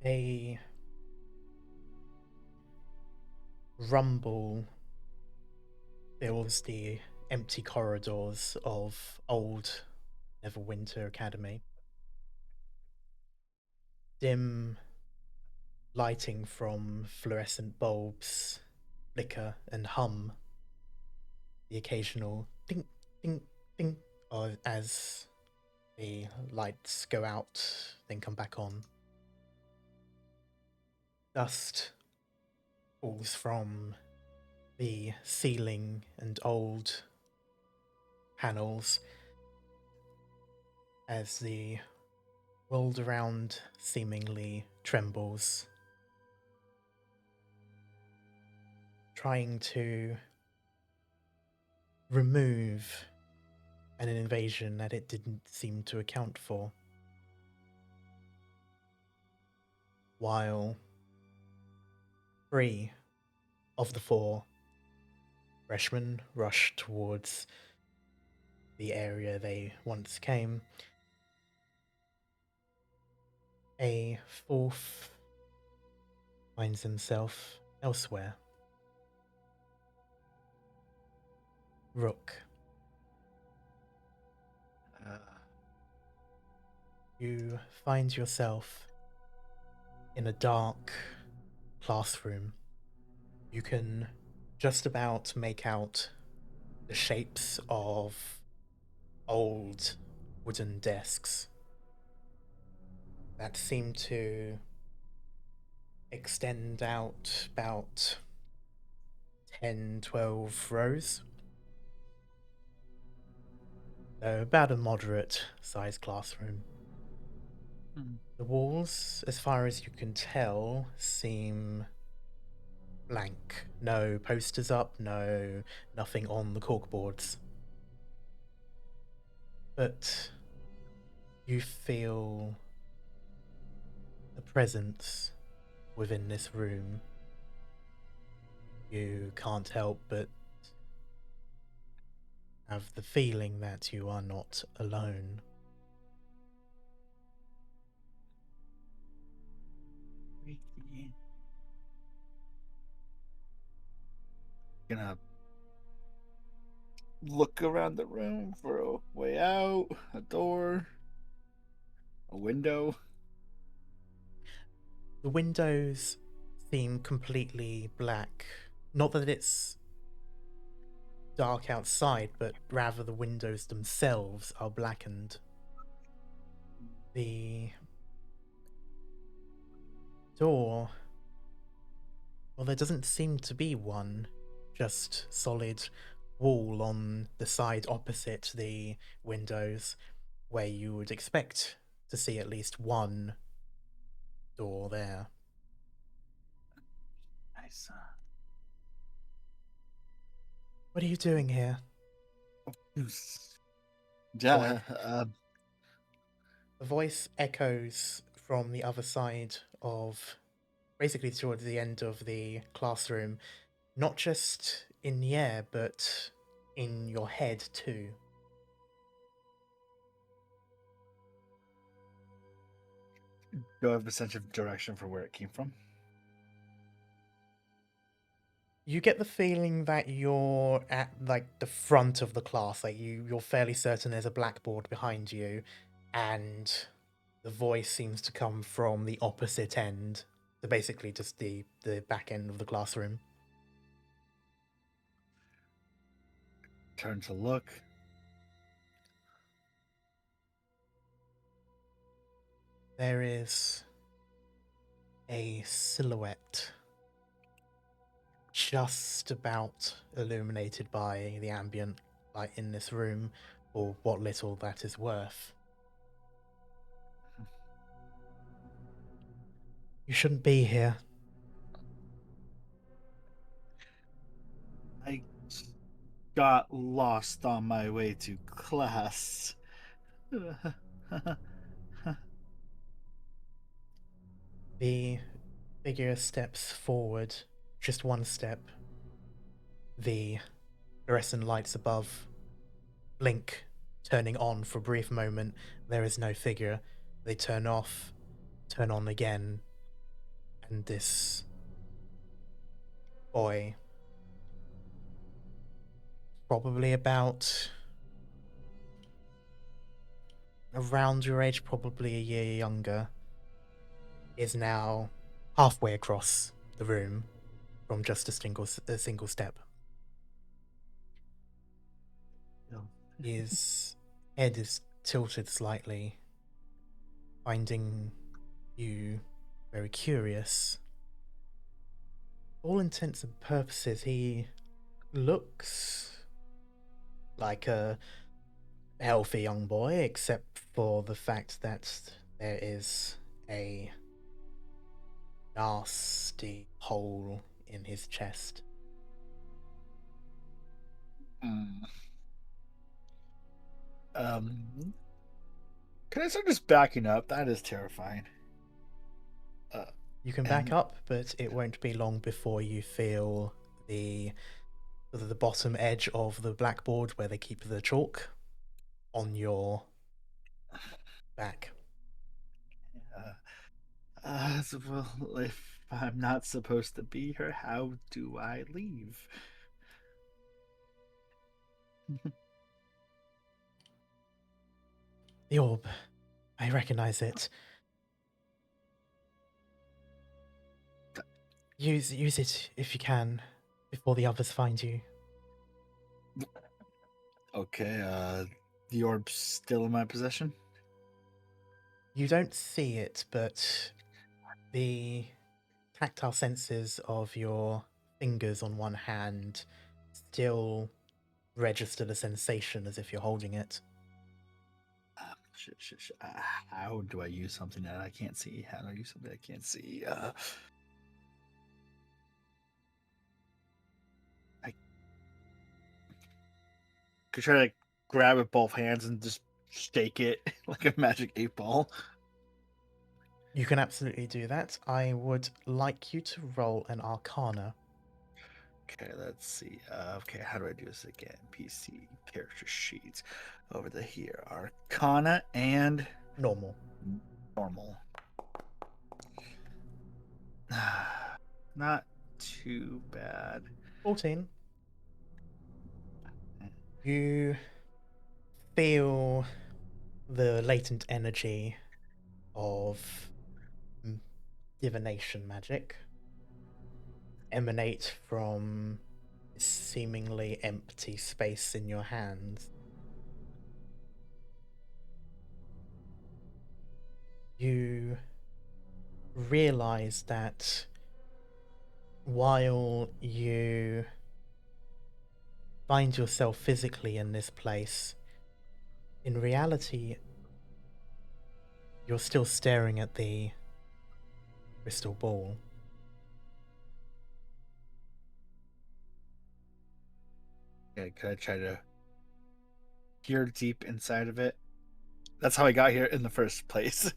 A rumble fills the empty corridors of old Neverwinter Academy. Dim lighting from fluorescent bulbs flicker and hum the occasional ding, ding, ding as the lights go out, then come back on. Dust falls from the ceiling and old panels as the world around seemingly trembles, trying to remove an invasion that it didn't seem to account for. While 3 of the 4 freshmen rush towards the area they once came, a 4th finds himself elsewhere. Rook, you find yourself in a dark classroom. You can just about make out the shapes of old wooden desks that seem to extend out about 10, 12 rows. So about a moderate sized classroom. The walls, as far as you can tell, seem blank. No posters up, nothing on the corkboards. But you feel a presence within this room. You can't help but have the feeling that you are not alone. Gonna look around the room for a way out, a door, a window. The windows seem completely black. Not that it's dark outside, but rather the windows themselves are blackened. The door, well, there doesn't seem to be one, just solid wall on the side opposite the windows, where you would expect to see at least one door there. Nice. What are you doing here? Yeah. The voice echoes from the other side of, basically towards the end of the classroom, not just in the air, but in your head too. Do I have a sense of direction for where it came from? You get the feeling that you're at like the front of the class, like you're fairly certain there's a blackboard behind you, and the voice seems to come from the opposite end. So basically just the back end of the classroom. Turn to look. There is a silhouette just about illuminated by the ambient light in this room, or what little that is worth. You shouldn't be here. I got lost on my way to class. The figure steps forward, just one step. The fluorescent lights above blink, turning on for a brief moment. There is no figure. They turn off, turn on again, And this boy, probably about around your age, probably a year younger, is now halfway across the room from just a single step. His head is tilted slightly, finding you very curious. For all intents and purposes, he looks like a healthy young boy, except for the fact that there is a nasty hole in his chest. Can I start just backing up? That is terrifying. You can back up, but it won't be long before you feel the bottom edge of the blackboard where they keep the chalk on your back. So, well, if I'm not supposed to be here, how do I leave? The orb. I recognize it. Use it if you can, before the others find you. Okay, the orb's still in my possession? You don't see it, but the tactile senses of your fingers on one hand still register the sensation as if you're holding it. How do I use something that I can't see? How do I use something I can't see? I could try to grab it both hands and just shake it like a magic 8-ball. You can absolutely do that. I would like you to roll an Arcana. Okay, let's see. Okay, how do I do this again? PC character sheets over the here. Arcana and Normal. normal. Not too bad. 14. You feel the latent energy of divination magic emanate from this seemingly empty space in your hands. You realize that while you find yourself physically in this place, in reality, you're still staring at the crystal ball. Yeah, could I try to peer deep inside of it? That's how I got here in the first place.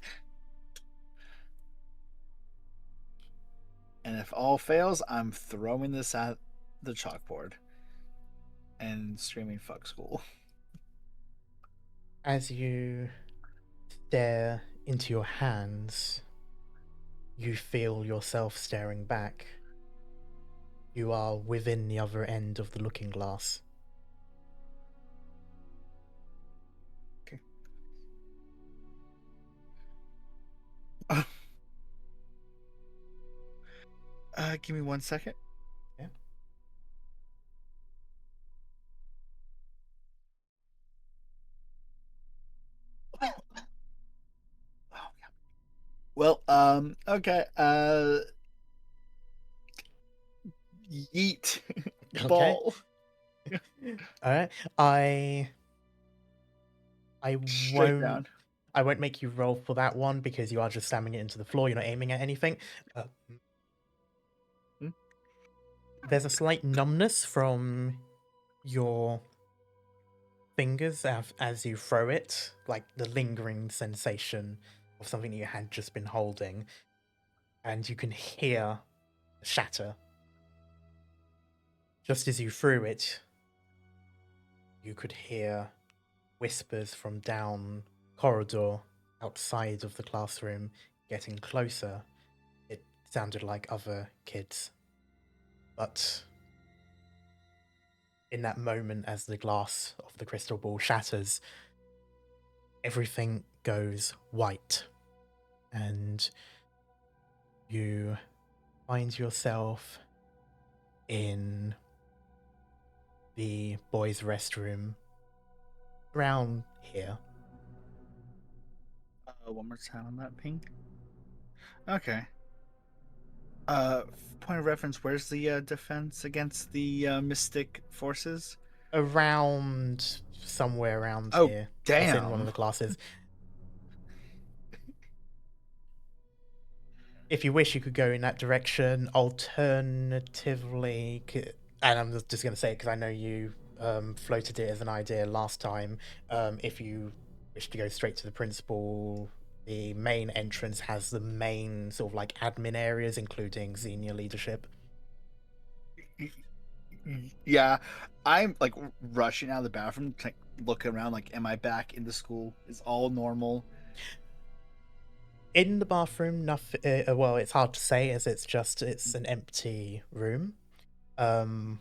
And if all fails, I'm throwing this at the chalkboard and screaming "fuck school." As you stare into your hands, you feel yourself staring back. You are within the other end of the looking glass. Okay. Give me 1 second. Yeah. Well, okay. Yeet Okay. ball. All right. I Straight won't. down. I won't make you roll for that one because you are just slamming it into the floor. You're not aiming at anything. There's a slight numbness from your fingers as you throw it, like the lingering sensation of something that you had just been holding, and you can hear shatter. Just as you threw it, you could hear whispers from down corridor outside of the classroom getting closer. It sounded like other kids. But in that moment, as the glass of the crystal ball shatters, everything goes white, and you find yourself in the boys' restroom around here. One more time on that ping. Okay. Point of reference, where's the defense against the mystic forces? Around somewhere around Oh, here. It's in one of damn. the classes. If you wish, you could go in that direction. Alternatively, and I'm just going to say it because I know you floated it as an idea last time. If you wish to go straight to the principal, the main entrance has the main sort of like admin areas, including senior leadership. Yeah, I'm like rushing out of the bathroom, looking around, like, am I back in the school? Is all normal? In the bathroom, nothing. Well, it's hard to say as it's an empty room. Though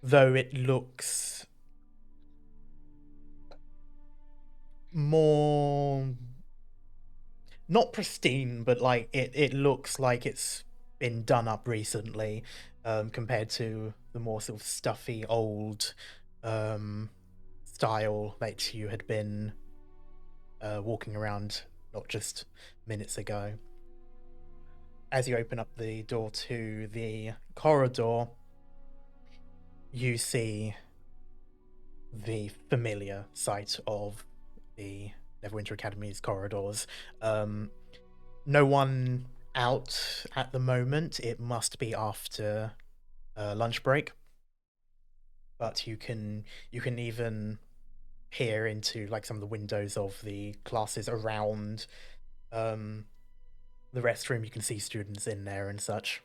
it looks more not pristine, but like it looks like it's been done up recently, compared to the more sort of stuffy old style that you had been walking around not just minutes ago. As you open up the door to the corridor, you see the familiar sight of the Neverwinter Academy's corridors. No one out at the moment. It must be after lunch break, but you can even peer into like some of the windows of the classes around the restroom. You can see students in there and such.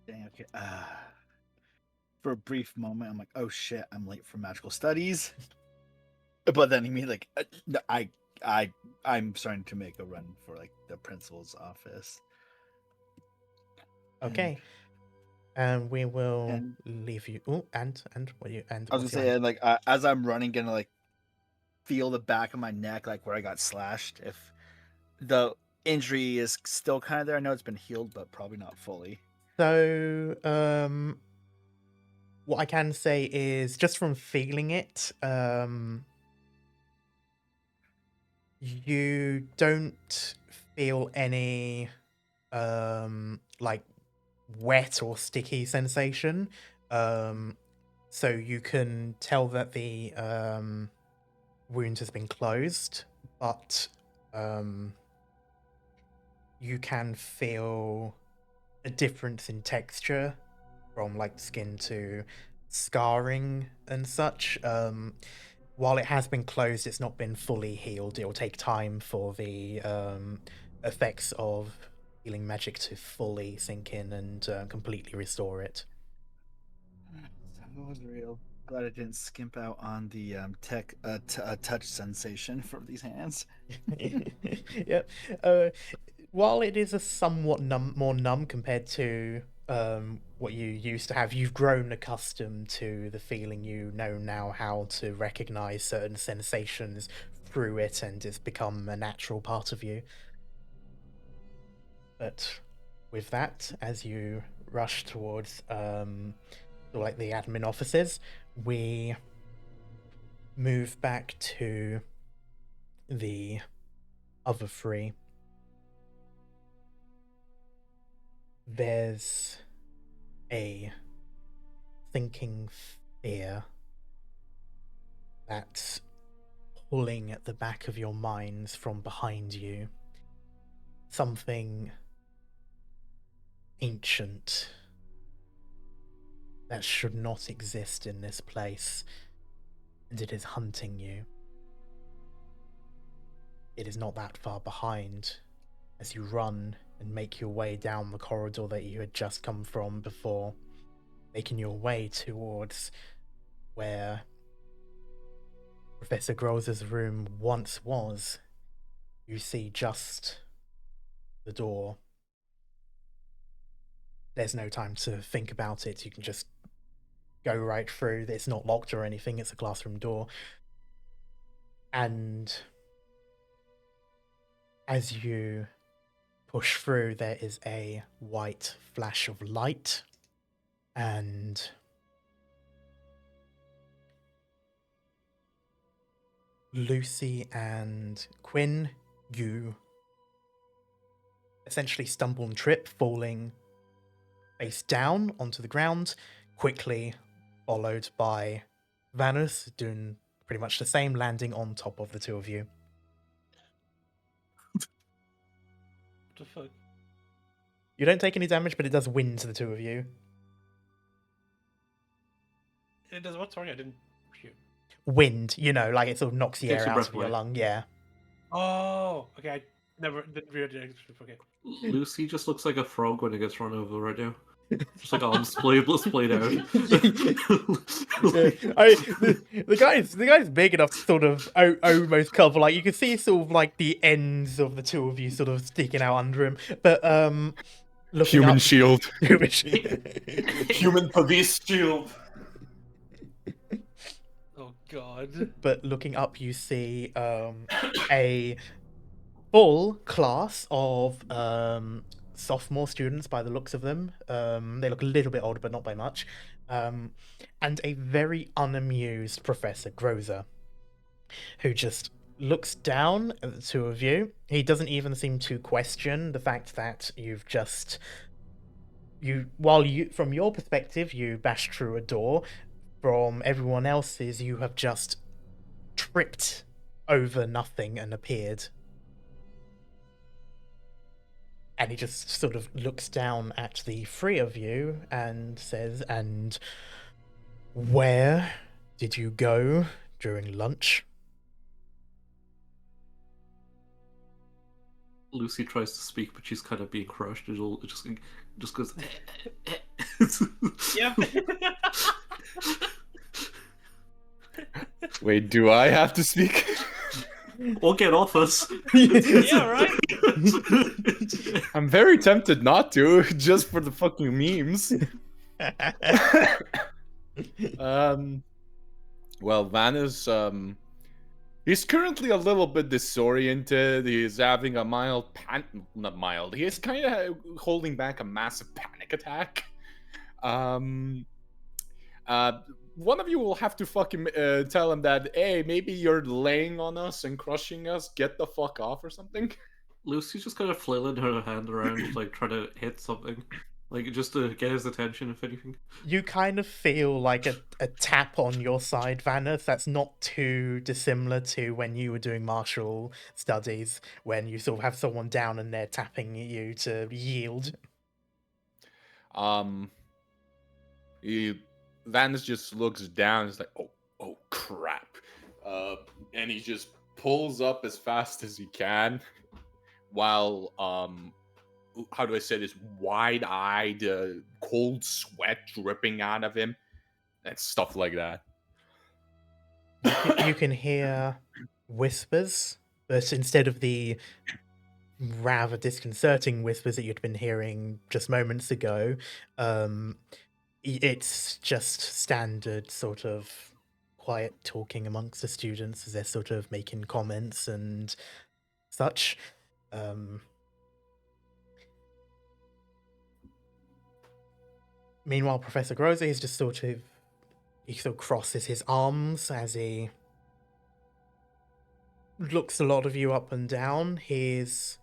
Dang, okay. For a brief moment, I'm like, oh shit, I'm late for magical studies. But then immediately, like, I'm starting to make a run for like the principal's office. Okay. And we will and leave you. Oh, and what you and I was what's gonna your say, hand? and like as I'm running, gonna like feel the back of my neck, like where I got slashed. If the injury is still kind of there, I know it's been healed, but probably not fully. So, what I can say is just from feeling it, you don't feel any like wet or sticky sensation. So you can tell that the wound has been closed, but you can feel a difference in texture from like skin to scarring and such. While it has been closed, it's not been fully healed. It will take time for the effects of healing magic to fully sink in and completely restore it. That was real. Glad I didn't skimp out on the touch sensation from these hands. Yep. While it is a somewhat more numb compared to what you used to have, you've grown accustomed to the feeling. You know now how to recognize certain sensations through it, and it's become a natural part of you. But with that, as you rush towards like the admin offices, we move back to the other three. There's a thinking fear that's pulling at the back of your minds from behind you. Something ancient that should not exist in this place, and it is hunting you. It is not that far behind as you run and make your way down the corridor that you had just come from before, making your way towards where Professor Groz's room once was. you see just the door. There's no time to think about it. You can just go right through. It's not locked or anything. It's a classroom door. And as you push through, there is a white flash of light. And Lucy and Quinn, you essentially stumble and trip, falling face down onto the ground, quickly followed by Vanus, doing pretty much the same, landing on top of the two of you. What the fuck? You don't take any damage, but it does wind to the two of you. It does what? Sorry, I didn't hear. Wind, you know, like it sort of knocks the Takes air your out breath of your away. lung, yeah. Oh, okay. I never didn't realize. Okay. Lucy just looks like a frog when it gets run over right now. Just like arms splayed out. The guy's big enough to sort of almost cover, like you can see sort of like the ends of the two of you sort of sticking out under him. But looking Human up, shield. Human police shield. Oh god. But looking up, you see a full class of sophomore students by the looks of them. They look a little bit older, but not by much. And a very unamused Professor Grozer, who just looks down at the two of you. He doesn't even seem to question the fact that you've just... from your perspective, you bashed through a door. From everyone else's, you have just tripped over nothing and appeared. And he just sort of looks down at the three of you and says, "And where did you go during lunch?" Lucy tries to speak, but she's kind of being crushed. It just goes. Yep. Wait, do I have to speak? Or get off us. Yeah, right. I'm very tempted not to, just for the fucking memes. Well, Vanus, he's currently a little bit disoriented. He's having a mild not mild. He is kind of holding back a massive panic attack. One of you will have to fucking tell him that, hey, maybe you're laying on us and crushing us. Get the fuck off or something. Lucy's just kind of flailing her hand around, like trying to hit something, like just to get his attention, if anything. You kind of feel like a tap on your side, Vanus. That's not too dissimilar to when you were doing martial studies, when you sort of have someone down and they're tapping you to yield. Vanus just looks down. He's like, oh crap, and he just pulls up as fast as he can, while how do I say this? Wide-eyed, cold sweat dripping out of him, and stuff like that. You can hear whispers, but instead of the rather disconcerting whispers that you'd been hearing just moments ago, it's just standard sort of quiet talking amongst the students as they're sort of making comments and such. Meanwhile, Professor Grozer is just he sort of crosses his arms as he looks a lot of you up and down. He's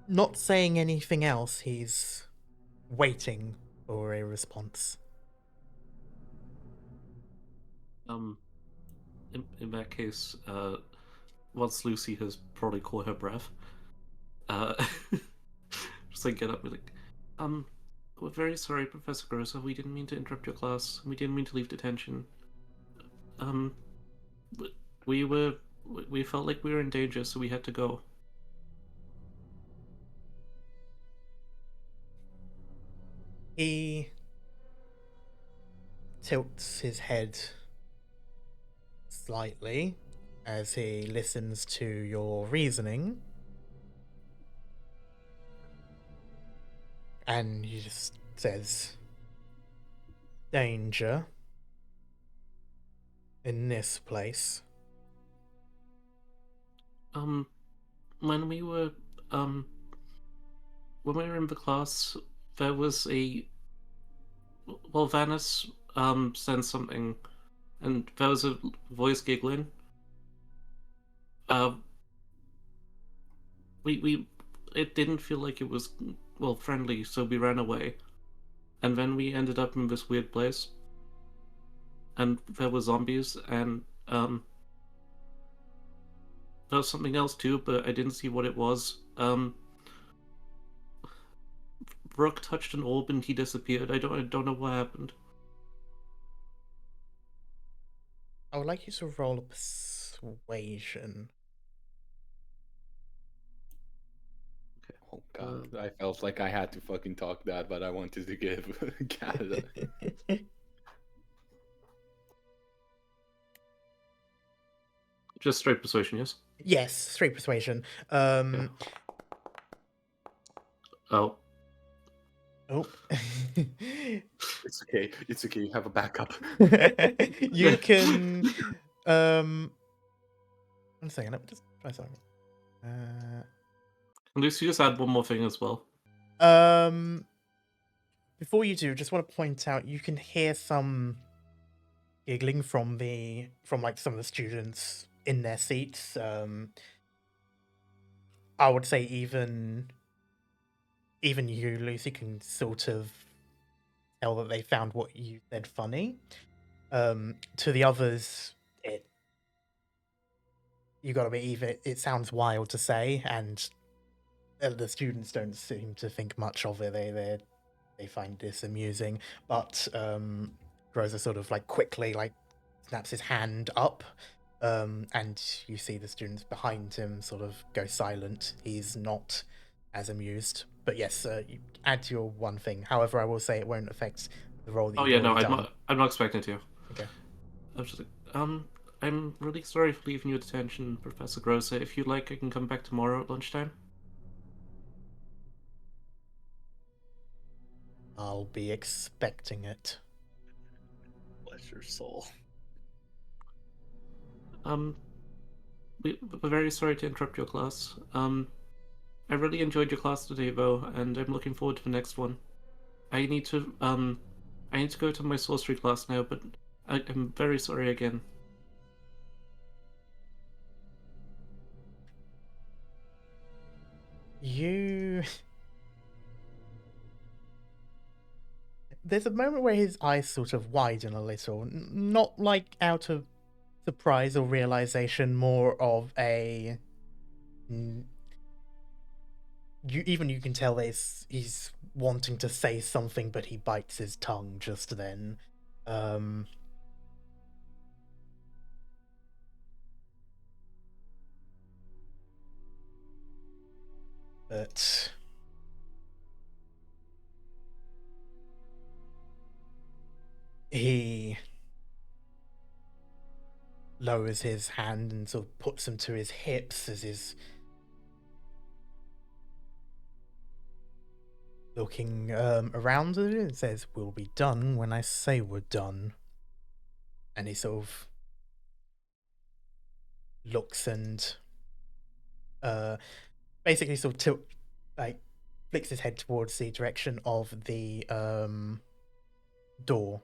not saying anything else. He's waiting for a response. In that case, once Lucy has probably caught her breath, just like get up and be like, we're very sorry, Professor Grossa. We didn't mean to interrupt your class. We didn't mean to leave detention. We felt like we were in danger, so we had to go. He tilts his head slightly as he listens to your reasoning. And he just says, danger in this place. When we were in the class, there was Vanis said something, and there was a voice giggling. It didn't feel like it was friendly, so we ran away, and then we ended up in this weird place, and there were zombies, and there was something else too, but I didn't see what it was. Brooke touched an orb and he disappeared. I don't know what happened. I would like you to roll a persuasion. Oh god, I felt like I had to fucking talk that, but I wanted to give Canada. Just straight persuasion, yes? Yes, straight persuasion. Oh. Oh. It's okay. It's okay. You have a backup. You can 1 second, let me just try something. At least you just add one more thing as well. Before you do, just want to point out you can hear some giggling from like some of the students in their seats. I would say even you, Lucy, can sort of tell that they found what you said funny. To the others, you gotta be even. It sounds wild to say, and the students don't seem to think much of it. They find this amusing, but Groza sort of like quickly like snaps his hand up, and you see the students behind him sort of go silent. He's not as amused, but yes, you add your one thing. However, I will say it won't affect the role that you've already done. I'm not expecting to. Okay. I was just like, I'm really sorry for leaving you at detention, Professor Grossa. If you'd like, I can come back tomorrow at lunchtime. I'll be expecting it. Bless your soul. We're very sorry to interrupt your class. I really enjoyed your class today, though, and I'm looking forward to the next one. I need to go to my sorcery class now, but I'm very sorry again. There's a moment where his eyes sort of widen a little, not like out of surprise or realization, more of a. You can tell that he's wanting to say something, but he bites his tongue just then. But he lowers his hand and sort of puts them to his hips as he's looking around at it and says, "We'll be done when I say we're done." And he sort of looks and basically sort of flicks his head towards the direction of the door.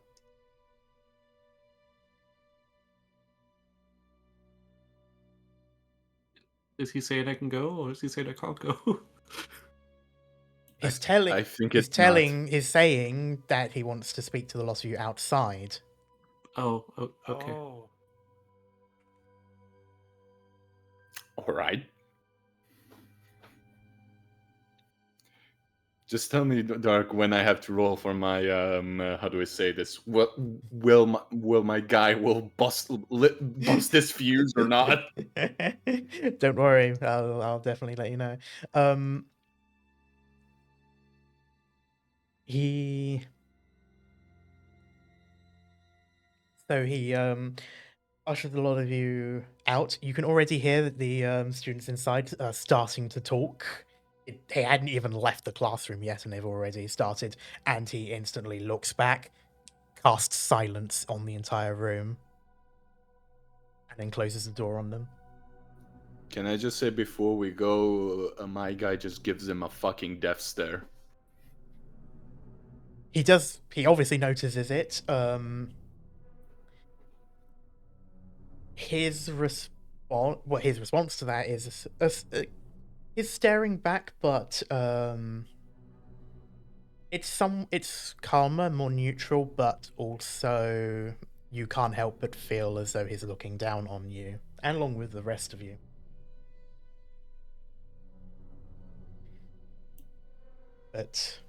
Is he saying I can go, or is he saying I can't go? He's telling. I think he's it's telling. He's saying that he wants to speak to the lot of you outside. Oh, okay. Oh. All right. Just tell me, Dark, when I have to roll for my how do I say this? Will my guy bust this fuse or not? Don't worry, I'll definitely let you know. He ushered a lot of you out. You can already hear that the students inside are starting to talk. They hadn't even left the classroom yet, and they've already started. And he instantly looks back, casts silence on the entire room, and then closes the door on them. Can I just say before we go, my guy just gives him a fucking death stare. He does. He obviously notices it. His response. Well, his response to that is is staring back, but it's calmer, more neutral, but also you can't help but feel as though he's looking down on you, and along with the rest of you. But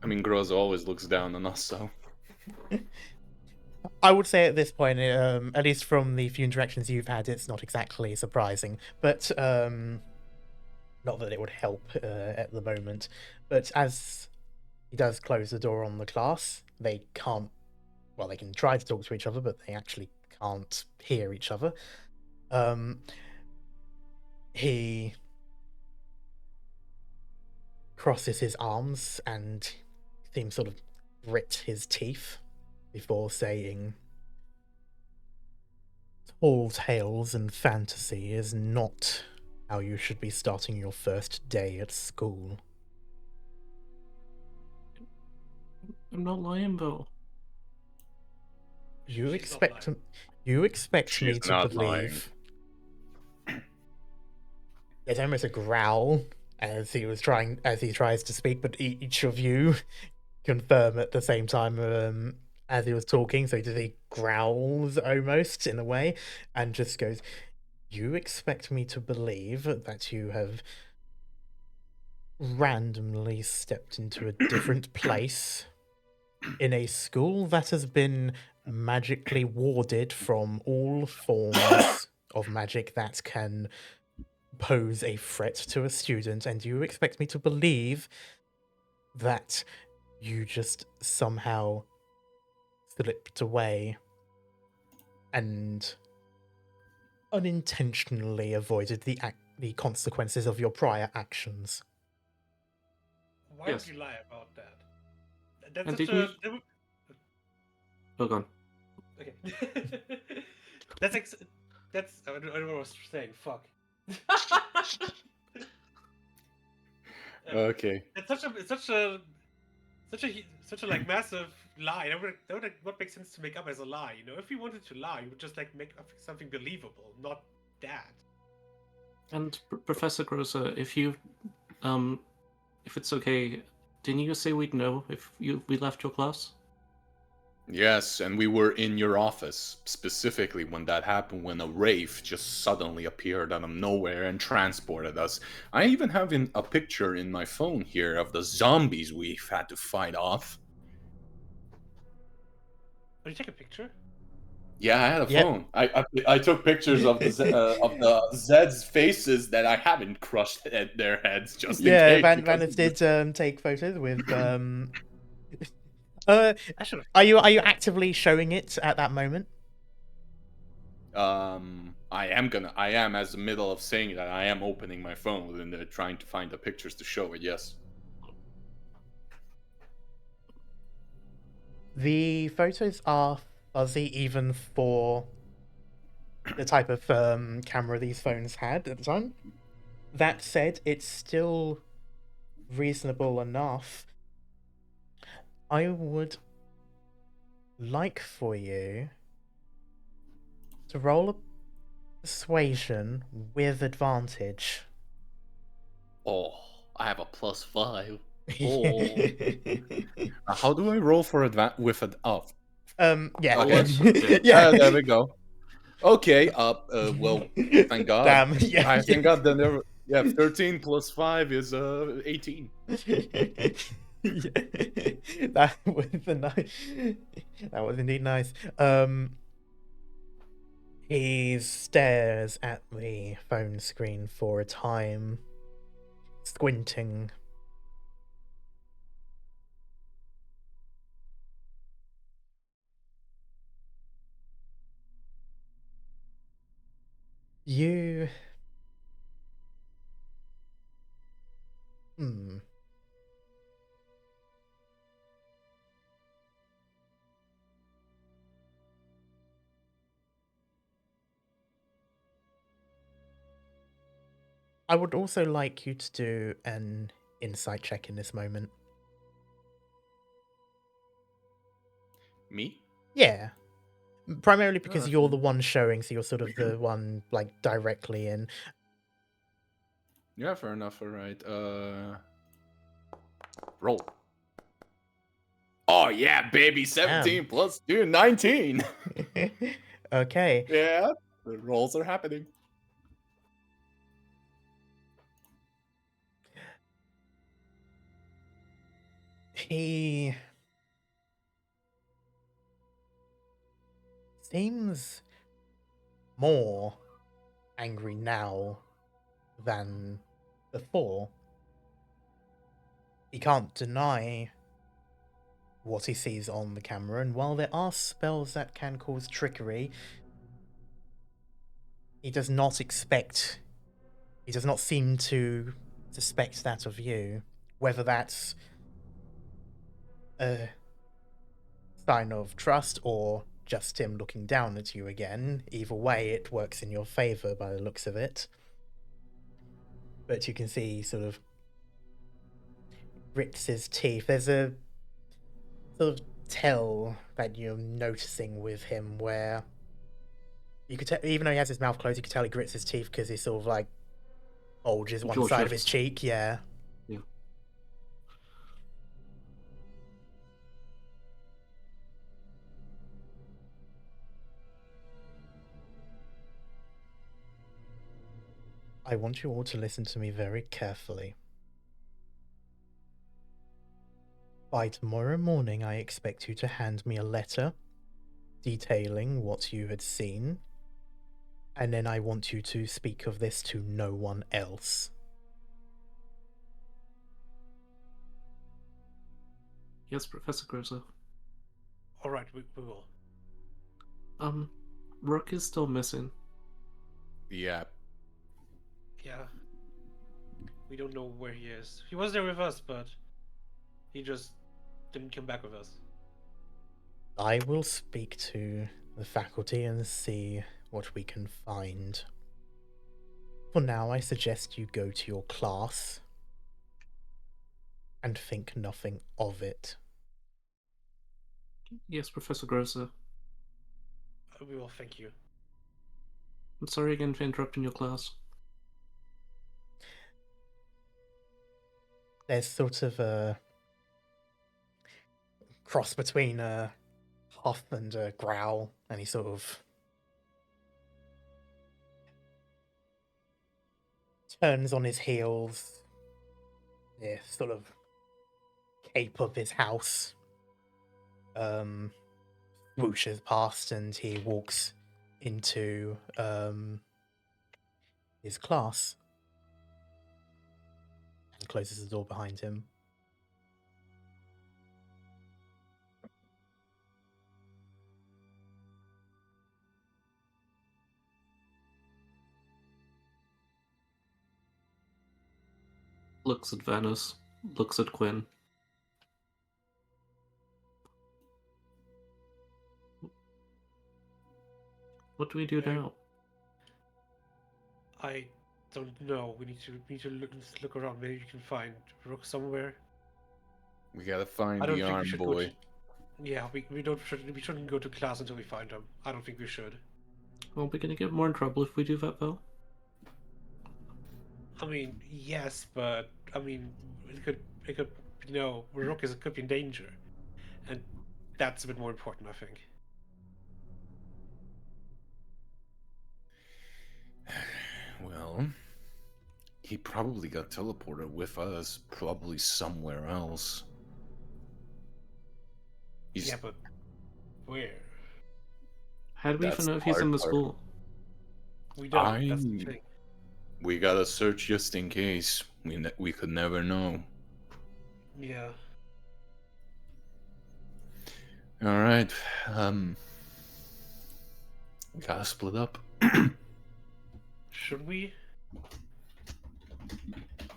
I mean, Groza always looks down on us, so. I would say at this point, at least from the few interactions you've had, it's not exactly surprising. But not that it would help at the moment. But as he does close the door on the class, they can't. Well, they can try to talk to each other, but they actually can't hear each other. He crosses his arms and seems sort of grit his teeth before saying, "Tall tales and fantasy is not how you should be starting your first day at school." I'm not lying, though. You She's expect not you expect me She's to not believe. There's almost a growl as he tries to speak, but each of you confirm at the same time as he was talking. So he growls almost in a way, and just goes, "You expect me to believe that you have randomly stepped into a different place in a school that has been magically warded from all forms of magic that can pose a threat to a student, and you expect me to believe that you just somehow slipped away and unintentionally avoided the consequences of your prior actions." Why Yes. would you lie about that? That's And such didn't a. Oh, gone. Okay. That's. I don't know what I was saying. Fuck. Okay. It's such a like massive lie. That would not make sense to make up as a lie. You know, if you wanted to lie, you would just like make up something believable, not that. And Professor Groza, if it's okay, didn't you say we'd know if we left your class? Yes, and we were in your office, specifically when that happened, when a wraith just suddenly appeared out of nowhere and transported us. I even have a picture in my phone here of the zombies we've had to fight off. Did you take a picture? Yeah, I had a Yep. phone. I took pictures of the Zeds faces that I haven't crushed at their heads just in Yeah, case. because Vanis of this. did take photos with I should have. are you actively showing it at that moment? I am, as the middle of saying that, I am opening my phone and trying to find the pictures to show it. Yes. The photos are fuzzy even for the type of camera these phones had at the time. That said, it's still reasonable enough. I would like for you to roll a persuasion with advantage. Oh, I have a +5. Oh. How do I roll for with an off? Yeah. Okay. Yeah. There we go. Okay. Well, thank God. Damn. Yeah. I thank God that never. Yeah, 13 + 5 is 18. Yeah. That was that was indeed nice. He stares at the phone screen for a time, squinting. You. Hmm. I would also like you to do an insight check in this moment. Me? Yeah. Primarily Oh, because that's you're the fine. one showing, so you're sort of the one, like, directly in. Yeah, fair enough. All right. Roll. Oh yeah, baby. 17 plus 2, 19. Okay. Yeah, the rolls are happening. He seems more angry now than before. He can't deny what he sees on the camera, and while there are spells that can cause trickery, he does not seem to suspect that of you. Whether that's a sign of trust or just him looking down at you again, either way, it works in your favor by the looks of it. But you can see he sort of grits his teeth. There's a sort of tell that you're noticing with him where you could tell, even though he has his mouth closed, you could tell he grits his teeth because he sort of like bulges one Jaw side of his shifts. cheek. Yeah. Yeah. I want you all to listen to me very carefully. By tomorrow morning, I expect you to hand me a letter detailing what you had seen, and then I want you to speak of this to no one else. Yes, Professor Groza. All right, we will. Rook is still missing. Yeah. Yeah. We don't know where he is. He was there with us, but he just didn't come back with us. I will speak to the faculty and see what we can find. For now, I suggest you go to your class and think nothing of it. Yes, Professor Groza. We will, thank you. I'm sorry again for interrupting your class. There's sort of a cross between a huff and a growl, and he sort of turns on his heels, the sort of cape of his house whooshes past, and he walks into his class and closes the door behind him. Looks at Venice. Looks at Quinn. What do we do now? I don't know. We need to look around. Maybe you can find Rook somewhere. We gotta find I don't the think we arm should boy. go to. Yeah, we shouldn't go to class until we find him. I don't think we should. Well, we're gonna get more in trouble if we do that, though. I mean, yes, but I mean, it could Rook could be in danger, and that's a bit more important, I think. Well, he probably got teleported with us, probably somewhere else. Yeah, but where? How do we even That's know the if he's in hard the part. school? We don't. That's the thing. We gotta search just in case. We could never know. Yeah. All right. We gotta split up. Should we? I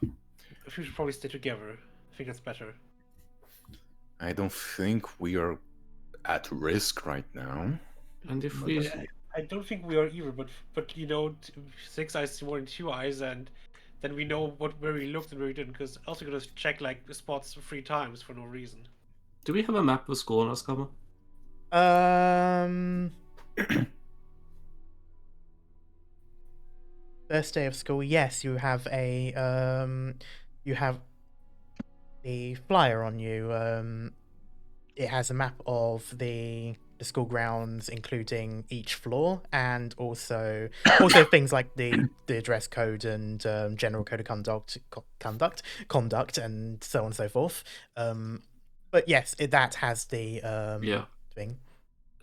think we should probably stay together. I think that's better. I don't think we are at risk right now. And if But we, I don't think we are either, but you know, 6 eyes see more than 2 eyes, and then we know where we looked and where we didn't. Because also gonna check like the spots 3 times for no reason. do we have a map of school on us, Kama? First day of school. Yes, you have you have the flyer on you. It has a map of the school grounds, including each floor, and also things like the dress code and general code of conduct, and so on and so forth. But yes, that has the Yeah. thing.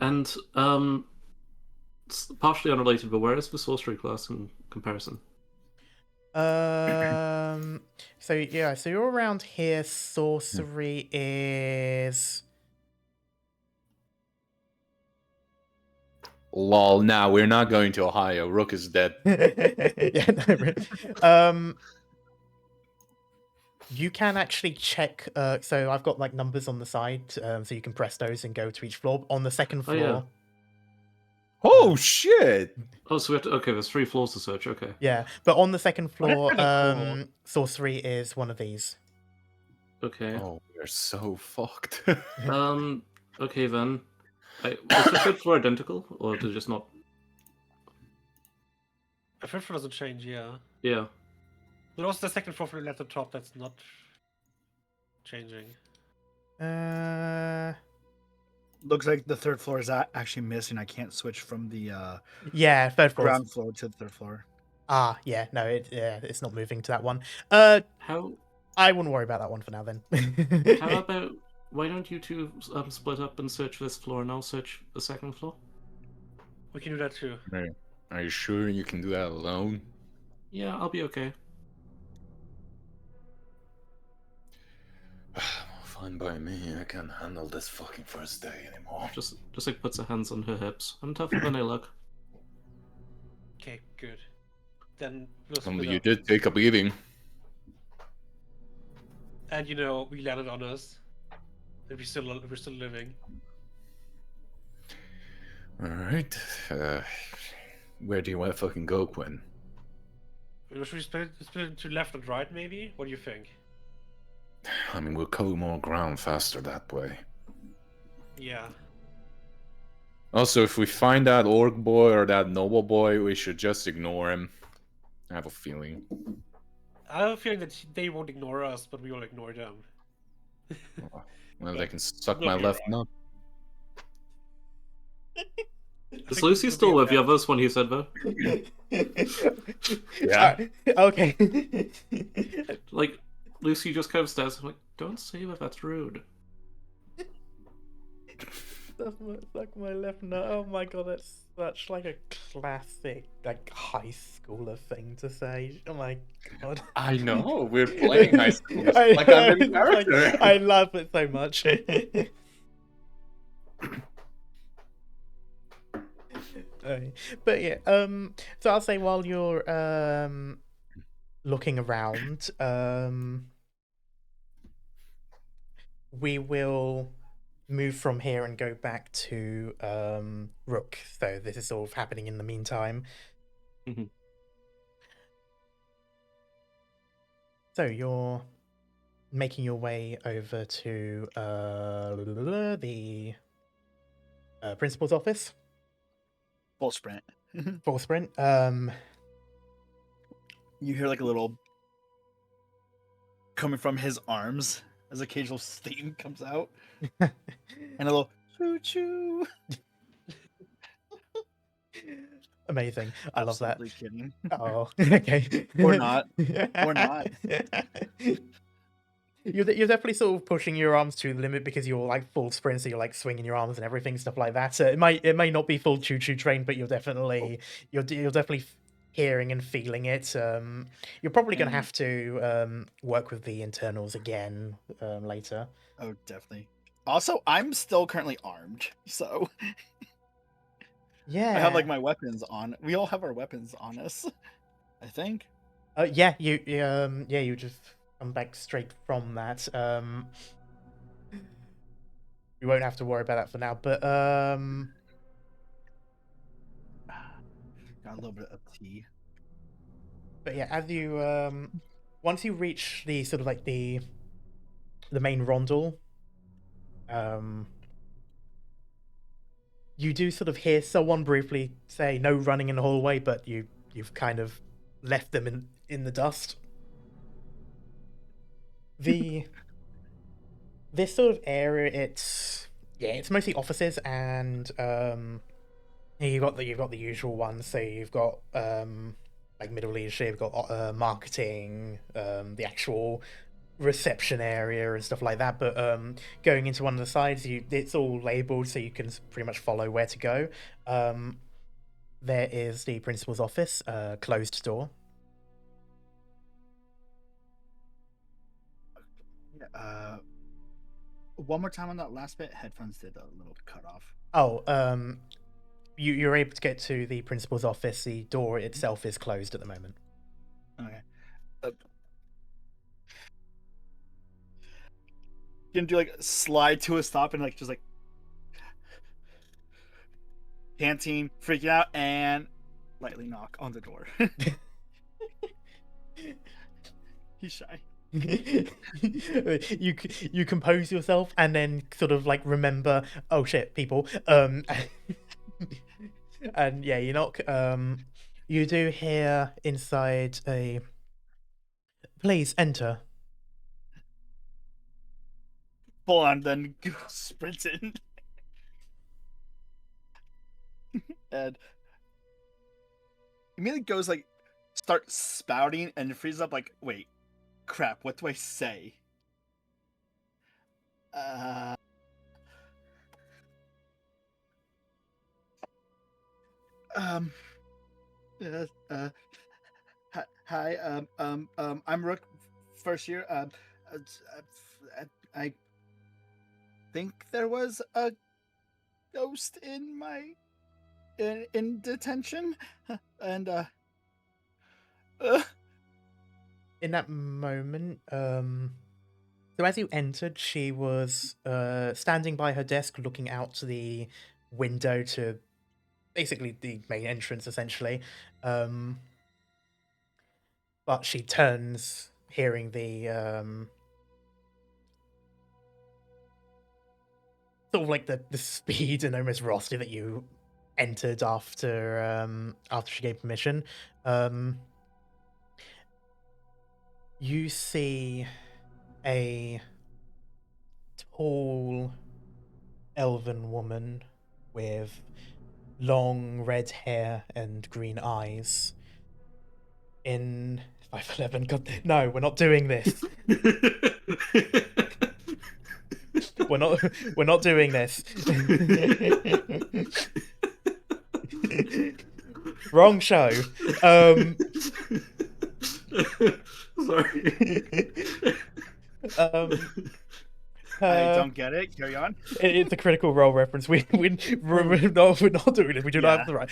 And it's partially unrelated, but where is the sorcery class in comparison? So yeah, so you're around here. Sorcery is Lol, now we're not going to Ohio. Rook is dead. yeah, no, really. You can actually check. So I've got like numbers on the side, so you can press those and go to each floor. On the second Oh, floor, yeah. Oh shit! Oh, so we have to. Okay, there's 3 floors to search. Okay. yeah, but on the second Oh, that's floor, kinda cool. sorcery is one of these. Okay. Oh, we're so fucked. Okay then. Is the 3rd floor identical, or does it just not? The 5th floor doesn't change, yeah. Yeah. But also the 2nd floor from the left to top, that's not changing. looks like the third floor is actually missing. I can't switch from the Yeah, third floor. ground floor to the third floor. Yeah, no, it's not moving to that one. How I wouldn't worry about that one for now then. how about why don't you two split up and search this floor, and I'll search the 2nd floor? We can do that too. Are you sure you can do that alone? Yeah, I'll be okay. Fine by me. I can't handle this fucking first day anymore. Just like puts her hands on her hips. I'm tougher than I look. Okay, good. Then we'll split You up. did take a beating. And you know, we landed on us. And we're still living. Alright. Where do you want to fucking go, Quinn? Should we split it to left and right, maybe? What do you think? I mean, we'll cover more ground faster that way. Yeah. Also, if we find that orc boy or that noble boy, we should just ignore him. I have a feeling. I have a feeling that they won't ignore us, but we will ignore them. Well, they can suck We'll my be left alright. nut. Is Lucy still with the others when he said that? Yeah. Okay. Like, Lucy just kind of stares. I'm like, don't say that. That's rude. Suck my left nut. Oh my god, that's such like a classic like high schooler thing to say. Oh my god. I know, we're playing high school. I Like I'm know, in character. like, I love it so much. But yeah, so I'll say while you're looking around, we will move from here and go back to Rook. So this is all happening in the meantime. Mhm. So you're making your way over to the principal's office. Full sprint. Full sprint. You hear like a little coming from his arms as occasional steam comes out, and a little choo choo. Amazing. I love that. Absolutely kidding. Oh, okay. Or not. Or not. You're definitely sort of pushing your arms to the limit because you're like full sprint, so you're like swinging your arms and everything, stuff like that. So it may not be full choo-choo train, but you're definitely hearing and feeling it. You're probably going to have to work with the internals again later. Oh, definitely. Also, I'm still currently armed, so Yeah, I have like my weapons on. We all have our weapons on us. I think. Yeah, you just come back straight from that. We won't have to worry about that for now, but Got a little bit of tea. but yeah, as you once you reach the sort of like the main rondel, you do sort of hear someone briefly say no running in the hallway, but you've kind of left them in the dust. The this sort of area, it's mostly offices, and you've got the usual ones. So you've got like middle leadership, you've got marketing, the actual reception area and stuff like that. But going into one of the sides, it's all labeled so you can pretty much follow where to go. There is the principal's office, closed door. One more time on that last bit. Headphones did a little cut off. Oh, you're able to get to the principal's office. The door itself is closed at the moment. Okay. You can do like slide to a stop and like just like panting, freaking out, and lightly knock on the door. He's shy. You compose yourself and then sort of like remember, oh shit, people. And yeah, you knock. You do hear inside a, please enter. Full on, then sprinting. And immediately goes like, start spouting and freezes up like, wait, crap, what do I say? Hi, I'm Rook, first year. I think there was a ghost in my in detention, and In that moment, so as you entered, she was standing by her desk, looking out to the window to basically the main entrance, essentially. But she turns, hearing the sort of like the speed and almost rusty that you entered after she gave permission. You see a tall elven woman with long red hair and green eyes in 5'11". God, no, we're not doing this. We're not doing this. Wrong show. Sorry. I don't get it. Carry on. It's a Critical Role reference. We're not doing this. We do not have the right.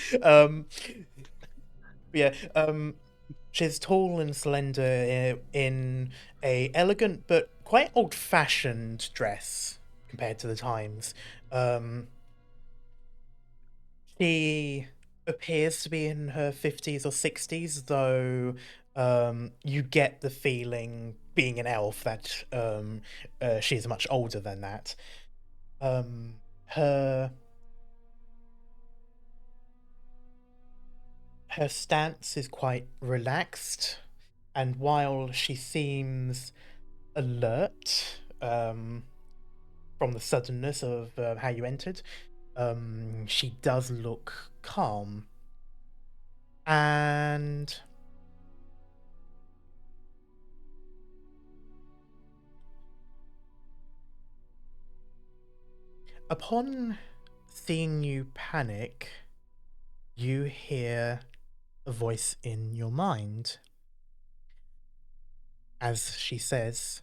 Yeah. She's tall and slender in a elegant but quite old-fashioned dress compared to the times. She appears to be in her 50s or 60s, though you get the feeling, being an elf, that she's much older than that. Her stance is quite relaxed, and while she seems alert from the suddenness of how you entered, she does look calm. And upon seeing you panic, you hear a voice in your mind as she says,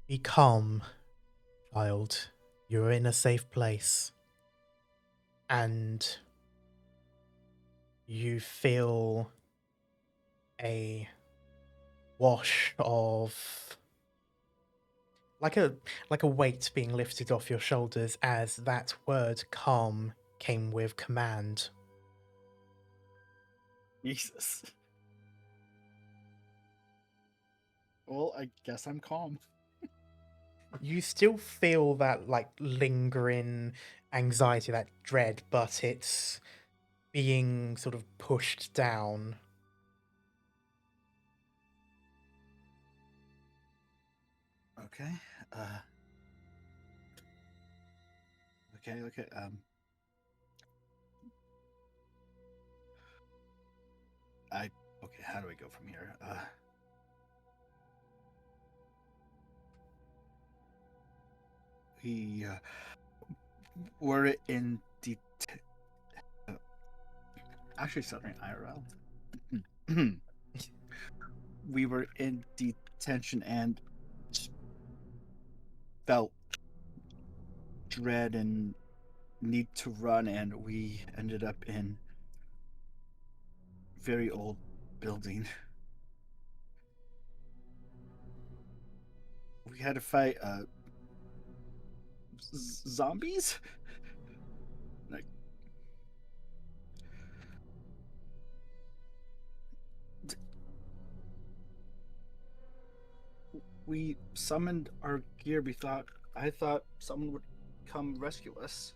"Be calm, child. You're in a safe place. and you feel a wash of like a weight being lifted off your shoulders as that word calm came with command. Jesus. Well, I guess I'm calm. You still feel that like lingering anxiety, that dread, but it's being sort of pushed down. Okay. Okay. Okay. How do I go from here? We were in actually stuttering IRL. We were in detention and felt dread and need to run, and we ended up in very old building. We had to fight zombies. Like, we summoned our gear. I thought someone would come rescue us.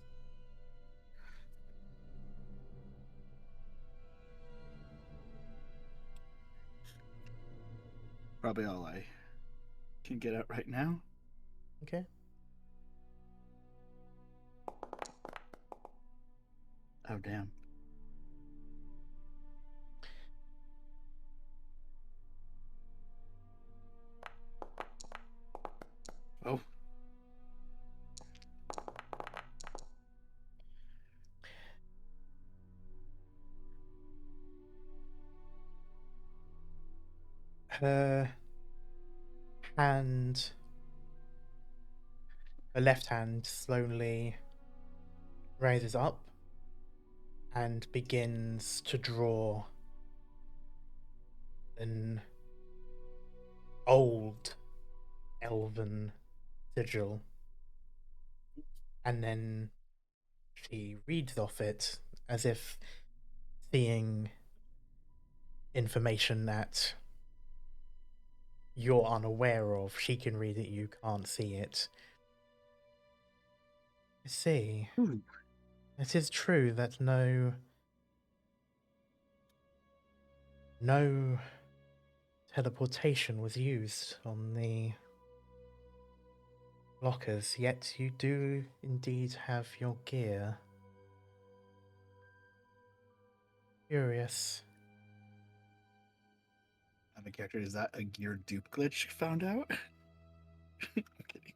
Probably all I can get out right now. Okay. Oh, damn. Oh. Her hand, her left hand slowly raises up and begins to draw an old elven sigil. And then she reads off it as if seeing information that you're unaware of. She can read it, you can't see it. I see. It is true that no teleportation was used on the lockers, yet you do indeed have your gear. Curious. I'm a character. Is that a gear dupe glitch found out? Okay.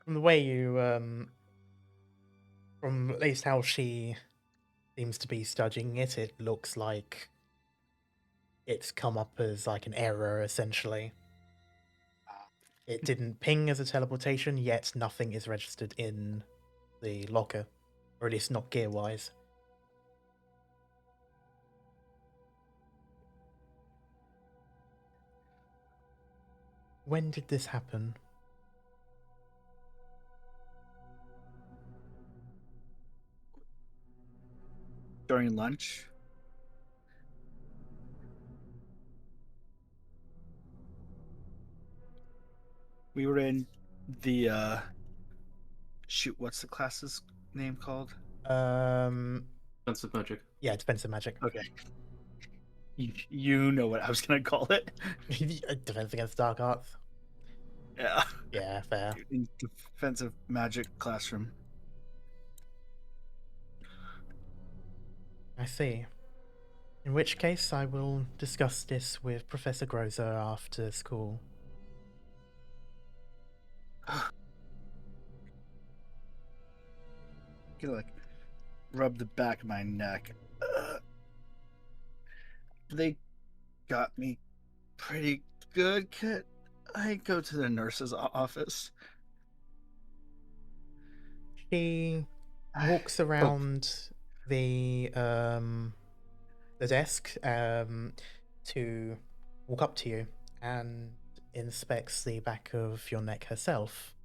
From the way you, from at least how she seems to be studying it, it looks like it's come up as like an error, essentially. It didn't ping as a teleportation, yet nothing is registered in the locker. Or at least not gear-wise. When did this happen? During lunch. We were in the shoot, what's the class's name called? Defensive magic. Yeah, defensive magic. Okay. You know what I was gonna call it. Defense against dark arts. Yeah. Yeah, fair. In defensive magic classroom. I see. In which case, I will discuss this with Professor Grozer after school. Gonna like rub the back of my neck. They got me pretty good. Could I go to the nurse's office? She walks around the desk to walk up to you and inspects the back of your neck herself.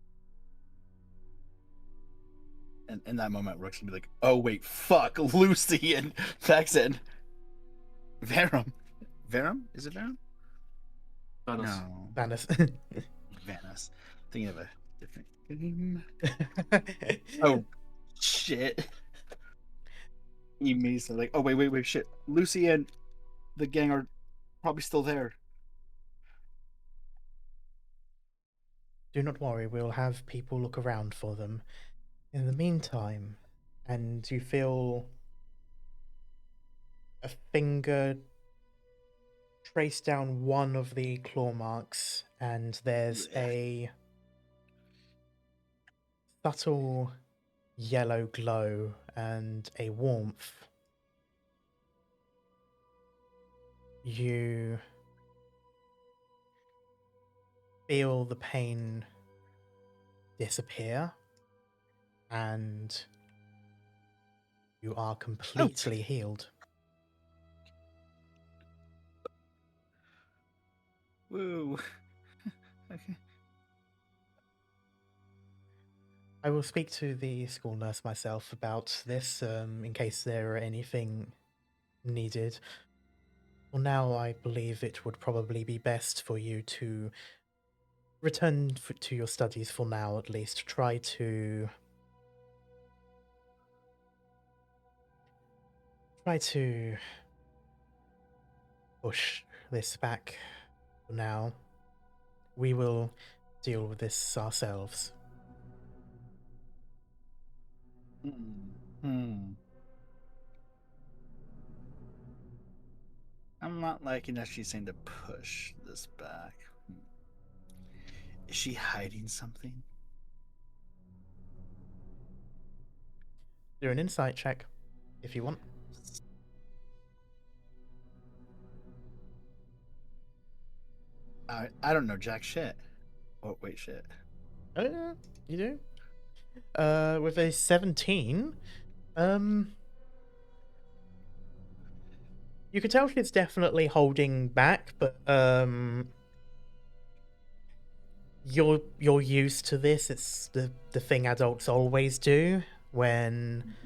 And in that moment, Rook's gonna be like, "Oh wait, fuck, Lucy and Faxon, Verum, Verum? Is it Verum? Vanus. No, Vanus. Vanus. Thinking of a different name. Oh shit." Amy's like, "Oh wait, shit. Lucy and the gang are probably still there." Do not worry, we'll have people look around for them. In the meantime, and you feel a finger trace down one of the claw marks, and there's Yeah. a subtle yellow glow and a warmth. You feel the pain disappear, and you are completely healed. Woo. Okay. I will speak to the school nurse myself about this, in case there are anything needed. Well, now I believe it would probably be best for you to return to your studies for now, at least. Try to push this back for now. We will deal with this ourselves. I'm not liking that she's saying to push this back. Is she hiding something? Do an insight check if you want. I don't know jack shit. Oh wait, shit. Oh, yeah, you do. With a 17, you could tell she's definitely holding back, but you're used to this. It's the thing adults always do when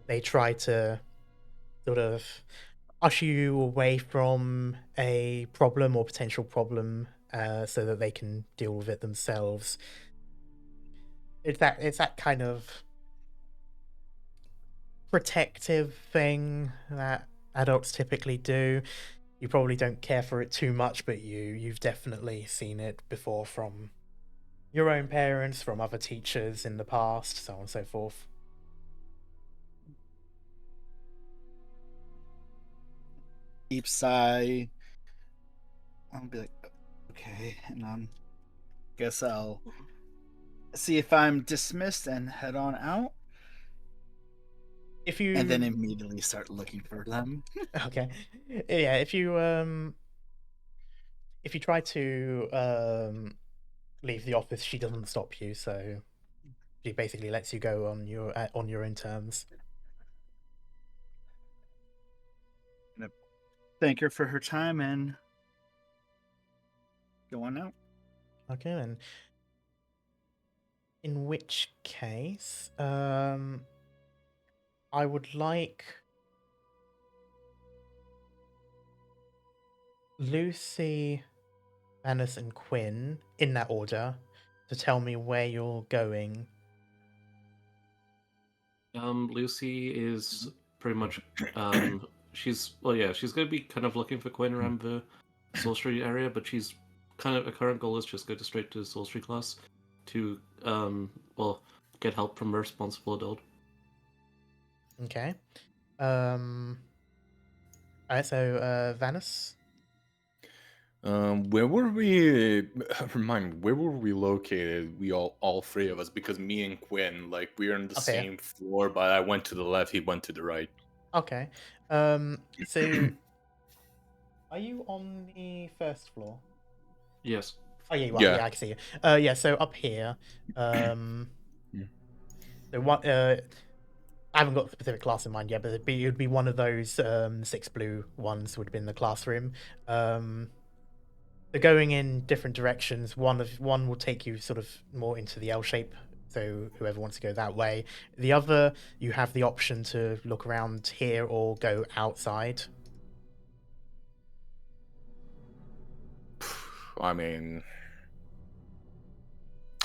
they try to sort of usher you away from a problem or potential problem, so that they can deal with it themselves. It's that kind of protective thing that adults typically do. You probably don't care for it too much, but you've definitely seen it before from your own parents, from other teachers in the past, so on and so forth. Deep sigh. I'll be like, okay, and guess I'll see if I'm dismissed and head on out. If you And then immediately start looking for them. okay, yeah, if you try to leave the office, she doesn't stop you, so she basically lets you go on your own terms. Thank her for her time and go on out. Okay, then. In which case, I would like Lucy, Annis, and Quinn, in that order, to tell me where you're going. Lucy is pretty much she's gonna be kind of looking for Quinn around the sorcery area, but she's kind of, her current goal is just go straight to the sorcery class to get help from a responsible adult. Okay. Alright, so Vanus? Where were we? Remind me, where were we located? We all three of us, because me and Quinn, like, we're on the Okay. same floor, but I went to the left, he went to the right. Okay. So are you on the first floor? Yes. Oh yeah, you are. Yeah. Yeah, I can see you. Yeah, so up here. So what? I haven't got a specific class in mind yet, but it would be one of those 6 blue ones would be in the classroom. They're going in different directions. One will take you sort of more into the L shape, so whoever wants to go that way. The other, you have the option to look around here or go outside. I mean,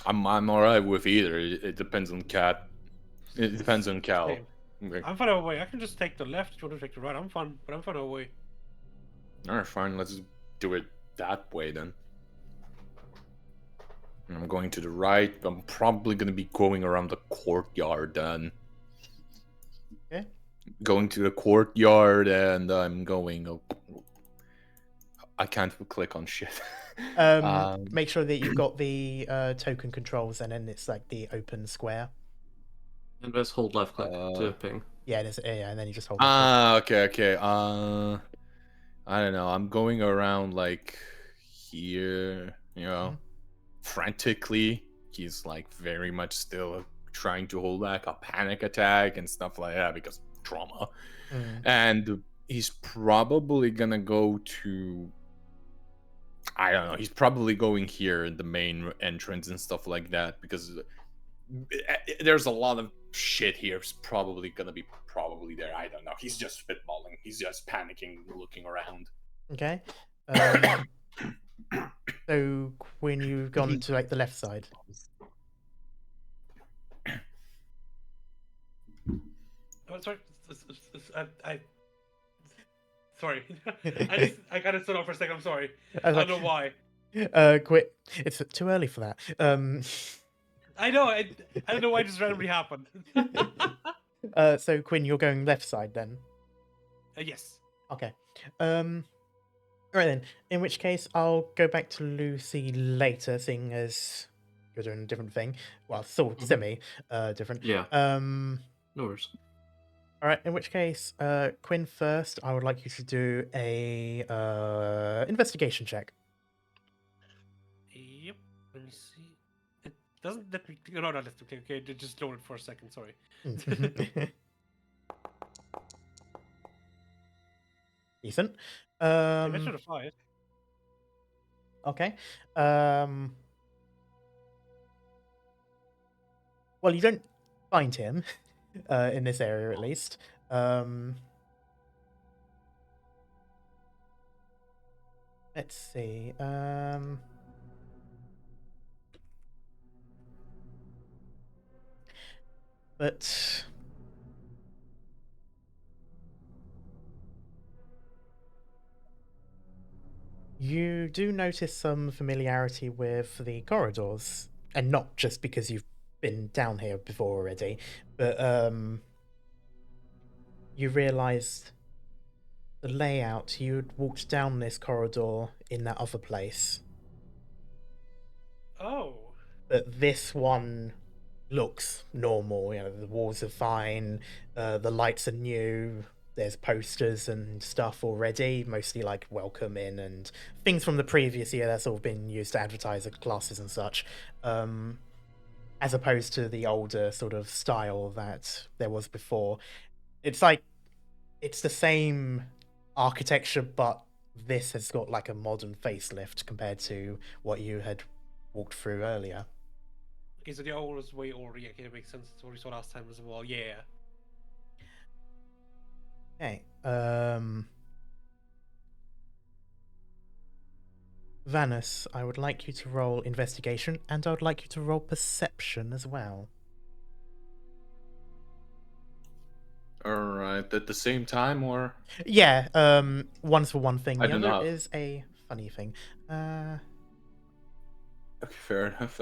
I'm alright with either. It depends on Cat. It depends on Cal. Same. Okay. I'm fine away. I can just take the left if you want to take the right. I'm fine, but I'm fine away. Alright, fine. Let's do it that way then. I'm going to the right. I'm probably going to be going around the courtyard then. Okay. Going to the courtyard and I'm going... Oh, I can't click on shit. Make sure that you've got the token controls, and then it's like the open square. And there's hold left click to ping. Yeah, and then you just hold. Okay. I don't know. I'm going around like here, you know, frantically. He's like very much still trying to hold back a panic attack and stuff like that because trauma. And he's probably gonna go to, I don't know, he's probably going here in the main entrance and stuff like that because there's a lot of shit here. It's probably gonna be there. I don't know. He's just spitballing. He's just panicking, looking around. Okay. So when you've gone to like the left side. Oh, sorry. Sorry. I got to sit off for a second. I'm sorry. I don't know why. Quit. It's too early for that. I know. I don't know why it just randomly happened. So Quinn, you're going left side then. Yes. Okay. Right then. In which case, I'll go back to Lucy later, seeing as you're doing a different thing. Well, sort of semi different. Yeah. No worries. All right. In which case, Quinn first. I would like you to do a investigation check. Yep. Let me see. It doesn't let me. No, not let me. Okay, just load it for a second. Sorry. Decent. I mentioned a 5. Okay. Well, you don't find him in this area, at least. Let's see. But you do notice some familiarity with the corridors, and not just because you've been down here before already, but you realized the layout. You'd walked down this corridor in that other place. Oh. But this one looks normal. You know, the walls are fine, the lights are new, there's posters and stuff already, mostly like welcome in and things from the previous year that's all been used to advertise the classes and such, as opposed to the older sort of style that there was before. It's like it's the same architecture, but this has got like a modern facelift compared to what you had walked through earlier. Okay, so the old was way older. Yeah, okay, that makes sense. That's what we saw last time as well. Yeah. Okay. Vanus, I would like you to roll investigation, and I would like you to roll perception as well. Alright, at the same time or? Yeah, one's for one thing, I the don't other know. is a funny thing. Okay, fair enough.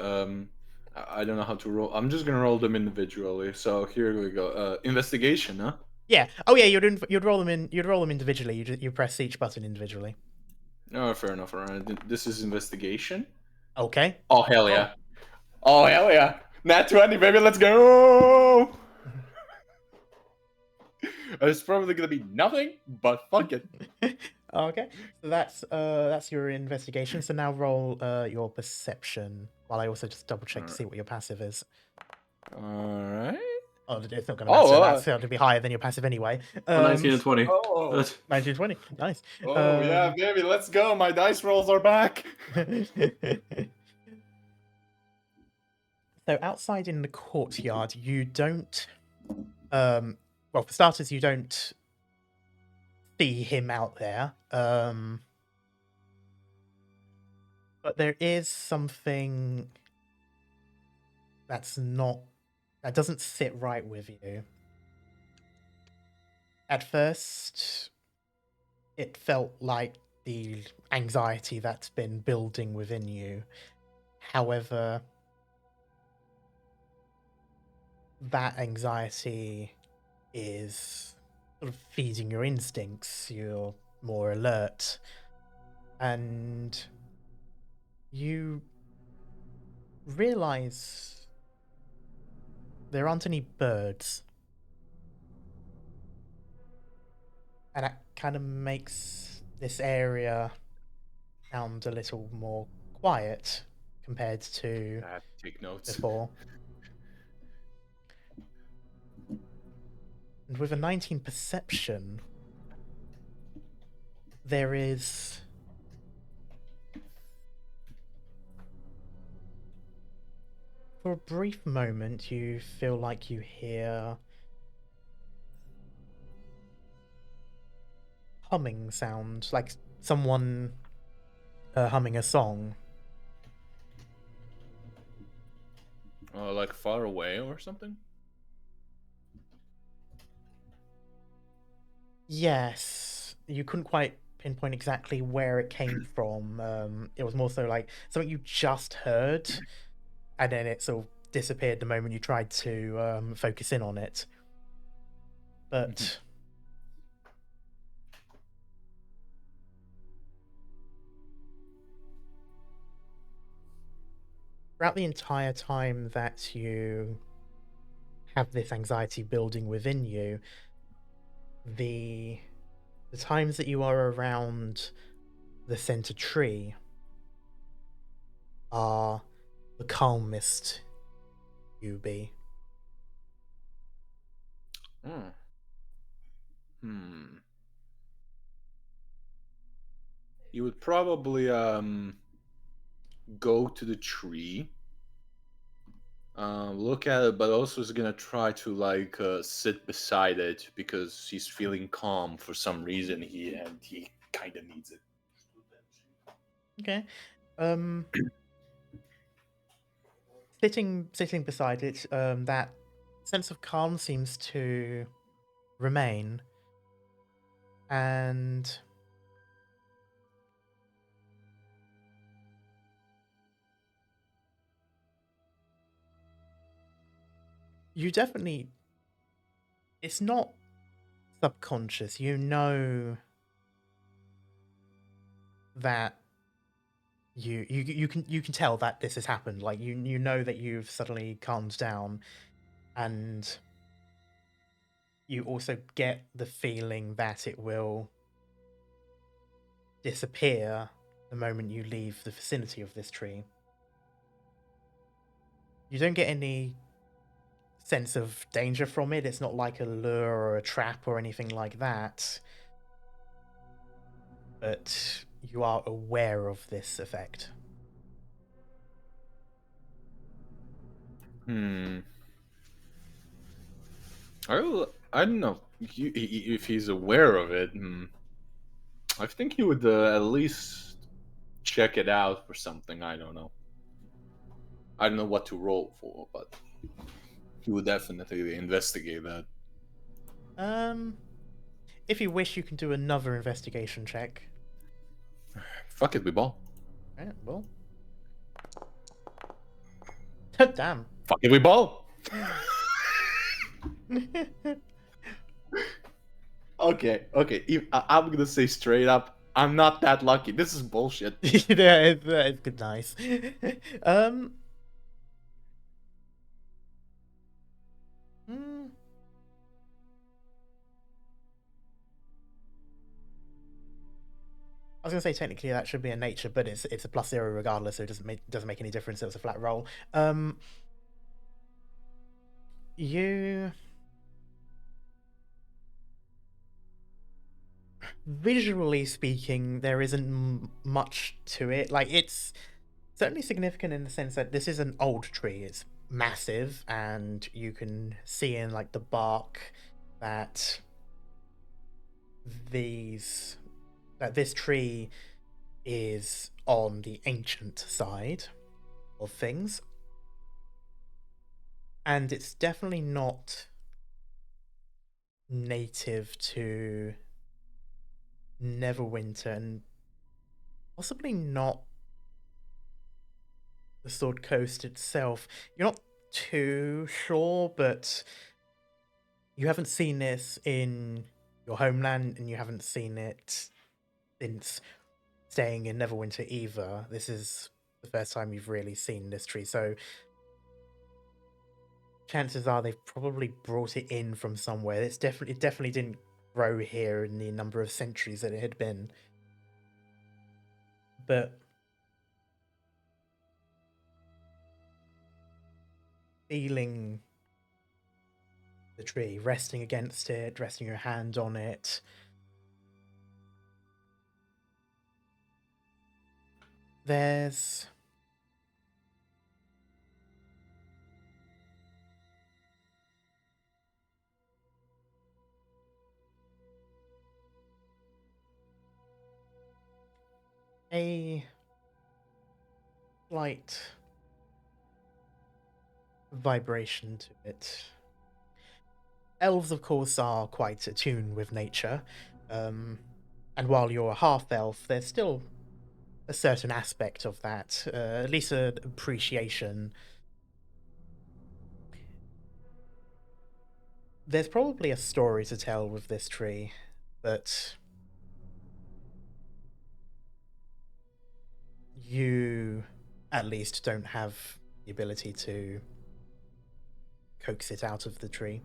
I don't know how to roll. I'm just gonna roll them individually. So here we go. Investigation, huh? Yeah. Oh yeah, you'd roll them in. You'd roll them individually. You press each button individually. Oh, fair enough. Alright, this is investigation. Okay. Oh hell yeah! Oh hell yeah! Nat 20, baby, let's go! It's probably gonna be nothing, but fuck it. Okay. So that's your investigation. So now roll your perception. While I also just double check to see what your passive is. Alright. Oh, it's not going to Oh, matter. That's going to be higher than your passive anyway. 19 and 20. Oh, 1920. Nice. oh yeah, baby, let's go. My dice rolls are back. So outside in the courtyard, you don't. Well, for starters, you don't see him out there. But there is something that doesn't sit right with you. At first, it felt like the anxiety that's been building within you. However, that anxiety is sort of feeding your instincts. You're more alert. And you realize there aren't any birds. And that kind of makes this area sound a little more quiet compared to I have to take notes. before. And with a 19 perception, there is for a brief moment you feel like you hear humming sound, like someone humming a song. Like far away or something? Yes, you couldn't quite pinpoint exactly where it came from. It was more so like something you just heard, and then it sort of disappeared the moment you tried to focus in on it. But throughout the entire time that you have this anxiety building within you, the times that you are around the center tree are the calmest you be. You would probably go to the tree, look at it, but also is gonna try to like sit beside it because he's feeling calm for some reason. He kind of needs it. Okay. Sitting beside it, that sense of calm seems to remain, and you definitely, it's not subconscious. You know that you can tell that this has happened. Like you know that you've suddenly calmed down, and you also get the feeling that it will disappear the moment you leave the vicinity of this tree. You don't get any sense of danger from it. It's not like a lure or a trap or anything like that. But you are aware of this effect. I don't know if he's aware of it. I think he would at least check it out for something. I don't know. I don't know what to roll for, but he would definitely investigate that. If you wish, you can do another investigation check. Fuck it, we ball. Right, well. Damn. Fuck it, we ball. Okay. I'm gonna say straight up, I'm not that lucky. This is bullshit. Yeah, it's good, nice. I was gonna say technically that should be a nature, but it's a +0 regardless, so it doesn't make any difference. It was a flat roll. You visually speaking, there isn't much to it. Like, it's certainly significant in the sense that this is an old tree. It's massive, and you can see in like the bark that this tree is on the ancient side of things, and it's definitely not native to Neverwinter, and possibly not the Sword Coast itself. You're not too sure, but you haven't seen this in your homeland, and you haven't seen it since staying in Neverwinter either. This is the first time you've really seen this tree, so chances are they've probably brought it in from somewhere. It definitely didn't grow here in the number of centuries that it had been. But feeling the tree, resting against it, resting your hand on it, there's a slight vibration to it. Elves, of course, are quite attuned with nature, and while you're a half-elf, there's still a certain aspect of that, at least an appreciation. There's probably a story to tell with this tree, but you, at least, don't have the ability to coax it out of the tree.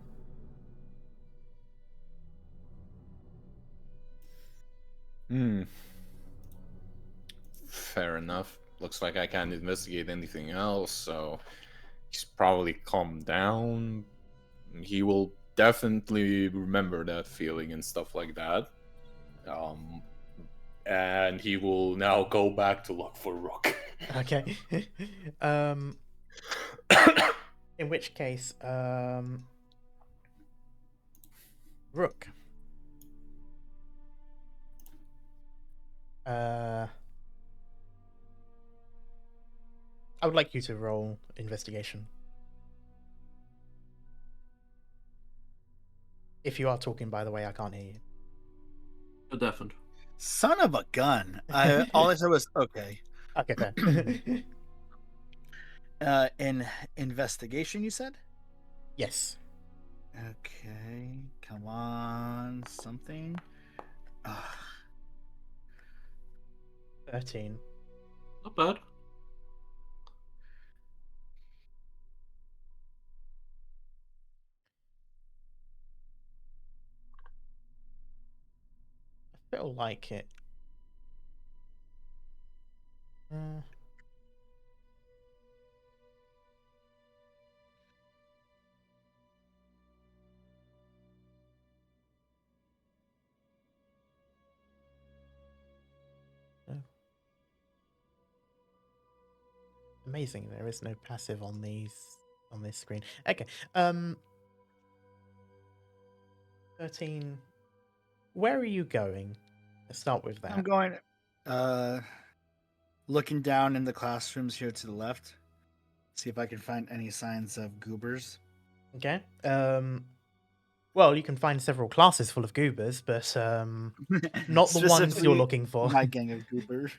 Fair enough. Looks like I can't investigate anything else, so he's probably calmed down. He will definitely remember that feeling and stuff like that. And he will now go back to look for Rook. Okay. In which case, Rook. I would like you to roll investigation. If you are talking, by the way, I can't hear you. Deafened. Son of a gun. All I said was okay. Okay, fair. In investigation, you said? Yes. Okay, come on, something. 13. Not bad. I feel like it. Amazing, there is no passive on this screen. Okay. 13. Where are you going? Let's start with that. I'm going looking down in the classrooms here to the left. See if I can find any signs of goobers. Okay. Well, you can find several classes full of goobers, but not the ones you're Specifically, looking for. My gang of goobers.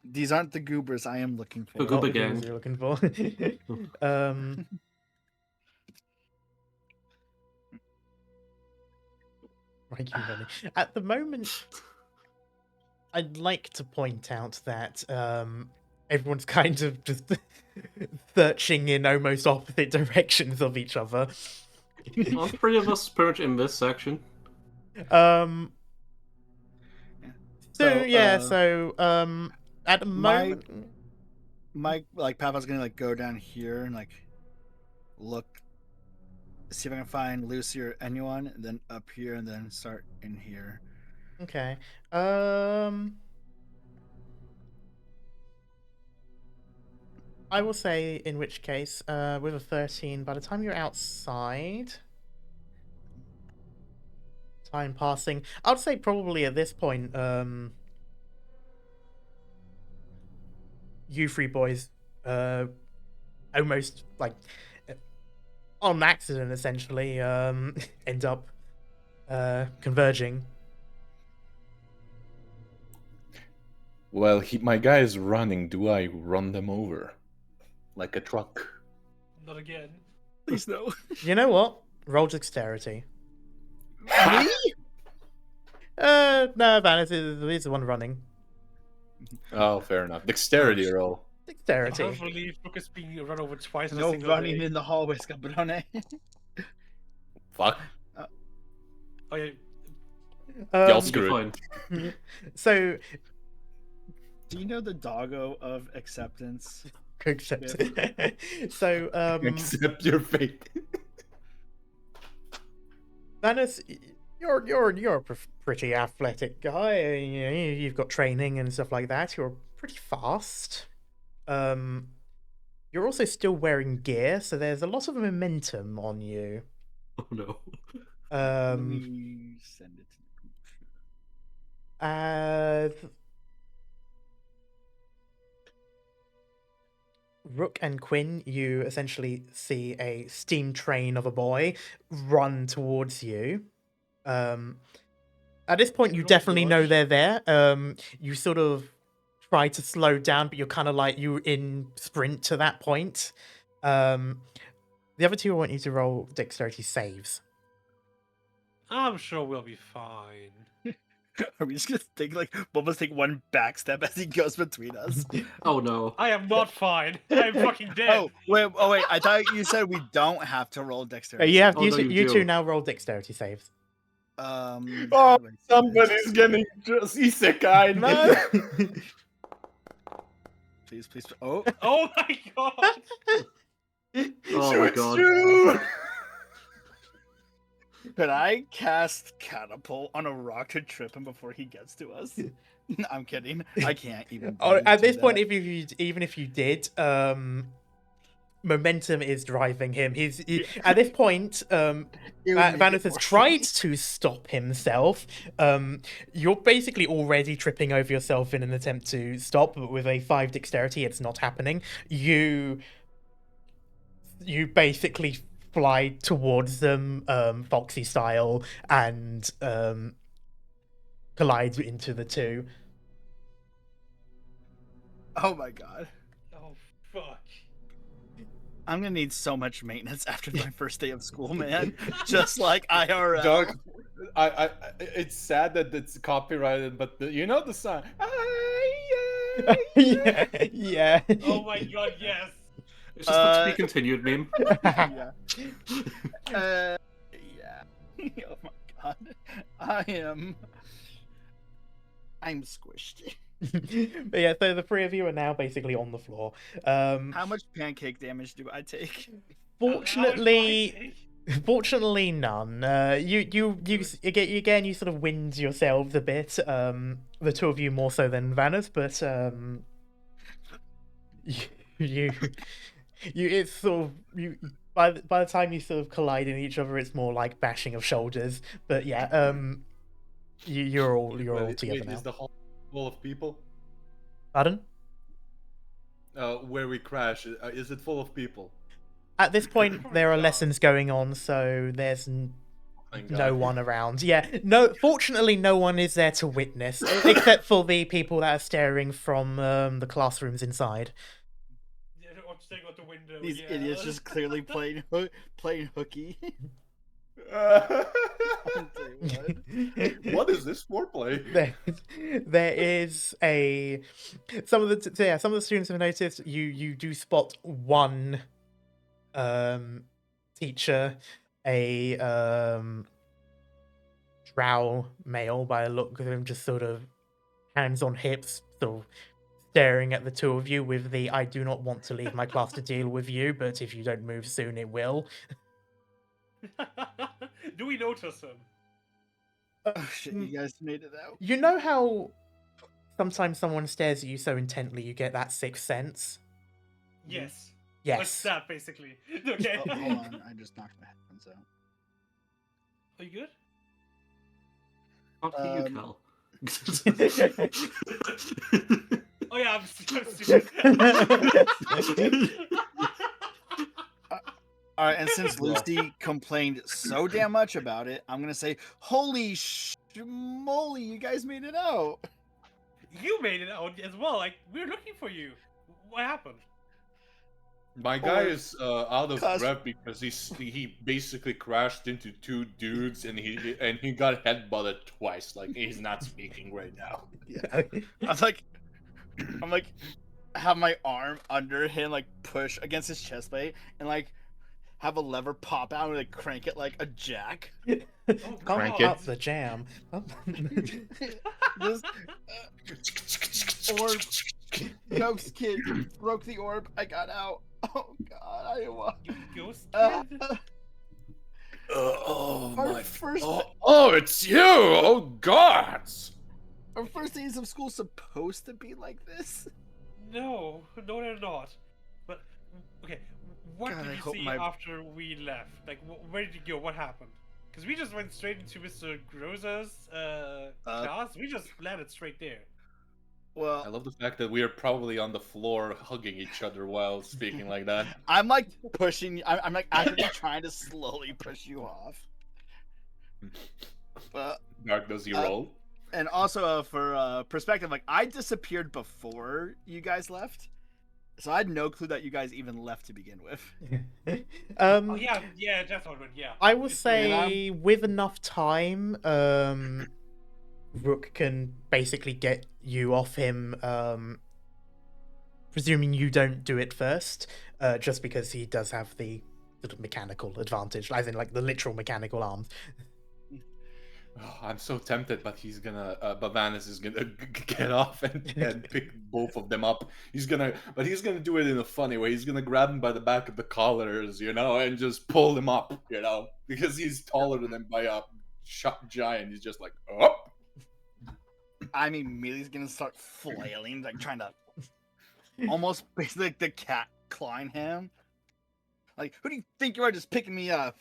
These aren't the goobers I am looking for. The goober Not the goobers gang. you're looking for. Thank you, Benny. At the moment, I'd like to point out that everyone's kind of just searching in almost opposite directions of each other. All three of us pretty much in this section. So at the my- moment, My Papa's gonna go down here and look see if I can find Lucy or anyone, and then up here, and then start in here. Okay. I will say, in which case, with a 13, by the time you're outside, time passing, I would say probably at this point, you three boys, almost like on accident, essentially, end up converging. Well, my guy is running. Do I run them over? Like a truck? Not again. Please no. You know what? Roll dexterity. Me? No, Vanis is the one running. Oh, fair enough. Dexterity roll. Dexterity. Hopefully, Brooke is being run over twice in a No single running day. in the hallways, cabrone. Fuck. Oh yeah. Y'all Um, screw You're it. fine. so, Do you know the doggo of acceptance? accept. So, Accept your fate. Vanis, you're a pretty athletic guy. You've got training and stuff like that. You're pretty fast. You're also still wearing gear, so there's a lot of momentum on you. Oh no. Let me send it to Rook and Quinn, you essentially see a steam train of a boy run towards you. At this point, you Roll definitely know dodge. they're there. You sort of try to slow down, but you're kind of like you in sprint to that point. The other two, I want you to roll dexterity saves. I'm sure we'll be fine. Are we just gonna take almost take one backstep as he goes between us? Oh no. I am not fine. I'm fucking dead. wait! I thought you said we don't have to roll dexterity. You have Oh, no, you you do. two now roll dexterity saves. How Oh, do I say this? somebody's getting just isekai, man. Please. Oh, Oh my god. Oh my god. True. could I cast catapult on a rock to trip him before he gets to us? I'm kidding. I can't even. At this point, if even if you did, momentum is driving him. At this point, Vanis has tried to stop himself. You're basically already tripping over yourself in an attempt to stop, but with a 5 dexterity, it's not happening. You basically fly towards them, Foxy style, and collide into the two. Oh my god. Oh fuck. I'm gonna need so much maintenance after my first day of school, man. Just like IRL. Doug, it's sad that it's copyrighted, but you know the song. Yeah. Oh my god, yes. It's just the to be continued meme. Yeah. Yeah. Oh my god. I'm squished. But yeah, so the three of you are now basically on the floor. How much pancake damage do I take? Fortunately, none. You again, you sort of wind yourselves a bit. The two of you more so than Vanis, but you it's sort of you. By the time you sort of collide in each other, it's more like bashing of shoulders. But yeah, you're all together now. Is the hall full of people? Pardon? Where we crash, is it full of people? At this point, there are lessons going on, so there's Thank no God. one around. Yeah, no. Fortunately, no one is there to witness, except for the people that are staring from the classrooms inside. Yeah, or staring out the window. These yeah. idiots just clearly playing hooky. What is this foreplay? There is some of the students have noticed you do spot one teacher, a drow male by the look of him, just sort of hands on hips, sort of staring at the two of you with the "I do not want to leave my class to deal with you, but if you don't move soon, it will." Do we notice him? Oh shit! You guys made it out. You know how sometimes someone stares at you so intently you get that sixth sense? Yes. Like Yes. that, basically. Okay. Oh, hold on, I just knocked my headphones out. Are you good? Not for you, Um, Cal. Oh yeah, I'm stupid. All right, and since Well. Lucy complained so damn much about it, I'm gonna say, holy moly, you guys made it out. You made it out as well. Like, we were looking for you. What happened? My guy Or is out of cos- breath because he basically crashed into two dudes and he got headbutted twice. Like he's not speaking right now. I'm like, have my arm under him, like push against his chest plate, and like have a lever pop out and like crank it like a jack. Pump Crank up it. the jam. This orb, ghost kid broke the orb. I got out. Oh god, I didn't want. You ghost Uh, kid? Oh Our my! first- Oh, it's you! Oh gods! Our first days of school supposed to be like this. No, they're not. But okay, what God, I did you hope see my- after we left? Like, where did you go? What happened? Because we just went straight into Mr. Groza's class. We just landed straight there. I Well, love the fact that we are probably on the floor hugging each other while speaking like that. I'm like pushing. I'm like actively trying to slowly push you off. But Dark, does he Uh, roll? and also for perspective, like I disappeared before you guys left, so I had no clue that you guys even left to begin with. Oh yeah, that's what went. Yeah. I will It's- say with enough time, Rook can basically get you off him, presuming you don't do it first, just because he does have the sort of mechanical advantage, as in like the literal mechanical arms. Oh, I'm so tempted, but he's gonna. Bavanis is gonna get off and pick both of them up. He's gonna do it in a funny way. He's gonna grab him by the back of the collars, and just pull him up, because he's taller than him by a giant. He's just like, oh. I'm immediately gonna start flailing, like trying to almost basically like the cat clawing him. Like, who do you think you are, just picking me up?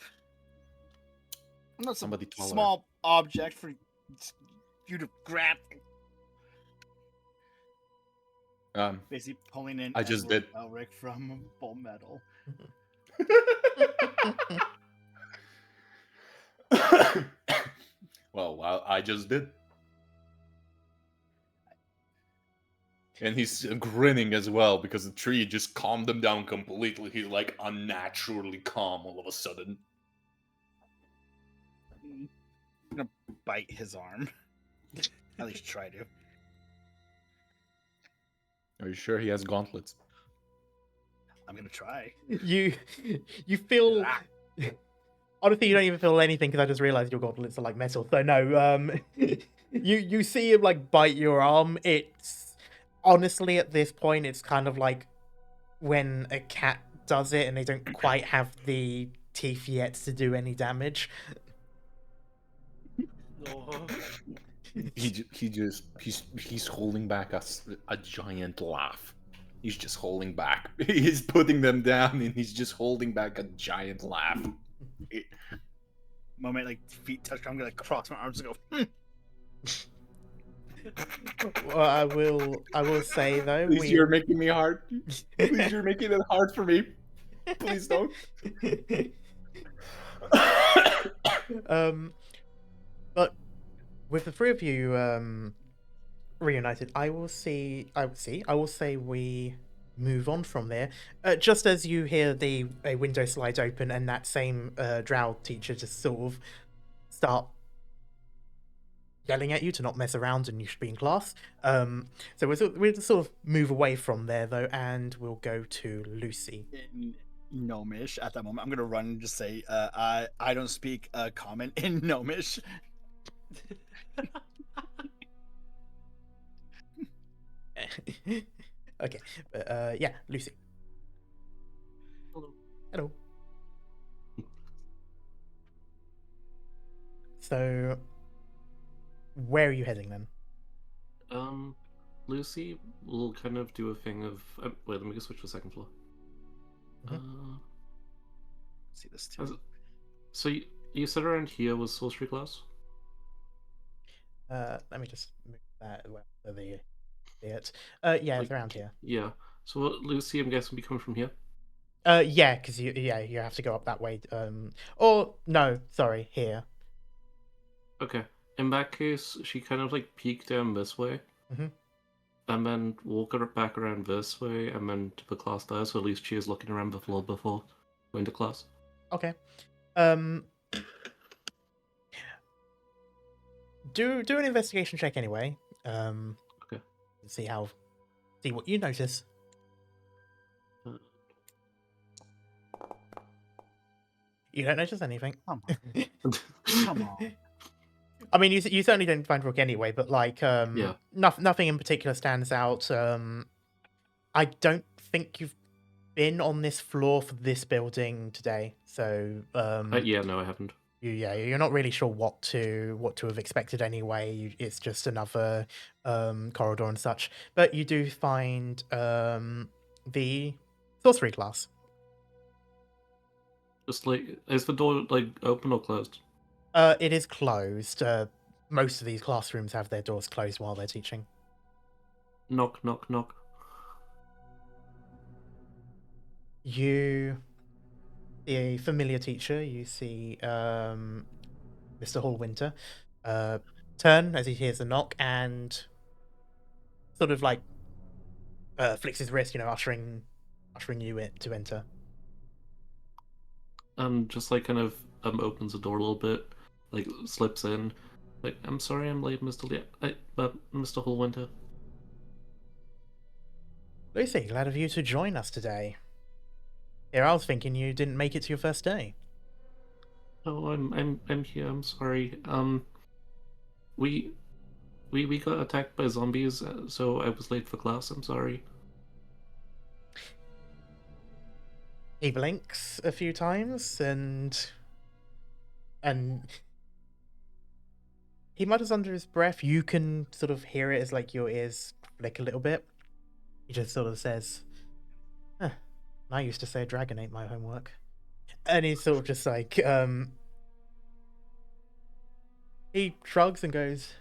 I'm not some Somebody taller. small object for you to grab. Basically pulling in. I just Edward did. Elric from Full Metal. Well, I just did. And he's grinning as well because the tree just calmed him down completely. He's like unnaturally calm all of a sudden. I'm gonna bite his arm. At least try to. Are you sure he has gauntlets? I'm gonna try. You feel. Honestly, you don't even feel anything because I just realized your gauntlets are like metal. So no, you see him like bite your arm. It's honestly at this point, it's kind of like when a cat does it and they don't quite have the teeth yet to do any damage. No. He's holding back a giant laugh. He's just holding back. He's putting them down and he's just holding back a giant laugh. Moment like feet touch, I'm gonna cross my arms and go. Well, I will say though, Please, you're making me hard. Please, you're making it hard for me. Please don't. But with the three of you reunited, I will say we move on from there. Just as you hear a window slide open and that same drow teacher just sort of start yelling at you to not mess around and you should be in class. So we'll sort of move away from there though, and we'll go to Lucy. In Gnomish at that moment, I'm gonna run and just say, I don't speak common in Gnomish. Okay, yeah, Lucy. Hello. Hello. So, where are you heading then? Lucy will kind of do a thing of. Wait, let me go switch to the second floor. See this As- too. So you said around here was sorcery class? Let me just move that where the it. Yeah, it's Like, around here. Yeah. So Lucy, I'm guessing, be coming from here. Yeah, because you have to go up that way. Or no, sorry, here. Okay. In that case, she kind of like peek down this way, Mhm. and then walk her back around this way, and then to the class there. So at least she is looking around the floor before going to class. Okay. Do an investigation check anyway. Okay. See what you notice. You don't notice anything. Come on. Come on. I mean, you certainly don't find Rook anyway, but like, Yeah. nothing in particular stands out. I don't think you've been on this floor for this building today, so Yeah, no, I haven't. you're not really sure what to have expected anyway. It's just another corridor and such. But you do find the sorcery class. Just like, is the door like open or closed? It is closed. Most of these classrooms have their doors closed while they're teaching. Knock, knock, knock. You see a familiar teacher. You see Mr. Hallwinter turn as he hears the knock and sort of like flicks his wrist, ushering you to enter. Just like kind of opens the door a little bit, like slips in. Like, I'm sorry I'm late, Mr. Mr. Hallwinter. Lucy, glad of you to join us today. Here, I was thinking you didn't make it to your first day. Oh, I'm here. I'm sorry. We got attacked by zombies, so I was late for class. I'm sorry. He blinks a few times and he mutters under his breath. You can sort of hear it as like your ears flick a little bit. He just sort of says, huh, I used to say a dragon ate my homework. And he's sort of just like, he shrugs and goes,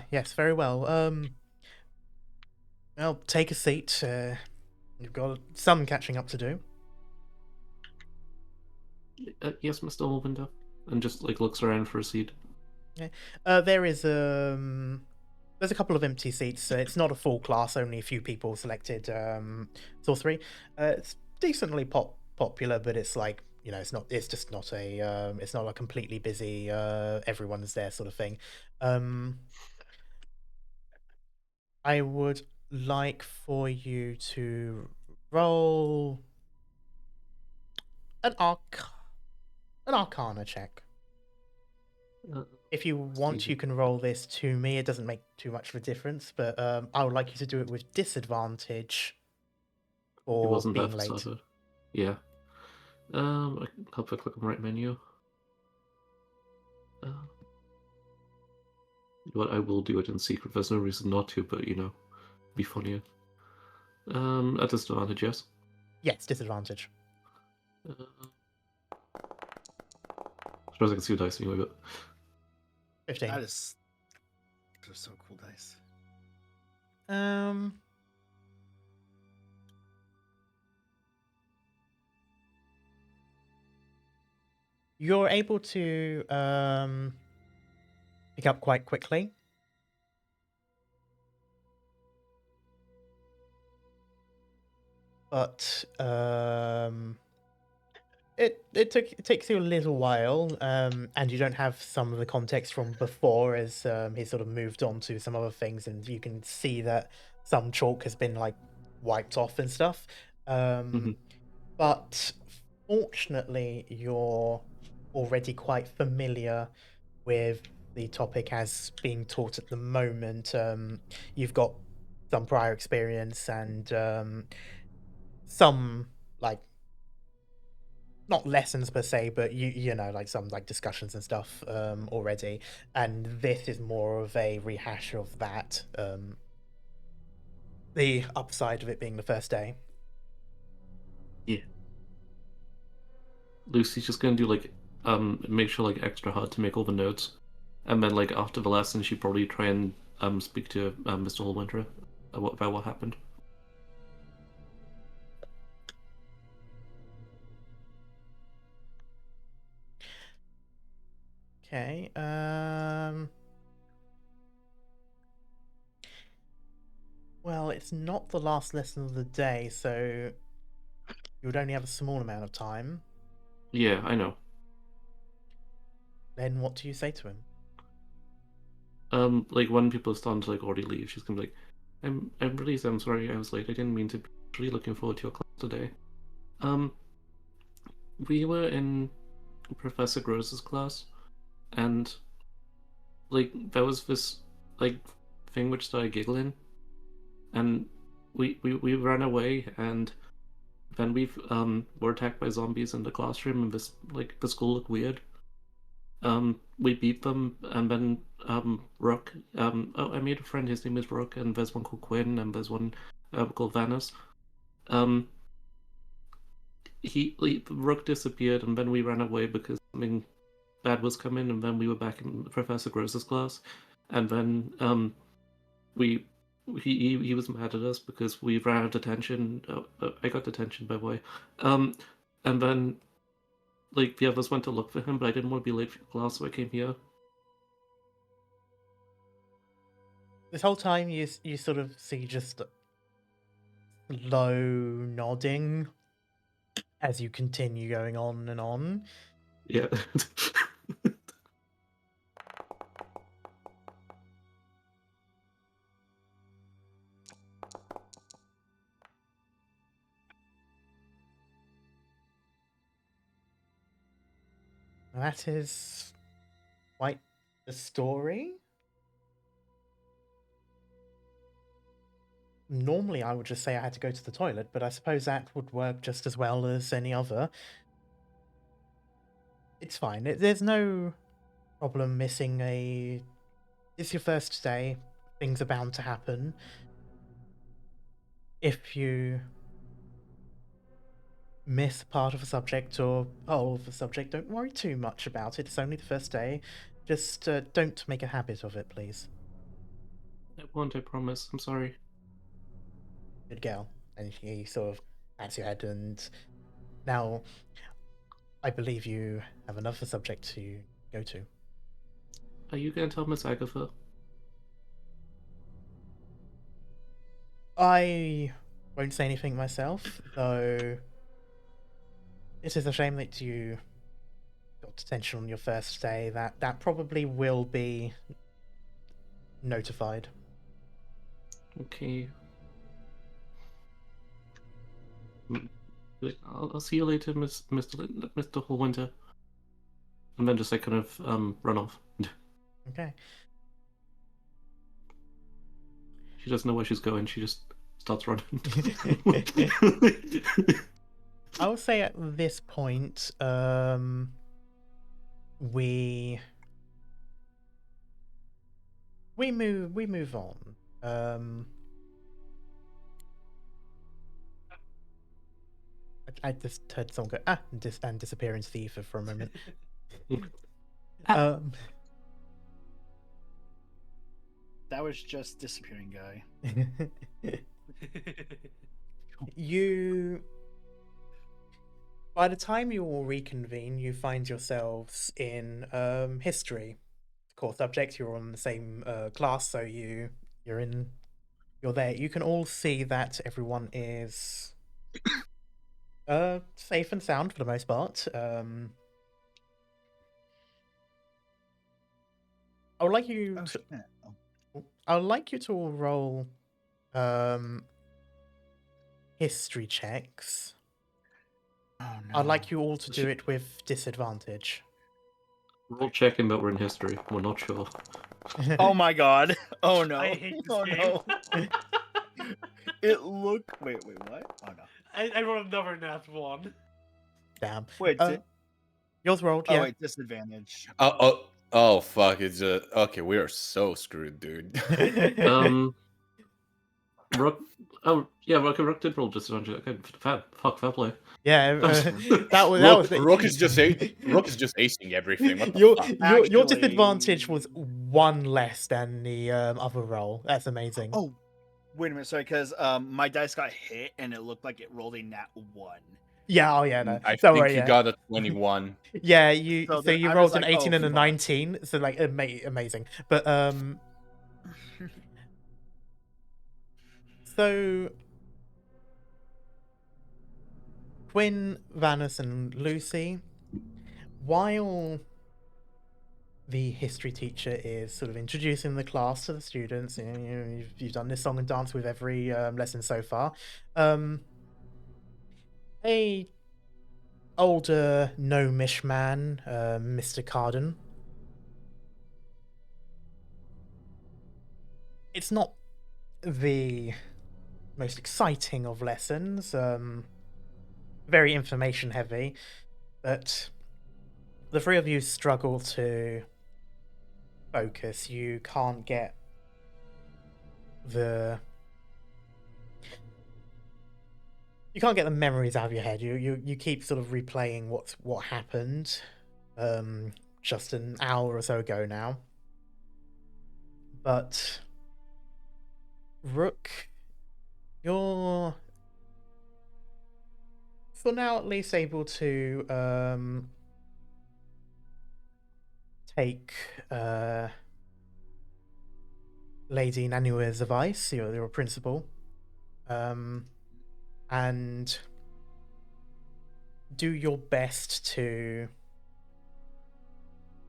yes, very well. Well, take a seat. You've got some catching up to do. Yes, Mr. Hallwinter, and just like looks around for a seat. There is there's a couple of empty seats. It's not a full class, only a few people selected sorcery. It's decently popular, but it's like, it's just not a it's not a completely busy everyone's there sort of thing. I would like for you to roll an arcana check. If you want, easy. you can roll this to me. It doesn't make too much of a difference, but I would like you to do it with disadvantage It for wasn't being that late. started. Yeah. I'll click on right menu. What I will do it in secret. There's no reason not to, but be funnier. At disadvantage, yes. Yes, disadvantage. I suppose I can see the dice anyway, but 15. Those are so cool dice. You're able to pick up quite quickly. But it takes you a little while, and you don't have some of the context from before as he sort of moved on to some other things, and you can see that some chalk has been like wiped off and stuff. But fortunately, you're already quite familiar with the topic as being taught at the moment. You've got some prior experience and some like not lessons per se, but you know, like some like discussions and stuff already, and this is more of a rehash of that. The upside of it being the first day. Yeah. Lucy's just gonna do like make sure like extra hard to make all the notes, and then like after the lesson she'd probably try and speak to Mr. Hallwinter about what happened. Okay. Well, it's not the last lesson of the day, so you would only have a small amount of time. Yeah, I know. Then what do you say to him? Like when people are starting to like already leave, she's gonna be like, I'm sorry I was late. I didn't mean to. Really looking forward to your class today. We were in Professor Gross's class, and like there was this like thing which started giggling, and we ran away, and then we were attacked by zombies in the classroom, and this like the school looked weird. We beat them, and then Rook. Oh, I made a friend. His name is Rook, and there's one called Quinn, and there's one called Vanis. Rook disappeared, and then we ran away because something bad was coming, and then we were back in Professor Gross's class, and then he was mad at us because we ran out of detention. I got detention, by the way. And then like the others went to look for him, but I didn't want to be late for class, so I came here. This whole time, you sort of see just low nodding as you continue going on and on. Yeah. That is quite the story. Normally, I would just say I had to go to the toilet, but I suppose that would work just as well as any other. It's fine. There's no problem missing a... It's your first day. Things are bound to happen. If you miss part of a subject or whole of a subject, don't worry too much about it. It's only the first day. Just don't make a habit of it, please. I won't, I promise. I'm sorry. Good girl. And he sort of pats your head, and now I believe you have another subject to go to. Are you going to tell Miss Agatha? I won't say anything myself, though it is a shame that you got detention on your first day. That probably will be notified. Okay. I'll see you later, Mr. Hallwinter. And then just like kind of run off. Okay. She doesn't know where she's going. She just starts running. I will say at this point, we move on. I just heard someone go and disappear into the ether for a moment. That was just disappearing guy. By the time you all reconvene, you find yourselves in history. Core subject, you're on the same class, so you're there. You can all see that everyone is safe and sound for the most part. I would like you to, I would like you to all roll history checks. Oh, no. I'd like you all to do it with disadvantage. We're all checking that we're in history. We're not sure. Oh my god. Oh no. I hate this Oh game. no. It looked. Wait, what? Oh no. I rolled another nat 1. Damn. Wait, Yours rolled, oh yeah. wait, disadvantage. Oh, fuck! It's okay. We are so screwed, dude. Rook. Oh yeah, Rook did roll disadvantage. Okay, fair play. Yeah, that was Rook is just acing everything. What the your fuck? your disadvantage was Actually- one less than the other roll. That's amazing. Oh, wait a minute, sorry, because my dice got hit and it looked like it rolled a nat 1. Yeah, oh yeah, no. I Don't think worry, you yeah. got a 21. Yeah, you So so then you I'm rolled just an like, 18 oh, and a fuck. 19, so like amazing. But so Quinn, Vanus, and Lucy, while the history teacher is sort of introducing the class to the students, you've done this song and dance with every lesson so far. A older gnomish man, Mr. Carden. It's not the most exciting of lessons, very information heavy, but the three of you struggle to focus. You can't get the memories out of your head. You keep sort of replaying what happened just an hour or so ago now. But Rook, you're for now at least able to take Lady Nanua's advice, your principal, and do your best to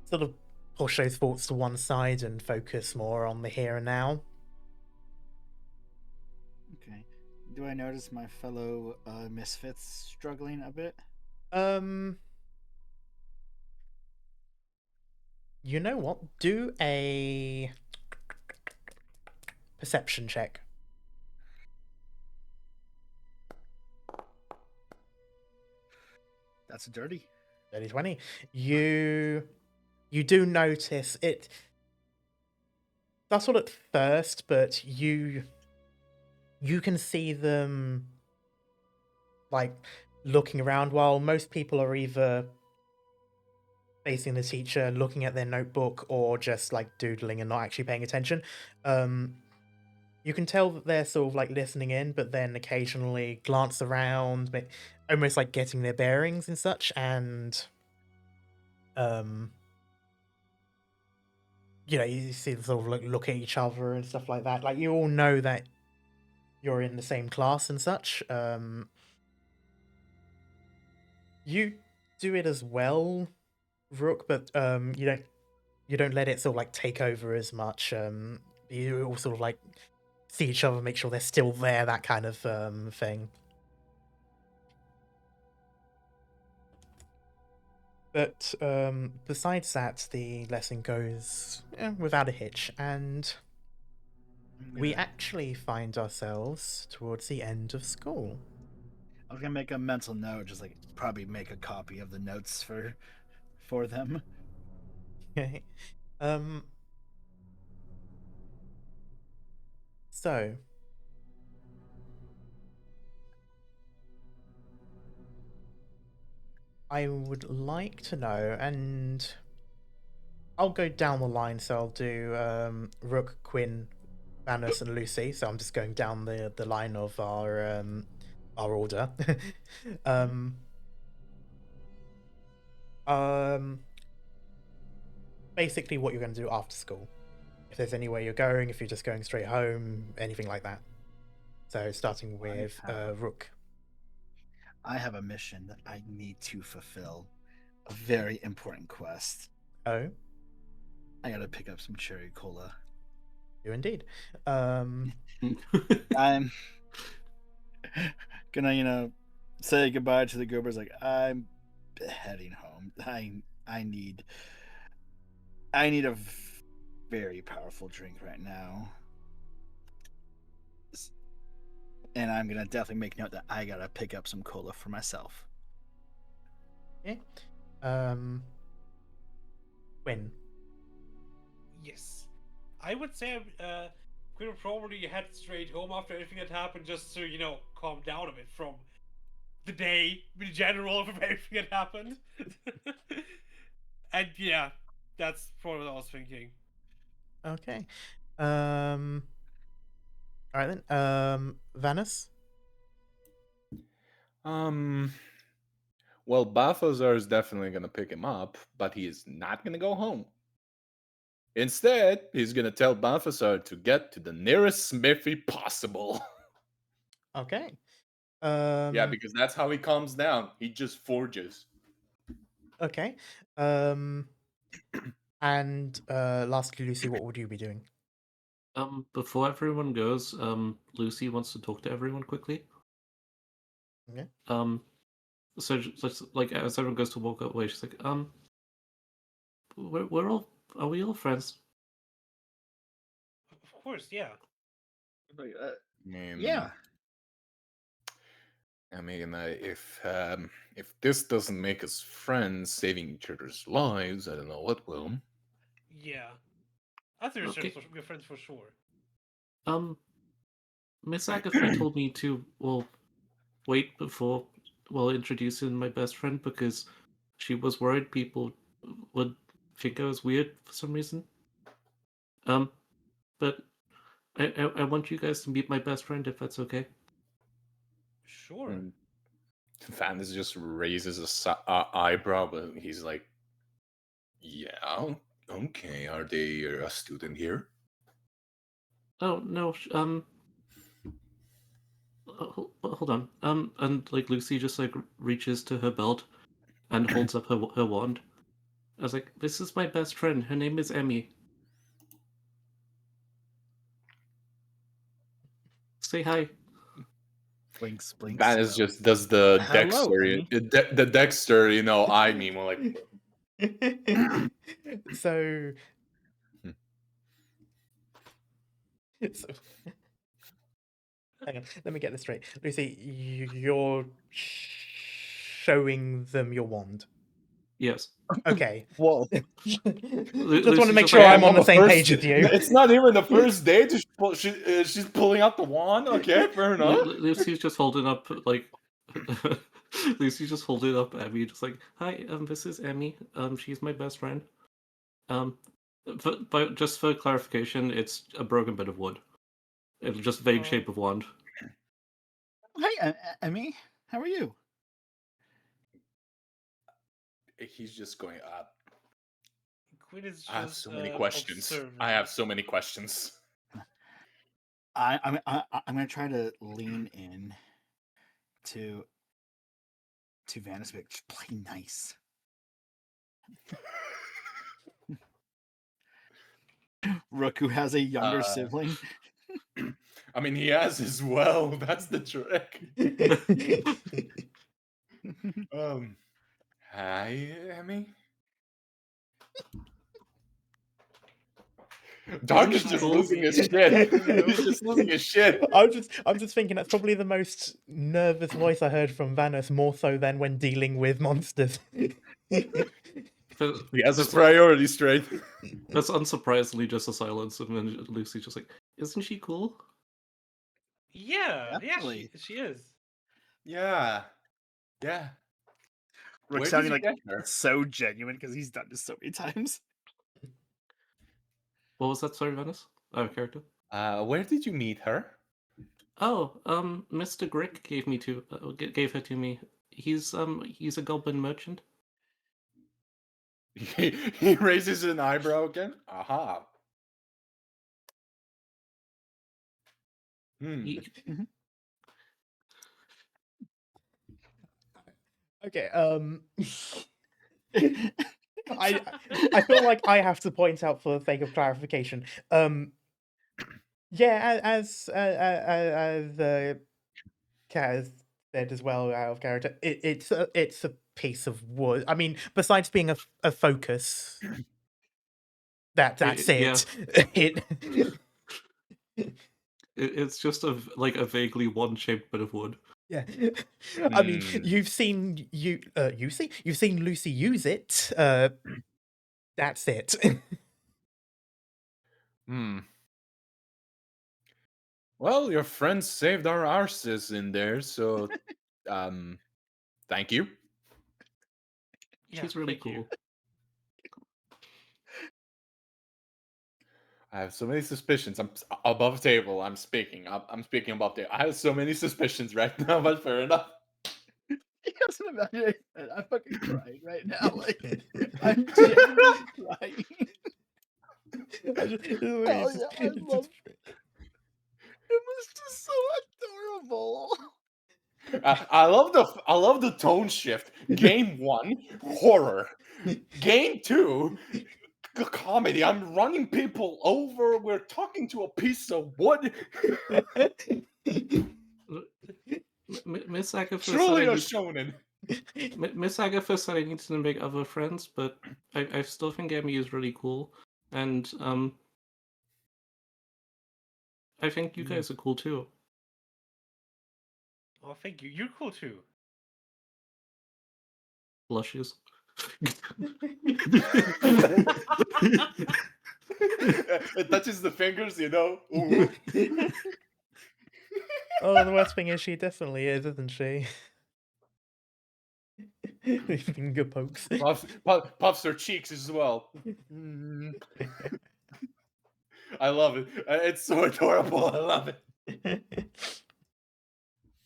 sort of push those thoughts to one side and focus more on the here and now. Okay. Do I notice my fellow misfits struggling a bit? You know what? Do a perception check. That's a dirty. 30-20. You do notice it. That's all at first, but you can see them like looking around while most people are either facing the teacher, looking at their notebook, or just like doodling and not actually paying attention. You can tell that they're sort of like listening in, but then occasionally glance around, almost like getting their bearings and such, and you see them sort of look at each other and stuff like that. Like, you all know that you're in the same class and such. You do it as well, Rook, but you don't let it sort of like take over as much. You all sort of like see each other, make sure they're still there, that kind of thing. But besides that, the lesson goes without a hitch, and we actually find ourselves towards the end of school. I was gonna make a mental note, just like probably make a copy of the notes for them. Okay. So I would like to know, and I'll go down the line, so I'll do Rook, Quinn, Vanus, and Lucy. So I'm just going down the line of our order. Basically what you're going to do after school. If there's anywhere you're going, if you're just going straight home, anything like that. So starting with Rook. I have a mission that I need to fulfill. A very important quest. Oh, I gotta pick up some cherry cola. you indeed. I'm gonna, say goodbye to the Goobers. Like, I'm heading home. I need a very powerful drink right now. And I'm gonna definitely make note that I gotta pick up some cola for myself. Okay. Quinn. Yes. I would say Quinn would probably head straight home after everything that happened, just to, calm down a bit from the day in general, from everything that happened. And yeah, that's probably what I was thinking. Okay. All right then. Vanus. Well, Balthazar is definitely gonna pick him up, but he is not gonna go home. Instead, he's gonna tell Balthazar to get to the nearest smithy possible. Okay. Yeah, because that's how he calms down. He just forges. Okay. And lastly, Lucy, what would you be doing? Before everyone goes, Lucy wants to talk to everyone quickly. Okay. So just like as everyone goes to walk away, she's like, are we all friends? Of course, yeah. Like, Yeah. I mean, if this doesn't make us friends, saving each other's lives, I don't know what will. Yeah. I think Okay. we're friends for sure. Miss Agatha told me to wait before introducing my best friend because she was worried people would think I was weird for some reason. But I want you guys to meet my best friend if that's okay. Sure. And Vanus just raises a eyebrow, but he's like, "Yeah, okay. Are they a student here?" Oh no, hold on. And like Lucy just like reaches to her belt and holds up her wand. I was like, "This is my best friend. Her name is Emmy. Say hi." blinks, blinks. Vanus just does the Hello, Dexter, the Dexter, eye meme, like. So, hang on, let me get this straight. Lucy, you're showing them your wand. Yes. Okay. Whoa. Just Lucy's want to make just sure like, I'm on the same page as you. It's not even the first date. She's pulling out the wand. Okay, fair enough. Lucy's just holding up like Lucy's just holding up Emmy, just like, "Hi, this is Emmy. She's my best friend. But just for clarification, it's a broken bit of wood. It's just vague shape of wand." Hi, Emmy. How are you? He's just going up. Quinn is just I have so many questions. observing. I have so many questions. I'm gonna try to lean in to Vanus, but just play nice. Rook, who has a younger sibling. I mean, he has as well. That's the trick. Hi, Emmy. Dark is just losing his shit. He's just losing his shit. I'm just thinking that's probably the most nervous voice I heard from Vanus, more so than when dealing with monsters. He has his priorities straight. That's unsurprisingly just a silence, and then Lucy's just like, "Isn't she cool?" Yeah, Definitely. she is. Yeah. Rook Where did sounding you like get her? so genuine because he's done this so many times. What was that? Sorry, Venice? Character. Where did you meet her? Oh, Mr. Grick gave her to me. He's a goblin merchant. He raises an eyebrow again. Aha. Okay. I feel like I have to point out for the sake of clarification. Yeah, as Kaz said as well, out of character, it's a piece of wood. I mean, besides being a focus, that's it. It's just a vaguely wand-shaped bit of wood. Yeah. I mean, Hmm. you've seen Lucy use it. That's it. Hmm. Well, your friend saved our arses in there, so thank you. Yeah, She's really thank you. cool. I have so many suspicions. I'm above table. I'm speaking. I'm speaking above table. I have so many suspicions right now, but fair enough. You guys can imagine I'm fucking crying right now. Like I'm genuinely crying. Hell yeah, I love it was just so adorable. I love the tone shift. Game 1, horror. Game 2, comedy. I'm running people over. We're talking to a piece of wood. Miss Agatha Truly a said shonen. Miss Agatha said I need to make other friends, but I still think Emmy is really cool, and I think you guys are cool too. Oh, thank you. You're cool too. Blushes. It touches the fingers, you know. Ooh. Oh, the worst thing is she definitely is, isn't she? Finger pokes. Puffs her cheeks as well. Mm. I love it. It's so adorable. I love it.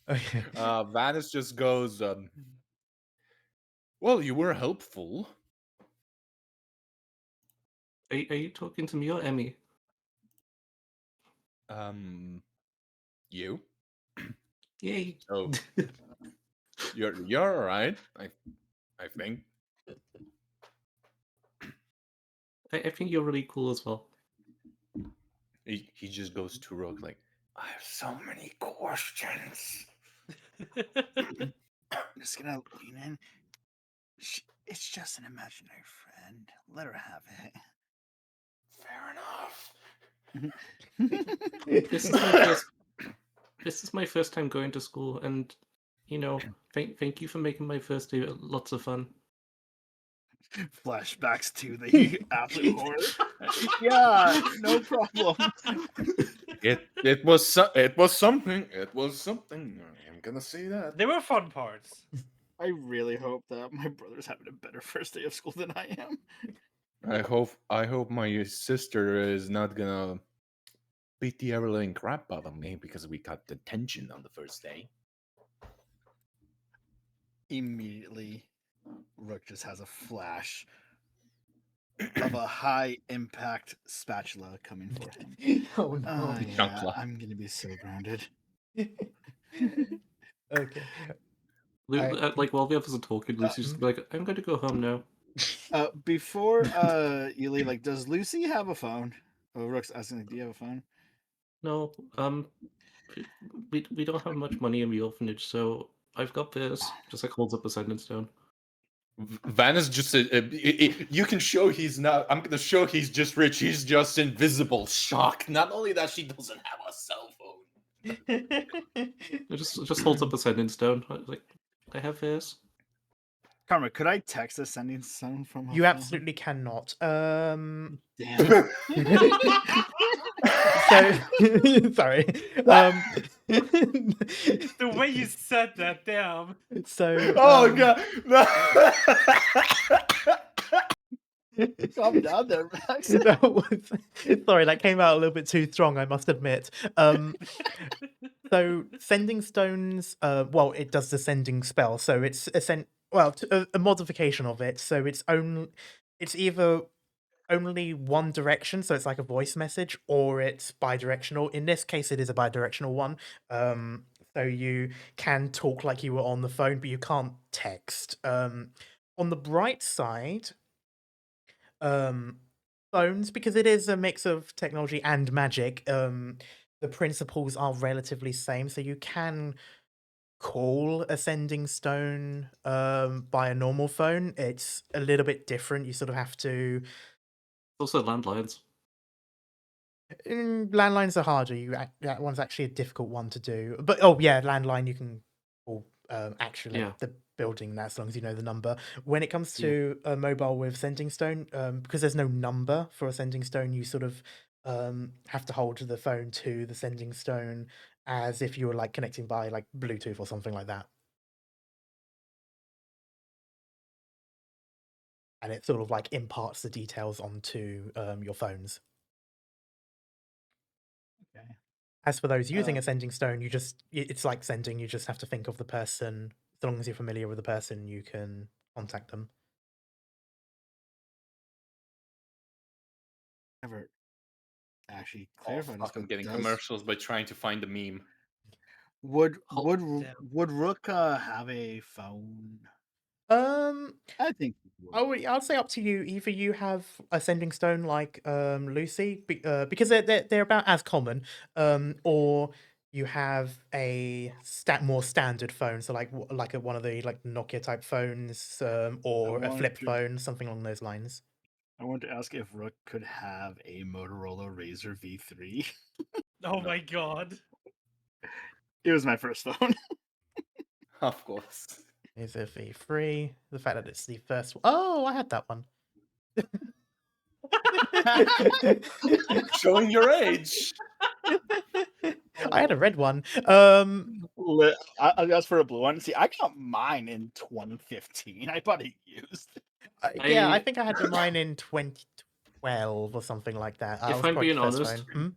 Okay. Vanis just goes, well, you were helpful. Are you talking to me or Emmy? You? Yay! Oh, you're all right. I think. I think you're really cool as well. He just goes to Rogue like, I have so many questions. I'm just gonna lean in. It's just an imaginary friend. Let her have it. Fair enough. This is my first time going to school, and thank you for making my first day lots of fun. Flashbacks to the absolute horror. Yeah, no problem. It was something. It was something. I'm gonna say that. There were fun parts. I really hope that my brother's having a better first day of school than I am. I hope my sister is not gonna beat the ever living crap out of me because we got detention on the first day. Immediately, Rook just has a flash of a high impact spatula coming for him. Oh no. Yeah, Chunkla. I'm gonna be so grounded. Okay. Like while the others are talking, Lucy's just like, "I'm going to go home now." Before you leave, like, does Lucy have a phone? Oh, Rook's asking, like, do you have a phone? No, we don't have much money in the orphanage, so I've got this. Just like holds up a sending stone. Van is just you can show he's not. I'm gonna show he's just rich. He's just invisible. Shock. Not only that, she doesn't have a cell phone. It just holds up a sending stone. Like, I have this. Karma, could I text a sending stone from a You phone? absolutely cannot. Damn. So sorry. The way you said that, damn. So Oh god. No. Calm down there, Max. Sorry, that came out a little bit too strong, I must admit. So sending stones, well, it does the sending spell, so it's a modification of it. So it's either only one direction, so it's like a voice message, or it's bidirectional. In this case, it is a bidirectional one. So you can talk like you were on the phone, but you can't text. On the bright side, phones, because it is a mix of technology and magic, the principles are relatively same, so you can call a sending stone by a normal phone. It's a little bit different. You sort of have to Also, landlines. landlines are harder. That one's actually a difficult one to do. But oh yeah, landline you can will actually Yeah. the building that as long as you know the number. When it comes Yeah. to a mobile with sending stone, because there's no number for a sending stone, you sort of have to hold the phone to the sending stone as if you were like connecting by like Bluetooth or something like that. And it sort of like imparts the details onto your phones. Okay. As for those using a sending stone, it's like sending, you just have to think of the person. As long as you're familiar with the person, you can contact them. Never actually Oh, clarified this. fuck, I'm getting Does commercials by trying to find the meme. would Damn. Rook have a phone? Um, I think he would. I'd say up to you. Either you have a sending stone like Lucy, because they're about as common, or you have a more standard phone, so like one of the like Nokia type phones, or a wanted flip to- phone, something along those lines. I wanted to ask if Rook could have a Motorola Razr V3. Oh my god. It was my first phone. Of course. Is it V3? The fact that it's the first one. Oh, I had that one. Showing your age. I had a red one. I asked for a blue one. See, I got mine in 2015. I bought it used. Yeah, I I- think I had mine in 2012 or something like that. That If was I'm probably being the first honest, phone.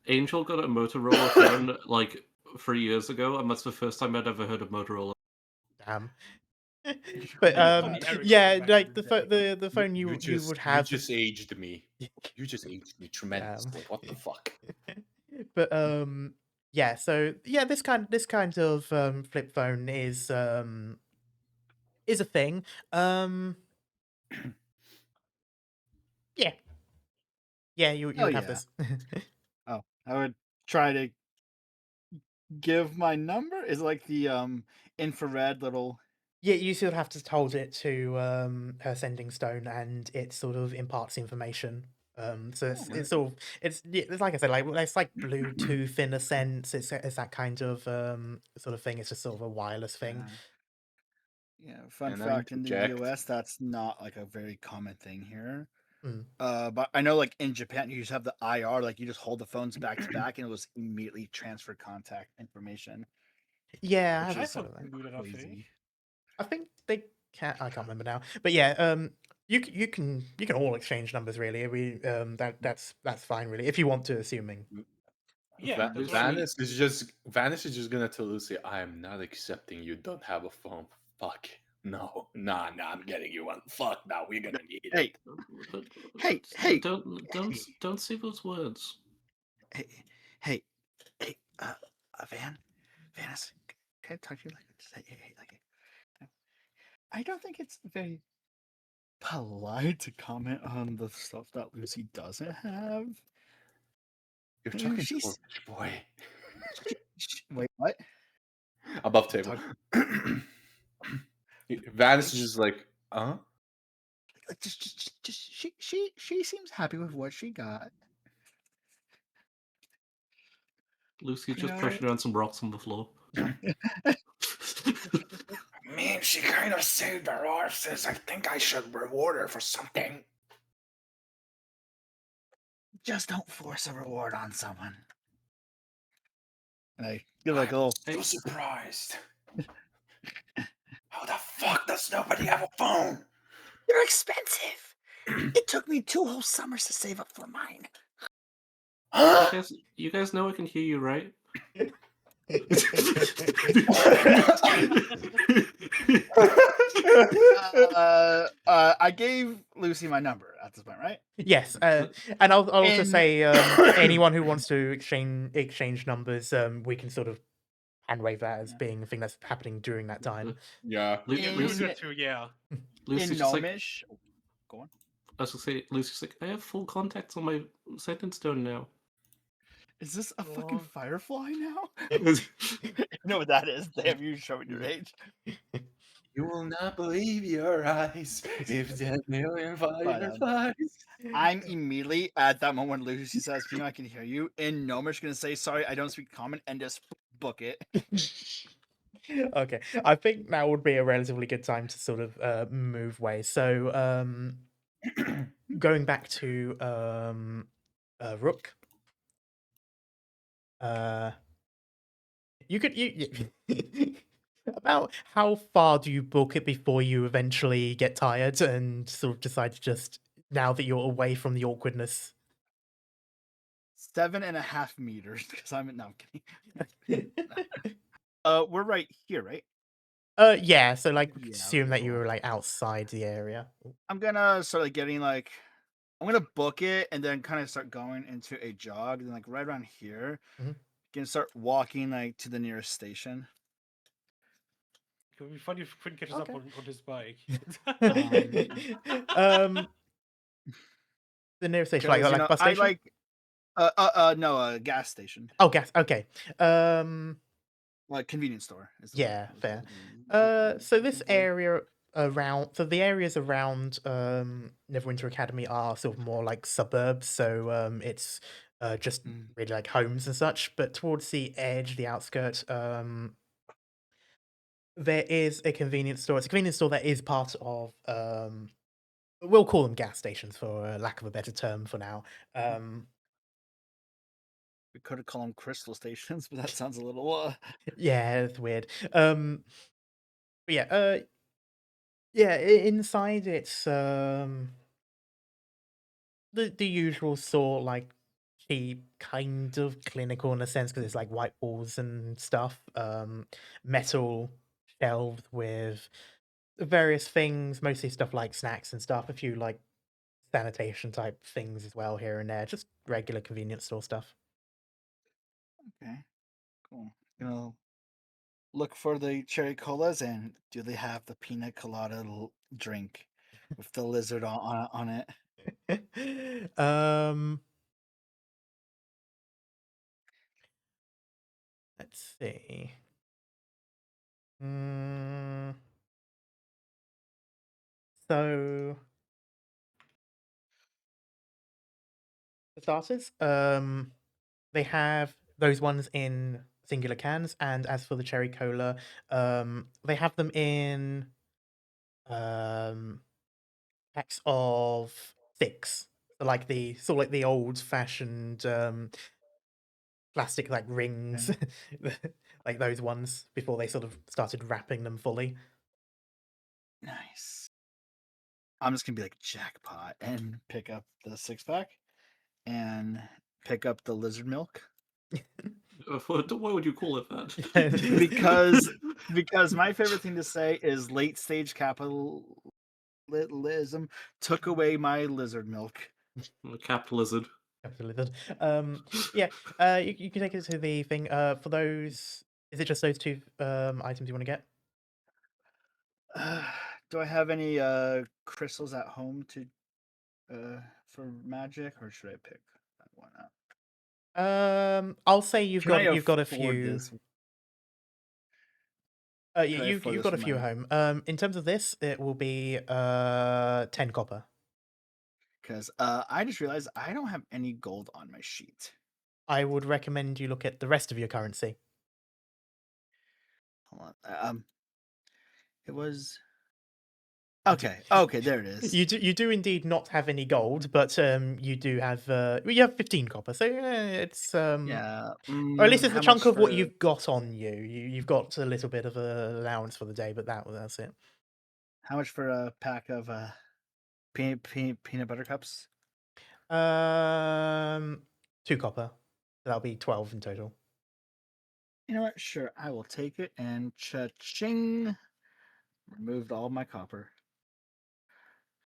Angel got a Motorola phone like 3 years ago, and that's the first time I'd ever heard of Motorola. Damn. Yeah, But Sony Ericsson yeah, back like in the the day. the phone you would have. You just aged me. You just aged me tremendously. What the fuck? But yeah, so yeah, this kind of flip phone is a thing. Yeah. Yeah, you Oh would have yeah. this. Oh, I would try to give my number. Is it like the infrared little. Yeah, you sort of have to hold it to her sending stone, and it sort of imparts information. So it's sort of it's like I said, like it's like Bluetooth in a sense. It's that kind of sort of thing. It's just sort of a wireless thing. Yeah, fun Can I fact, in the interject? US that's not like a very common thing here. Mm. But I know like in Japan you just have the IR, like you just hold the phones back to back and it was immediately transfer contact information. Yeah, Which I've is heard of that. can do that, I think. crazy. I think they can. I can't remember now. But yeah, you can all exchange numbers really. That's fine really if you want to. Assuming. Yeah, that's Lucy- what I mean. Vanis is just gonna tell Lucy, I am not accepting you don't have a phone. Fuck. No. Nah, I'm getting you one. Fuck, now we're gonna need it. Hey, Don't say those words. hey, Vanis, can I talk to you like I don't think it's very polite to comment on the stuff that Lucy doesn't have. You're Mm, talking to she's- a rich boy. Wait, what? Above table. Vanis is just like, Just she seems happy with what she got. Lucy's You just know- pressing down some rocks on the floor. I mean, she kind of saved her arses. I think I should reward her for something. Just don't force a reward on someone. And I give like a little. So surprised. How the fuck does nobody have a phone? They're expensive. It took me 2 whole summers to save up for mine. Huh? You guys know I can hear you, right? I gave Lucy my number at this point, right? Yes, and I'll also And- say anyone who wants to exchange numbers, we can sort of hand wave that as being a thing that's happening during that time. Yeah. Yeah, we Lucy- do that too, yeah. Lucy's in just like, Gnomish. Go on. I was gonna say, Lucy's like, I have full contacts on my sentence stone now. Is this a fucking Aw. firefly now? You know what that is? Damn, you showing your age. You will not believe your eyes if 10 million fireflies. I'm immediately at that moment when Lucy says, "You know, I can hear you." In Gnomish, gonna say, "Sorry, I don't speak common," and just book it. Okay, I think now would be a relatively good time to sort of move away. So, going back to Rook, uh, you could about how far do you book it before you eventually get tired and sort of decide to just now that you're away from the awkwardness? 7.5 meters because I'm no, I'm kidding. We're right here, right? Yeah. So like, we could Yeah. assume Okay. that you Cool. were like outside the area. I'm gonna start like getting like I'm gonna book it and then kind of start going into a jog. And then like right around here, Mhm. gonna start walking like to the nearest station. It would be funny if Quinn catches Okay. up on his bike. Um, the nearest station, Because like bus I station. like no, a gas station, Oh, gas. Okay. Um, like convenience store is the word. yeah, I was fair. So looking this for. area so the areas around Neverwinter Academy are sort of more like suburbs. So it's just Mm. really like homes and such. But towards the edge, the outskirts, there is a convenience store. It's a convenience store that is part of we'll call them gas stations for lack of a better term for now. We could have called them crystal stations, but that sounds a little. Yeah, it's weird. But yeah, yeah, inside it's the usual sort, like cheap, kind of clinical in a sense because it's like white walls and stuff. Metal shelves with various things, mostly stuff like snacks and stuff. A few like sanitation type things as well here and there. Just regular convenience store stuff. Okay, cool. Look for the cherry colas, and do they have the pina colada drink with the lizard on it? um, let's see. Mm, so for starters, they have those ones in singular cans, and as for the cherry cola, they have them in um packs of 6. So like the sort of like the old fashioned plastic like rings, Okay. like those ones before they sort of started wrapping them fully. Nice. I'm just gonna be like jackpot and pick up the 6-pack and pick up the lizard milk Why would you call it that? because my favorite thing to say is late stage capitalism took away my lizard milk. Cap lizard. Absolutely. Yeah, you can take it to the thing. For those, is it just those 2 items you want to get? Do I have any crystals at home to for magic, or should I pick that one up? I'll say you've Can I got a afford few. this? Yeah, Can I afford you've this got a with few my? home. In terms of this, it will be 10 copper. Because I just realized I don't have any gold on my sheet. I would recommend you look at the rest of your currency. Hold on. It was okay. Okay, there it is. You do indeed not have any gold, but you do have well, you have 15 copper. So it's Yeah. or at least it's a How chunk much of what for? you've got on you. You've got a little bit of a allowance for the day, but that's it. How much for a pack of peanut butter cups? 2 copper. That'll be 12 in total. You know what? Sure, I will take it. And cha-ching, removed all my copper.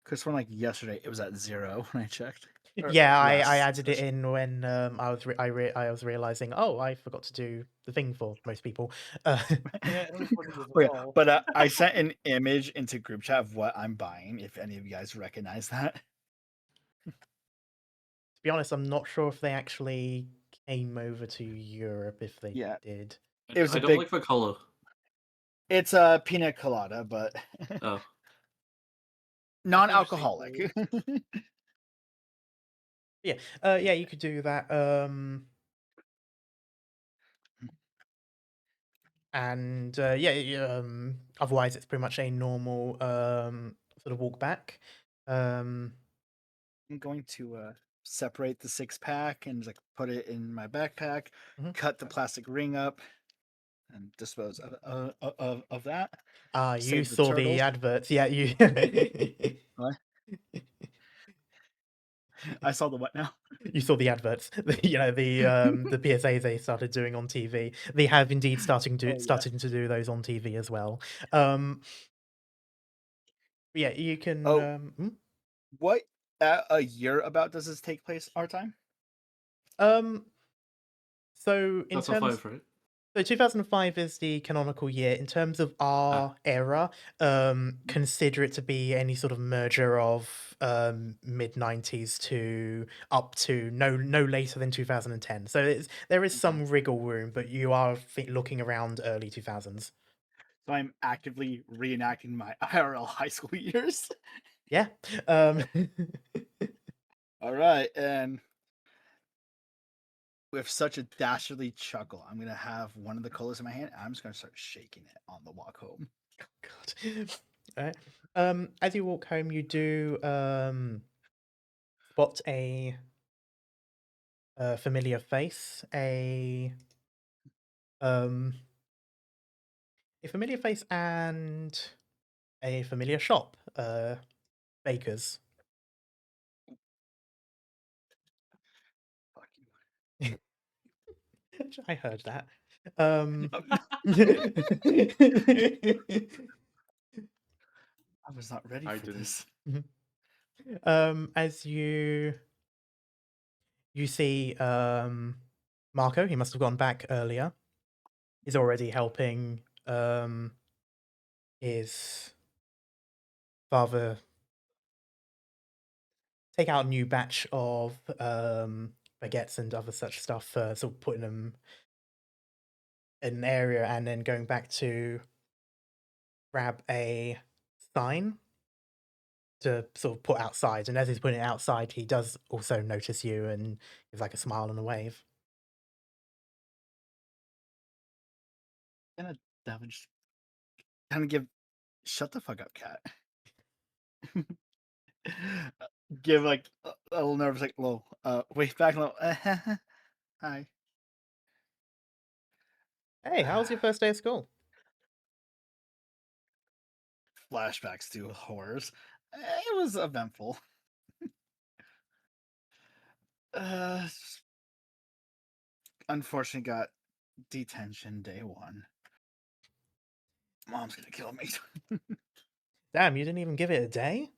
Because from like yesterday, it was at 0 when I checked. Yeah, I Last added it session. in when I was realizing, oh, I forgot to do the thing for most people. Yeah, everybody does Oh yeah, well. but I sent an image into group chat of what I'm buying. If any of you guys recognize that. To be honest, I'm not sure if they actually came over to Europe. If they Yeah, did, it was I a don't big. like the color. It's a pina colada, but Oh, non-alcoholic. yeah, yeah, you could do that. and otherwise it's pretty much a normal sort of walk back. I'm going to separate the 6-pack and like put it in my backpack, Mhm. cut the plastic ring up, and dispose of that. You Save the saw the turtles. adverts, yeah, you What? I saw the what now? you saw the adverts. The PSAs they started doing on TV. They have indeed Oh, yeah. started to do those on TV as well. Yeah, you can. Oh. What a year about does this take place our time? So in That's all terms, 5, right? so 2005 is the canonical year. In terms of our era, consider it to be any sort of merger of mid-90s to up to no later than 2010. So there is some wriggle room, but you are looking around early 2000s. So I'm actively reenacting my IRL high school years. Yeah. All right, and with such a dastardly chuckle, I'm gonna have one of the colas in my hand. And I'm just gonna start shaking it on the walk home. God. All right. As you walk home, you do spot a familiar face, a familiar face and a familiar shop, Baker's. Fuck you. I heard that. I was not ready I for didn't. this. As you see Marco, he must have gone back earlier. He's already helping his father take out a new batch of baguettes and other such stuff, sort of putting them in an area and then going back to grab a sign to sort of put outside. And as he's putting it outside, he does also notice you and gives like a smile and a wave. Gonna just kind of give shut the fuck up, cat. Give like a little nervous, like low, wave back low. Hi. Hey, how was your first day of school? Flashbacks to horrors. It was eventful. Uh, unfortunately, got detention day 1. Mom's gonna kill me. Damn, you didn't even give it a day?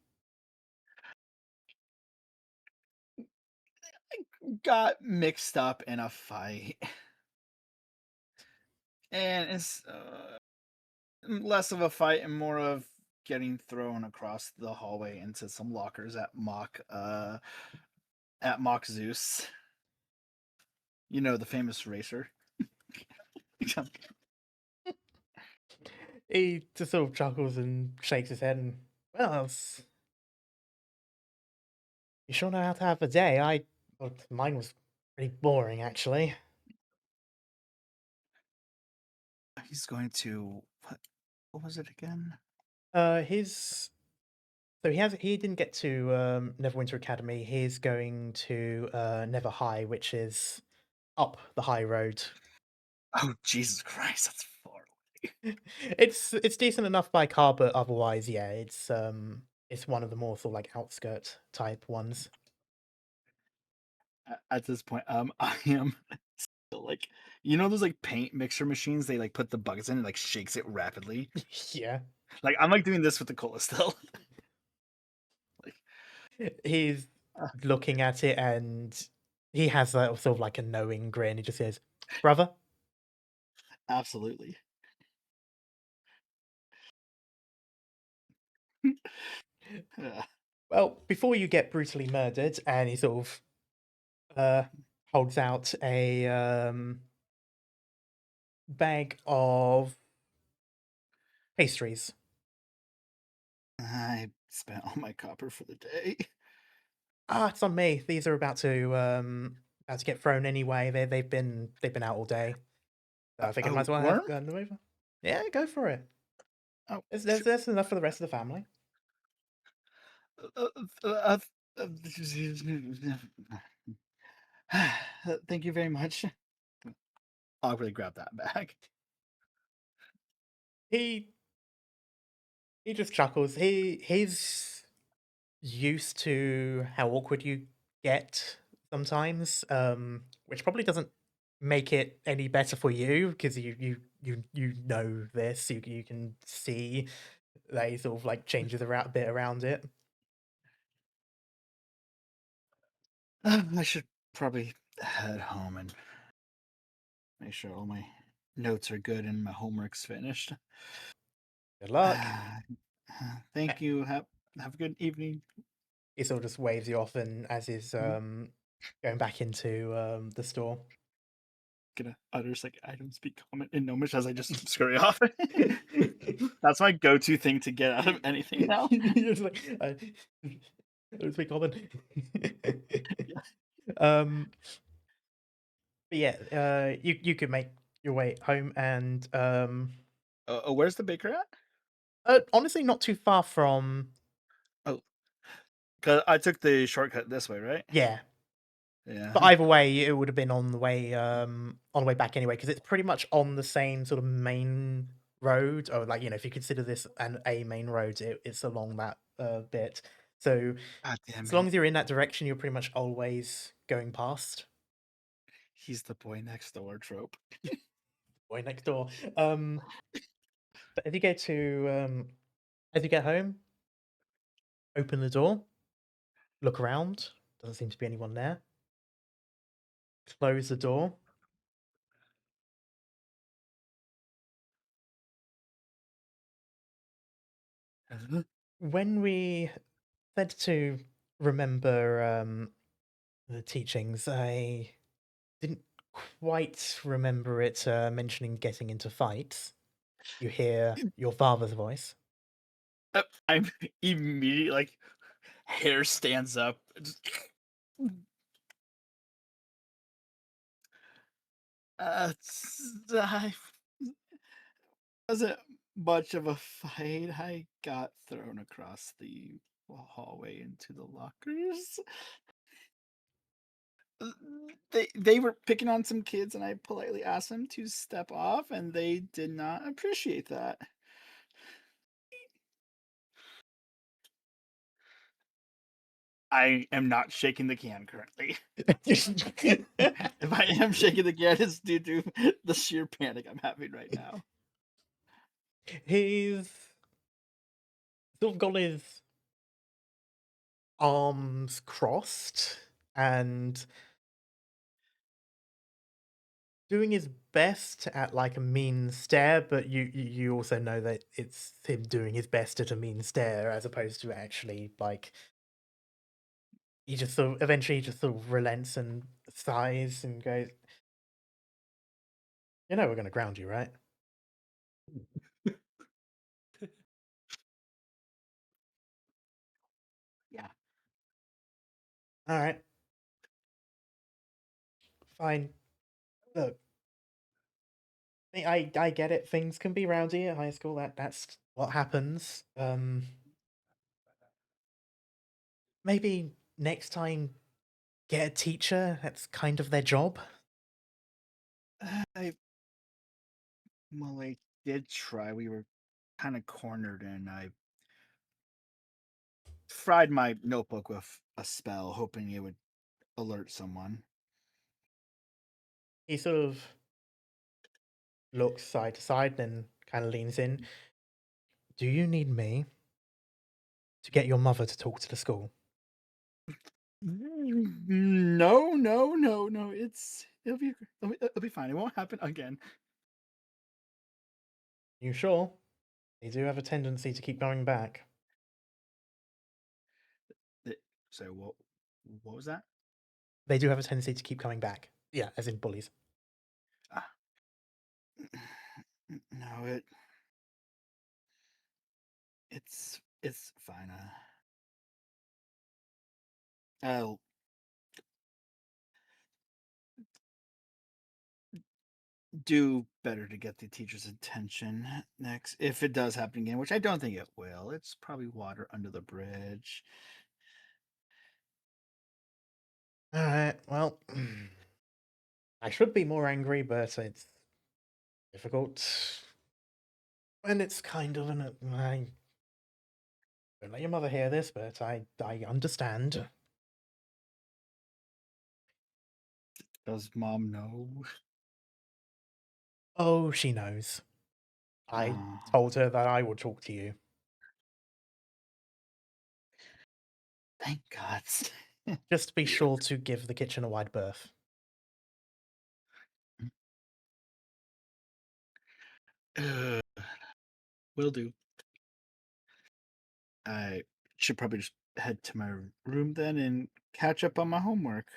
Got mixed up in a fight, and it's less of a fight and more of getting thrown across the hallway into some lockers at Mock Zeus. You know, the famous racer. He just sort of chuckles and shakes his head and, well, you sure know how to have a day. Well, mine was pretty boring, actually. He's going to what was it again? He didn't get to Neverwinter Academy. He's going to Never High, which is up the high road. Oh Jesus Christ, that's far away. It's decent enough by car, but otherwise, yeah, it's one of the more sort of like outskirt type ones. At this point, I am still like, you know those like paint mixer machines, they like put the bugs in and like shakes it rapidly. Yeah. Like I'm like doing this with the cola still. He's looking at it and he has that sort of like a knowing grin. He just says, "Brother." Absolutely. Well, before you get brutally murdered, and he sort of holds out a bag of pastries. I spent all my copper for the day. It's on me. These are about to get thrown anyway. They've been out all day. So I think I might as well Worm? have gotten them over. Yeah, go for it. Oh, There's enough for the rest of the family. uh, uh, uh, thank you very much. I'll really grab that bag. He just chuckles. He's used to how awkward you get sometimes, which probably doesn't make it any better for you because you know this. You can see that he sort of like changes a bit around it. I should probably head home and make sure all my notes are good and my homework's finished. Good luck. Thank you. Have a good evening. He sort of just waves you off, and as he's going back into the store. Gonna utter like I don't speak common in Gnomish as I just scurry off. That's my go-to thing to get out of anything now. You're just like, I don't speak common. But yeah, you could make your way home, and Where's the baker at? honestly, not too far from. Oh, because I took the shortcut this way, right? Yeah, Yeah. but either way, it would have been on the way back anyway, because it's pretty much on the same sort of main road, or like if you consider this a main road, it's along that bit. So God damn as long it. as you're in that direction, you're pretty much always going past. He's the boy next door trope. Boy next door. But if you go to as you get home, open the door, look around. Doesn't seem to be anyone there. Close the door. When we said to remember the teachings, I didn't quite remember it mentioning getting into fights. You hear your father's voice. I'm immediately like hair stands up. I wasn't much of a fight. I got thrown across the hallway into the lockers. They were picking on some kids, and I politely asked them to step off, and they did not appreciate that. I am not shaking the can currently. If I am shaking the can, it's due to the sheer panic I'm having right now. He's sort of got his arms crossed and doing his best at like a mean stare, but you also know that it's him doing his best at a mean stare as opposed to actually like he just sort of eventually just sort of relents and sighs and goes, we're gonna ground you, right? Yeah. All right. Fine. Look, I get it. Things can be rowdy at high school. That's what happens. Maybe next time get a teacher. That's kind of their job. I did try. We were kind of cornered, and I fried my notebook with a spell, hoping it would alert someone. He sort of looks side to side, then kind of leans in. Do you need me to get your mother to talk to the school? No, no, no, no. It'll be fine. It won't happen again. You sure? They do have a tendency to keep going back. So what was that? They do have a tendency to keep coming back. Yeah, as in bullies. Ah. No, it's fine. I'll do better to get the teacher's attention next if it does happen again, which I don't think it will. It's probably water under the bridge. Alright, well, I should be more angry, but it's difficult. And it's kind of an. I don't let your mother hear this, but I understand. Does mom know? Oh, she knows. I Oh, told her that I would talk to you. thank God. Just be sure to give the kitchen a wide berth. Will do. I should probably just head to my room then and catch up on my homework.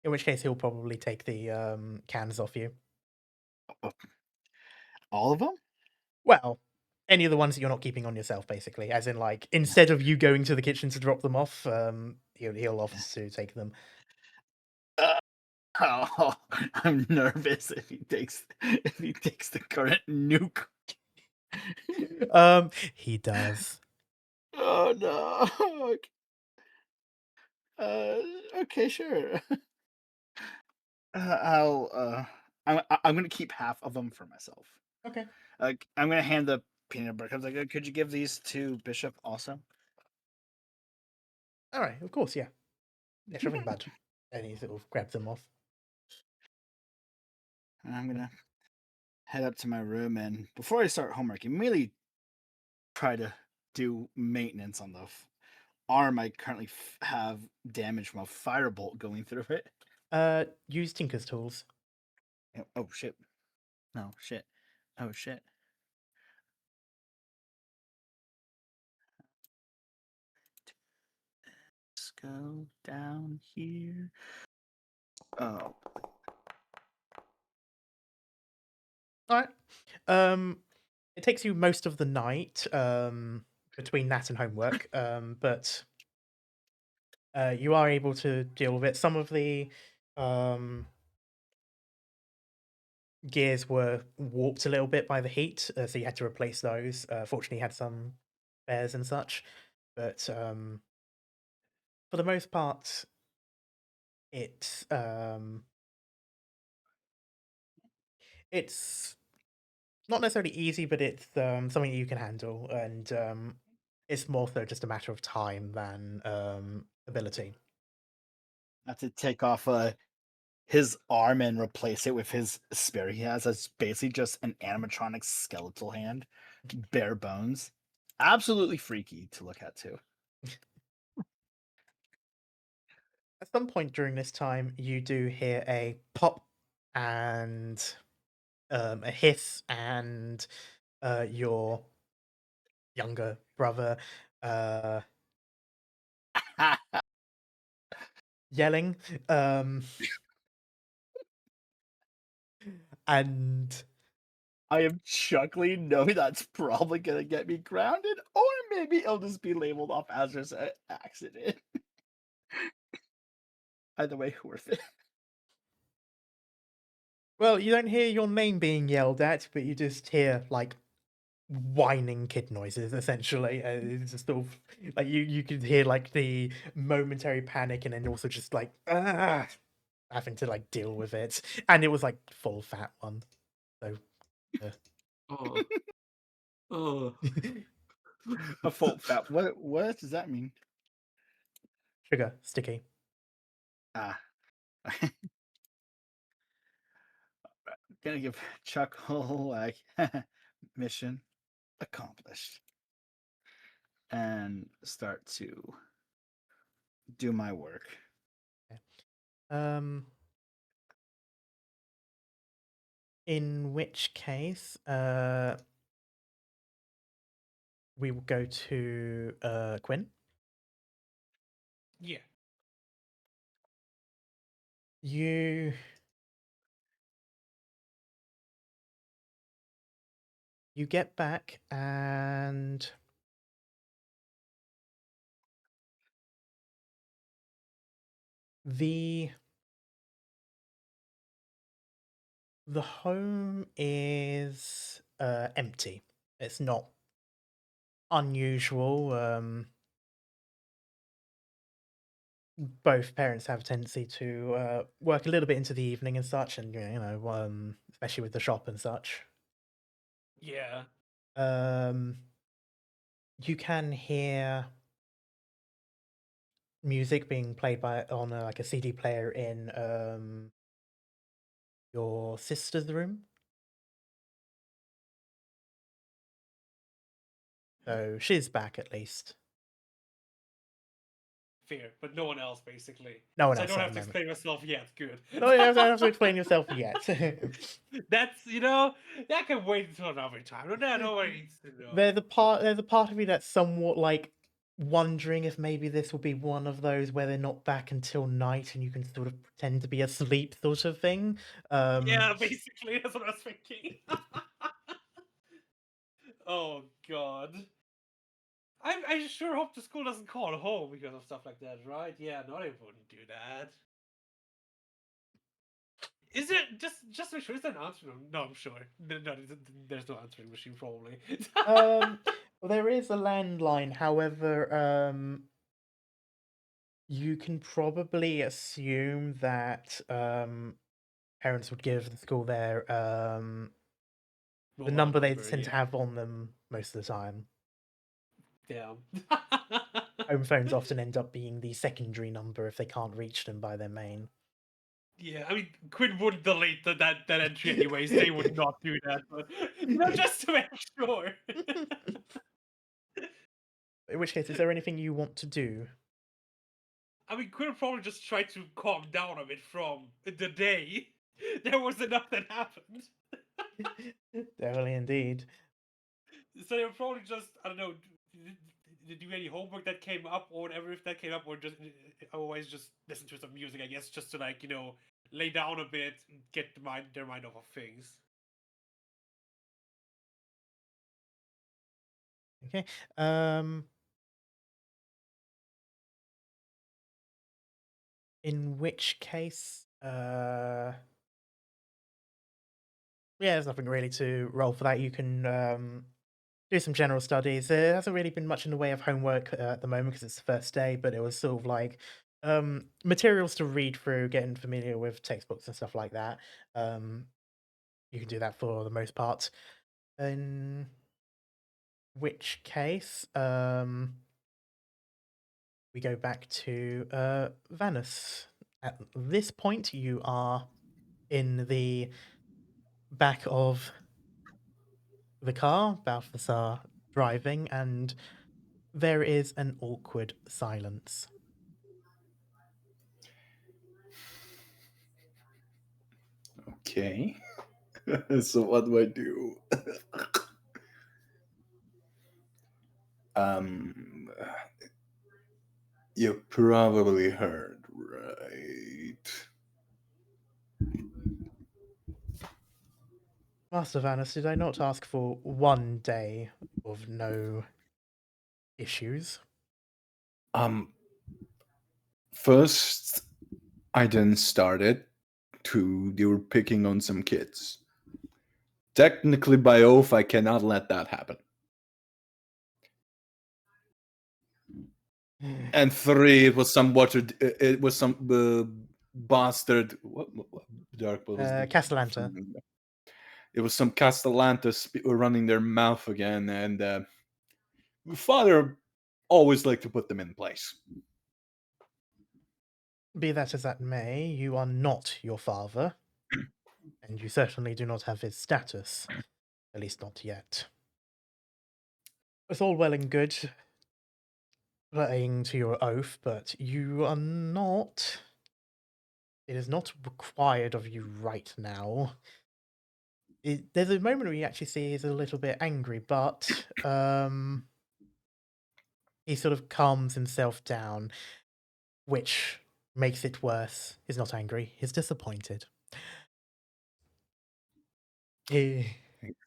In which case, he'll probably take the cans off you. Oh, all of them? Well, any of the ones that you're not keeping on yourself, basically. As in, like, instead of you going to the kitchen to drop them off, he'll offer to take them. Oh, I'm nervous if he takes the current nuke. He does. Oh no. Okay, sure. I'm gonna keep half of them for myself. Okay. I'm gonna hand the peanut butter cups. Like, could you give these to Bishop also? All right. Of course. Yeah. Yeah. Sure thing, bud. And he sort of grabs them off. I'm gonna head up to my room, and before I start homework, immediately try to do maintenance on the arm I currently have damage from a firebolt going through it. Use Tinker's tools. Oh shit! No shit! Oh shit! Let's go down here. Oh. All right. It takes you most of the night between that and homework, but you are able to deal with it. Some of the gears were warped a little bit by the heat, so you had to replace those. Fortunately, you had some spares and such, but for the most part, it's not necessarily easy, but it's something you can handle, and it's more so just a matter of time than ability. Have to take off his arm and replace it with his spear he has. That's basically just an animatronic skeletal hand, bare bones. Absolutely freaky to look at too. At some point during this time, you do hear a pop and a hiss, and your younger brother uh, yelling. And I am chuckling, knowing that's probably gonna get me grounded, or maybe it'll just be labeled off as just an accident. Either way, worth it. well, you don't hear your name being yelled at, but you just hear like whining kid noises. Essentially, it's just sort of like you could hear like the momentary panic, and then also just like having to like deal with it. And it was like full fat one, so Oh. Oh. A full fat. What does that mean? sugar sticky. Ah. Gonna give Chuck whole like mission accomplished. And start to do my work. Um, in which case, we will go to Quinn. Yeah. You get back and the The home is empty. It's not unusual. Both parents have a tendency to work a little bit into the evening and such, and especially with the shop and such. Yeah. You can hear music being played on like a CD player in your sister's room. So she's back at least. Fair, but no one else basically. No one So I else don't at have the to moment. explain myself yet. Good. No, you don't have to explain yourself yet. That's that can wait until another time. No, nobody needs to know. There's a part of me that's somewhat like wondering if maybe this will be one of those where they're not back until night and you can sort of pretend to be asleep sort of thing. Yeah, basically that's what I was thinking. Oh god. I sure hope the school doesn't call home because of stuff like that, right? Yeah, no, they wouldn't do that. Is there just make sure? Is there an answering machine? No, I'm sure. No, there's no answering machine probably. Well, there is a landline, however, you can probably assume that parents would give the school the Mobile number they number, tend to yeah. have on them most of the time. Damn. Home phones often end up being the secondary number if they can't reach them by their main. Yeah, I mean, Quinn wouldn't delete that entry anyways. They would not do that, but just to make sure. In which case, is there anything you want to do? I mean, Quinn probably just tried to calm down a bit from the day. There was enough that happened. Definitely, indeed. So they would probably just, I don't know, do any homework that came up or whatever if that came up, or just otherwise just listen to some music, I guess, just to like, lay down a bit, get their mind off of things. Okay. In which case, yeah, there's nothing really to roll for that. You can do some general studies. There hasn't really been much in the way of homework at the moment because it's the first day, but it was sort of like materials to read through, getting familiar with textbooks and stuff like that. You can do that for the most part. In which case, we go back to Vanus. At this point, you are in the back of the car. Balthasar driving, and there is an awkward silence. Okay. So what do I do? um, you probably heard, right? Master Vanus, did I not ask for 1 day of no issues? First, I didn't start it. Two, they were picking on some kids. Technically, by oath, I cannot let that happen. And three, it was some bastard. What dark? What was the Castellanta. It was some Castellantas running their mouth again, and father always liked to put them in place. Be that as that may, you are not your father, and you certainly do not have his status, at least not yet. It's all well and good playing to your oath, but you are not. It is not required of you right now. There's a moment where you actually see he's a little bit angry, but he sort of calms himself down, which makes it worse. He's not angry, he's disappointed. Eh,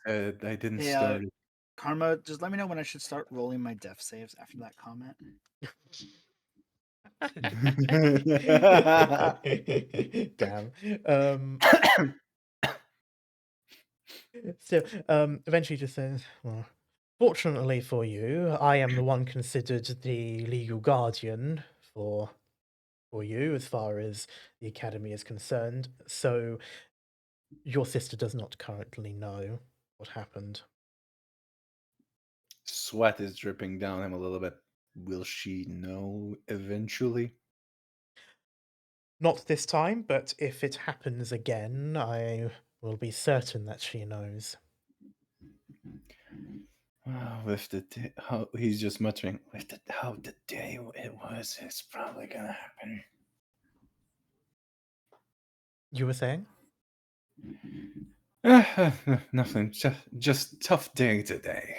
I didn't Hey, start it. Karma, just let me know when I should start rolling my death saves after that comment. Damn. Still, eventually just says, well, fortunately for you, I am the one considered the legal guardian for you as far as the academy is concerned. So your sister does not currently know what happened. Sweat is dripping down him a little bit. Will she know eventually? Not this time, but if it happens again, I will be certain that she knows. With the how he's just muttering with the how the day it was, it's probably gonna happen. You were saying? Nothing. Just tough day today.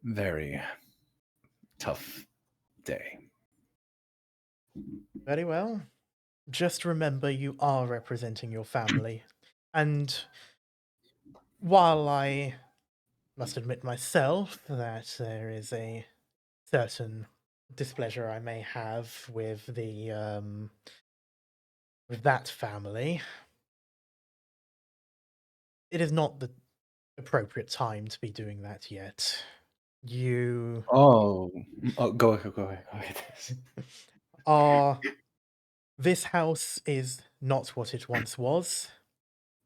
Very tough day. Very well. Just remember you are representing your family. And while I must admit myself that there is a certain displeasure I may have with with that family, it is not the appropriate time to be doing that yet. You Oh, go ahead. Go ahead. Go ahead. are. This house is not what it once was.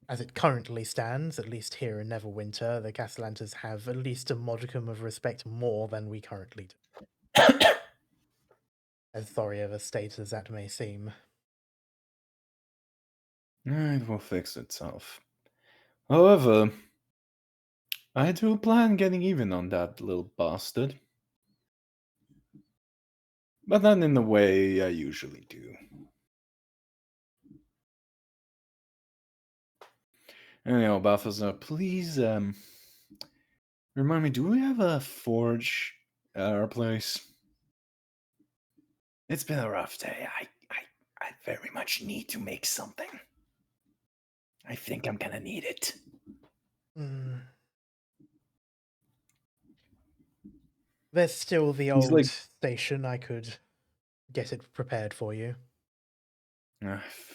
As it currently stands, at least here in Neverwinter, the Castellantas have at least a modicum of respect more than we currently do. As sorry of a state as that may seem. It will fix itself. However, I do plan getting even on that little bastard. But not in the way I usually do. Anyhow, Balthazar, please remind me, do we have a forge at our place? It's been a rough day. I very much need to make something. I think I'm gonna need it. Mm. There's still the He's old like, station. I could get it prepared for you.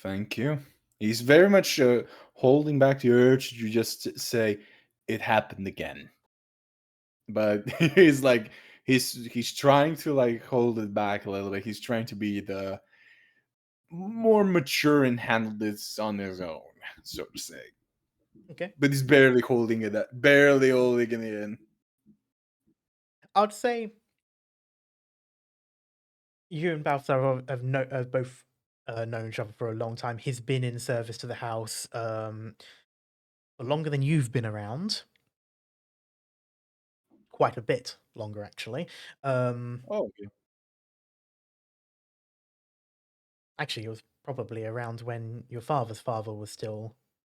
Thank you. He's very much holding back the urge to just say, it happened again. But he's like, he's trying to like hold it back a little bit. He's trying to be the more mature and handle this on his own, so to say. Okay. But he's barely holding it, barely holding it in. I'd say you and Balthazar have both known each other for a long time. He's been in service to the house for longer than you've been around. Quite a bit longer, actually. Oh, okay. Actually, it was probably around when your father's father was still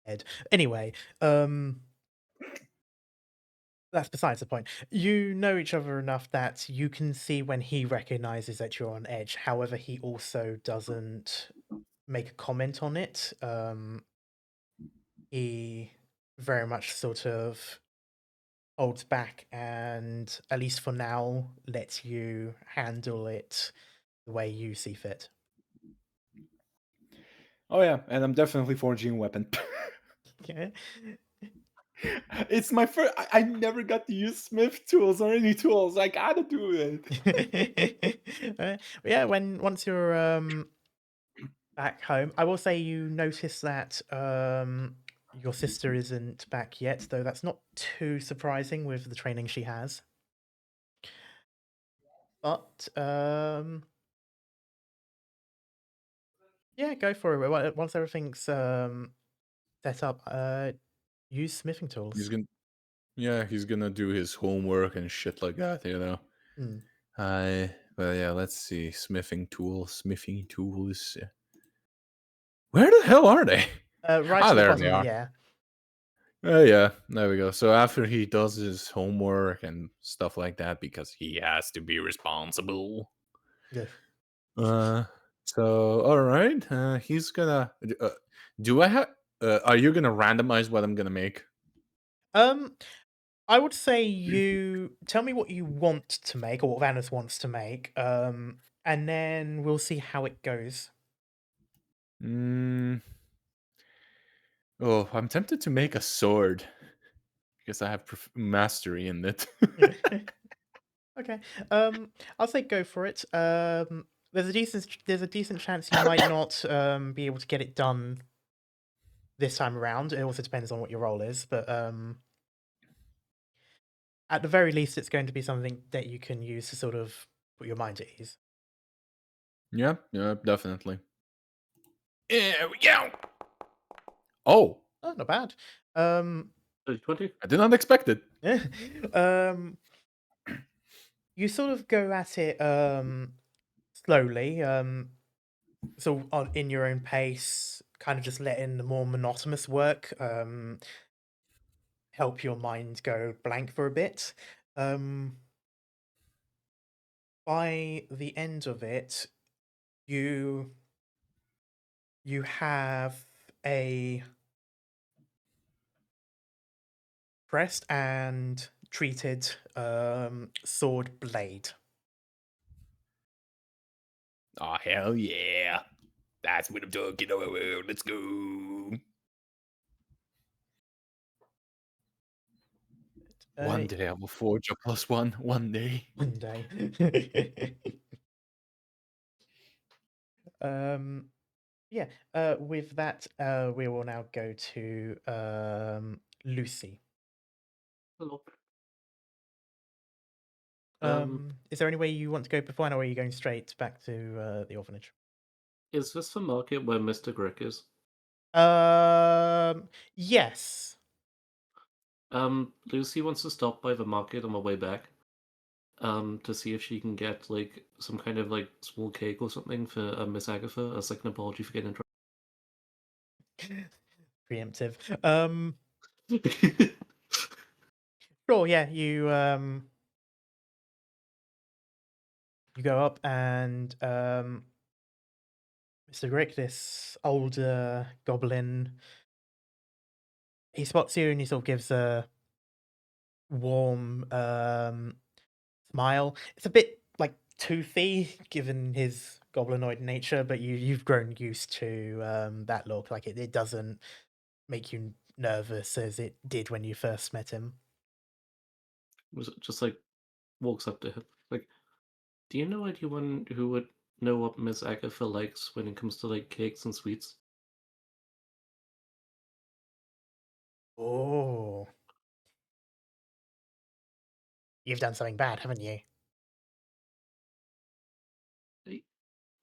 dead. Anyway, that's besides the point. You know each other enough that you can see when he recognizes that you're on edge. However, he also doesn't make a comment on it. He very much sort of holds back and, at least for now, lets you handle it the way you see fit. Oh yeah, and I'm definitely forging a weapon. Okay. It's my first. I never got to use smith tools or any tools. I gotta do it. Yeah, once you're back home, I will say you notice that your sister isn't back yet, though that's not too surprising with the training she has. But yeah, go for it. Once everything's set up, use smithing He's tools. gonna, yeah, he's gonna do his homework and shit like that. Hmm. Well, yeah. Let's see. Smithing tools. Where the hell are they? Right Ah, at the there they bottom, are. yeah. Oh yeah, there we go. So after he does his homework and stuff like that, because he has to be responsible. Yeah. Uh, so all right, he's gonna. Do I have? Are you gonna randomize what I'm gonna make? Um, I would say you tell me what you want to make, or what Vanis wants to make, and then we'll see how it goes. Mm, Oh, I'm tempted to make a sword because I have mastery in it. Okay. I'll say go for it. There's a decent chance you might not be able to get it done this time around. It also depends on what your role is, but at the very least, it's going to be something that you can use to sort of put your mind at ease. Yeah, yeah, definitely. Here we go. Oh, Oh, not bad. Um, 20? I did not expect it. um, you sort of go at it slowly, in your own pace, kind of just letting the more monotonous work help your mind go blank for a bit. Um, by the end of it, you you have a pressed and treated sword blade. Oh, hell yeah. That's what I'm talking about. Let's go. One day I will forge a +1. One day. One day. um, yeah. With that, we will now go to Lucy. Hello. Um, Is there any way you want to go before, or are you going straight back to the orphanage? is this the market where Mr. Grick is? Yes. Lucy wants to stop by the market on the way back. To see if she can get like some kind of like small cake or something for Miss Agatha as like an apology for getting in Preemptive. trouble. Sure. Yeah. You go up and Mr. Grick, this older goblin, he spots you and he sort of gives a warm smile. It's a bit like toothy given his goblinoid nature, but you've grown used to that look. Like it doesn't make you nervous as it did when you first met him. Was it just like walks up to him like, do you know anyone who would know what Miss Agatha likes when it comes to like cakes and sweets? Oh, you've done something bad, haven't you?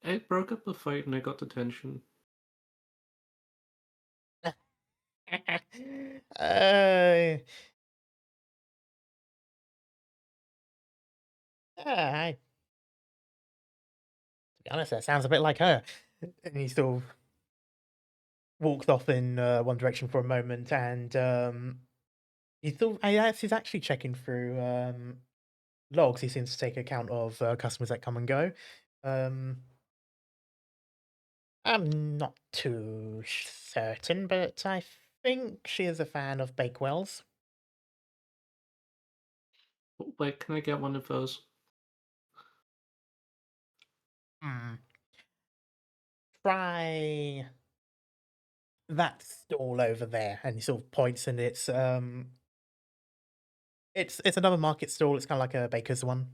I broke up the fight and I got detention. uh, I, to be honest, that sounds a bit like her. And he sort of walks off in one direction for a moment, and he's actually checking through logs. He seems to take account of customers that come and go. I'm not too certain, but I think she is a fan of Bakewells. Where can I get one of those? Hmm. Try that stall over there, and he sort of points, and it's another market stall. It's kind of like a baker's one.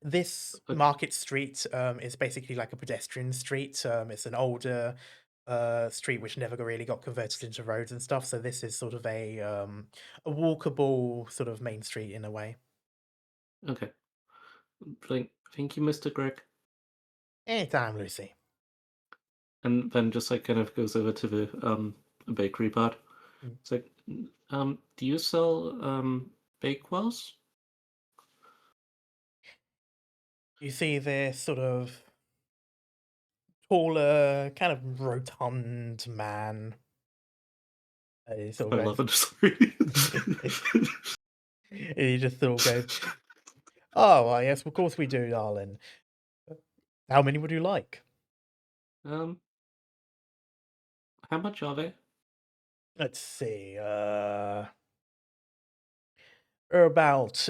This Okay. market street is basically like a pedestrian street. It's an older street which never really got converted into roads and stuff. So this is sort of a walkable sort of main street in a way. Okay. Thank you, Mr. Greg. Anytime, Lucy. And then just like kind of goes over to the bakery part. Mm. It's like, do you sell bakewells? You see this sort of taller, kind of rotund man. He sort I of love goes, it. he just sort of goes, "Oh, well, yes, of course we do, darling. How many would you like?" um, how much are they? Let's see. They're about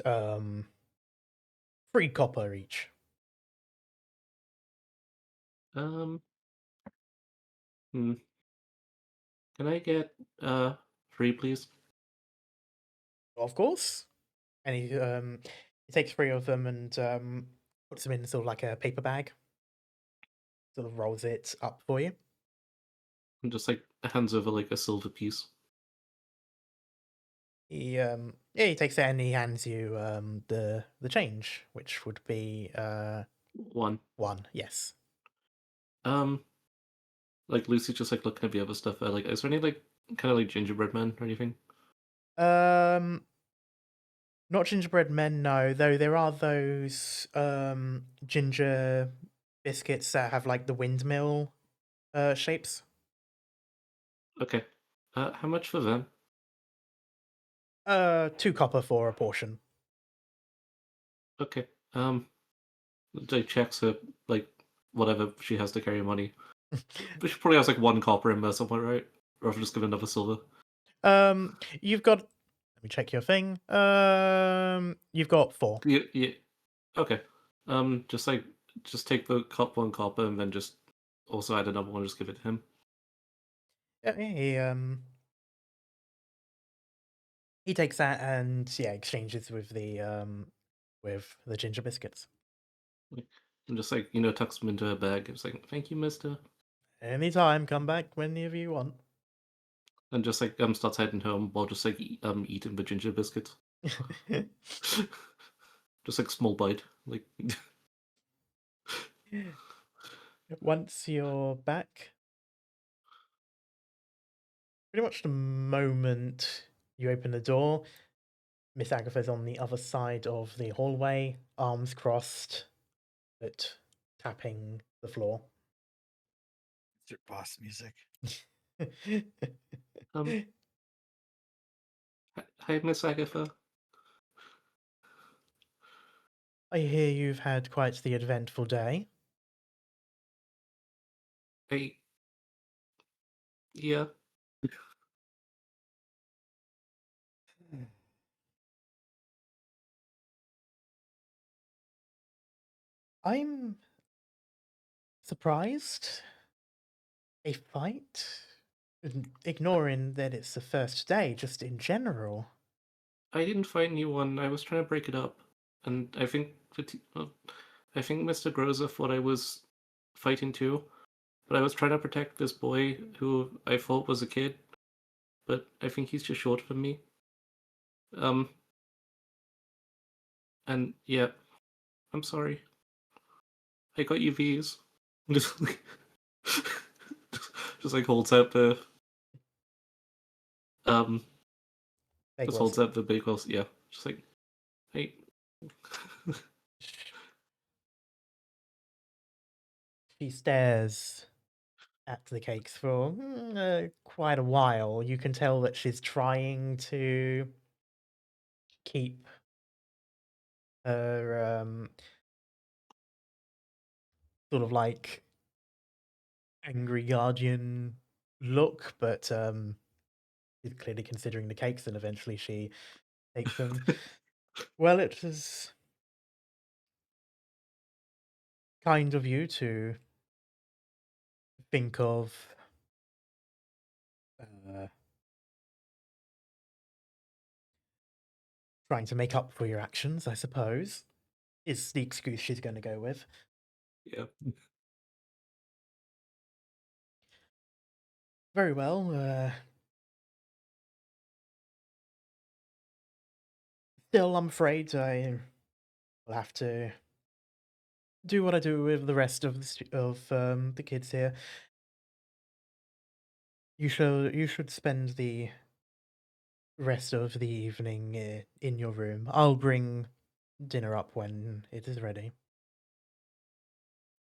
3 copper each. Um, hmm. Can I get 3, please? Of course. And he takes 3 of them and puts them in sort of like a paper bag. Sort of rolls it up for you. And just like hands over like a silver piece. He takes it and he hands you the change, which would be 1. 1. Yes. Like Lucy's just like looking at the other stuff. Like, is there any like kind of like gingerbread men or anything? Not gingerbread men, no. Though there are those ginger biscuits that have like the windmill shapes. Okay. How much for them? 2 copper for a portion. Okay. They checks her like whatever she has to carry money. But she probably has like 1 copper in there somewhere, right? Or if I just give another silver. You've got. Let me check your thing. You've got 4. Yeah. Okay. Just take the 1 copper and then just also add another one. Just give it to him. Yeah, he takes that and exchanges with the ginger biscuits. And just like tucks them into her bag. It's like, thank you, Mister. Anytime, come back whenever you want. And just like starts heading home while just like eating the ginger biscuits. Just like small bite, like. Once you're back, pretty much the moment you open the door, Miss Agatha's on the other side of the hallway, arms crossed, but tapping the floor. It's your boss music. Hi, Miss Agatha. I hear you've had quite the eventful day. Hey. Yeah. I'm surprised. A fight? Ignoring that it's the first day, just in general. I didn't find you one. I was trying to break it up, and I think Mr. Groza thought I was fighting too, but I was trying to protect this boy who I thought was a kid, but I think he's just short for me. And yeah, I'm sorry. I got you these. Just like, just like holds out the just holds out the bagels. Yeah, just like, hey. She stares at the cakes for quite a while. You can tell that she's trying to keep her sort of like angry guardian look, but she's clearly considering the cakes, and eventually she takes them. Well, it was kind of you to think of trying to make up for your actions, I suppose, is the excuse she's going to go with. Yeah. Very well. Still, I'm afraid I will have to do what I do with the rest of the kids here. You should spend the rest of the evening in your room. I'll bring dinner up when it is ready.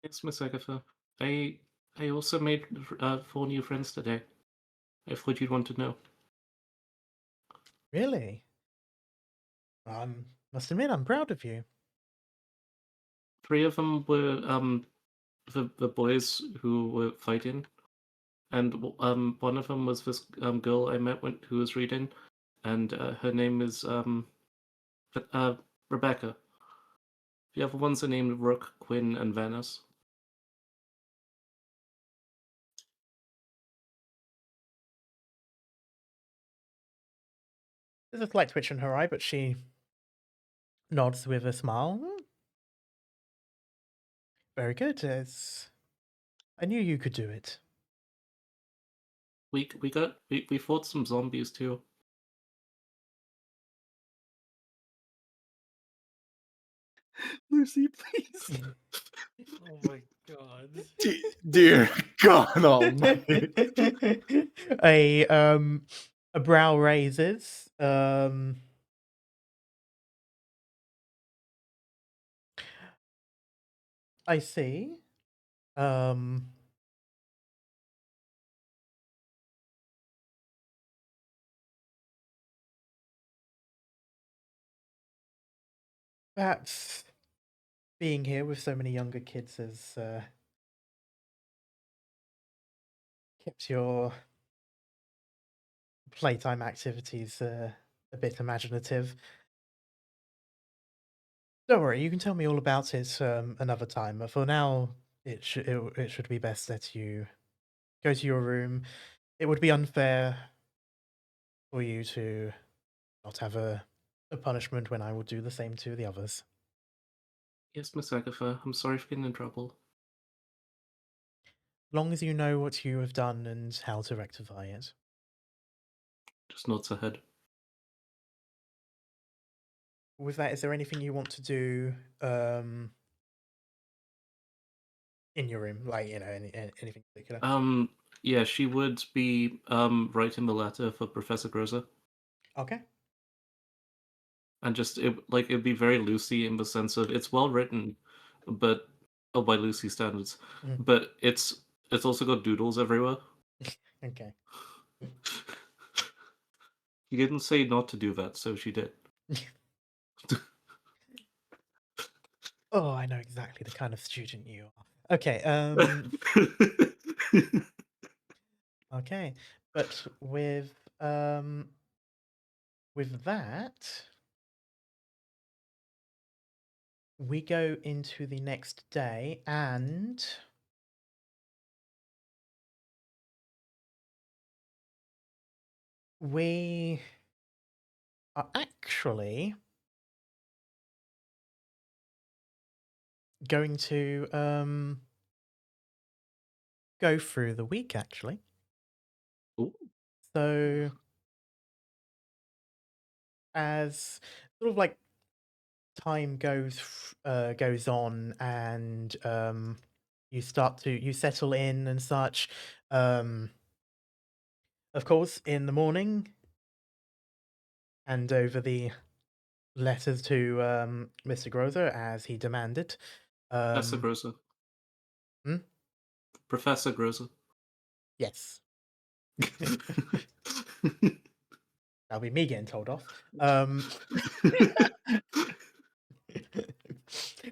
Yes, Miss Agatha. I also made 4 new friends today. I thought you'd want to know. Really? Must admit, I'm proud of you. 3 of them were the boys who were fighting, and one of them was this girl I met who was reading, and her name is Rebecca. The other ones are named Rook, Quinn, and Venice. There's a slight twitch in her eye, but she nods with a smile. Very good. I knew you could do it. We fought some zombies too. Lucy, please. Oh my god. Dear God Almighty. A brow raises. I see. Perhaps being here with so many younger kids has kept your playtime activities a bit imaginative. Don't worry, you can tell me all about it another time. But for now, it should be best that you go to your room. It would be unfair for you to not have a punishment when I would do the same to the others. Yes, Miss Agatha, I'm sorry for getting in trouble. Long as you know what you have done and how to rectify it. Just nods her head. With that, is there anything you want to do in your room? Like, anything particular? Yeah, she would be writing the letter for Professor Groza. Okay. And just it'd be very Lucy in the sense of it's well written, but by Lucy standards. Mhm. But it's also got doodles everywhere. Okay. You didn't say not to do that, so she did. Oh, I know exactly the kind of student you are. Okay, okay. But with that, we go into the next day and we are actually going to go through the week actually. Ooh. So as sort of like time goes on and you settle in and such, of course in the morning, hand over the letters to Mr. Grozer as he demanded. Professor Groza. Hmm? Professor Groza. Yes. That'll be me getting told off.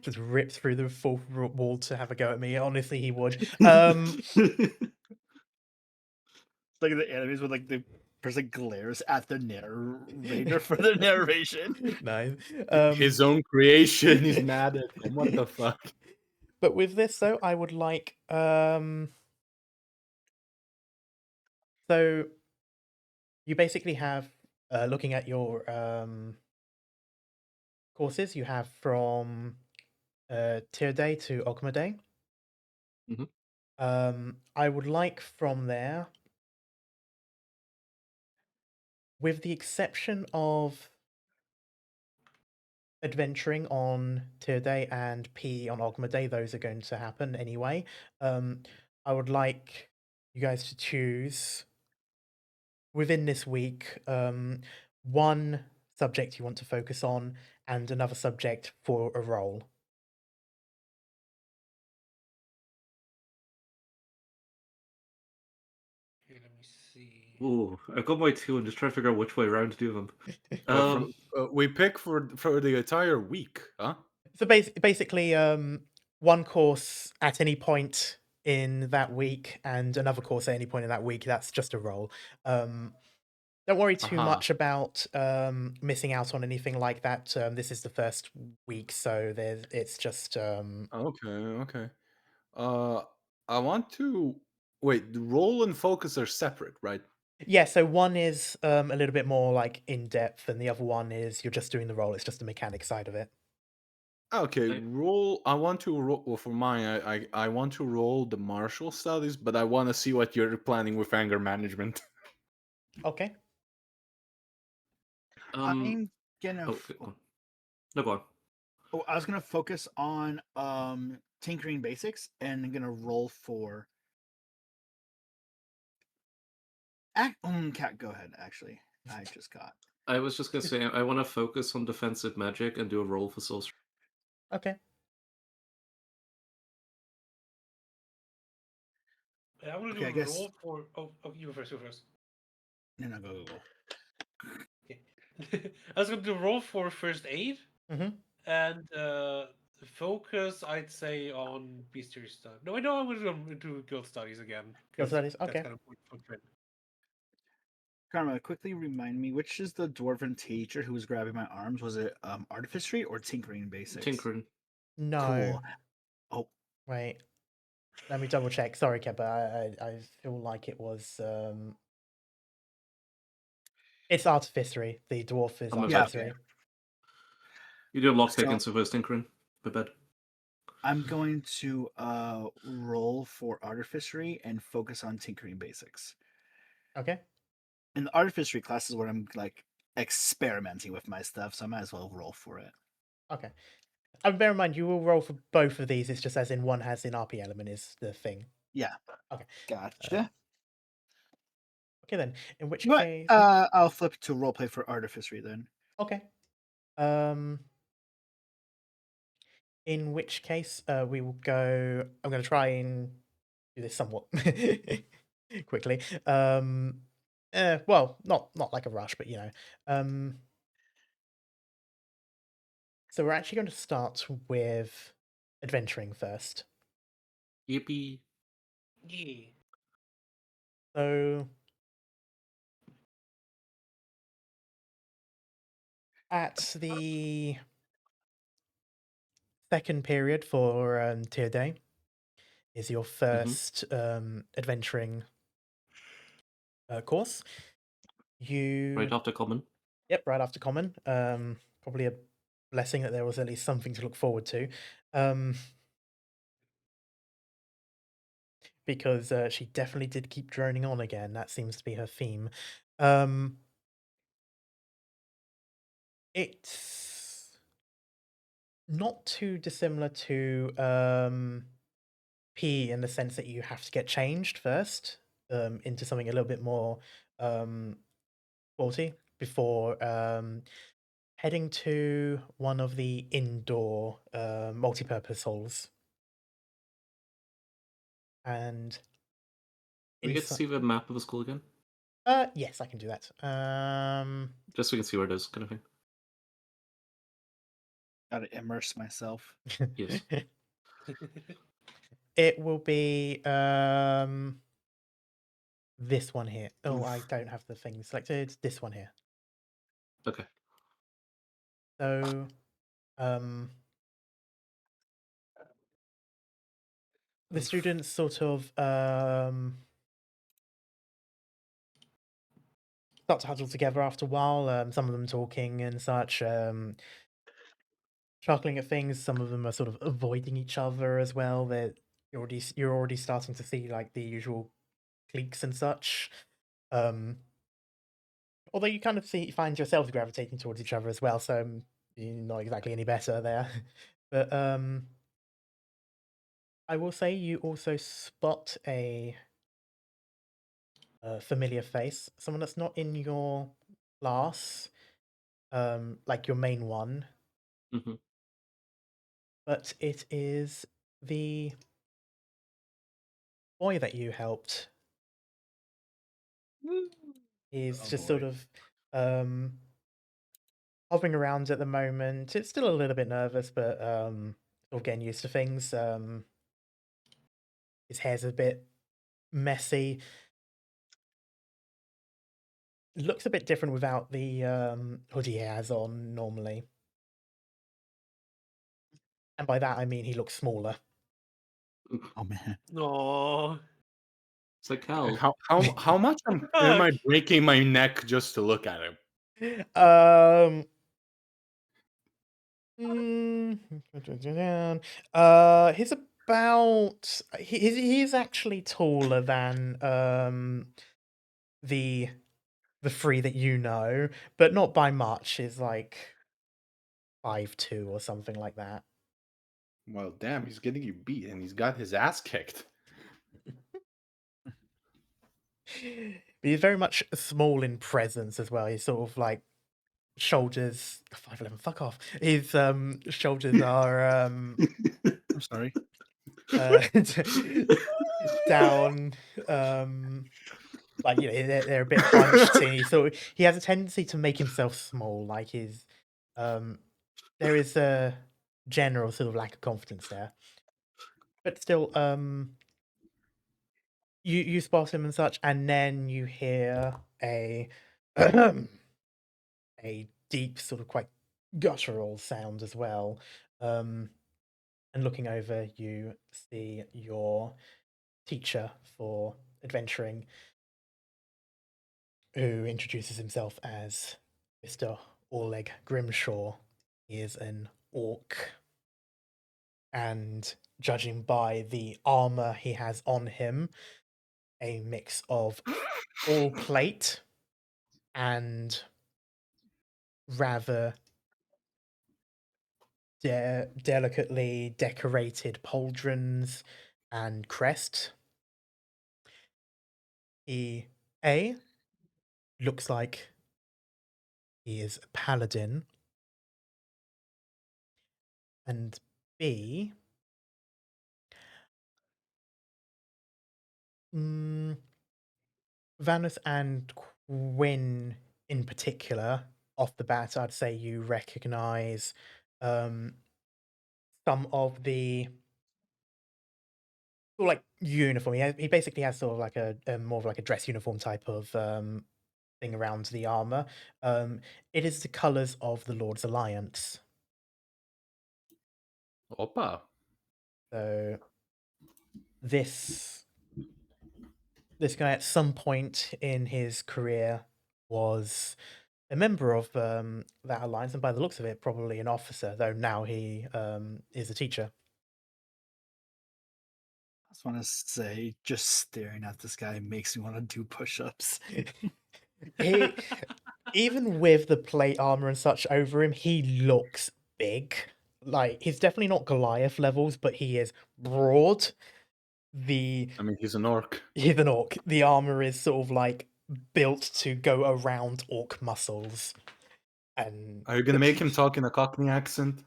Just rip through the fourth wall to have a go at me. Honestly, he would. It's like the enemies with like the person glares at the narrator for the narration. Nice. His own creation. He's mad at him. What the fuck? But with this though, I would like so you basically have looking at your courses, you have from Tier Day to Ogma Day. Mhm. I would like from there, with the exception of adventuring on Tier Day and P on Ogma Day, those are going to happen anyway. I would like you guys to choose within this week one subject you want to focus on and another subject for a role. Okay, let me see. Ooh, I've got my two and just trying to figure out which way around to do them. We pick for the entire week, huh? So basically, one course at any point in that week and another course at any point in that week. That's just a roll. Don't worry too Uh-huh. much about missing out on anything like that. This is the first week, so it's just Okay. I want to wait. The role and focus are separate, right? Yeah, so one is a little bit more like in depth, and the other one is you're just doing the role. It's just the mechanic side of it. Okay, I- roll. I want to roll. Well, for mine, I want to roll the martial studies, but I want to see what you're planning with anger management. Okay. I'm gonna. Oh, go on. No, go on. I was gonna focus on tinkering basics, and I'm gonna roll for. Cat, go ahead. Actually, I just got. I was just gonna say I want to focus on defensive magic and do a roll for sorcery. Okay. I'm gonna Okay, I do a guess. roll for. Oh, you go first. You go first. No, go. Okay. I was gonna do a roll for first aid Mm-hmm. and focus. I'd say on bestiary stuff. No, I know I'm gonna do guild studies again. Guild 'Cause studies, That's okay. kind of fun trend. Karma, quickly remind me, which is the dwarven teacher who was grabbing my arms? Was it artistry or tinkering basics? Tinkering. No. Cool. Oh, Wait. Let me double check. Sorry, Kev, but I feel like it was it's artificery. The dwarf is I'm Yeah, artificery. okay. You do lock So- picking, so first tinkering. My bad. I'm going to roll for artificery and focus on tinkering basics. Okay. And the artificery class is where I'm like experimenting with my stuff, so I might as well roll for it. Okay. Bear in mind, you will roll for both of these. It's just as in one has an RP element is the thing. Yeah. Okay. Gotcha. Okay then. In which But case, I'll flip to roleplay for artificery then. okay. In which case, we will go. I'm going to try and do this somewhat quickly. Well, not like a rush, but you know. So we're actually going to start with adventuring first. Yippee. Yeah. So at the second period for tier day is your first adventuring course. You Right after common. Yep, right after common. Probably a blessing that there was at least something to look forward to. Because she definitely did keep droning on again. That seems to be her theme. It's not too dissimilar to P in the sense that you have to get changed first into something a little bit more sporty before heading to one of the indoor multi-purpose halls. And We get to see the map of the school again, yes, I can do that. just so we can see where it is, kind of thing. Gotta immerse myself. Yes. It will be this one here. Oh, I Oof. don't have the thing selected. This one here. Okay. So the students sort of start to huddle together after a while. Some of them talking and such, chuckling at things. Some of them are sort of avoiding each other as well. You're already starting to see like the usual cliques and such. Although you kind of find yourselves gravitating towards each other as well, so you're not exactly any better there. But I will say you also spot a familiar face, someone that's not in your class, like your main one, hmm but it is the boy that you helped. He's Oh, just boy. sort of hovering around at the moment. It's still a little bit nervous, but sort of getting used to things. His hair's a bit messy. Looks a bit different without the hoodie he has on normally. And by that I mean he looks smaller. Oh man. No. It's like Cal. How much am I breaking my neck just to look at him? He's about he's actually taller than the three that you know, but not by much. He's like 5'2" or something like that. Well, damn, he's getting you beat, and he's got his ass kicked. But he's very much small in presence as well. He's sort of like shoulders 5'11", fuck off. His shoulders are I'm sorry. down, like, you know, they're a bit hunched, and he has a tendency to make himself small. Like his there is a general sort of lack of confidence there, but still, you spot him and such, and then you hear a a deep sort of quite guttural sound as well. And looking over, you see your teacher for adventuring, who introduces himself as Mr. Oleg Grimshaw. He is an orc, and judging by the armor he has on him, a mix of all plate and rather delicately decorated pauldrons and crest. He looks like he is a paladin, and B, Vanus and Quinn in particular, off the bat, I'd say you recognize some of the sort of like uniform. He basically has sort of like a more of like a dress uniform type of thing around the armor. It is the colors of the Lord's Alliance. Opa. So this guy at some point in his career was a member of that alliance, and by the looks of it, probably an officer, though now he is a teacher. I just want to say, just staring at this guy makes me want to do push-ups. He, even with the plate armor and such over him, he looks big. Like, he's definitely not Goliath levels, but he is broad. I mean, he's an orc. He's an orc. The armor is sort of like built to go around orc muscles. And Are you gonna make him talk in a Cockney accent?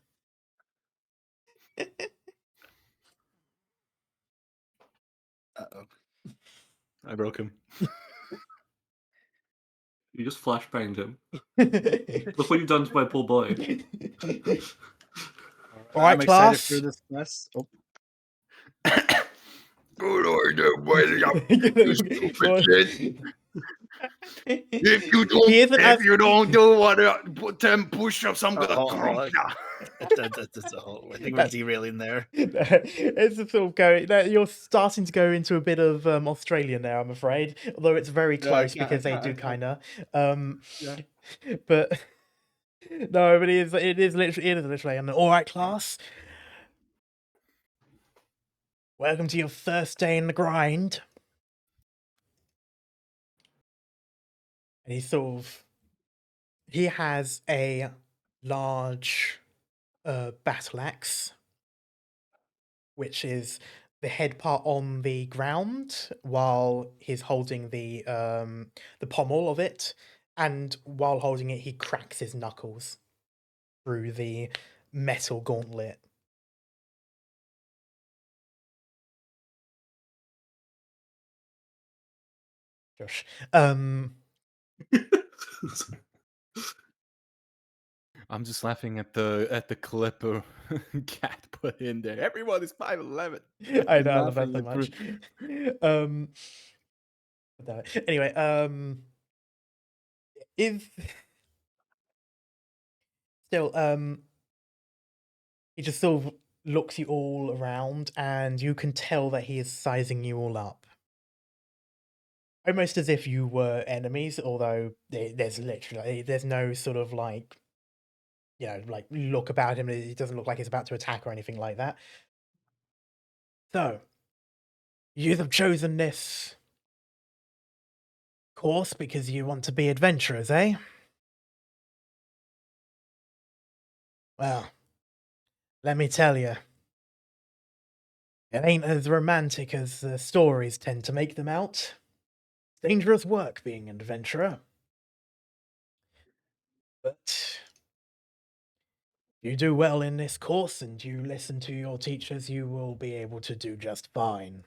Uh-oh. I broke him. You just flashbanged him. Look what you've done to my poor boy. All right, I'm class. excited for this class. Oh. Good order, you stupid shit. If you don't do what 10 push-ups, I'm gonna crump ya. That's a whole. I think we're derailing there. It's a sort of going. You're starting to go into a bit of Australian there, I'm afraid. Although it's very close because they do kind of. Yeah. But no, but it is literally an all right, class. Welcome to your first day in the grind. And he has a large battle axe, which is the head part on the ground, while he's holding the pommel of it, and while holding it, he cracks his knuckles through the metal gauntlet. Josh, I'm just laughing at the clip of Cat put in there. Everyone is 5'11". I know, I love that so much. Anyway, if still, he just sort of looks you all around, and you can tell that he is sizing you all up. almost as if you were enemies, although there's no sort of like, like look about him. It doesn't look like he's about to attack or anything like that. So, you have chosen this course because you want to be adventurers, eh? Well, let me tell you, it ain't as romantic as the stories tend to make them out. Dangerous work being an adventurer. But you do well in this course and you listen to your teachers, you will be able to do just fine.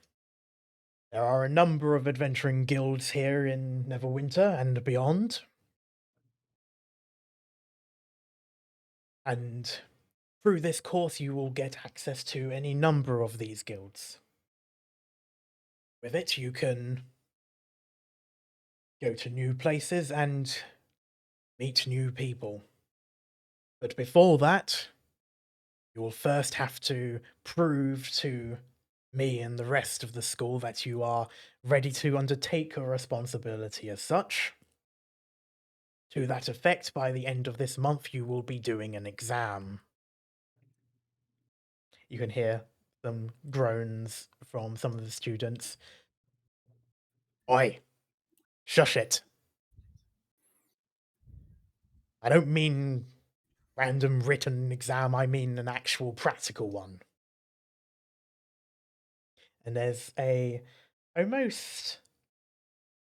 There are a number of adventuring guilds here in Neverwinter and beyond. And through this course, you will get access to any number of these guilds. With it, you can go to new places and meet new people. But before that, you will first have to prove to me and the rest of the school that you are ready to undertake a responsibility as such. To that effect, by the end of this month, you will be doing an exam. You can hear some groans from some of the students. Oi, shush it. I don't mean random written exam, I mean an actual practical one. And there's a almost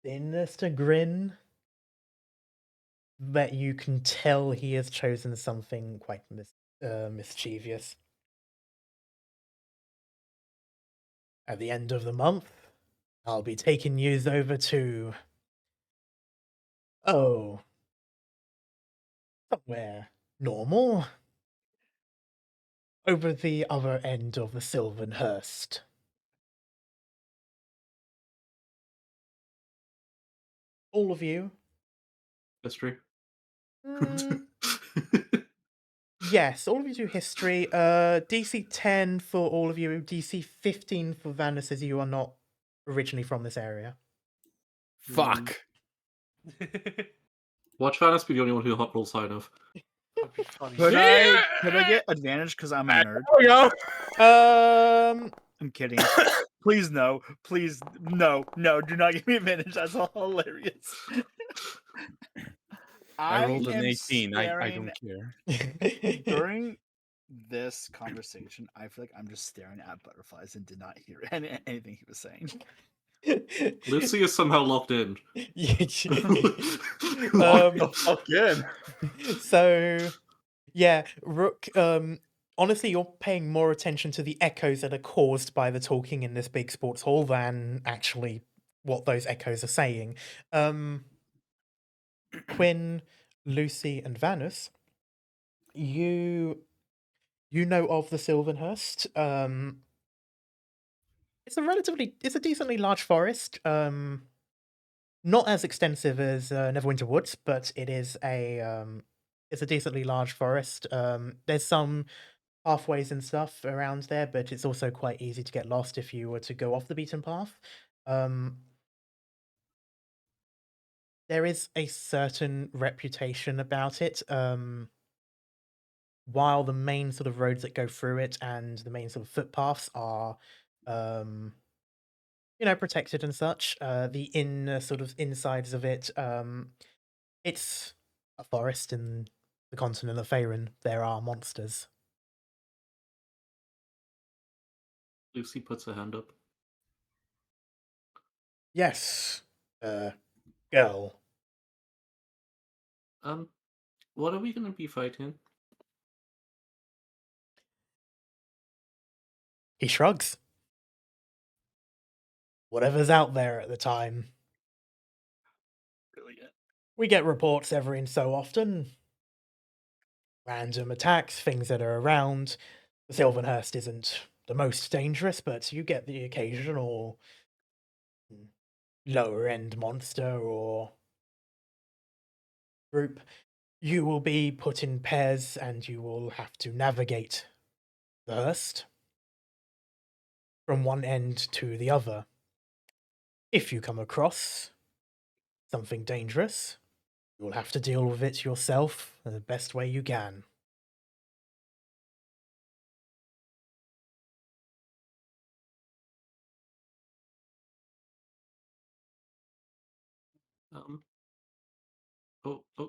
sinister grin that you can tell he has chosen something quite mischievous. At the end of the month, I'll be taking yous over to... somewhere normal. Over the other end of the Sylvanhurst. All of you. History. Yes, all of you do history. DC 10 for all of you. DC 15 for Vanus, as you are not originally from this area. Fuck. Watch Vanus be the only one who hot rolls high enough. That'd be funny. Could Yeah! I get advantage because I'm a nerd? There we go. I'm kidding. Please no. Please no. Do not give me advantage. That's all hilarious. I rolled an am 18. I don't staring- care. During this conversation, I feel like I'm just staring at butterflies and did not hear anything he was saying. Lucy is somehow locked in. Lock the fuck in. So, yeah, Rook, honestly, you're paying more attention to the echoes that are caused by the talking in this big sports hall than actually what those echoes are saying. Quinn, Lucy, and Vanus, you know of the Sylvanhurst. It's a decently large forest. Not as extensive as Neverwinter Woods, but it's a decently large forest. There's some pathways and stuff around there, but it's also quite easy to get lost if you were to go off the beaten path. There is a certain reputation about it. While the main sort of roads that go through it and the main sort of footpaths are, protected and such, the inner sort of insides of it, it's a forest in the continent of Faerun. There are monsters. Lucy puts her hand up. Yes, girl. What are we gonna be fighting? He shrugs. Whatever's out there at the time. Brilliant. We get reports every and so often. Random attacks, things that are around. The Sylvanhurst isn't the most dangerous, but you get the occasional lower end monster or group. You will be put in pairs and you will have to navigate the Hurst from one end to the other. If you come across something dangerous, you'll have to deal with it yourself the best way you can.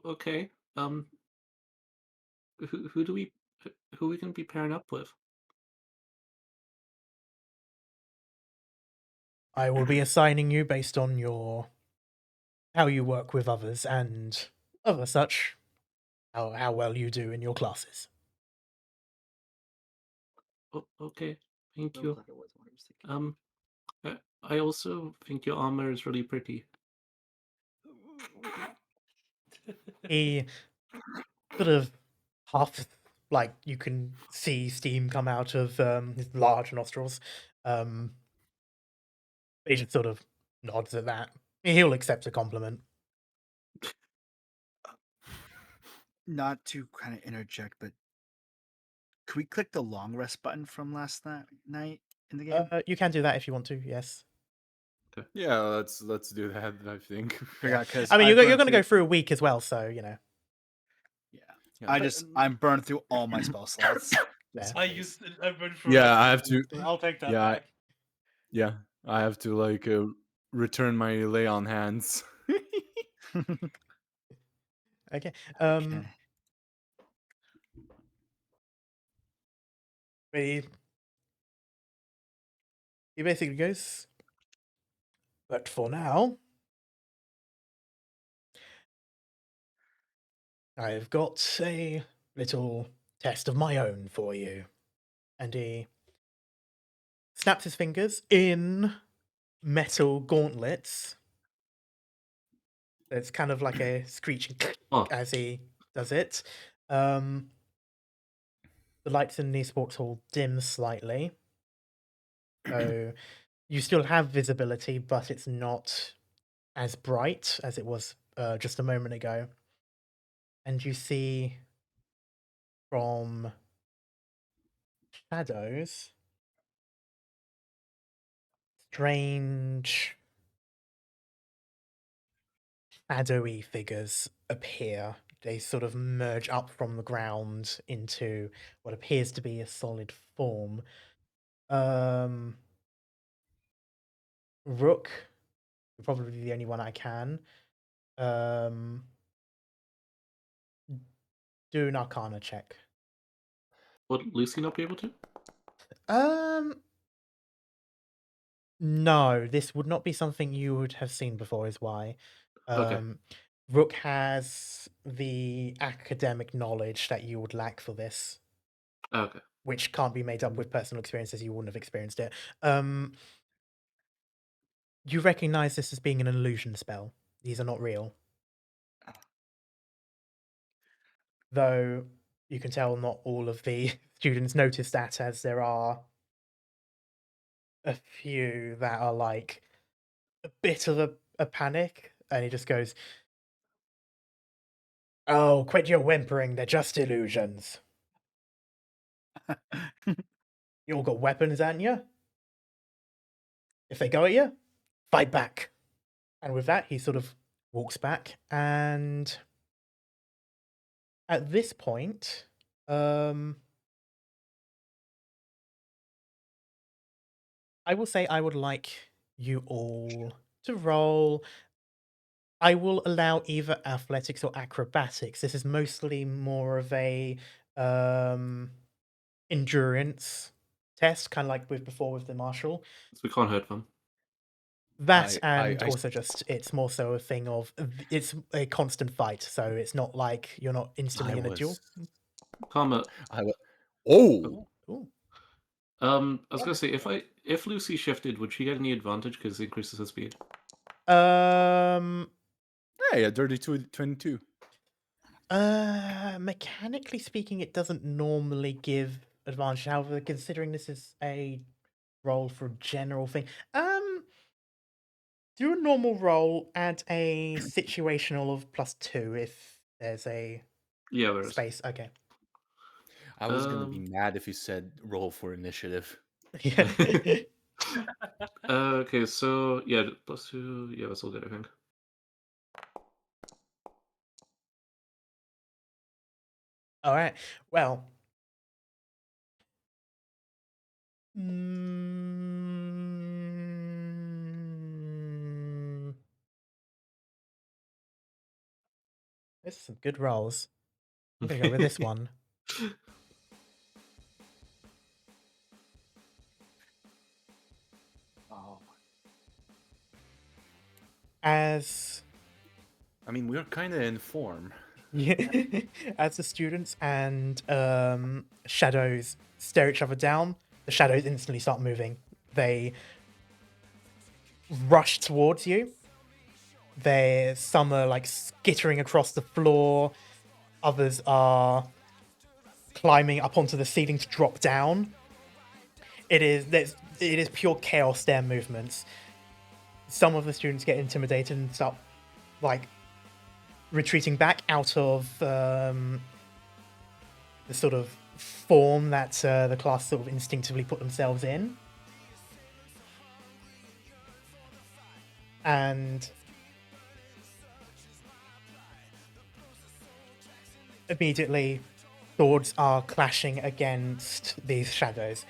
Okay. Who do we who we can be pairing up with? I will be assigning you based on your how you work with others and other such, how well you do in your classes. Okay. Thank you. I also think your armor is really pretty. He sort of half, like, you can see steam come out of his large nostrils. He just sort of nods at that. He'll accept a compliment. Not to kind of interject, but could we click the long rest button from last night in the game? You can do that if you want to, yes. Yeah, let's do that. I think. Forgot because I mean, you're going to go through a week as well, so, you know. Yeah, I'm burned through all my spell slots. Yeah. I've been through. Yeah, I have to. I'll take that Yeah, back. yeah, I have to like return my lay on hands. Okay. Okay. He basically goes, but for now, I've got a little test of my own for you. And he snaps his fingers in metal gauntlets. It's kind of like a screeching Oh, as he does it. The lights in the sports hall dim slightly. So you still have visibility, but it's not as bright as it was just a moment ago. And you see from shadows strange shadowy figures appear. They sort of merge up from the ground into what appears to be a solid form. Rook, probably the only one I can. Do an Arcana check. would Lucy not be able to? No, this would not be something you would have seen before, is why. Okay. Rook has the academic knowledge that you would lack for this, Okay. which can't be made up with personal experiences. You wouldn't have experienced it. You recognize this as being an illusion spell. These are not real. Though you can tell not all of the students notice that, as there are a few that are like a bit of a panic, and he just goes, "Oh, quit your whimpering, they're just illusions. You all got weapons, haven't you? If they go at you, fight back." And with that, he sort of walks back, and at this point, I will say I would like you all to roll. I will allow either athletics or acrobatics. This is mostly more of a endurance test, kind of like with before with the martial. So we can't hurt them. That I- and I- also just it's more so a thing of it's a constant fight, so it's not like you're not instantly I in a duel. was. Karma. Oh, Ooh. I was gonna say if Lucy shifted, would she get any advantage because it increases her speed? hey, a dirty 22. Mechanically speaking, it doesn't normally give advantage. However, considering this is a roll for a general thing, do a normal roll, add a situational of +2 if there's a Yeah, there is. space. Okay. I was gonna be mad if you said roll for initiative. Yeah. Okay, so yeah, +2. Yeah, that's all good, I think. All right. Well. Mm, There's some good rolls. I'm gonna go with this one. Oh, As I mean, we're kind of in form. as the students and shadows stare each other down, the shadows instantly start moving. They rush towards you. Some are like skittering across the floor. Others are climbing up onto the ceiling to drop down. It is pure chaos. Their movements. Some of the students get intimidated and start like retreating back out of the sort of form that the class sort of instinctively put themselves in. And immediately, swords are clashing against these shadows.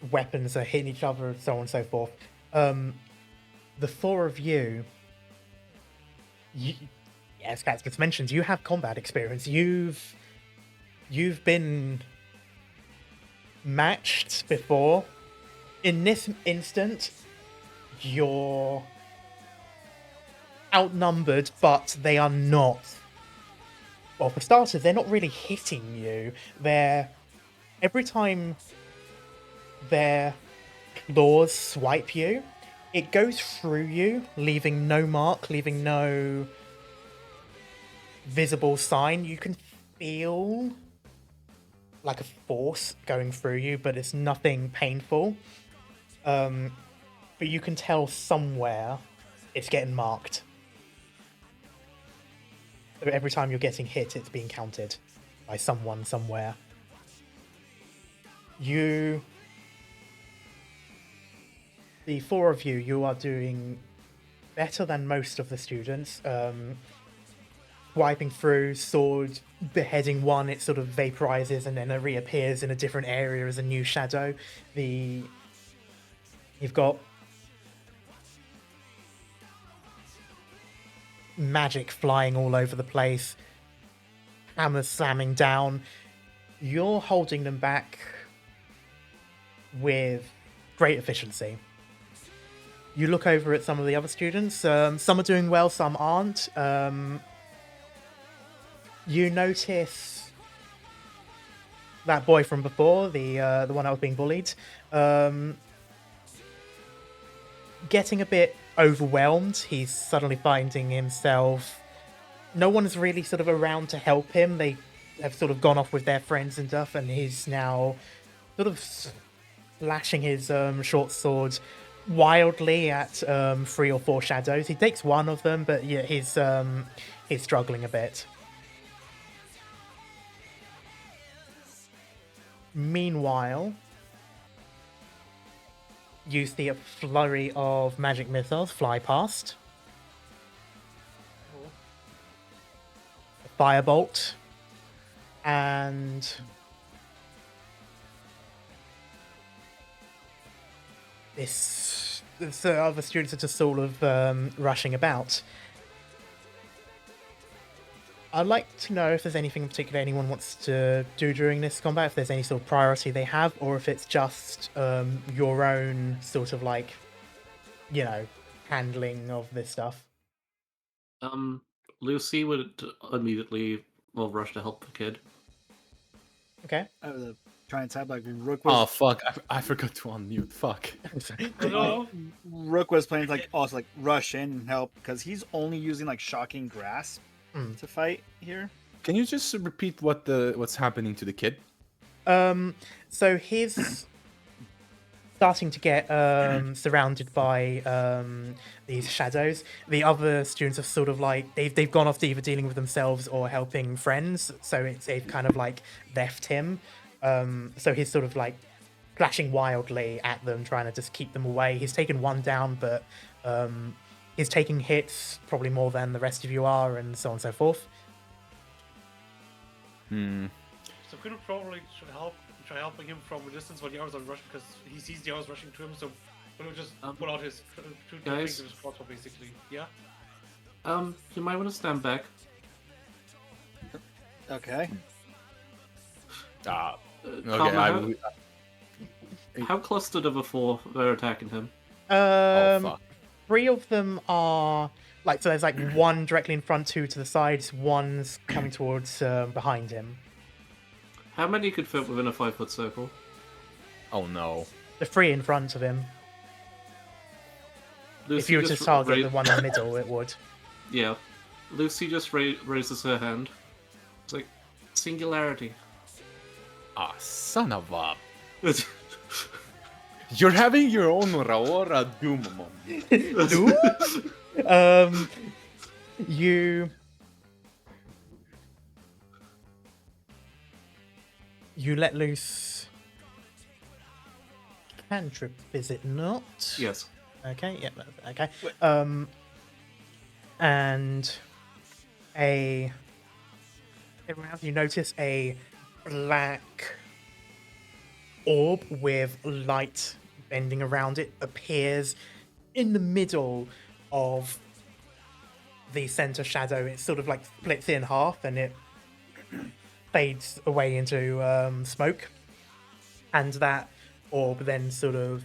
Weapons are hitting each other, and so on and so forth. The four of you, as Catsmith mentioned, you have combat experience. You've been matched before. In this instant, you're outnumbered, but they are not. Well, for starters, they're not really hitting you. Every time their claws swipe you, it goes through you, leaving no mark, leaving no visible sign. You can feel like a force going through you, but it's nothing painful. But you can tell somewhere it's getting marked. So every time you're getting hit, it's being counted by someone somewhere. The four of you are doing better than most of the students. Wiping through, sword, beheading one, it sort of vaporizes and then it reappears in a different area as a new shadow. You've got magic flying all over the place, hammers slamming down. You're holding them back with great efficiency. You look over at some of the other students. Some are doing well, some aren't. You notice that boy from before, the one that was being bullied, getting a bit overwhelmed. He's suddenly finding himself. No one's really sort of around to help him. They have sort of gone off with their friends and stuff, and he's now sort of slashing his short sword wildly at 3 or 4 shadows. He takes one of them, but yeah, he's struggling a bit. Meanwhile, you see a flurry of magic missiles fly past. A firebolt. And the other students are just sort of rushing about. I'd like to know if there's anything in particular anyone wants to do during this combat, if there's any sort of priority they have, or if it's just your own sort of like, handling of this stuff. Lucy would immediately rush to help the kid. Okay. I was trying to type like Rook was. Oh fuck! I forgot to unmute. Fuck. No. Rook was playing like also like rush in and help because he's only using like shocking grasp to fight here. Can you just repeat what's happening to the kid? So he's starting to get surrounded by these shadows. The other students have sort of like they've gone off to either dealing with themselves or helping friends. So they've kind of like left him. So he's sort of like flashing wildly at them, trying to just keep them away. He's taken one down, but he's taking hits probably more than the rest of you are, and so on and so forth. So Quinn probably should try helping him from a distance while the others are rushing, because he sees the others rushing to him. So Quinn will just pull out his two things in his crossbow, basically. Yeah. You might want to stand back. Okay. Okay, Karma, how close to the other four they're attacking him? Oh, fuck. 3 of them are like, so there's like 1 directly in front, 2 to the sides, 1's coming towards behind him. How many could fit within a 5-foot circle? Oh no. The 3 in front of him. Lucy If you were to target the one in the middle, it would. Yeah. Lucy just raises her hand. It's like, singularity. Ah, son of a... You're having your own Raora Doom moment. You let loose cantrip, is it not? Yes. Okay, yeah, okay. And you notice a black orb with light bending around it appears in the middle of the center shadow. It sort of like splits in half and it fades away into smoke, and that orb then sort of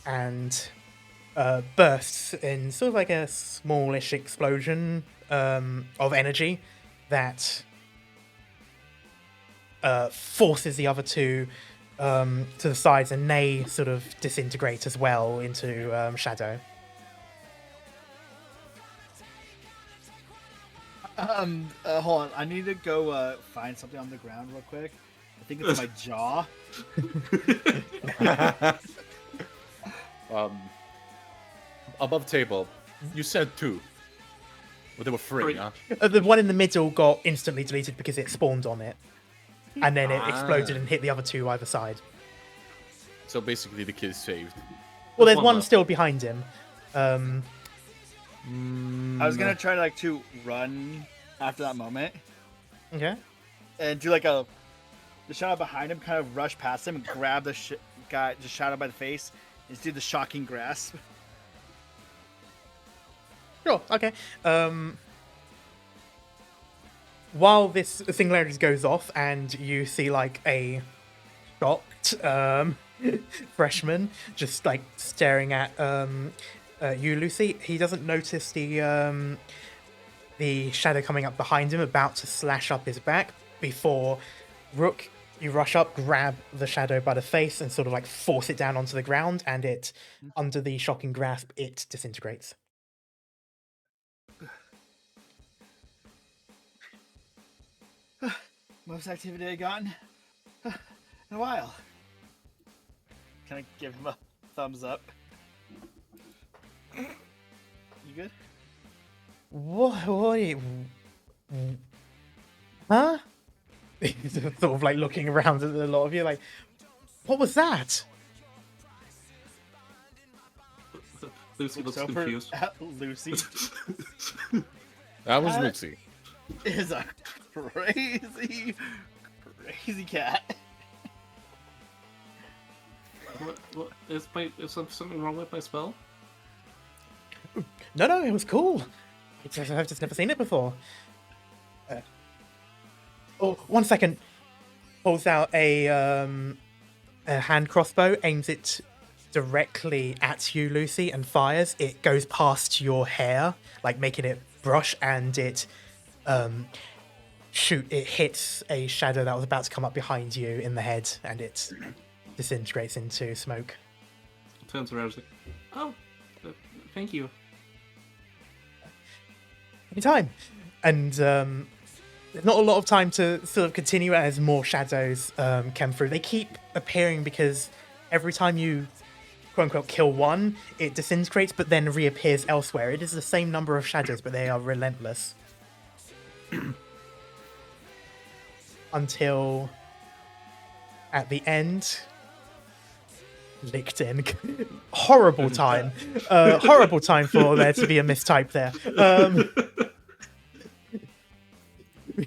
and bursts in sort of like a smallish explosion of energy that forces the other two to the sides, and they sort of disintegrate as well into shadow. Hold on. I need to go find something on the ground real quick. I think it's my jaw. Above table, you said 2. Well, there were 3, huh? The one in the middle got instantly deleted because it spawned on it, and then it exploded and hit the other 2 either side. So basically the kid's saved. Well, there's one still behind him. I was gonna try to run after that moment. Okay. And do the shadow behind him, kind of rush past him and grab the guy, just shadow by the face, and just do the shocking grasp. Sure, okay. While this singularity goes off and you see like a shocked freshman just like staring at you, Lucy, he doesn't notice the shadow coming up behind him about to slash up his back before Rook, you rush up, grab the shadow by the face and sort of like force it down onto the ground, and it, under the shocking grasp, it disintegrates. Most activity I gotten in a while. Can I give him a thumbs up? You good? What are you... Huh? He's sort of like looking around at a lot of you like, what was that? Lucy looks over confused. at Lucy. That was That- Lucy. Is a crazy cat. What is something wrong with my spell? No, it was cool. I've just never seen it before. Oh, 1 second. Pulls out a hand crossbow, aims it directly at you, Lucy, and fires. It goes past your hair, like making it brush, and it it hits a shadow that was about to come up behind you in the head, and it disintegrates into smoke. Turns around, like, oh, thank you. Anytime. And there's not a lot of time to sort of continue as more shadows come through. They keep appearing because every time you quote-unquote kill one, it disintegrates but then reappears elsewhere. It is the same number of shadows, but they are relentless. Until at the end, licked in. Horrible time. Horrible time for there to be a mistype there.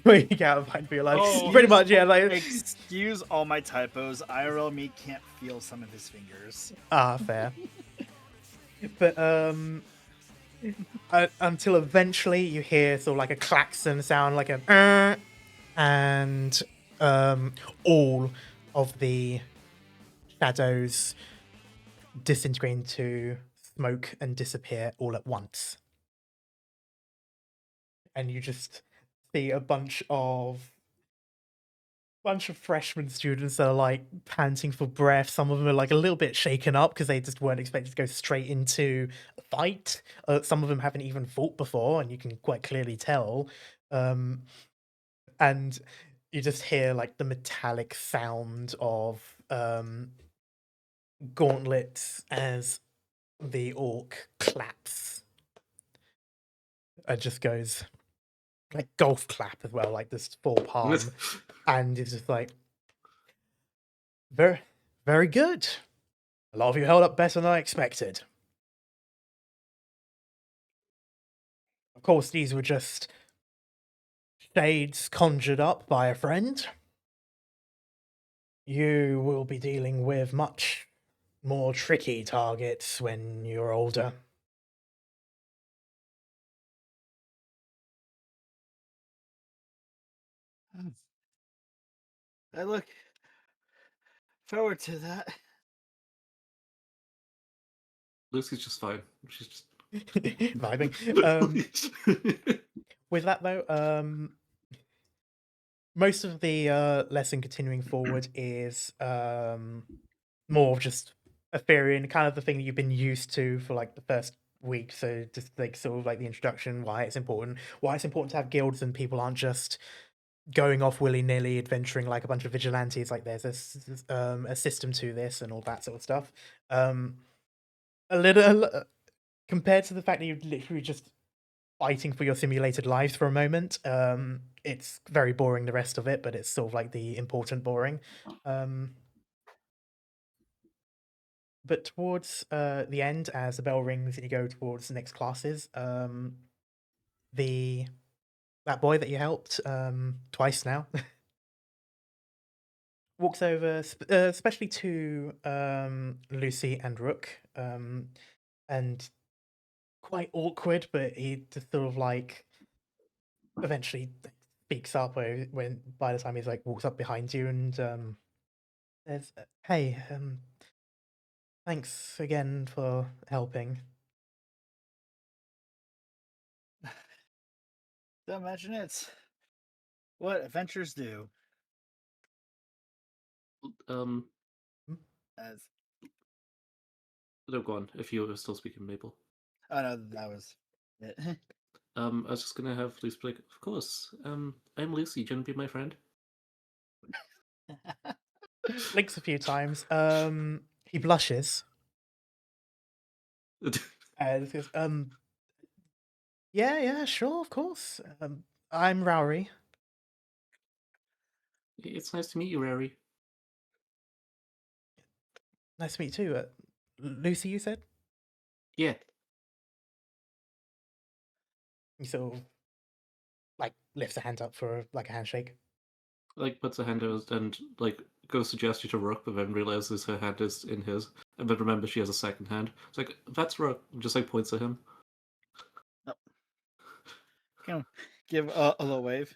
Where you can't find for your life. Oh. Pretty much, yeah. Like, Excuse all my typos. IRL me can't feel some of his fingers. fair. But until eventually you hear sort of like a klaxon sound, like a, and all of the shadows disintegrate into smoke and disappear all at once. And you just see a bunch of freshman students that are like panting for breath. Some of them are like a little bit shaken up because they just weren't expected to go straight into a fight. Some of them haven't even fought before, and you can quite clearly tell. And you just hear like the metallic sound of gauntlets as the orc claps. It just goes like golf clap as well, like this full palm, and it's just like very, very good. A lot of you held up better than I expected. Of course, these were just shades conjured up by a friend. You will be dealing with much more tricky targets when you're older. I look forward to that. Lucy's just fine. She's just Vibing. With that though, most of the lesson continuing forward is more of just Ethereum, kind of the thing that you've been used to for like the first week. So just like sort of like the introduction, why it's important to have guilds and people aren't just going off willy-nilly adventuring like a bunch of vigilantes. Like there's a system to this and all that sort of stuff. A little compared to the fact that you're literally just fighting for your simulated lives for a moment, it's very boring, the rest of it, but it's sort of like the important boring. But towards the end, as the bell rings and you go towards the next classes, that boy that you helped twice now walks over, especially to Lucy and Rook, and quite awkward, but he just sort of like eventually speaks up when by the time he's like walks up behind you and says, "Hey, thanks again for helping." Don't imagine it's what adventures do. As no, go on. If you were still speaking, Maple. oh no, that was it. I was just gonna have Lucy be like, of course. I'm Lucy. Do you want to be my friend? Blinks a few times. He blushes. And he goes, yeah, sure, of course. I'm Rowery. It's nice to meet you, Rary. Nice to meet you too. Lucy, you said? Yeah. He sort of like lifts a hand up for like a handshake. Like puts a hand out and like goes to gesture to Rook, but then realizes her hand is in his, and then remembers she has a second hand. It's like, that's Rook. And just like points at him. Can give a little wave.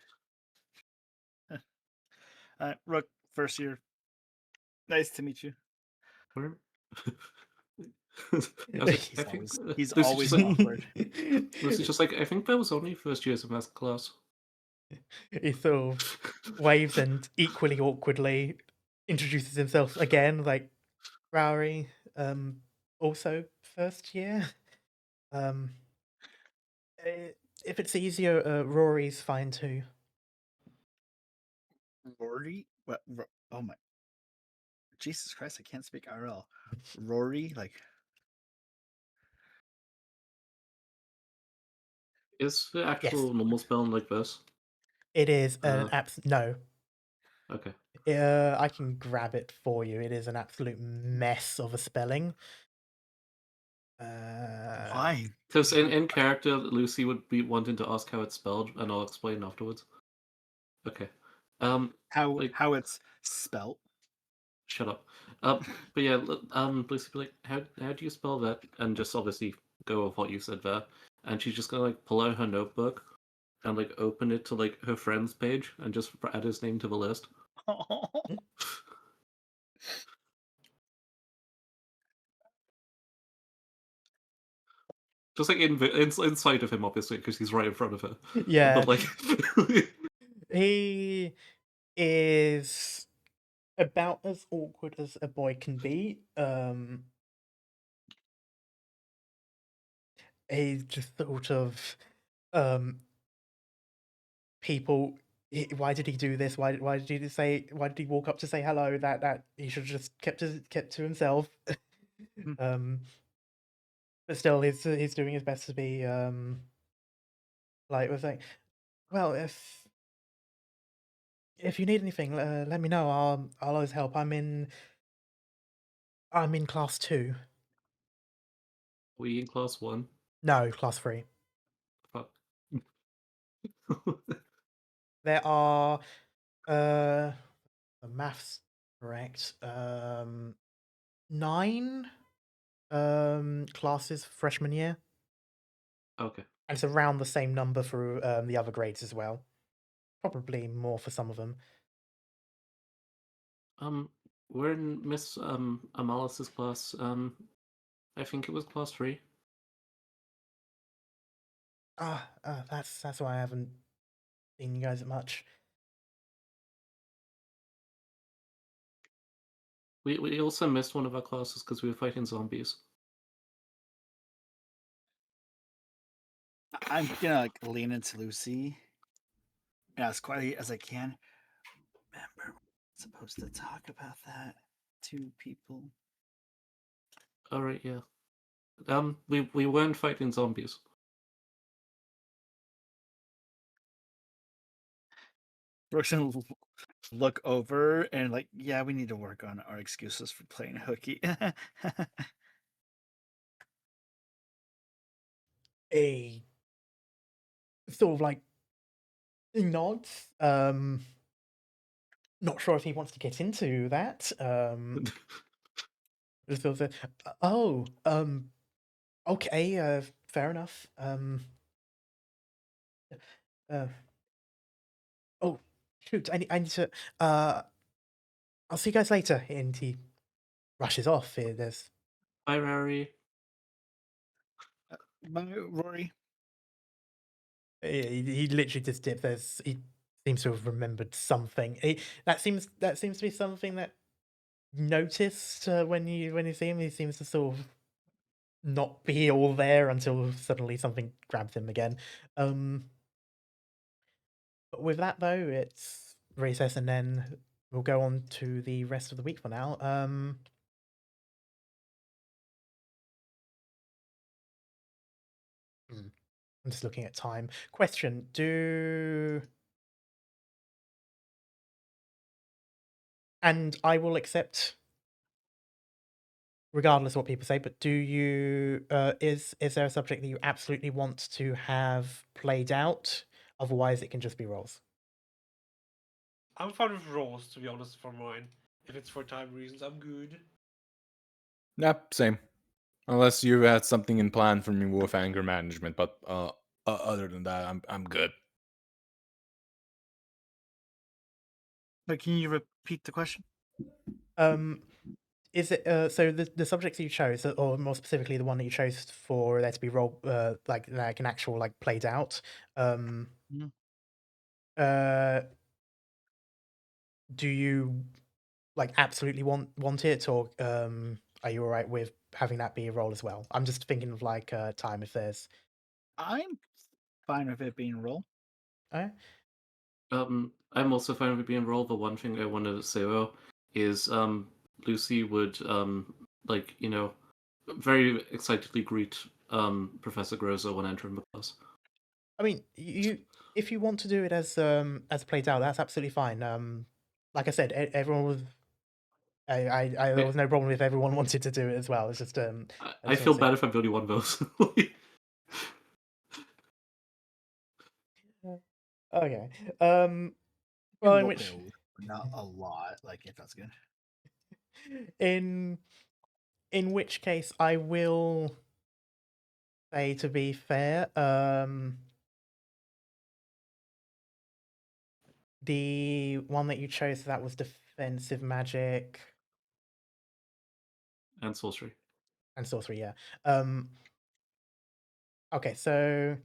Rook, first year. Nice to meet you. Where? He's always awkward. Lucy's just like, I think that was only first year's in that class. He sort of waves and equally awkwardly introduces himself again, like Rowery, also first year. If it's easier, Rory's fine too. Rory? What? Oh my! Jesus Christ! I can't speak IRL. Rory, like. Is the actual normal spelling like this? It is an no. Okay. I can grab it for you. It is an absolute mess of a spelling. Why? Because in character, Lucy would be wanting to ask how it's spelled, and I'll explain afterwards. Okay. How like how it's spelt. shut up. But yeah, Lucy, be like, how do you spell that? And just obviously go with what you said there. And she's just gonna like pull out her notebook and like open it to like her friends page and just add his name to the list. Just like in sight of him, obviously, because he's right in front of her. Yeah, But like, he is about as awkward as a boy can be. He's just sort of people. Why did he do this? Why did he say? Why did he walk up to say hello? That he should have just kept to himself. But still, he's doing his best to be like was like, well, if you need anything, let me know. I'll always help. I'm in class 2. we in class 1. No, class 3. Fuck. There are the maths correct. 9 classes freshman year. Okay. And it's around the same number for the other grades as well. Probably more for some of them. We're in Miss Amalis's class. I think it was class 3. That's why I haven't seen you guys much. We also missed one of our classes because we were fighting zombies. I'm gonna like lean into Lucy and as quietly as I can. Remember, we're supposed to talk about that to people. All right, yeah. We weren't fighting zombies. Brooks gonna look over and like, yeah, we need to work on our excuses for playing hooky. A sort of like nods. Not sure if he wants to get into that. Just sort of, oh, okay, fair enough. Oh, shoot, I need to. I'll see you guys later. And he rushes off. There's Hi, Rary. Bye, Rory. he literally just dips. He seems to have remembered something. That seems to be something that noticed when you see him. He seems to sort of not be all there until suddenly something grabs him again. But with that though, it's recess, and then we'll go on to the rest of the week for now. I'm just looking at time. Question: and I will accept regardless of what people say, but do you is there a subject that you absolutely want to have played out? Otherwise it can just be rolls. I'm fine with rolls, to be honest, for mine. If it's for time reasons, I'm good. Yep, same. Unless you had something in plan for me with anger management, but other than that, I'm good. But can you repeat the question? Is it so the subjects you chose, or more specifically the one that you chose for there to be roll like an actual like played out, Mhm. do you like absolutely want it, or are you all right with having that be a roll as well? I'm just thinking of like time if there's I'm fine with it being a roll. uh, I'm also fine with being rolled, but one thing I want to say though is Lucy would like, you know, very excitedly greet Professor Groza when entering the class. I mean, you if you want to do it as played out, that's absolutely fine. Like I said, everyone was. There was no problem if everyone wanted to do it as well. It's just I feel bad if I'm the only one of those. Okay. can Well, in roll which those, but not a lot. Like if that's good. in which case I will say, to be fair, the one that you chose, that was defensive magic And sorcery. and sorcery, yeah. Okay, so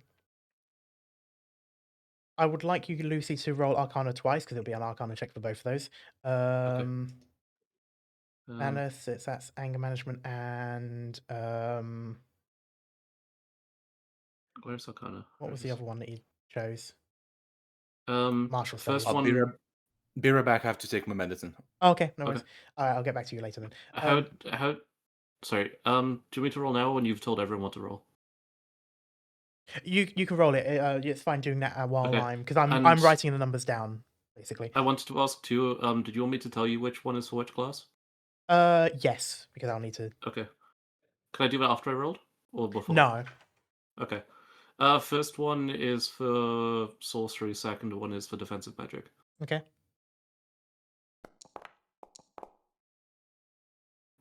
I would like you, Lucy, to roll Arcana twice, because it'll be an Arcana check for both of those. Manus, that's anger management, and Where's Arcana? what was the other one that you chose? Martial studies. First I'll one. be right back. I have to take my medicine. Oh, okay, no worries. Okay. Alright, I'll get back to you later then. How? Sorry. Do you want me to roll now when you've told everyone what to roll? You can roll it. It's fine doing that while Okay, I'm, because I'm and- writing the numbers down basically. I wanted to ask too. Did you want me to tell you which one is for which class? Yes, because I'll need to. Okay. Can I do that after I rolled or before? No. Okay. First one is for sorcery. Second one is for defensive magic. Okay.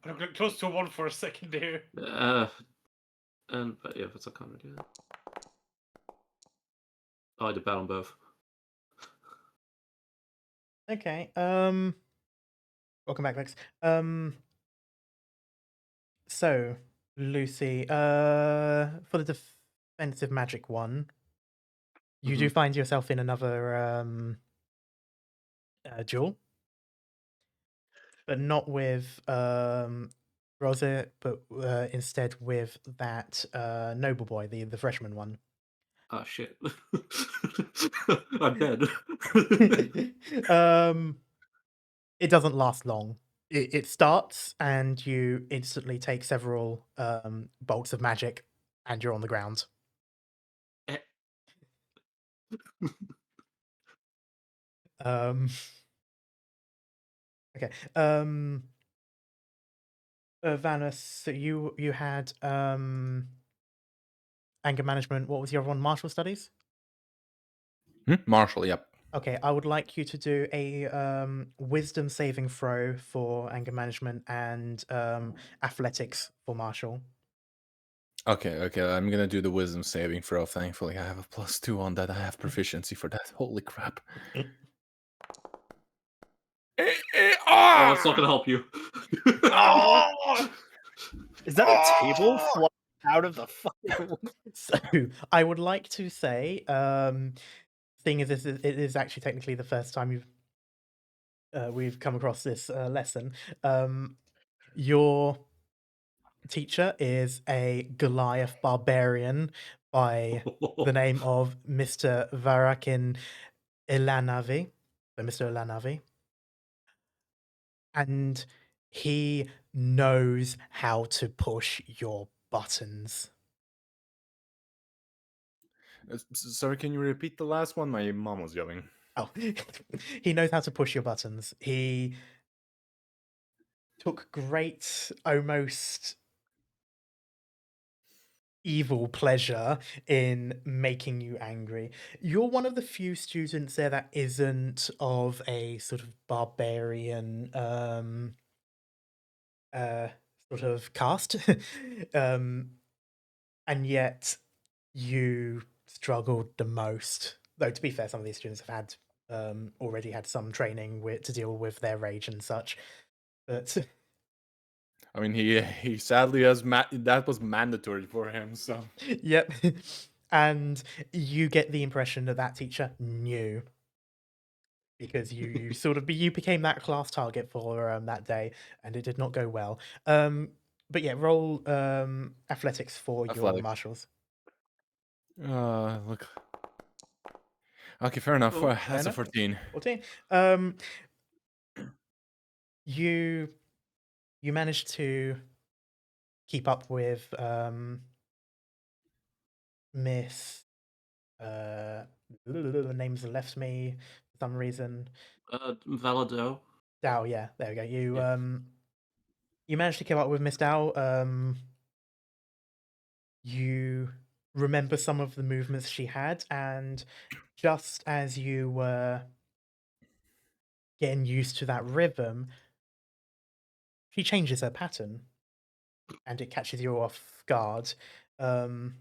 I'm getting close to 1 for a second there. But yeah, that's a kind of idea. Oh, I did bad on both. Okay. Welcome back, Lex. So Lucy, for the defensive magic one, you do find yourself in another duel, but not with Rosa, but instead with that noble boy, the freshman one. Ah, shit. I'm dead. It doesn't last long. It starts and you instantly take several bolts of magic and you're on the ground. Eh. Okay. Vanus, so you had anger management. What was the other one? Martial studies? Marshall, yep. Okay, I would like you to do a wisdom saving throw for anger management and athletics for martial. Okay. I'm gonna do the wisdom saving throw. Thankfully, I have a +2 on that. I have proficiency for that. Holy crap! Oh, that's not gonna help you. Oh! Is that a table flying out of the fucking? So I would like to say, seeing as it is actually technically the first time we've come across this lesson, your teacher is a Goliath barbarian by the name of Mr. Varakin Ilanavi. So Mr. Ilanavi. And he knows how to push your buttons. Sorry, can you repeat the last one? My mom was yelling. Oh, he knows how to push your buttons. He took great, almost evil pleasure in making you angry. You're one of the few students there that isn't of a sort of barbarian sort of caste. And yet you struggled the most. Though to be fair, some of these students have had already had some training to deal with their rage and such. But I mean, he sadly has that was mandatory for him. So yep. And you get the impression that that teacher knew, because you sort of you became that class target for that day, and it did not go well. But yeah, roll athletics for your Athletics. marshals. look. Okay, fair enough. Oh, That's a enough. 14. 14. You managed to keep up with Miss the names left me for some reason. Valado. Dow, yeah, there we go. You Yeah. you managed to keep up with Miss Dow. You remember some of the movements she had, and just as you were getting used to that rhythm, she changes her pattern, and it catches you off guard. Um,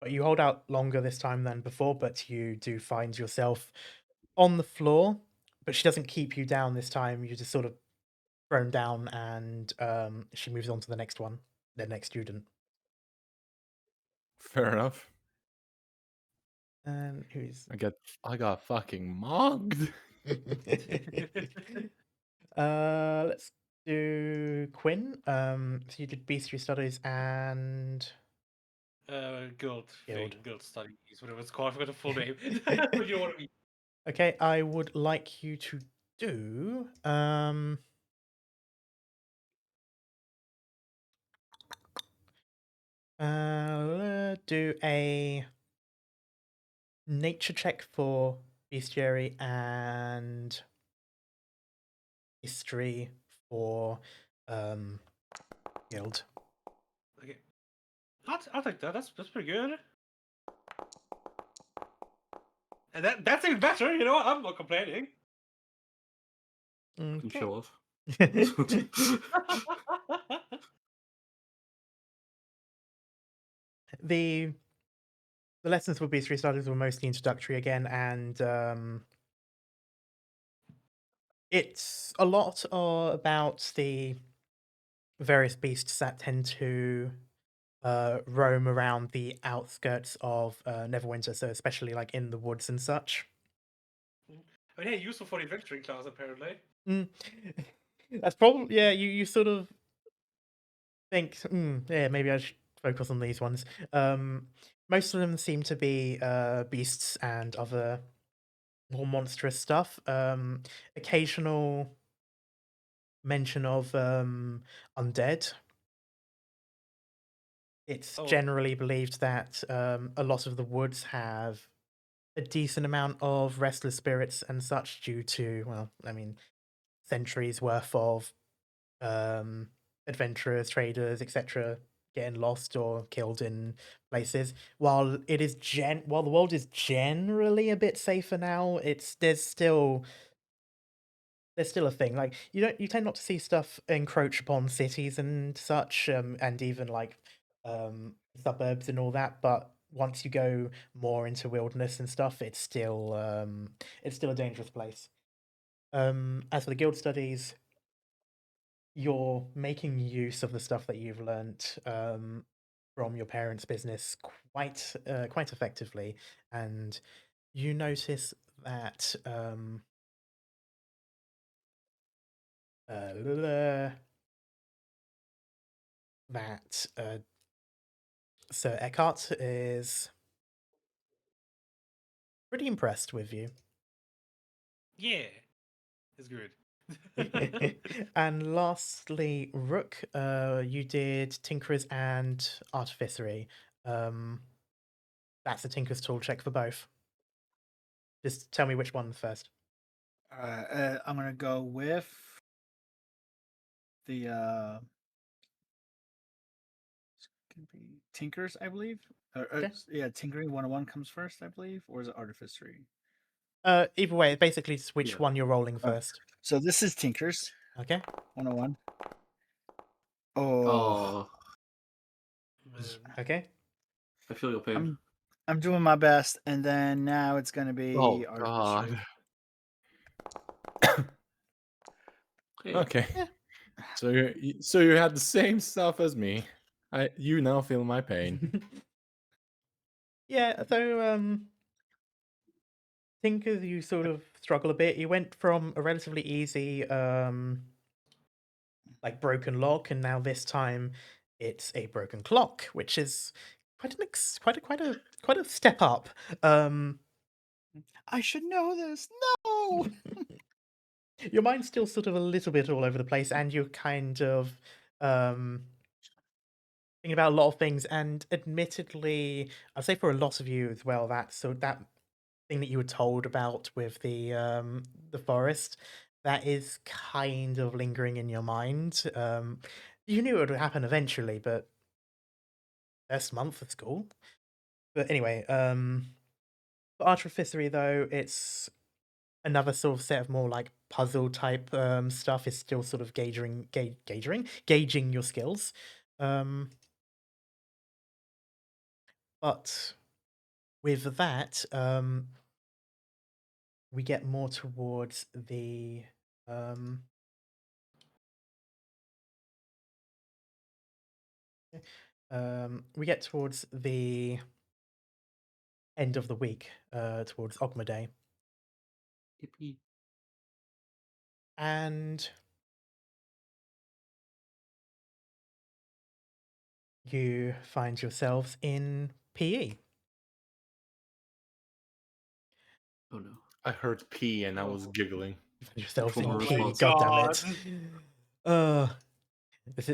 but you hold out longer this time than before, but you do find yourself on the floor. But she doesn't keep you down this time. You just sort of thrown down, and she moves on to the next one, the next student. Fair enough. And who's I got fucking mugged. let's do Quinn. So you did bestiary studies and Guild Guild. thing, guild studies, whatever it's called. I forgot the full name. But you know what I mean. Okay, I would like you to do do a nature check for bestiary and history for guild. Okay. I'll take that. That's pretty good. And that's even better, you know, I'm not complaining. Can Okay. show off. the lessons for bestiary studies were mostly introductory again, and it's a lot about the various beasts that tend to roam around the outskirts of Neverwinter, so especially like in the woods and such. I mean, hey, useful for the adventuring class, apparently. Mm. That's probably, yeah, you sort of think, yeah, maybe I should focus on these ones. Most of them seem to be beasts and other more monstrous stuff. Occasional mention of undead. It's Oh. generally believed that a lot of the woods have a decent amount of restless spirits and such due to, well, I mean, centuries worth of adventurers, traders, etc., getting lost or killed in places. While it is while the world is generally a bit safer now, there's still a thing. Like you tend not to see stuff encroach upon cities and such, and even like suburbs and all that. But once you go more into wilderness and stuff, it's still a dangerous place. As for the guild studies, you're making use of the stuff that you've learnt from your parents' business quite effectively, and you notice that that Sir Eckhart is pretty impressed with you. Yeah, it's good. And lastly, Rook, you did Tinkerers and Artificery. That's a Tinker's tool check for both. Just tell me which one first. I'm gonna go with the it's gonna be Tinkers, I believe. Okay. Yeah, Tinkering 101 comes first, I believe, or is it Artificery? Either way, basically it's which Yeah. one you're rolling first. So this is Tinkers Okay. 101. Oh, Oh, Okay. I feel your pain. I'm doing my best, and then now it's gonna be Oh Artificery. god. Hey. Okay. Yeah. So you had the same stuff as me. You now feel my pain. Yeah, so think as you sort of struggle a bit, you went from a relatively easy like broken lock, and now this time it's a broken clock, which is quite a step up. I should know this. No. Your mind's still sort of a little bit all over the place, and you're kind of thinking about a lot of things, and admittedly, I'd say for a lot of you as well, that thing that you were told about with the forest, that is kind of lingering in your mind. You knew it would happen eventually, but first month of school. But anyway, for artificery though, it's another sort of set of more like puzzle type stuff is still sort of gauging your skills. But with that, we get more towards the we get towards the end of the week, towards Ogma Day, Yippee. and you find yourselves in PE. Oh no. I heard pee and I was Oh. giggling. You find yourselves Formal in response. PE. God damn God. it.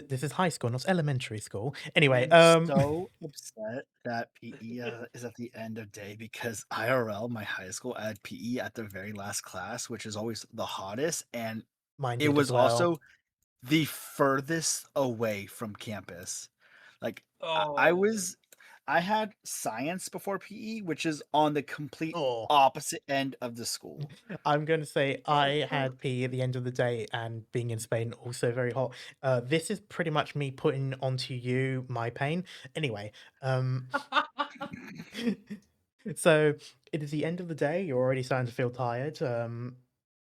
This is high school, not elementary school. Anyway, I'm so upset that PE is at the end of day because IRL, my high school, I had PE at the very last class, which is always the hottest, and mine it did was as well. also the furthest away from campus. Like Oh. I had science before PE, which is on the complete Oh. opposite end of the school. I'm going to say I had PE at the end of the day, and being in Spain, also very hot. This is pretty much me putting onto you my pain. Anyway, so it is the end of the day. You're already starting to feel tired from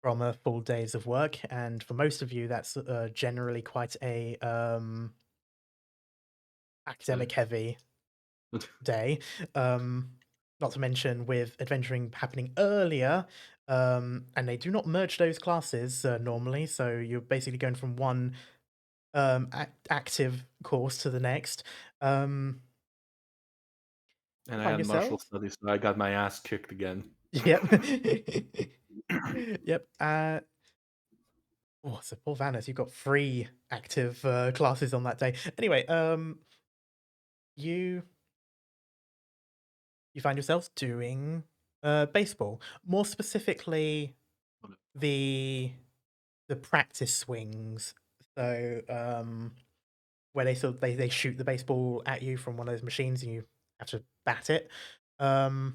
a full days of work, and for most of you, that's generally quite a academic heavy day. Not to mention with adventuring happening earlier, and they do not merge those classes normally, so you're basically going from one active course to the next. And I Find had martial yourselves? studies, so I got my ass kicked again. Yep. Yep. Oh, so poor Vanis, you've got 3 active classes on that day. Anyway, you find yourselves doing baseball. More specifically, the practice swings. So where they shoot the baseball at you from one of those machines and you have to bat it. Does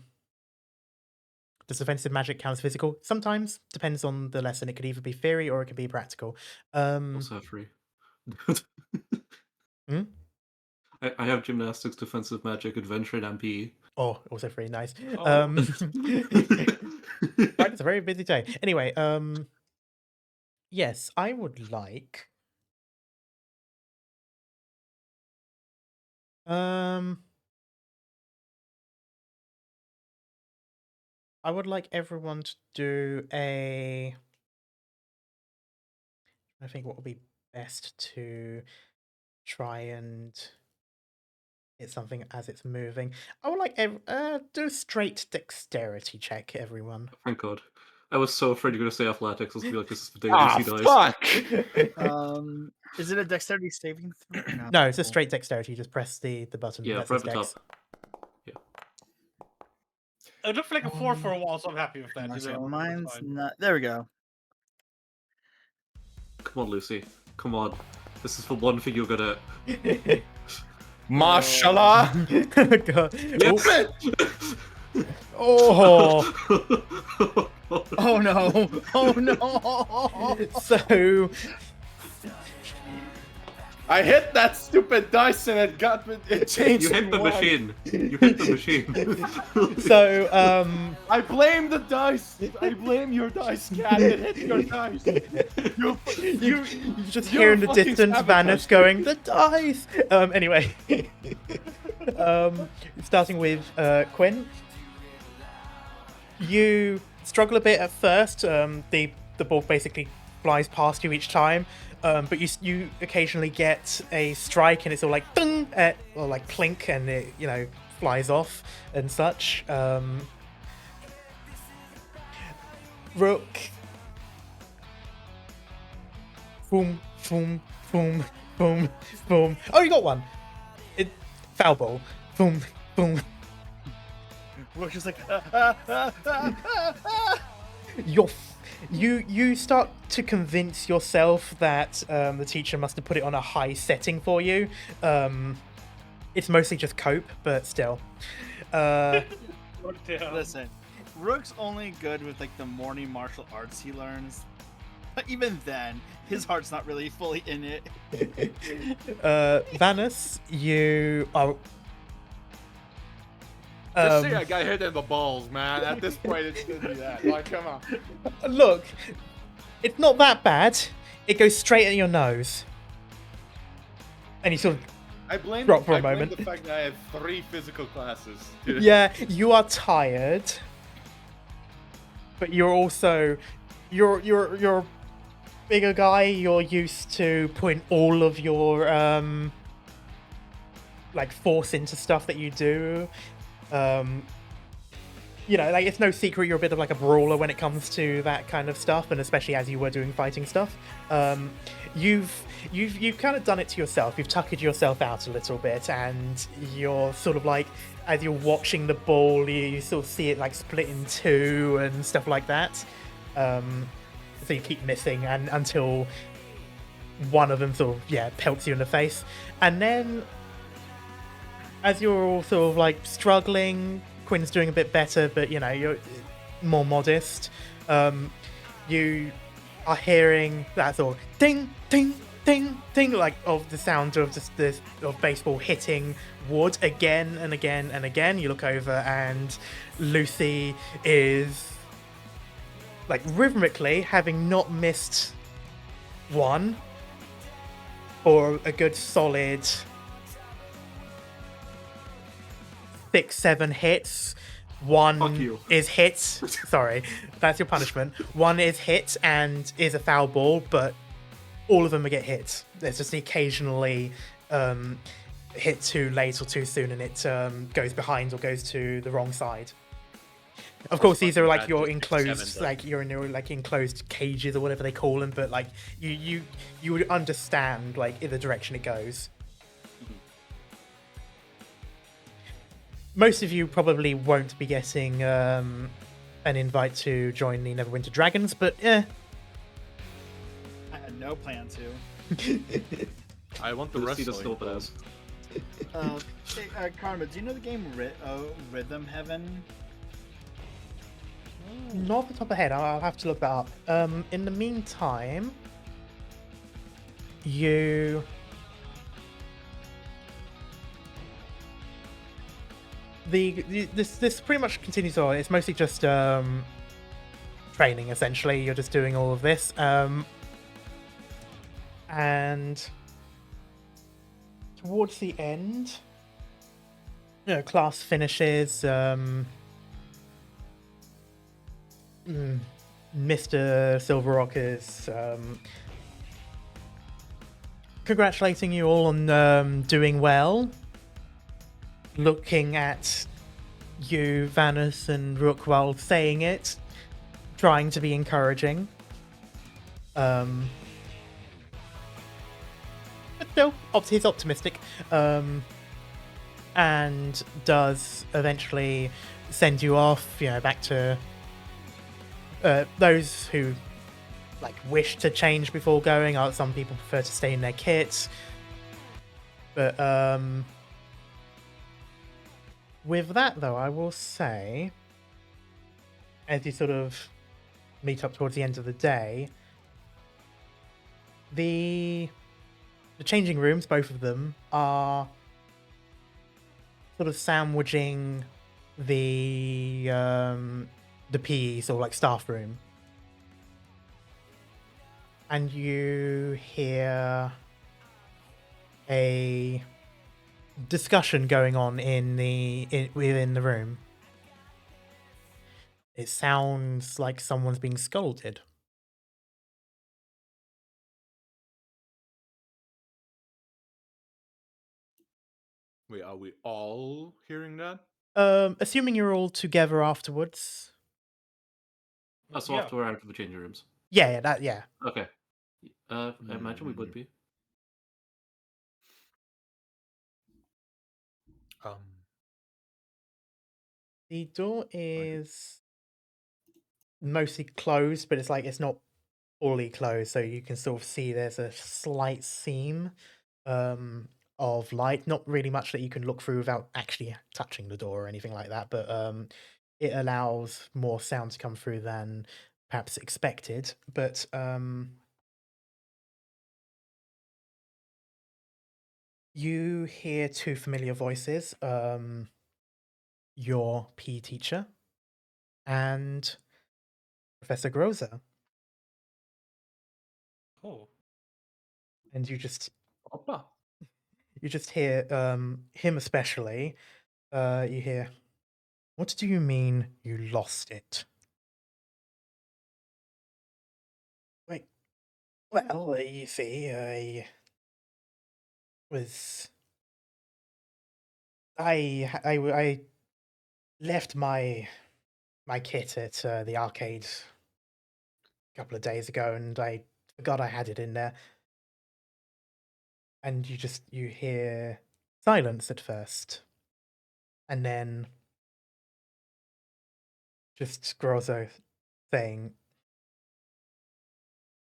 offensive magic count as physical? Sometimes, depends on the lesson. It could either be theory or it could be practical. Also have free. Hmm? I have gymnastics, defensive magic, adventure, and PE. Oh, also free, nice. Oh. Right, it's a very busy day. Anyway, yes, I would like everyone to do I think what would be best to try and hit something as it's moving. I would like do a straight dexterity check, everyone. Thank God. I was so afraid you were going to say athletics. I was going to be like, this is the day Ah, Lucy dies. fuck! Is it a dexterity saving throw? No, it's a straight dexterity. You just press the button. Yeah, that right says at the dex. top. It looked like a 4 for a while, so I'm happy with that. So You know, mine's that's fine. not. There we go. Come on, Lucy. Come on. This is the one thing you're good at. Mashallah! God. Yep. Oh. Oh no! Oh no! So I hit that stupid dice and it got me. It changed. You hit the one. machine. You hit the machine. so I blame the dice. I blame your dice, cat. It hit your dice. you just you're hear a in the fucking distance sabotage. Vanis going, the dice! Anyway. Starting with Quinn. You struggle a bit at first. The ball basically flies past you each time. But you occasionally get a strike and it's all like ding, or like clink, and it flies off and such. Rook. Boom, boom, boom, boom, boom. Oh, you got one. Foul ball. Boom, boom. We're just like. You start to convince yourself that the teacher must have put it on a high setting for you. It's mostly just cope, but still. Damn. Listen, Rook's only good with like the morning martial arts he learns. But even then, his heart's not really fully in it. Vanus, you are. Just say I got hit in the balls, man. At this point, it should be that. Like, come on. Look, it's not that bad. It goes straight at your nose. And you sort of I blame drop for a I blame moment. the fact that I have 3 physical classes. Dude. Yeah, you are tired. But you're also you're a bigger guy, you're used to putting all of your like force into stuff that you do. You know, like it's no secret you're a bit of like a brawler when it comes to that kind of stuff, and especially as you were doing fighting stuff. You've kind of done it to yourself. You've tuckered yourself out a little bit, and you're sort of like, as you're watching the ball, you sort of see it like split in two and stuff like that. So you keep missing, and until one of them sort of pelts you in the face, and then as you're all sort of like struggling, Quinn's doing a bit better, but you know, you're more modest. You are hearing that sort of ding, ding, ding, ding, like of the sound of just this of baseball hitting wood again and again and again. You look over and Lucy is like rhythmically, having not missed one for a good solid 6-7 hits. One Fuck you. is hit. Sorry, that's your punishment. One is hit and is a foul ball, but all of them get hit. There's just occasionally hit too late or too soon, and it goes behind or goes to the wrong side. Of course, these are like your enclosed, like you're in your like enclosed cages or whatever they call them. But like you would understand like in the direction it goes. Most of you probably won't be getting an invite to join the Neverwinter Dragons, but I had no plan to. I want the Let's see wrestling. the snowballs. Hey, Karma, do you know the game Rhythm Heaven? not off the top of the head. I'll have to look that up. In the meantime, you this pretty much continues on. It's mostly just training, essentially. You're just doing all of this, and towards the end, you know, class finishes. Mr. Silverrock is congratulating you all on doing well. Looking at you, Vanus and Rook, while saying it, trying to be encouraging. But still, he's optimistic. And does eventually send you off, you know, back to those who like wish to change before going. Some people prefer to stay in their kits. But with that, though, I will say, as you sort of meet up towards the end of the day, the changing rooms, both of them, are sort of sandwiching the PE, sort of like staff room. And you hear a discussion going on within the room. It sounds like someone's being scolded. Wait, are we all hearing that? Assuming you're all together afterwards. So Yeah. after we're out of the changing rooms. Yeah. Okay. I imagine we would be. The door is mostly closed, but it's like it's not fully closed, so you can sort of see there's a slight seam of light. Not really much that you can look through without actually touching the door or anything like that, but it allows more sound to come through than perhaps expected, but you hear two familiar voices, your PE teacher and Professor Groza, Oh. and you just Opa. hear him especially. You hear, "What do you mean you lost it?" Like, well, you see, was I left my kit at the arcade a couple of days ago, and I forgot I had it in there. And you hear silence at first, and then just Grozzo saying,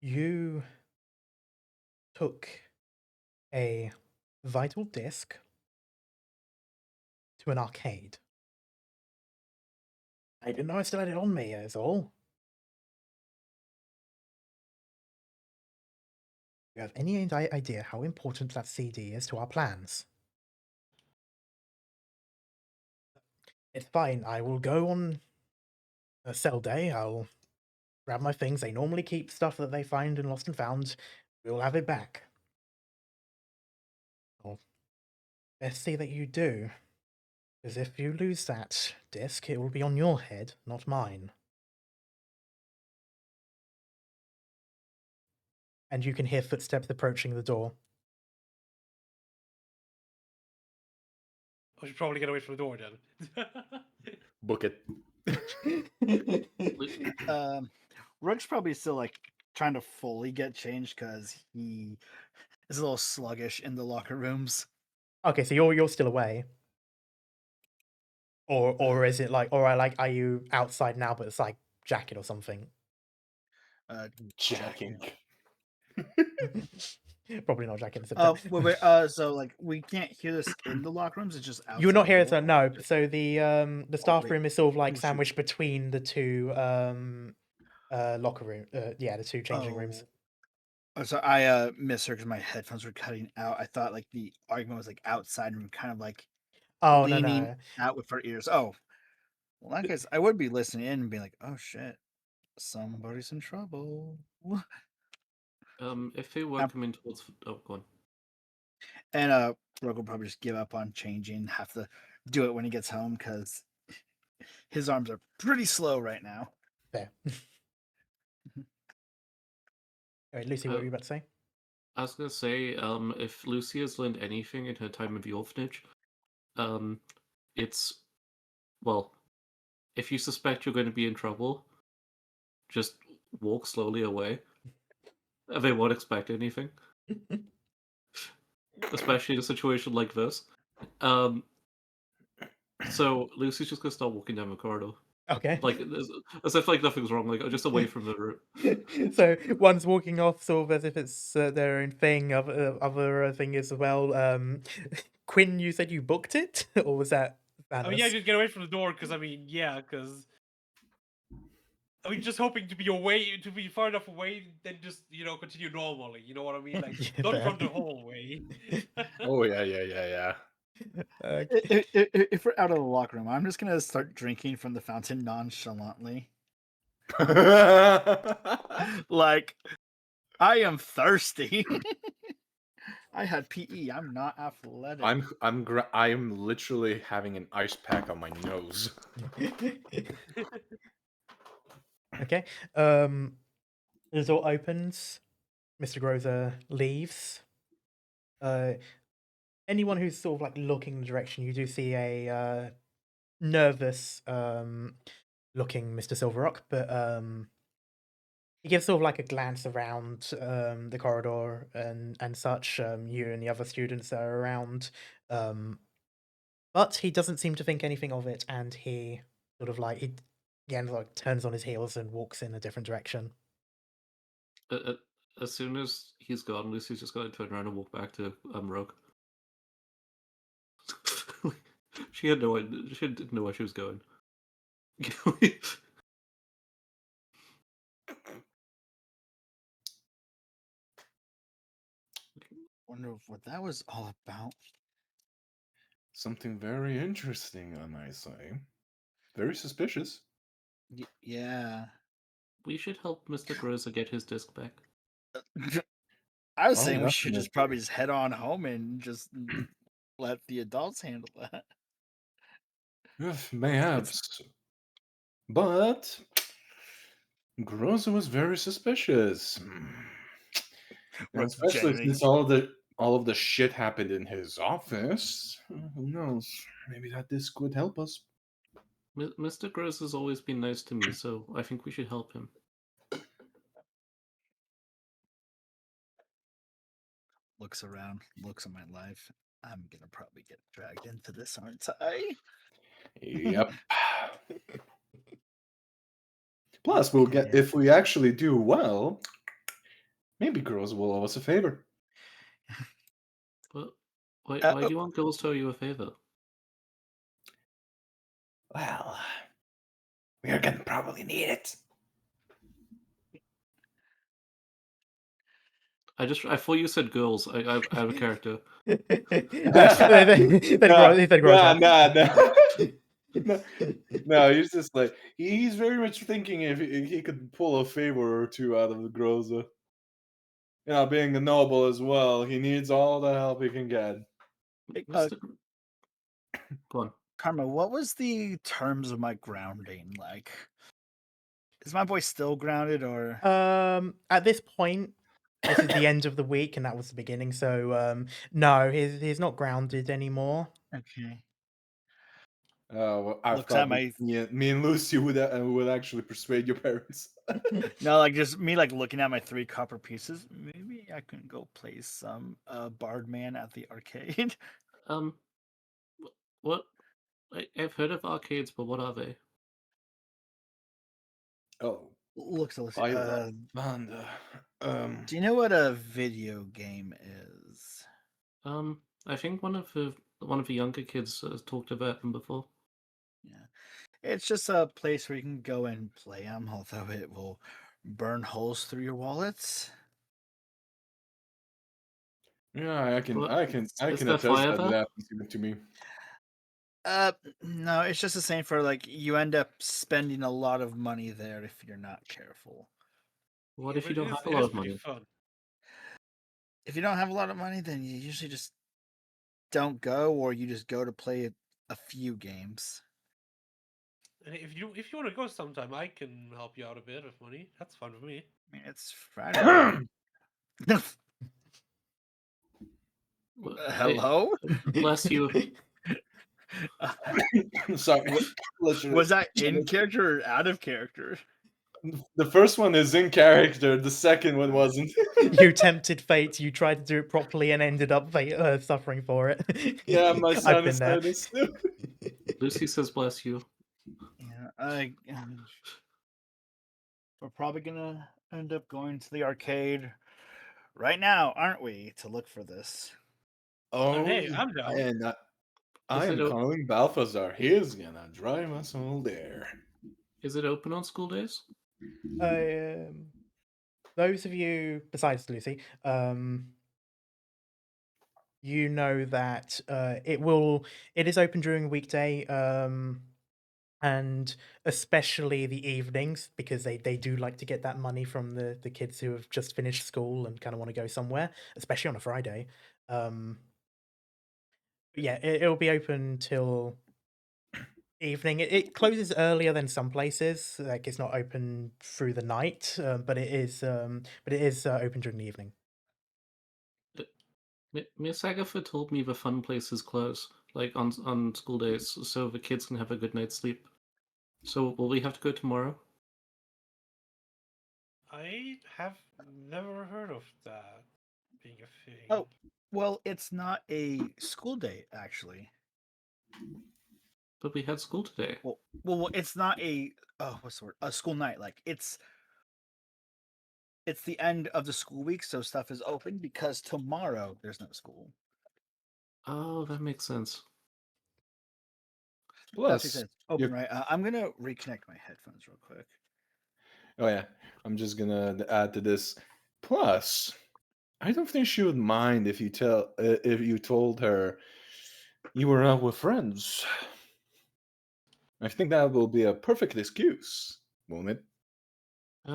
"You took a vital disc to an arcade. I didn't know I still had it on me, is all. Do you have any idea how important that CD is to our plans?" "It's fine. I will go on a sell day. I'll grab my things. They normally keep stuff that they find in Lost and Found. We'll have it back." "Well, best see that you do. Because if you lose that disc, it will be on your head, not mine." And you can hear footsteps approaching the door. I should probably get away from the door then. Book it. Rook's probably still like trying to fully get changed because he is a little sluggish in the locker rooms. Okay, so you're still away. Or is it like, are you outside now, but it's like jacket or something? Jacking. Probably not jacket in September. Wait. So like we can't hear this in the locker rooms. It's just outside. You're not the here, door? so no. So the staff wait. room is sort of like Oh, shoot. sandwiched between the two locker room. Yeah, the two changing rooms. Oh, so I misheard because my headphones were cutting out. I thought like the argument was like outside and kind of like Oh leaning no. out with our ears. Oh, well, I guess I would be listening in and being like, "Oh shit, somebody's in trouble." If they were coming towards, oh, go on. And Rogue will probably just give up on changing. Have to do it when he gets home because his arms are pretty slow right now. There. All right, Lucy, what were you about to say? I was gonna say, if Lucy has learned anything in her time of the orphanage, it's, well, if you suspect you're going to be in trouble, just walk slowly away. They won't expect anything. Especially in a situation like this. So Lucy's just gonna start walking down the corridor. Okay. Like, as if like nothing's wrong, like just away from the room. So one's walking off sort of as if it's their own thing. Other thing as well. Quinn, you said you booked it, or was that Thanos? I mean, yeah, just get away from the door because just hoping to be away, to be far enough away, then just continue normally. You know what I mean? Like, Yeah, don't fair. run the whole way. Oh yeah. If we're out of the locker room, I'm just gonna start drinking from the fountain nonchalantly. Like, I am thirsty. I had PE. I'm not athletic. I'm literally having an ice pack on my nose. Okay. The door opens. Mr. Groza leaves. Anyone who's sort of like looking in the direction, you do see a nervous looking Mr. Silverrock, but he gives sort of like a glance around the corridor and such. You and the other students that are around, but he doesn't seem to think anything of it, and he sort of like he again like turns on his heels and walks in a different direction. As soon as he's gone, Lucy's just gonna turn around and walk back to Rogue. She had no idea. She didn't know where she was going. Wonder what that was all about. Something very interesting, I might say. Very suspicious. Yeah. We should help Mr. Groza get his disc back. I was Oh, saying we should just probably definitely. just head on home and just let the adults handle that. Mayhaps. But Groza was very suspicious. And especially Generally, since all of the shit happened in his office. Who knows? Maybe that disc would help us. Mr. Groza has always been nice to me, so I think we should help him. looks around, looks at my life. I'm gonna probably get dragged into this, aren't I? Yep. Plus, we'll get Okay. if we actually do well, maybe girls will owe us a favor. But why Uh, do you want girls to owe you a favor? Well, we are gonna probably need it. I thought you said girls. I have a character. Then grows up. No, he's just like he's very much thinking if he could pull a favor or two out of the Groza. You know, being a noble as well, he needs all the help he can get. Mr. Go on. Karma, what was the terms of my grounding like? Is my boy still grounded or? At this point, this is the end of the week, and that was the beginning. So, no, he's not grounded anymore. Okay. Well, I Looks thought at my me and Lucy would actually persuade your parents. no, like just me like looking at my 3 copper pieces. Maybe I can go play some Bardman at the arcade. What? I've heard of arcades, but what are they? Oh, Looks a Fiverr. Vanda. do you know what a video game is? I think one of the younger kids talked about them before. Yeah. It's just a place where you can go and play them, although it will burn holes through your wallets. Yeah, I can What? I can I Is can there attest fire that there? it happens even to me. No, it's just the same for like you end up spending a lot of money there if you're not careful. What Yeah, if you but don't have a it lot is of pretty money? fun. If you don't have a lot of money, then you usually just don't go, or you just go to play a few games. And if you want to go sometime, I can help you out a bit with money. That's fun for me. I mean, it's Friday. Hello? Bless you. Sorry. Was that in character or out of character? The first one is in character. The second one wasn't. You tempted fate. You tried to do it properly and ended up suffering for it. Yeah, my I've son been is there. kind of stupid. Lucy says bless you. Yeah, we're probably gonna end up going to the arcade right now, aren't we, to look for this? Oh, hey, I'm down. and I Is am it o- calling Balthazar. He's gonna drive us all there. Is it open on school days? Those of you besides Lucy, you know that it is open during a weekday, and especially the evenings because they do like to get that money from the kids who have just finished school and kind of want to go somewhere, especially on a Friday. But yeah, it'll be open till evening. It closes earlier than some places. Like it's not open through the night, but it is open during the evening. Miss Agatha told me the fun places close, like on school days, so the kids can have a good night's sleep. So will we have to go tomorrow? I have never heard of that being a thing. Oh, well, it's not a school day, actually. But we had school today. Well, it's not a what's the word? A school night. Like it's the end of the school week, so stuff is open because tomorrow there's no school. Oh, that makes sense. That makes Plus, sense. Open, you're right? I'm gonna reconnect my headphones real quick. oh yeah, I'm just gonna add to this. Plus, I don't think she would mind if you told her you were out with friends. I think that will be a perfect excuse, won't it? I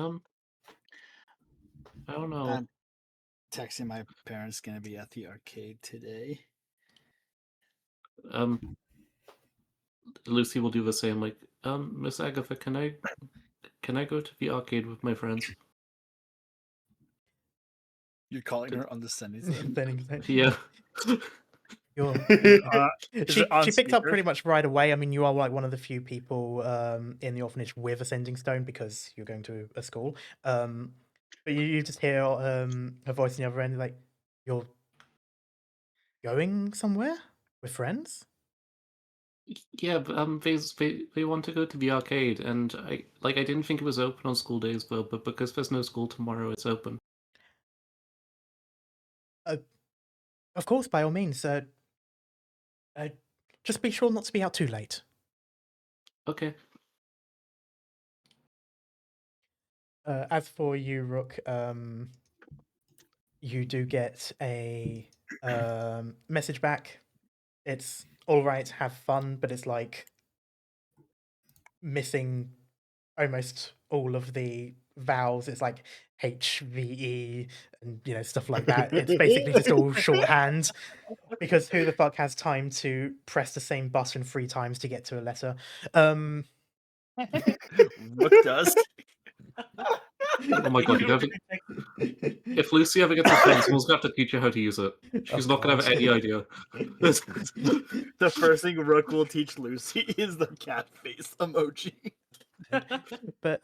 don't know. I'm texting my parents gonna be at the arcade today. Lucy will do the same. Like, Miss Agatha, can I go to the arcade with my friends? You're calling her on the Sunday zone. Yeah. You're, Is she it on picked up speaker? pretty much right away. I mean, you are like one of the few people in the orphanage with a sending stone because you're going to a school. But you just hear her voice on the other end, like, you're going somewhere with friends? Yeah, but, they want to go to the arcade, and I didn't think it was open on school days, though. But because there's no school tomorrow, it's open. Of course, by all means. Just be sure not to be out too late. Okay. As for you, Rook, you do get a message back. It's all right, have fun, but it's like missing almost all of the vowels. It's like HVE and stuff like that. It's basically just all shorthand because who the fuck has time to press the same button 3 times to get to a letter? Rook does. Oh my god! If Lucy ever gets a phone, someone's gonna have to teach her how to use it. She's not gonna have any idea. The first thing Rook will teach Lucy is the cat face emoji. But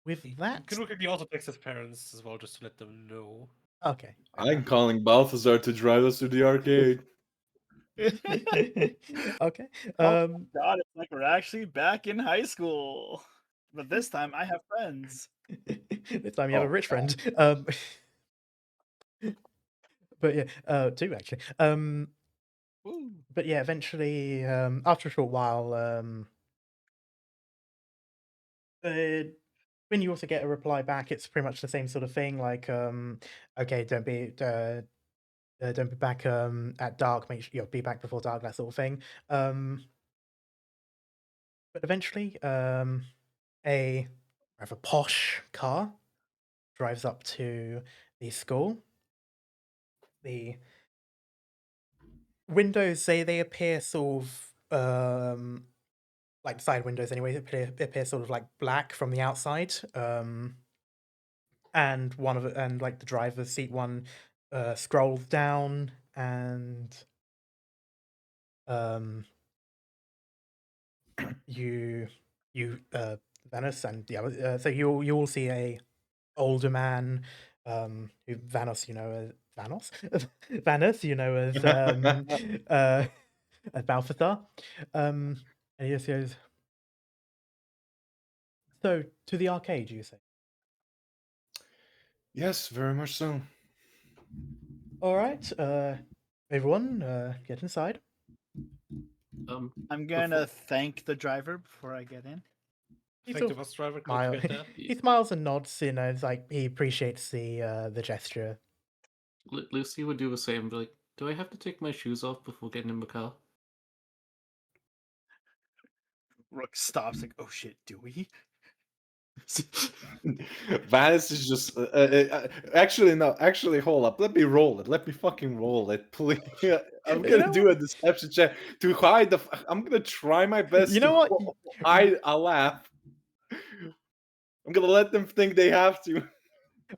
with You that, can look at the auto text his parents as well, just to let them know. okay. I'm calling Balthazar to drive us to the arcade. Okay. God, it's like we're actually back in high school, but this time I have friends. This time you have a Oh, rich friend. But yeah, 2 actually. Woo. But yeah, eventually, after a short while, when you also get a reply back, it's pretty much the same sort of thing. Like, okay, don't be back at dark. Make sure be back before dark. That sort of thing. But eventually, a rather posh car drives up to the school. The windows they appear sort of like side windows anyway, appear sort of like black from the outside. And one of it, and like the driver's seat one scrolls down, and you Vanos and the other, so you all see a older man, who Vanos as Vanos Vanos as Balthazar, and he just goes, so to the arcade, you say? Yes, very much so. All right, everyone, get inside. I'm gonna thank the driver before I get in. He Thank sort the of bus driver. Don't smile- forget that. he smiles and nods. It's like he appreciates the gesture. Lucy would do the same. Be like, do I have to take my shoes off before getting in the car? Rook stops like, oh shit, do we? Vanis is just actually no, actually hold up. Let me roll it. Let me fucking roll it, please. I'm You gonna know do a deception check to hide the. I'm gonna try my best. You know what? hide a laugh. I'm gonna let them think they have to.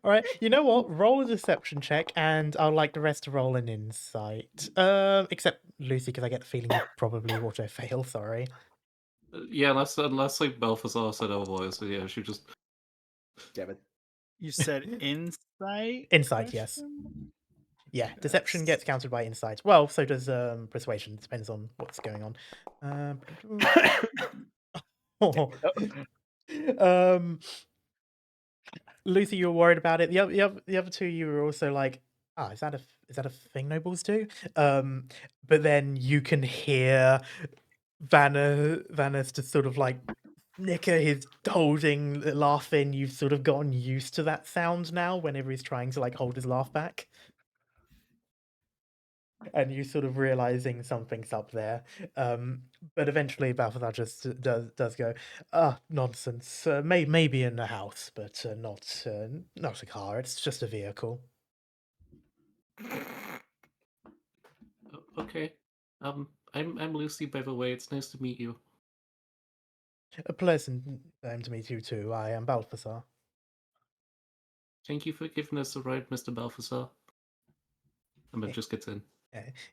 All right. You know what? Roll a deception check, and I'll like the rest to roll an insight. Except Lucy, because I get the feeling you probably auto fail. Sorry. Yeah, unless like Balthazar said otherwise. So yeah, she just. Damn it. You said insight? Insight, yes. Yeah, deception gets counted by insight. Well, so does persuasion. Depends on what's going on. Lucy, you were worried about it. The other 2, you were also like, is that a thing nobles do? But then you can hear Vanna's just sort of like snicker, he's holding, laughing. You've sort of gotten used to that sound now whenever he's trying to like hold his laugh back. And you sort of realizing something's up there. But eventually Balthazar just does go, nonsense. Maybe in a house, but not a car. It's just a vehicle. Okay. I'm Lucy, by the way. It's nice to meet you. A pleasant time to meet you too. I am Balthazar. Thank you for giving us a ride, Mr. Balthazar. And then just gets in.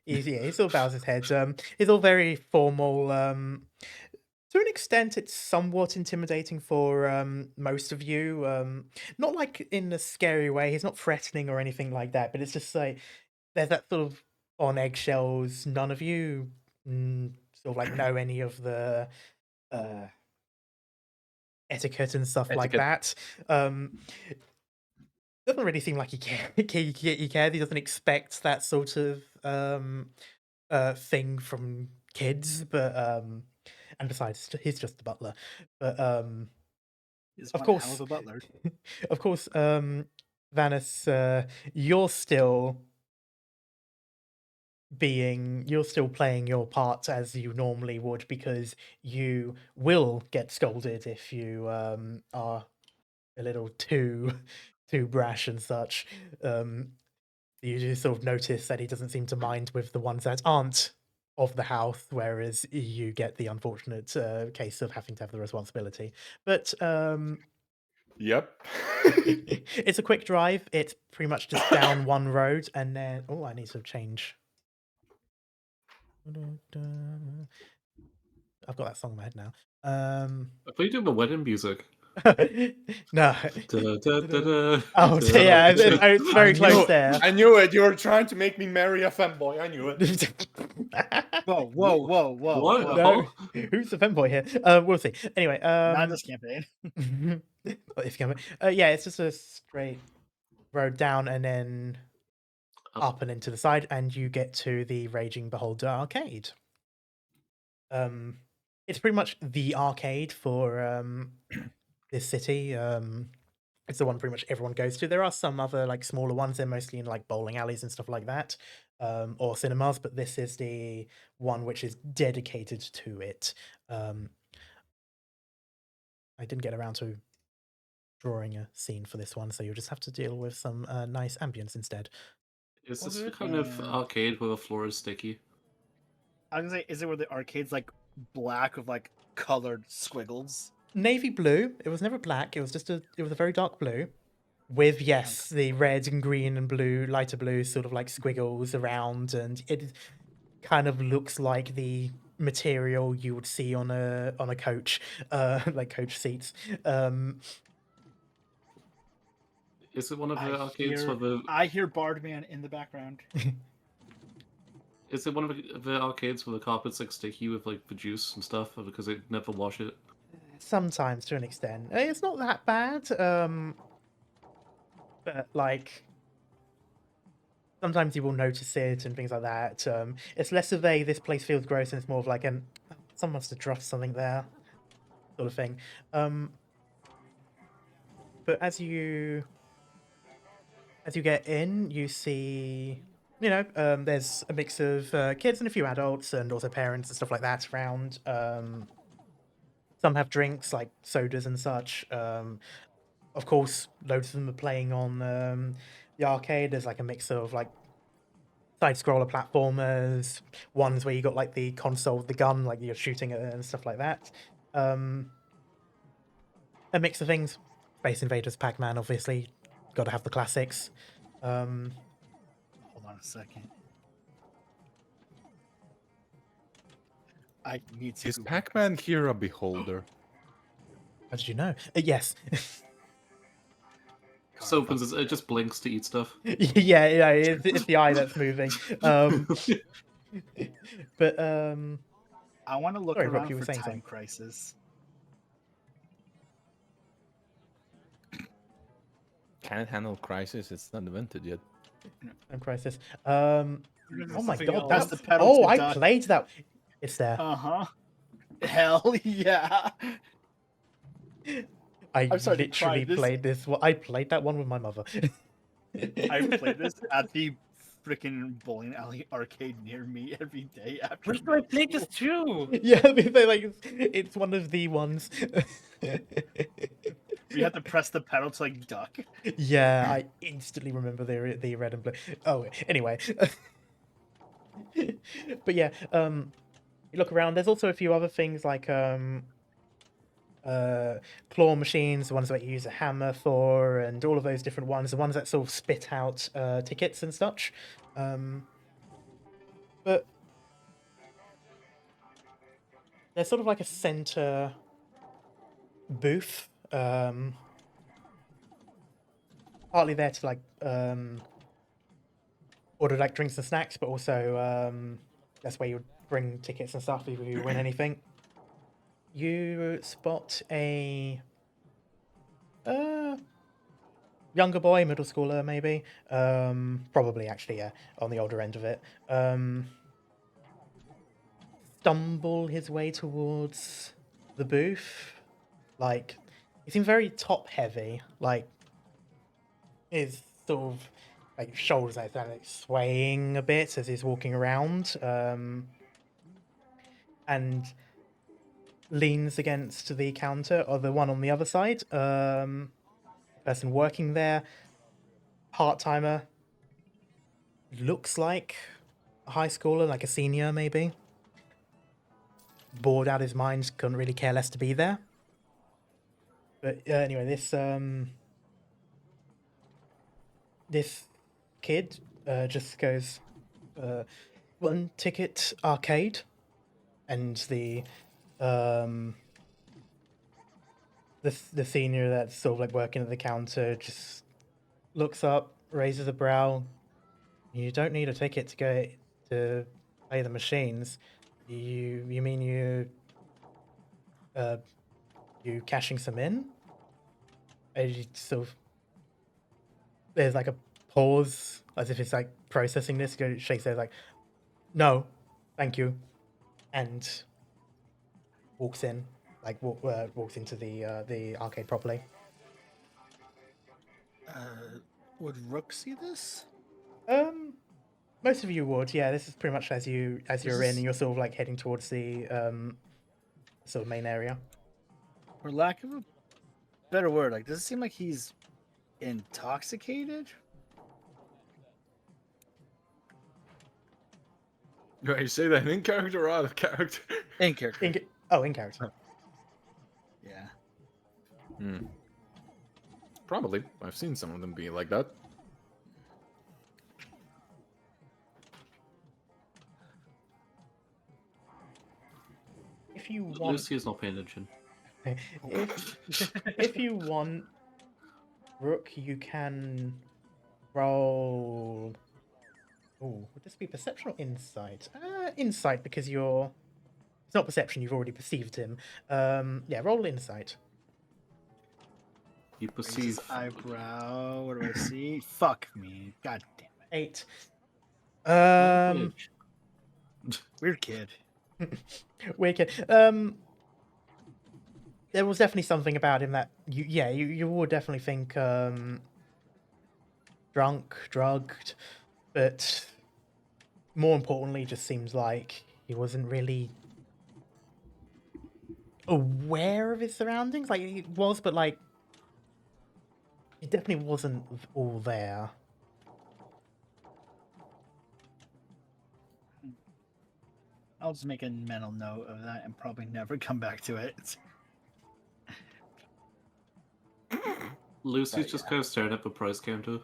He sort of bows his head. It's all very formal. To an extent, it's somewhat intimidating for most of you. Not like in a scary way. He's not threatening or anything like that. But it's just like there's that sort of on eggshells. None of you sort of like know any of the etiquette and stuff like that. Doesn't really seem like he cares. He cares. He doesn't expect that sort of thing from kids. But and besides, he's just the butler. But He's of one course, hell of a butler. of course, Vanis, you're still playing your part as you normally would, because you will get scolded if you are a little too brash and such. You just sort of notice that he doesn't seem to mind with the ones that aren't of the house, whereas you get the unfortunate case of having to have the responsibility. But Yep. it's a quick drive. It's pretty much just down one road, and then I need to change. I've got that song in my head now. I thought you did the wedding music. No. Da-da-da-da. Oh, yeah, it's very close there. I knew it. You were trying to make me marry a femboy. I knew it. Whoa! What? No. Who's the femboy here? We'll see. Anyway, Not this campaign. if you can, yeah, it's just a straight road down and then up and into the side, and you get to the Raging Beholder arcade. It's pretty much the arcade for this city. It's the one pretty much everyone goes to. There are some other like smaller ones. They're mostly in like bowling alleys and stuff like that, or cinemas. But this is the one which is dedicated to it. I didn't get around to drawing a scene for this one, so you'll just have to deal with some nice ambience instead. Is this the kind of arcade where the floor is sticky? I was gonna say, is it where the arcade's like black with like colored squiggles? Navy blue. It was never black. It was a very dark blue, with the red and green and blue, lighter blue, sort of like squiggles around, and it kind of looks like the material you would see on a coach, like coach seats. Is it one of the arcades where the... I hear Bardman in the background. Is it one of the arcades where the carpet's like sticky with like the juice and stuff, or because they never wash it? Sometimes, to an extent. It's not that bad. But like sometimes you will notice it and things like that. It's less of this place feels gross, and it's more of like someone must have dropped something there sort of thing. But as you get in, you see, there's a mix of kids and a few adults, and also parents and stuff like that around. Some have drinks like sodas and such. Of course, loads of them are playing on the arcade. There's like a mix of like side-scroller platformers, ones where you got like the console with the gun, like you're shooting it and stuff like that. A mix of things. Space Invaders, Pac-Man, obviously. Got to have the classics. Hold on a second. I need to. Is Pac-Man here a beholder? How did you know? Yes. So it just blinks to eat stuff. yeah, it's the eye that's moving. But I want to look sorry, around Rob, you were for saying Time something. Crisis. Can't handle Crisis. It's not invented yet. Time Crisis. Oh my god! That's the pedal Oh, to I die. played that. It's there. Uh-huh. Hell yeah. I I'm sorry to literally cry, played this. I played that one with my mother. I played this at the freaking bowling alley arcade near me every day after Where do I middle play this school. too? Yeah, they're like it's one of the ones. We had to press the pedal to like duck. Yeah, I instantly remember the red and blue. Oh, anyway. But yeah, you look around. There's also a few other things like claw machines, the ones that you use a hammer for, and all of those different ones. The ones that sort of spit out tickets and such. But there's sort of like a center booth, partly there to like order like drinks and snacks, but also that's where you would bring tickets and stuff if you win anything. You spot a younger boy, middle schooler maybe, probably actually, yeah, on the older end of it. Stumble his way towards the booth. Like, he seemed very top heavy. Like, his sort of like shoulders like swaying a bit as he's walking around, and leans against the counter or the one on the other side. Person working there, part-timer, looks like a high schooler, like a senior maybe. Bored out his mind, couldn't really care less to be there. But anyway, this kid just goes, one ticket arcade, and the senior that's sort of like working at the counter just looks up, raises a brow. You don't need a ticket to go to play the machines. You mean you cashing some in? And you sort of, there's like a pause as if it's like processing this. Go shakes their like, no, thank you, and walks in, like walks into the arcade properly. Would Rook see this? Most of you would, yeah. This is pretty much as you're in, and you're sort of like heading towards the sort of main area. For lack of a better word, like, does it seem like he's intoxicated? Do I say that in character or out of character? In character. In character. Yeah. Hmm. Probably. I've seen some of them be like that. If you want, Lucy is not paying attention. if you want, Rook, you can roll. Oh, would this be perception or insight? Insight, because you're. It's not perception. You've already perceived him. Yeah, roll insight. You Raises perceive. eyebrow. What do I see? Fuck me. God damn it. 8. Weird kid. Wicked. There was definitely something about him that you would definitely think drunk, drugged, but more importantly, just seems like he wasn't really aware of his surroundings. Like he was, but like he definitely wasn't all there. I'll just make a mental note of that and probably never come back to it. Lucy's just kind of staring at the price counter.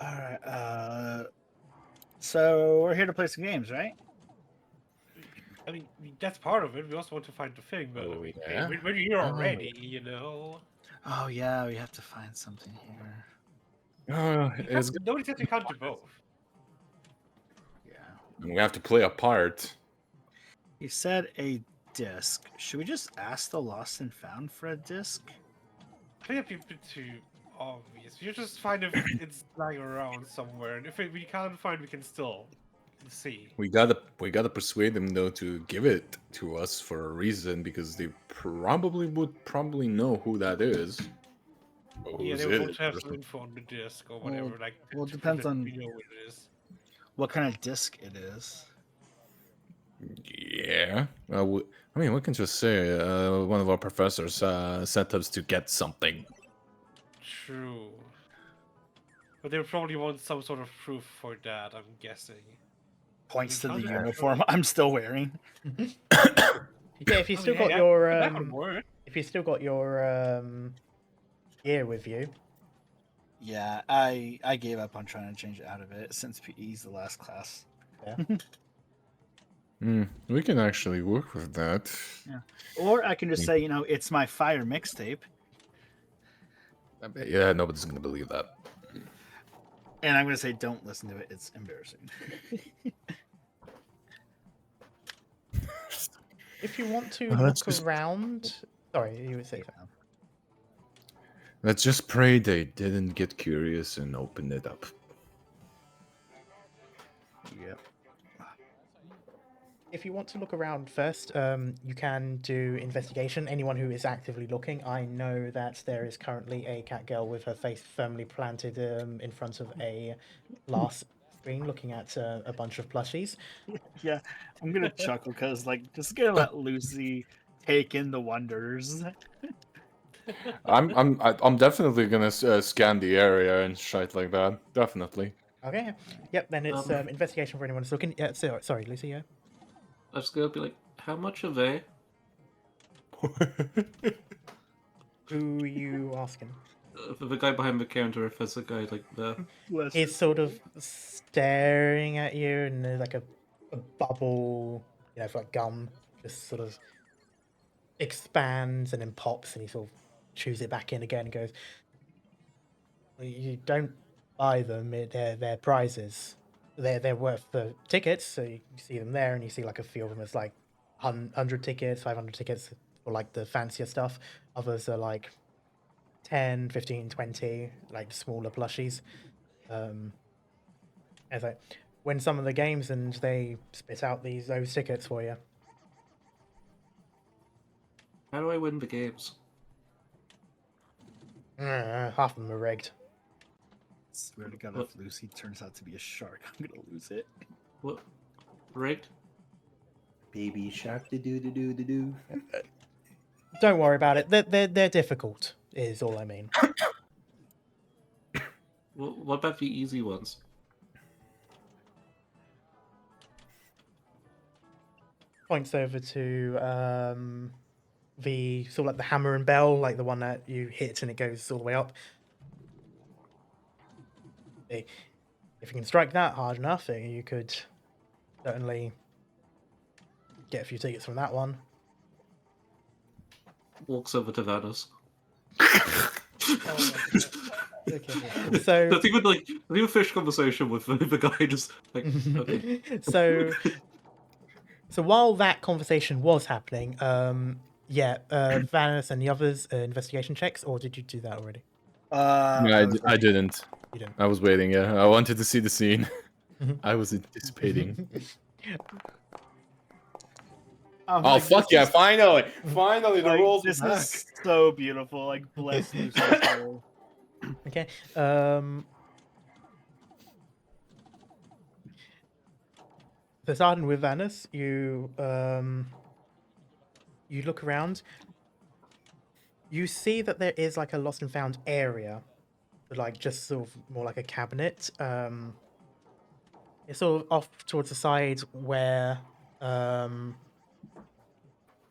Alright, so we're here to play some games, right? I mean, that's part of it. We also want to find the thing, but Oh, I mean, yeah? when you're already, you know. Oh yeah, we have to find something here. It's good. Nobody said we can't do both. Yeah. We have to play a part. He said a disc. Should we just ask the lost and found for a disc? I think that'd be a bit too obvious. You just find if it's lying around somewhere, and if we can't find, we can still see. We gotta persuade them though to give it to us for a reason because they probably know who that is. Or Yeah, who's they would it want to have or some something. info on the disc or Well, whatever. Like, well, it to depends prove that on- we know what it is. What kind of disc it is? Yeah, I mean, we can just say one of our professors sent us to get something. True. But they would probably want some sort of proof for that, I'm guessing. Points to the Encounter uniform I'm still wearing. Yeah, if you I still mean, got hey, your that would work. if you still got your gear with you, Yeah, I gave up on trying to change it out of it since PE's the last class. We can actually work with that. Or I can just say, it's my fire mixtape, Yeah, nobody's gonna believe that. and I'm gonna say, don't listen to it. It's embarrassing. if you want to Let's look just- around, sorry, you would say something. Let's just pray they didn't get curious and open it up. Yep. If you want to look around first, you can do investigation. Anyone who is actively looking, I know that there is currently a cat girl with her face firmly planted in front of a glass screen, looking at a bunch of plushies. Yeah, I'm gonna chuckle because just gonna let Lucy take in the wonders. I'm definitely gonna scan the area and shit like that. Definitely. Okay, yep. Then it's investigation for anyone who's looking. Yeah, sorry, Lucy. Yeah. I was gonna be like, how much are they? Who are you asking? For the guy behind the counter, if there's a guy like there. He's sort of staring at you, and there's like a bubble, for like gum, just sort of expands and then pops, and he sort of chews it back in again and goes, "Well, you don't buy them, they're prizes. They're worth the tickets, so you see them there, and you see like a few of them as like 100 tickets, 500 tickets for like the fancier stuff. Others are like 10, 15, 20, like smaller plushies. As I win some of the games and they spit out those tickets for you. How do I win the games? Half of them are rigged. Swear to God, What? if Lucy turns out to be a shark, I'm gonna lose it. What? Rigged? Baby shark do do do do do do. Don't worry about it. They're difficult, is all I mean. What about the easy ones? Points over to the sort of like the hammer and bell, like the one that you hit and it goes all the way up. If you can strike that hard enough, you could certainly get a few tickets from that one. Walks over to Vanos. Okay. So There's even fish conversation with the guy just like okay. so while that conversation was happening, Vanis and the others investigation checks, or did you do that already? I didn't. You didn't. I was waiting. Yeah, I wanted to see the scene. Mhm. I was anticipating. I'm Oh like, fuck this yeah! is- Finally, the like, rolls this are back. is so beautiful. Like, bless Lucy's soul. Okay. So starting with Vanis, you look around. You see that there is like a lost and found area, but like just sort of more like a cabinet. It's sort of off towards the side where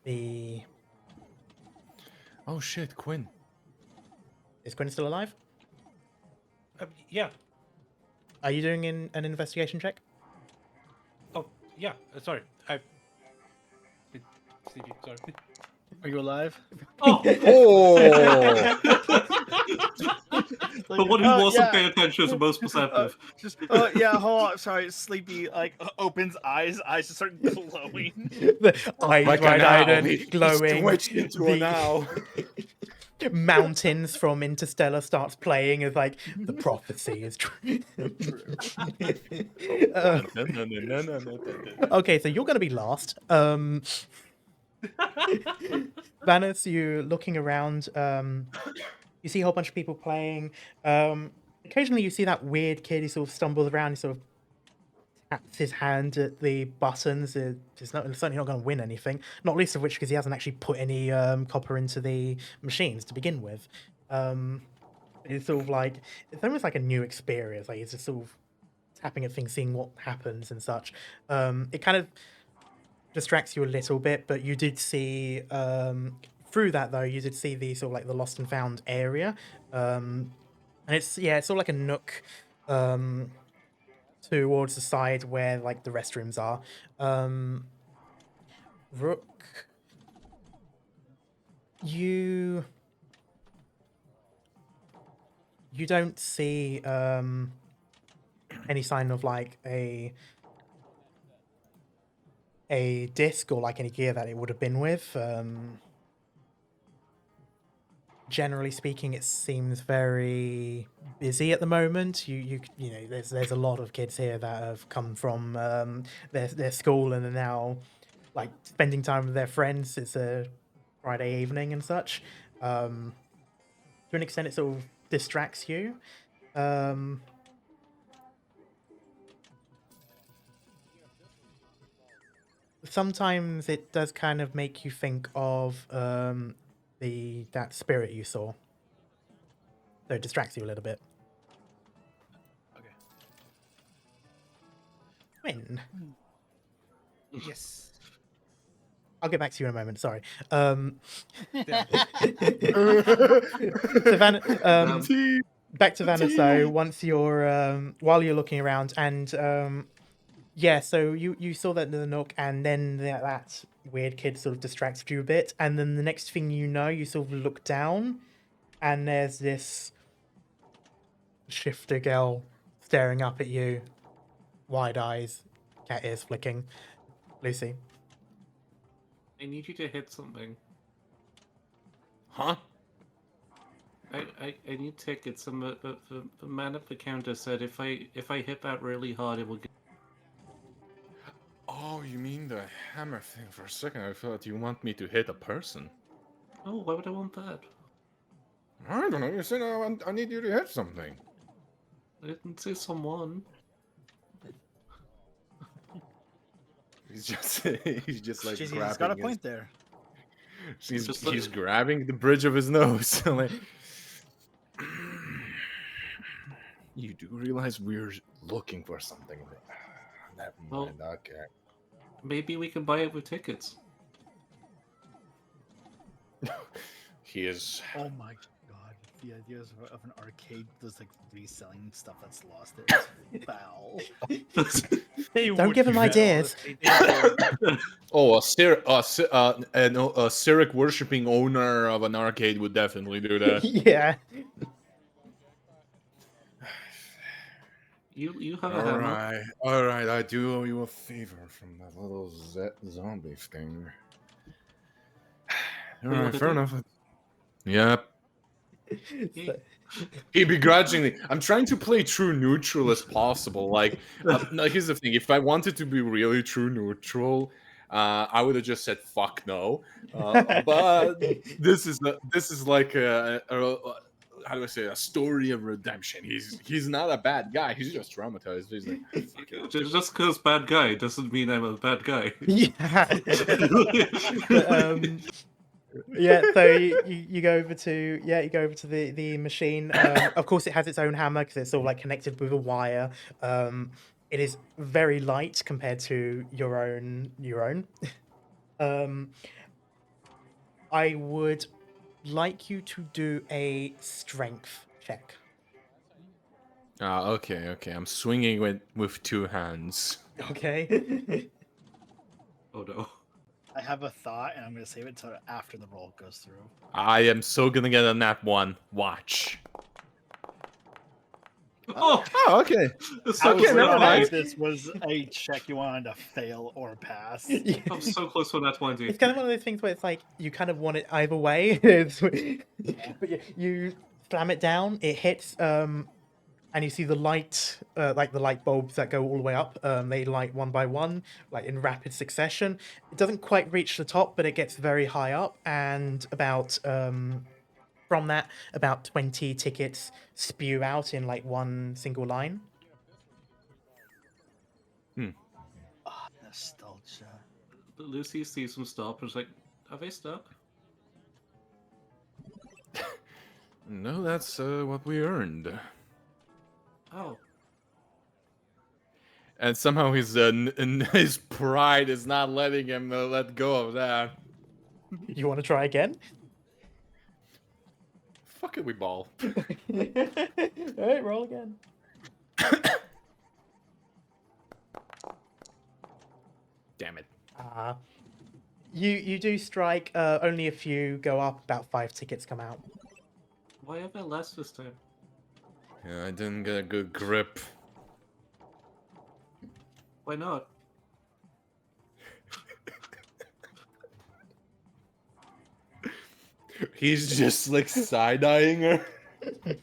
the Oh shit, Quinn. is Quinn still alive? Yeah. Are you doing an investigation check? Oh, yeah. Sorry. I. Bit sleepy. Sorry. Are you alive? Oh, Oh. the one who wasn't paying attention is the most perceptive. Yeah, hold on. Sorry, sleepy. Like, opens eyes just start glowing. The eyes Like wide an eyed owl. and He glowing. switched into an the- owl. Mountains from Interstellar starts playing as like the prophecy is true. Okay, so you're gonna be last. Vanis, you looking around, you see a whole bunch of people playing. Occasionally you see that weird kid who sort of stumbles around, he sort of taps his hand at the buttons. It's certainly not going to win anything, not least of which because he hasn't actually put any copper into the machines to begin with. It's sort of like, it's almost like a new experience. Like he's just sort of tapping at things, seeing what happens and such. It kind of distracts you a little bit, but you did see through that though, you did see the sort of like the lost and found area, and it's sort of like a nook towards the side where like the restrooms are. Rook, you don't see any sign of like a disc or like any gear that it would have been with. Generally speaking, it seems very busy at the moment. You know, there's a lot of kids here that have come from their school and are now like spending time with their friends. It's a Friday evening and such. To an extent, it sort of distracts you. Sometimes it does kind of make you think of that spirit you saw. So it distracts you a little bit. Okay. Win. Yes. I'll get back to you in a moment. Sorry. Damn. Back to Vanessa. So once you're while you're looking around, and so you saw that in the nook, and then that weird kid sort of distracted you a bit, and then the next thing you know, you sort of look down, and there's this shifter girl staring up at you, wide eyes, cat ears flicking. Lucy. I need you to hit something. Huh? I need tickets. The man at the counter said if I hit that really hard, it will get. Oh, you mean the hammer thing? For a second, I thought you want me to hit a person. Oh, why would I want that? I don't know. You said I need you to hit something. I didn't say someone. He's just like Jeez, he's grabbing. got a point there. He's grabbing the bridge of his nose. Like, you do realize we're looking for something. Never mind. Okay. Maybe we can buy it with tickets. He is. Oh my god, the ideas of an arcade that's like reselling stuff that's lost there is foul. Don't give him ideas. Oh, a Cyric worshipping owner of an arcade would definitely do that. Yeah. You have a hammer. All right. I do owe you a favor from that little zombie thing. All right, fair enough. Yep. He begrudgingly. I'm trying to play true neutral as possible. Like, here's the thing: if I wanted to be really true neutral, I would have just said "fuck no." But this is like how do I say, a story of redemption. He's not a bad guy. He's just traumatized. He's like, fuck it. Just because bad guy doesn't mean I'm a bad guy. Yeah. So you go over to the machine. Of course, it has its own hammer because it's all like connected with a wire. It is very light compared to your own. I would like you to do a strength check. Okay. I'm swinging with two hands. Okay. Oh no. I have a thought, and I'm gonna save it until after the roll goes through. I am so gonna get a nat 1. Watch. Oh, Oh, okay. it's I so was Okay, close never to wrong mind. if this was a check you wanted to fail or pass. I'm so close to that 20. It's kind of one of those things where it's like you kind of want it either way. But you slam it down, it hits, and you see the light, like the light bulbs that go all the way up. They light one by one, like in rapid succession. It doesn't quite reach the top, but it gets very high up, and about from that, about 20 tickets spew out in like one single line. Ah, nostalgia. But Lucy sees them stop and is like, are they stuck? No, that's what we earned. Oh. And somehow his his pride is not letting him let go of that. You want to try again? Fuck it, we ball. Alright, roll again. Damn it. You do strike, only a few go up, about 5 tickets come out. Why are there less this time? Yeah, I didn't get a good grip. Why not? He's just like side-eyeing her.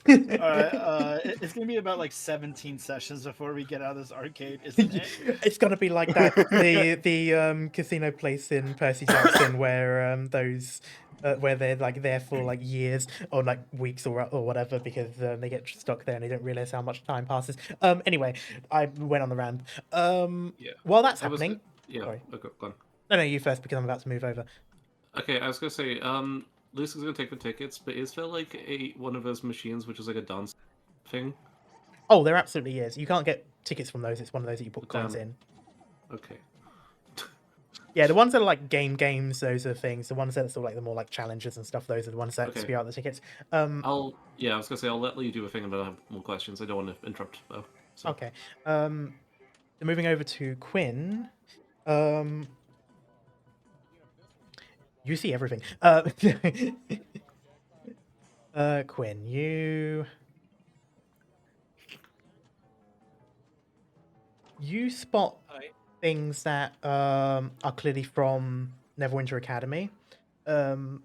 Alright, it's gonna be about like 17 sessions before we get out of this arcade, isn't it? It's gonna be like that, the casino place in Percy Jackson where those where they're like there for like years or like weeks or whatever because they get stuck there and they don't realize how much time passes. Anyway, I went on the rant. Yeah. While that's I was- happening, Yeah, Sorry. okay, go on. no, you first because I'm about to move over. Okay, I was gonna say, Lucy's gonna take the tickets, but is there like one of those machines which is like a dance thing? Oh, there absolutely is. You can't get tickets from those. It's one of those that you put coins Damn. in. Okay. Yeah, the ones that are like games, those are things. The ones that are sort of like the more like challenges and stuff, those are the ones that Okay. spew out the tickets. I was gonna say I'll let you do a thing and then I'll have more questions. I don't want to interrupt though. So. Okay. So moving over to Quinn. You see everything. Quinn, you spot Alright. things that are clearly from Neverwinter Academy. Some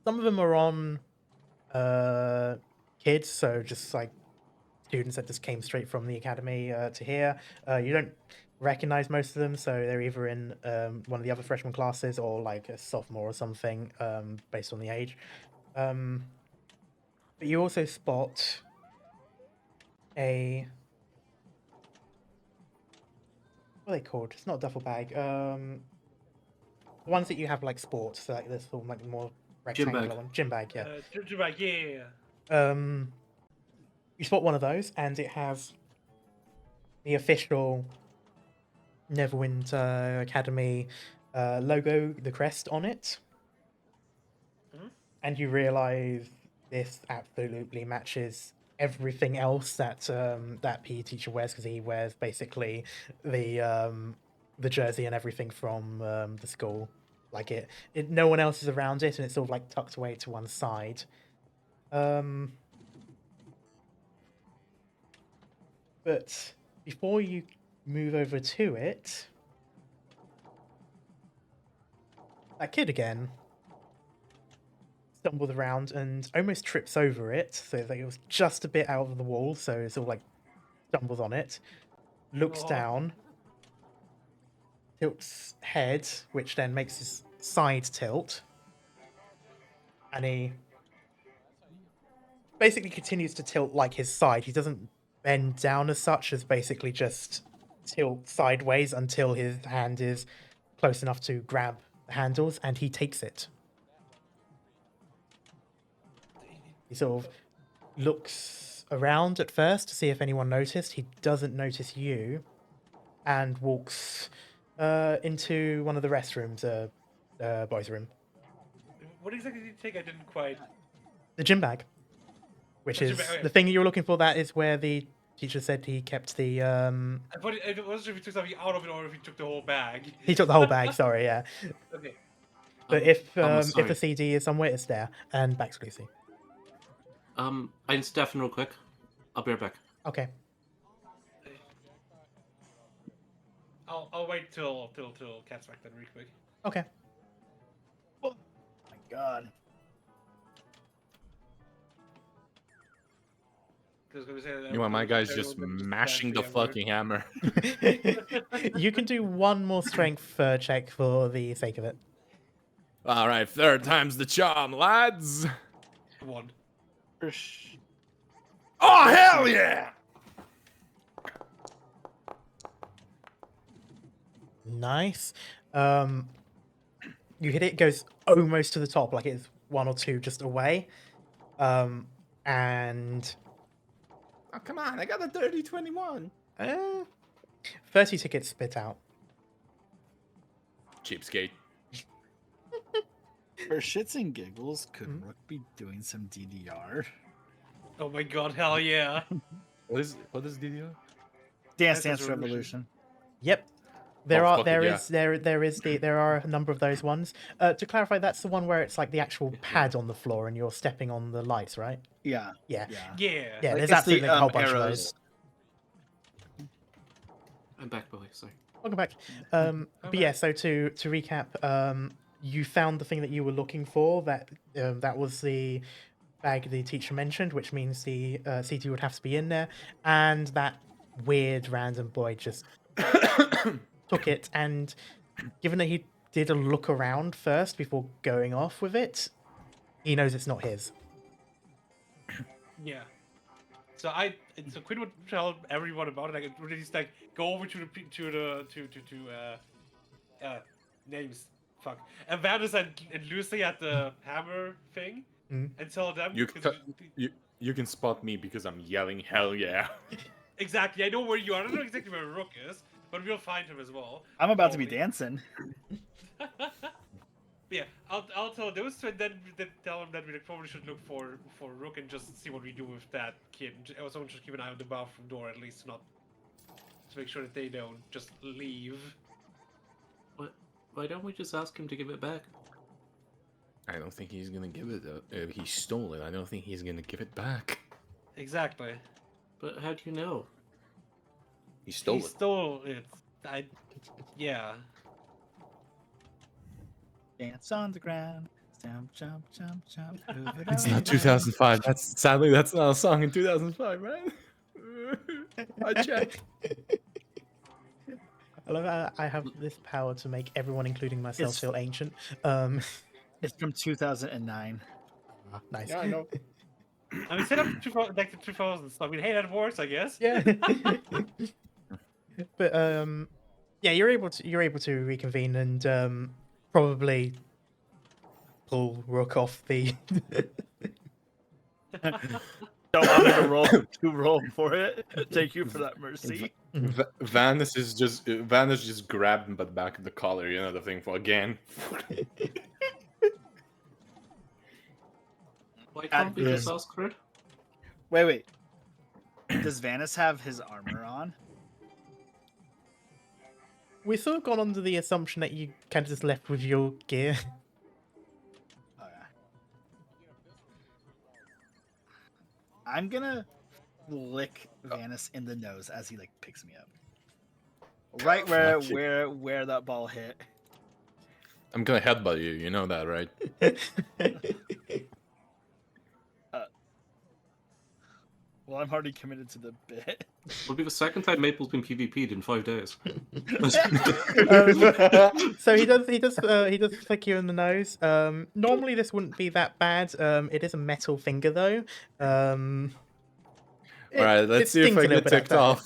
of them are on kids, so just like students that just came straight from the academy to here. You don't recognize most of them, so they're either in one of the other freshman classes or like a sophomore or something, based on the age. But you also spot a what are they called? It's not a duffel bag. The ones that you have like sports, so like this sort of like more rectangular bag. one. Gym bag, yeah. Yeah. You spot one of those, and it has the official Neverwinter Academy logo, the crest on it. Mhm. And you realize this absolutely matches everything else that that PE teacher wears, because he wears basically the jersey and everything from the school. Like it, no one else is around it, and it's sort of like tucked away to one side. But before you move over to it, that kid again stumbles around and almost trips over it, so that it was just a bit out of the wall, so it's all like stumbles on it, looks Oh. down, tilts head, which then makes his side tilt, and he basically continues to tilt like his side. He doesn't bend down as such, as basically just tilt sideways until his hand is close enough to grab the handles, and he takes it. He sort of looks around at first to see if anyone noticed. He doesn't notice you, and walks into one of the restrooms, boys' room. What exactly did you take? I didn't quite. The gym bag, which The is gym bag, okay. the thing you were looking for. That is where the teacher said he kept the. I wasn't sure if he took something out of it or if he took the whole bag. He took the whole bag. Sorry, yeah. Okay. But if the sorry. CD is somewhere, it's there. And back to Lucy. I need to step in real quick. I'll be right back. Okay. I'll wait till Cat's back then, real quick. Okay. Oh my god. You want my guy's just mashing the fucking hammer. You can do one more strength check for the sake of it. All right, third time's the charm, lads. One. Oh hell yeah! Nice. You hit it, it goes almost to the top, like it's 1 or 2 just away. And Oh come on, I got a dirty 21. 30 tickets spit out. Cheapskate. For shits and giggles, could Mhm. Rook be doing some DDR? Oh my god, hell yeah. What is DDR? Dance Dance Dance Revolution. Yep. There Oh, are fuck it, there yeah. is there are a number of those ones. To clarify, that's the one where it's like the actual pad on the floor and you're stepping on the lights, right? Yeah. Yeah. Yeah. Yeah. Yeah, Like, there's it's the, absolutely a whole bunch of arrows. those. I'm back, boy. Sorry. Welcome back. But yeah, so to recap, you found the thing that you were looking for. That was the bag the teacher mentioned, which means the CT would have to be in there, and that weird random boy just took it. And given that he did a look around first before going off with it, he knows it's not his. Yeah. So Quinn would tell everyone about it. Like, would just like go over to names. Fuck. And Vandus and Lucy at the hammer thing, Mhm. and tell them. You 'cause you can spot me because I'm yelling hell yeah. Exactly. I know where you are. I don't know exactly where Rook is, but we'll find him as well. I'm about to be Probably. dancing. Yeah, I'll tell those two, and then tell them that we probably should look for Rook and just see what we do with that kid. Someone should keep an eye on the bathroom door at least, not to make sure that they don't just leave. Why don't we just ask him to give it back? I don't think he's gonna give it. He stole it. I don't think he's gonna give it back. Exactly. But how do you know? He stole He it. stole it. Yeah. Dance on the ground. Jump, jump, jump, jump. Move it It's around. not 2005. That's not a song in 2005, right? I checked. I love how I have this power to make everyone, including myself, It's- feel ancient. It's from 2009. Nice. Yeah, I know. I mean, set up like the 2000s. I mean, hey, that works, I guess. Yeah. But yeah, you're able to reconvene and probably pull Rook off the. Don't want me to roll for it. Thank you for that mercy. Vanis just grabbed him by the back of the collar, you know, the thing for again. Why can't we just Yes. ask for it? Wait. Does Vanis have his armor on? We've sort of gone under the assumption that you kind of just left with your gear. Oh, yeah. I'm gonna lick Vanis in the nose as he like picks me up. Right where that ball hit. I'm gonna headbutt you. You know that, right? Well, I'm already committed to the bit. It'll be the second time Maple's been PvP'd in 5 days. So he does flick you in the nose. Normally this wouldn't be that bad. It is a metal finger though. All right, let's see if I get ticked off.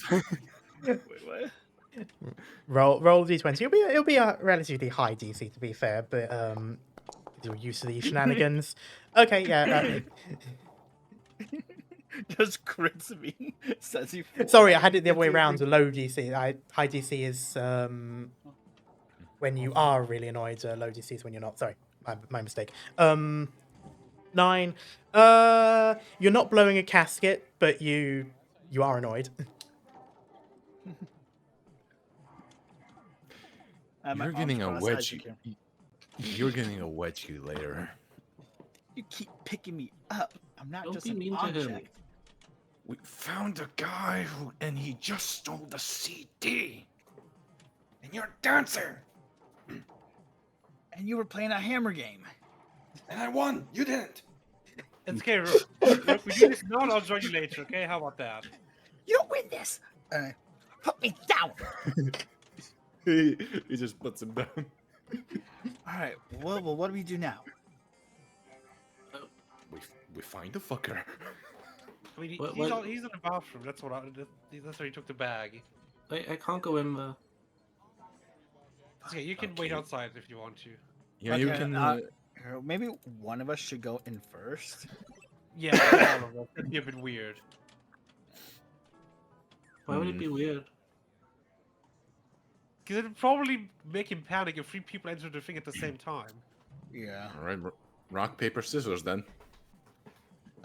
Wait, what? Roll d20. It'll be a relatively high DC to be fair, but you're used to these shenanigans. Okay, yeah. Just crits me. Says he. Sorry, I had it the other way around. A low DC. High DC is when you are really annoyed. Low DC is when you're not. Sorry, my mistake. 9. You're not blowing a casket, but you are annoyed. You're getting a wedge. You're getting a wedge you later. You keep picking me up. I'm not Don't just be an mean to him. object. We found a guy and he just stole the CD. And you're a dancer. And you were playing a hammer game. And I won. You didn't. It's okay, Rook. Rook, we do this now and I'll join you later, okay? How about that? You don't win this. Put me down. he just puts him down. All right. Well, what do we do now? We find the fucker. I mean, What- he's in the bathroom. That's that's where he took the bag. I can't go in there. It's okay, you can wait Okay. outside if you want to. Yeah, you Okay, can. Maybe one of us should go in first. Yeah, all of us. That'd be a bit weird. Why would it be weird? Because it'd probably make him panic if 3 people enter the thing at the same time. Yeah. All right, rock, paper, scissors then.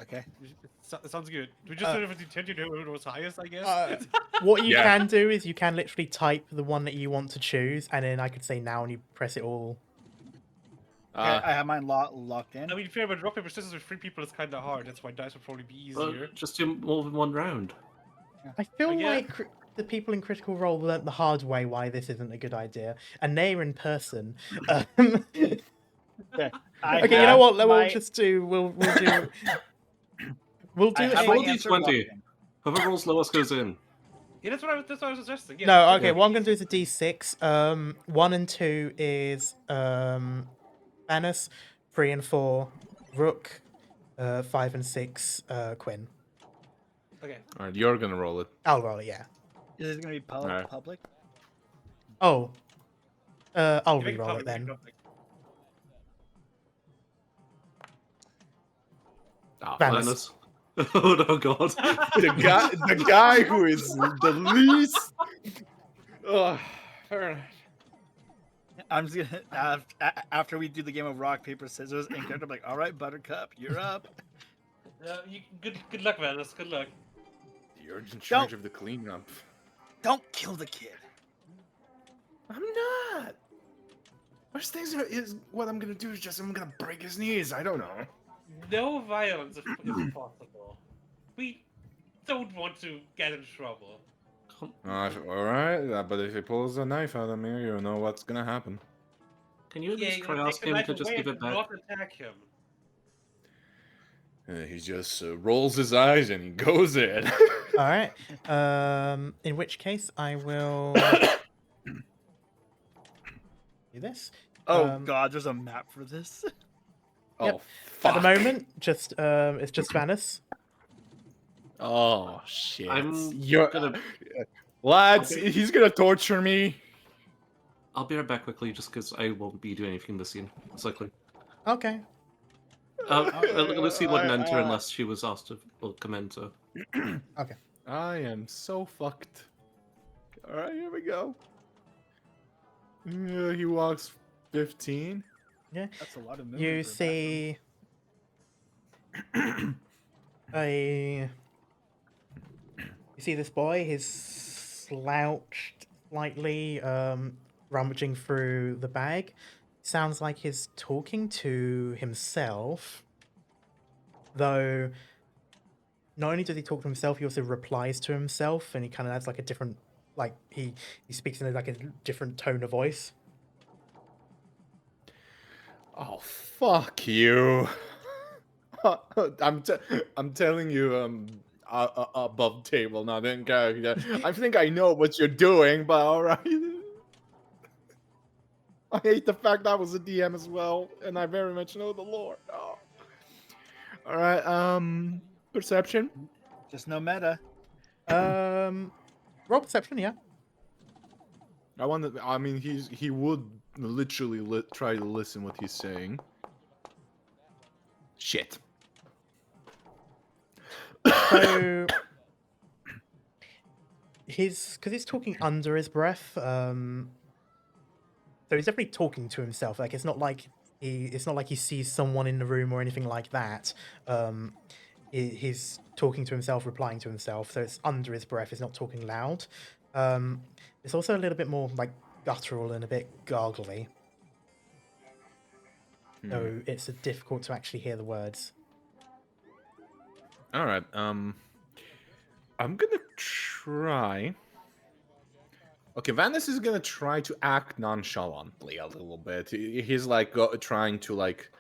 Okay. It sounds good. We just sort of intended to know who was highest, I guess. What you Yeah. can do is you can literally type the one that you want to choose, and then I could say now, and you press it all. Okay, I have mine locked in. I mean, fair, but rock, paper, scissors with 3 people is kind of hard. That's why dice would probably be Well, easier. just do more than one round. I feel Yeah. like the people in Critical Role learnt the hard way why this isn't a good idea, and they're in person. Okay, I you know have what? my- We'll just do. We'll do. We'll do I have a. my Roll answer D20. locked in. Whoever rolls lowest goes in. Yeah, that's what I was suggesting. Yeah, No, okay. yeah. What I'm gonna do is a D6. 1 and 2 is Vanis. 3 and 4, Rook. 5 and 6, Quinn. Okay. All right, you're gonna roll it. I'll roll it. Yeah. Is this gonna be Alright. public? Oh. I'll You make re-roll it public, then. make public. Ah, Vanis. Minus. Oh no, God. the guy who is the least. Fair enough. I'm just gonna after we do the game of rock paper scissors and I'm like, all right, Buttercup, you're up. Good luck, Vanis. Good luck. You're in charge of the cleanup. Don't kill the kid. I'm not. Worst things is what I'm gonna do is just I'm gonna break his knees. I don't know. No violence if possible. We don't want to get in trouble. All right, but if he pulls a knife out of me, you know what's gonna happen. Can you at least you try gotta ask take the him knife to just away give and it back? Not attack him. He just rolls his eyes and he goes in. All right. In which case, I will do this. Oh God, there's a map for this. Yep. Oh, fuck. At the moment, just it's just Vanis. Oh shit. I'm You're gonna- lads. Okay. He's gonna torture me. I'll be right back quickly, just because I won't be doing anything this scene. It's likely. Okay. Lucy wouldn't enter unless she was asked to come enter. I am so fucked. All right, here we go. He walks 15. That's a lot of movement. You for a see a. You see this boy. He's slouched slightly, rummaging through the bag. Sounds like he's talking to himself. Though, not only does he talk to himself, he also replies to himself, and he kind of adds like a different, like he speaks in like a different tone of voice. Oh fuck you! I'm telling you, above table, not in character. I think I know what you're doing, but all right. I hate the fact I was a DM as well, and I very much know the lore. Oh. All right, perception. Just no meta. Roll perception, yeah. I mean, he would literally try to listen what he's saying. Shit. So because he's talking under his breath. So he's definitely talking to himself. Like it's not like he sees someone in the room or anything like that. He's talking to himself, replying to himself. So it's under his breath. He's not talking loud. It's also a little bit more like guttural and a bit gargly. So it's difficult to actually hear the words. All right. I'm gonna try. Okay, Vanis is gonna try to act nonchalantly a little bit. He's like trying to like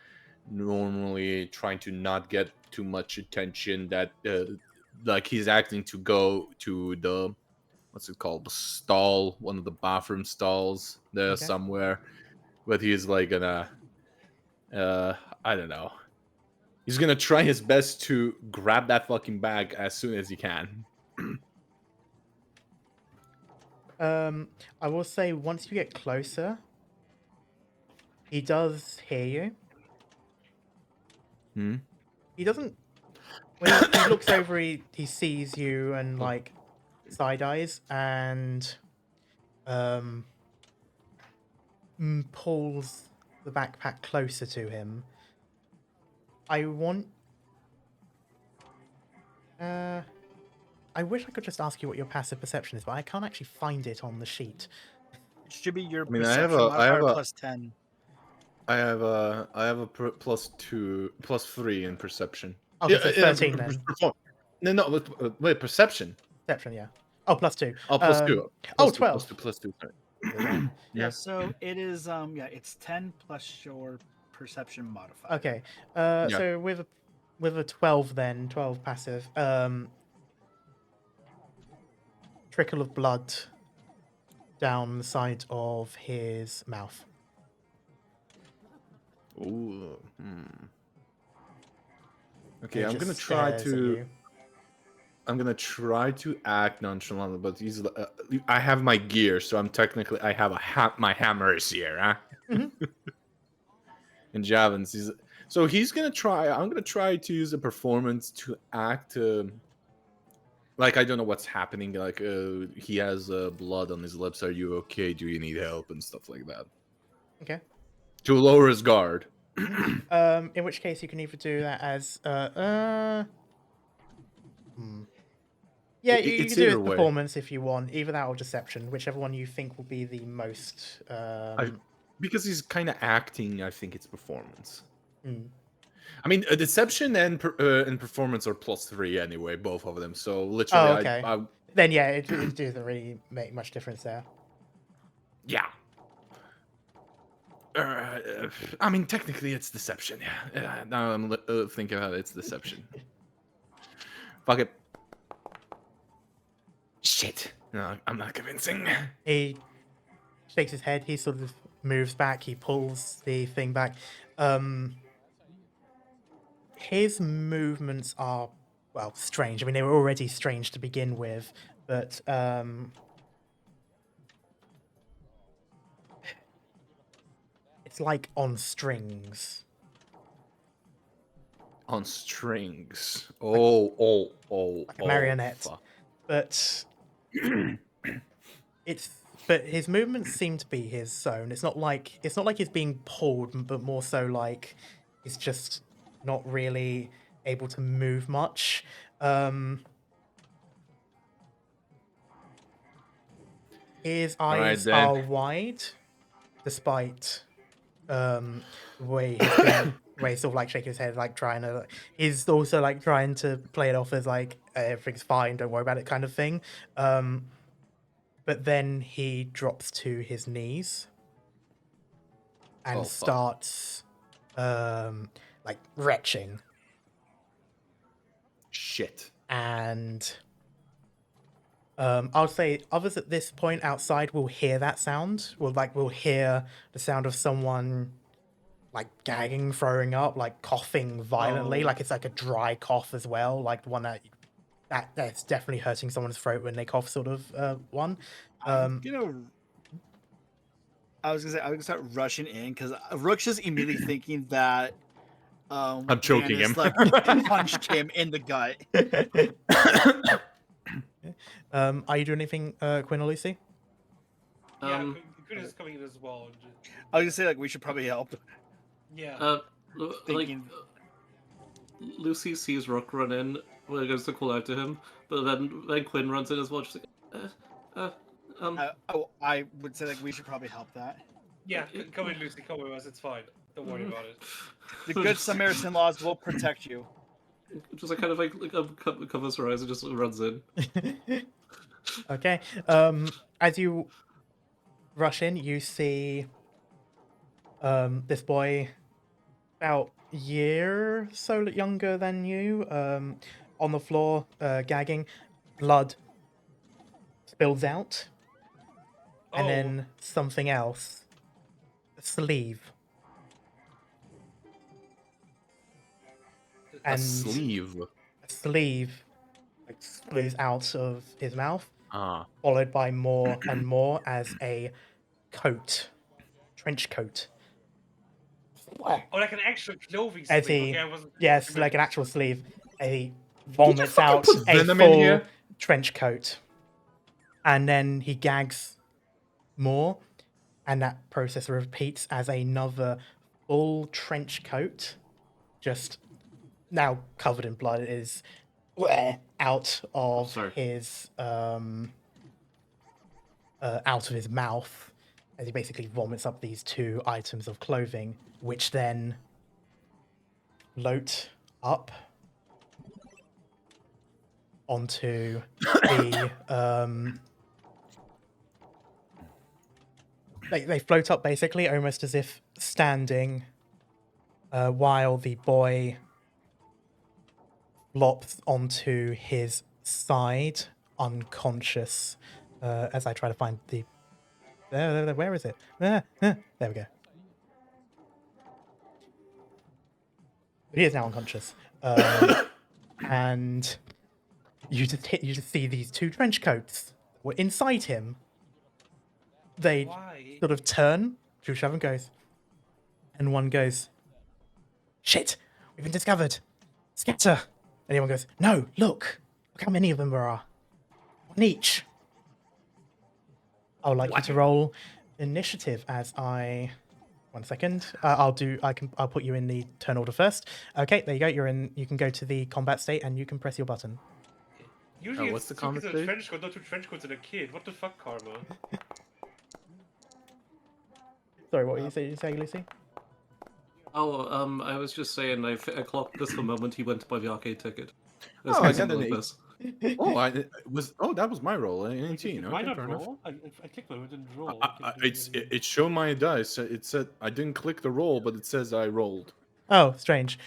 normally trying to not get too much attention. That like he's acting to go to the what's it called, the stall, one of the bathroom stalls there Okay. somewhere. But he's like gonna I don't know. He's gonna try his best to grab that fucking bag as soon as he can. I will say once you get closer, he does hear you. Hmm? He doesn't. When he looks over, he sees you and like side eyes and pulls the backpack closer to him. I want. I wish I could just ask you what your passive perception is, but I can't actually find it on the sheet. It should be your I mean, perception modifier plus 10. I have a +3 in perception. Okay, so 13 then. No, wait, perception. Perception, yeah. Oh, +2. Oh, +2. Oh, +2, 12. +2. Sorry. Yeah, so it is it's 10 plus your perception modifier. Okay. So with a 12 then, 12 passive, trickle of blood down the side of his mouth. Ooh. Okay, He I'm just gonna try stares at to. you. I'm gonna try to act nonchalant, but he's. I have my gear, so I'm technically. I have my hammer is here, huh? Mhm. And Javin's. So he's gonna try. I'm gonna try to use a performance to act. Like I don't know what's happening. Like he has blood on his lips. Are you okay? Do you need help and stuff like that? Okay. To lower his guard. In which case you can either do that as Yeah, you It's can do either it way. performance if you want, either that or deception, whichever one you think will be the most. Because he's kind of acting, I think it's performance. Hmm. I mean, deception and performance are +3 anyway, both of them. So literally, Oh, okay. Then yeah, it doesn't really make much difference there. Yeah. I mean, technically, it's deception. Yeah. Now I'm thinking about it, it's deception. Fuck it. Shit. No, I'm not convincing. He shakes his head. He sort of moves back. He pulls the thing back. His movements are, well, strange. I mean, they were already strange to begin with, but it's like on strings. On strings. Oh. Like a marionette. Fuck. But his movements seem to be his own. It's not like he's being pulled, but more so like he's just not really able to move much. His eyes are wide, despite the way he's sort of like shaking his head, like trying to. He's also like trying to play it off as like everything's fine, don't worry about it, kind of thing. But then he drops to his knees and starts like retching. Shit. And I'll say others at this point outside will hear that sound. We'll hear the sound of someone like gagging, throwing up, like coughing violently. Like it's like a dry cough as well, like one that's definitely hurting someone's throat when they cough, sort of one. I was gonna start rushing in because Rook's just immediately thinking that I'm choking him. Like, punched him in the gut. Are you doing anything, Quinn or Lucy? Yeah, Quinn is coming in as well. I was gonna say like we should probably help. Yeah. Thinking... Lucy sees Rook run in, well, goes to call out to him, but then Quinn runs in as well. Just like, I would say like we should probably help that. Yeah, come in, Lucy. Come with us. It's fine. Don't worry about it. The good Samaritan laws will protect you. Just like kind of covers her eyes and just runs in. Okay. As you rush in, you see this boy about a year so younger than you, on the floor, gagging. Blood spills out, and Oh, then something else. A sleeve. A And sleeve. a sleeve like spills out of his mouth, Ah. followed by more and more as a coat, trench coat. oh, like an actual clothing As sleeve. he, Okay, I wasn't. yes, like an actual sleeve. As he vomits fucking out put a venom in full here? trench coat, and then he gags more, and that process repeats as another full trench coat, just now covered in blood, is out of sorry. his out of his mouth, as he basically vomits up these two items of clothing, which then float up onto the they float up basically almost as if standing, while the boy flops onto his side unconscious, as I try to find the where is it? There we go. He is now unconscious, and you just see these two trench coats that were inside him. They Why? sort of turn. Shushavan goes, and one goes, "Shit, we've been discovered. Scatter!" And anyone goes, "No, look how many of them there are. One each." I would like you to roll initiative as I. 1 second. I'll put you in the turn order first. Okay, there you go. You're in. You can go to the combat state and you can press your button. Usually what's the it's two kids in a conversation? trench coat, not two trench coats and a kid. What the fuck, Karma? Sorry, what were you saying, Lucy? Oh, I was just saying, I clocked this the moment he went to buy the arcade ticket. There's Oh, I something got an like eight. this. Oh, that was my roll. An Wait, 18. did Okay, mine not fair enough. roll? I clicked on it, it didn't roll. It showed my dice. It said I didn't click the roll, but it says I rolled. Oh, strange.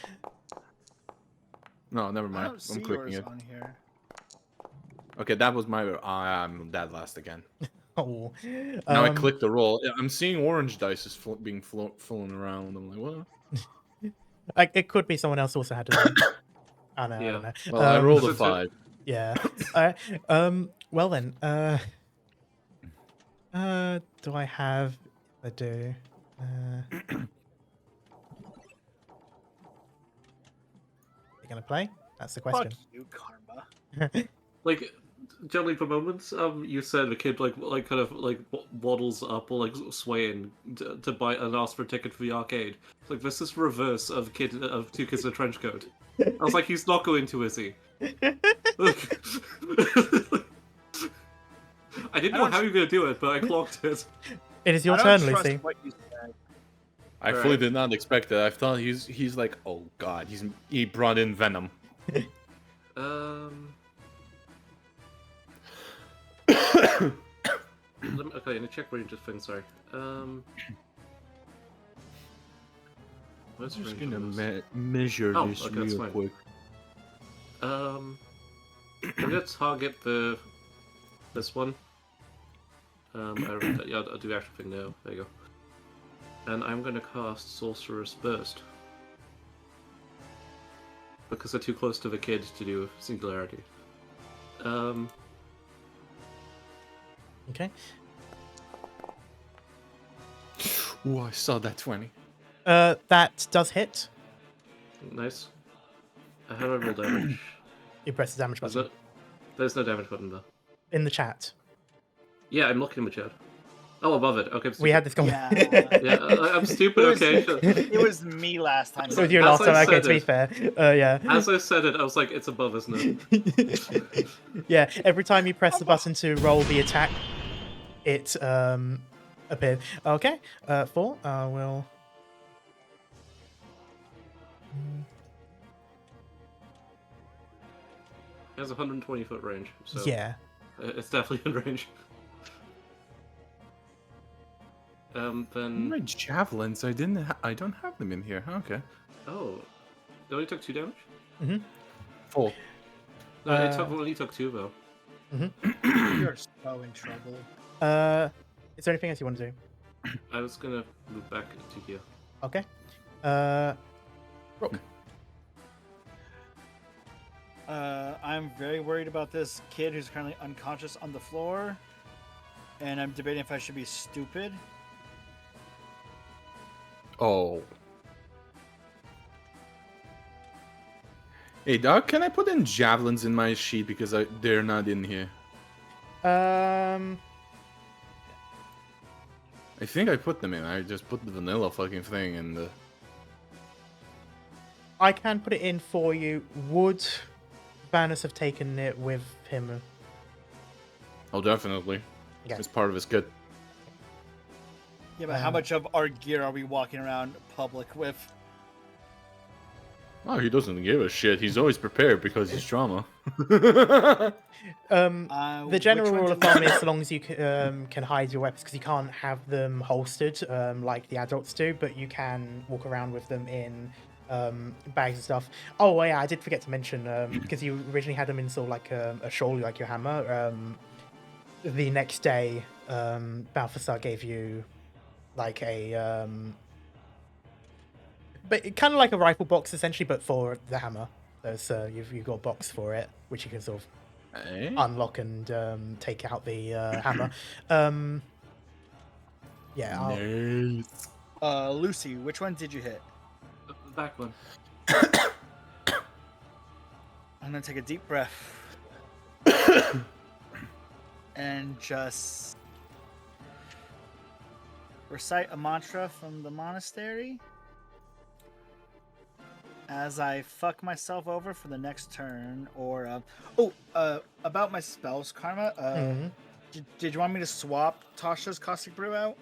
No, never I mind. don't see I'm clicking yours it. on here. Okay, that was my. I'm dead last again. Oh. Now I click the roll. Yeah, I'm seeing orange dice is being flown around. I'm like, what? It could be someone else also had it. I know. I Yeah. don't know. Well, I rolled a so- 5. Yeah. Well then. Do I have? I do. You gonna play? That's the Fuck question. you, Karma. Like, generally for moments, you said the kid like kind of like waddles up or like swaying to buy and ask for a ticket for the arcade. It's like this is reverse of two kids in a trench coat. I was like, he's not going to, is he? I didn't know how you were gonna do it, but I clocked it. It is your I don't turn, trust Lucy. what you said. I fully Alright. did not expect that. I thought he's like, oh god, he brought in venom. Okay, in a check range thing, sorry. What's I'm just range gonna on this? measure Oh, this okay, that's real fine. quick. I'm gonna target this one. I'll do the actual thing now. There you go. And I'm gonna cast Sorcerer's Burst. Because they're too close to the kid to do Singularity. Okay. Ooh, I saw that 20. That does hit. Nice. How do I roll damage? You press the damage button There's no damage button though. in the chat. Yeah, I'm looking in the chat. Oh, above it. Okay, I'm We had stupid. this Yeah. Yeah, I'm stupid. It was- Okay, sure. It was me last time. It was you As last I time. Okay, said to be it. fair. Yeah. As I said it, I was like, it's above, isn't it? Yeah. Every time you press the button to roll the attack, it appears. Okay. 4. Will. It has 120-foot range, so Yeah. it's definitely in range. Then My javelins, I don't have them in here. Okay. oh, it only took 2 damage. Mm-hmm. Full. No, it only took 2 though. You're so in trouble. Is there anything else you want to do? I was gonna move back to here. Okay. Rook. I'm very worried about this kid who's currently unconscious on the floor, and I'm debating if I should be stupid. Oh. Hey, dog, can I put in javelins in my sheet because they're not in here? I think I put them in. I just put the vanilla fucking thing in the... I can put it in for you. Would Vanus have taken it with him? Oh, definitely. Okay. It's part of his kit. Yeah, but how much of our gear are we walking around public with? Oh, he doesn't give a shit. He's always prepared because he's trauma. The Which general one rule do of you- thumb is so long as you can hide your weapons, because you can't have them holstered like the adults do, but you can walk around with them in bags and stuff. Oh yeah, I did forget to mention, because you originally had them in sort of like a shawl, like your hammer. The next day, Balthasar gave you like a but kind of like a rifle box essentially, but for the hammer. So you've got a box for it, which you can sort of Eh? unlock and take out the hammer. Yeah, Nice. Lucy, which one did you hit? The back one. I'm gonna take a deep breath and just recite a mantra from the monastery as I fuck myself over for the next turn. Or about my spells, Karma. Mhm. Did you want me to swap Tasha's Caustic Brew out?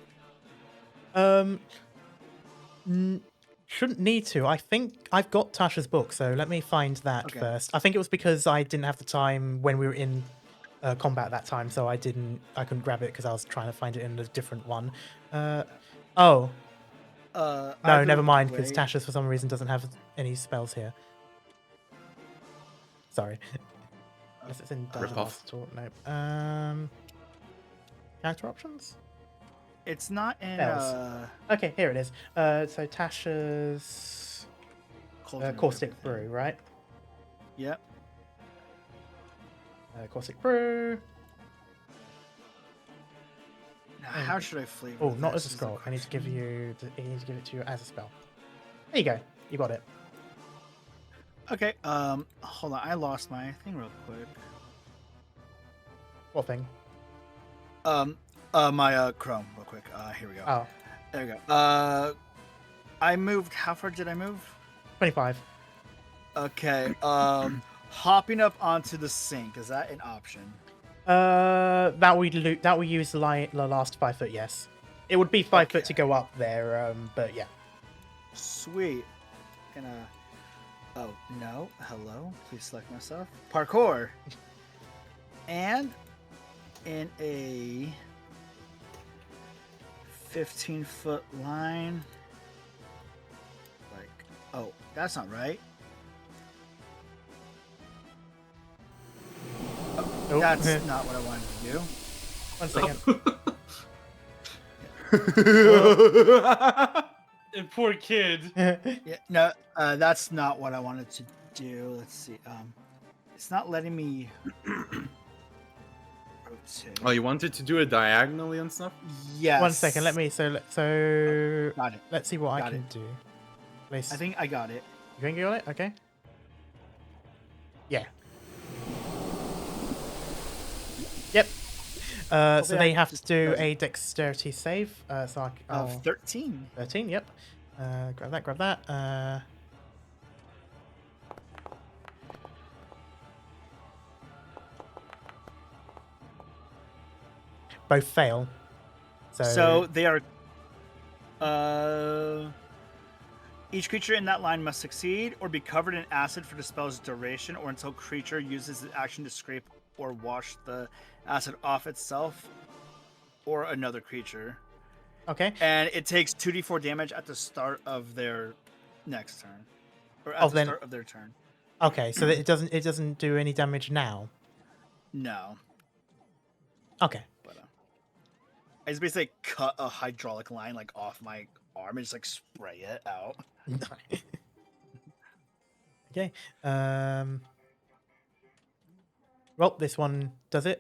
Shouldn't need to. I think I've got Tasha's book, so let me find that Okay. first. I think it was because I didn't have the time when we were in combat that time, so I couldn't grab it because I was trying to find it in a different one. No, Either never mind, because way- Tasha's for some reason doesn't have any spells here. Sorry. Unless it's in Dungeon Rip-off. Master. No. Character options? It's not in Spells. Okay, here it is. So Tasha's Cauldron of Caustic Everything. Brew, right? Yep. Caustic Brew. Now, how should I flavor? Oh, not this as a is the scroll. I need to give question. you. I need to give it to you as a spell. There you go. You got it. Okay. Hold on. I lost my thing real quick. What thing? My Chrome real quick. Here we go. Oh, There we go. I moved. How far did I move? 25. Okay. Hopping up onto the sink, is that an option? That we use the last 5 foot. Yes, it would be 5 foot to Okay. go up there. But yeah. Sweet. Gonna. Oh no. Hello. Please select myself. Parkour. And in a 15-foot line. Like, oh, that's not right. Oh, That's not what I wanted to do. 1 second. And poor kid. Yeah, no, that's not what I wanted to do. Let's see. It's not letting me rotate. Oh, you wanted to do it diagonally and stuff? Yes. 1 second. Let me. So Got it. let's see what I Got can do. Place. I think I got it. You think you got it? Okay. Yeah. Yep. So Hopefully they I have to just do does it. a dexterity save. So I'll 13. 13. Yep. Grab that. Grab that. Both fail. So they are. Each creature in that line must succeed or be covered in acid for the spell's duration or until creature uses its action to scrape or wash the acid off itself or another creature. Okay. And it takes 2d4 damage at the start of their next turn. Or at Oh, the then- start of their turn. Okay, so that it doesn't do any damage now. No. Okay. But I just basically cut a hydraulic line like off my arm and just like spray it out. Okay. Well, this one does it.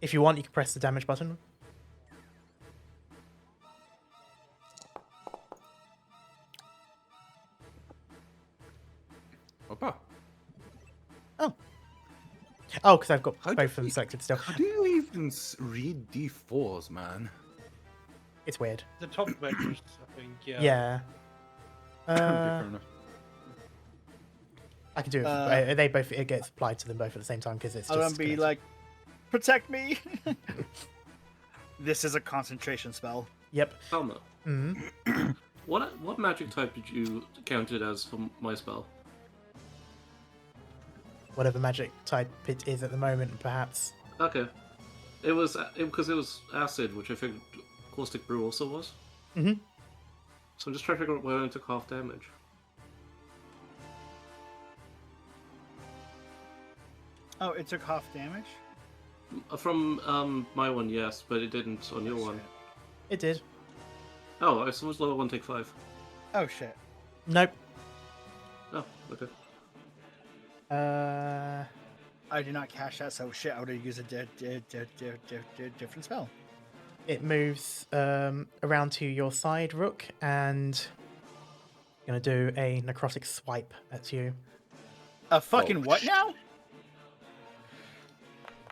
If you want, you can press the damage button. Opa. Oh, because I've got How do both of them you- selected still. How do you even read D4s, man? It's weird. The top measures, I think. Yeah. Yeah. Fair enough. I can do it. They both. It gets applied to them both at the same time because it's I'm just. gonna be connected. like, protect me. This is a concentration spell. Yep. Alma, Mm. what magic type did you count it as for my spell? Whatever magic type it is at the moment, perhaps. Okay. It was because it was acid, which I figured caustic brew also was. Mhm. So I'm just trying to figure out where I took half damage. Oh, it took half damage? From my one, yes, but it didn't on your one. It did. Oh, I suppose level 1 take 5. Oh shit. Nope. Oh, okay. I did not cash that, so shit, I would have used a different spell. It moves around to your side, Rook, and gonna do a necrotic swipe at you. A fucking what shit. now?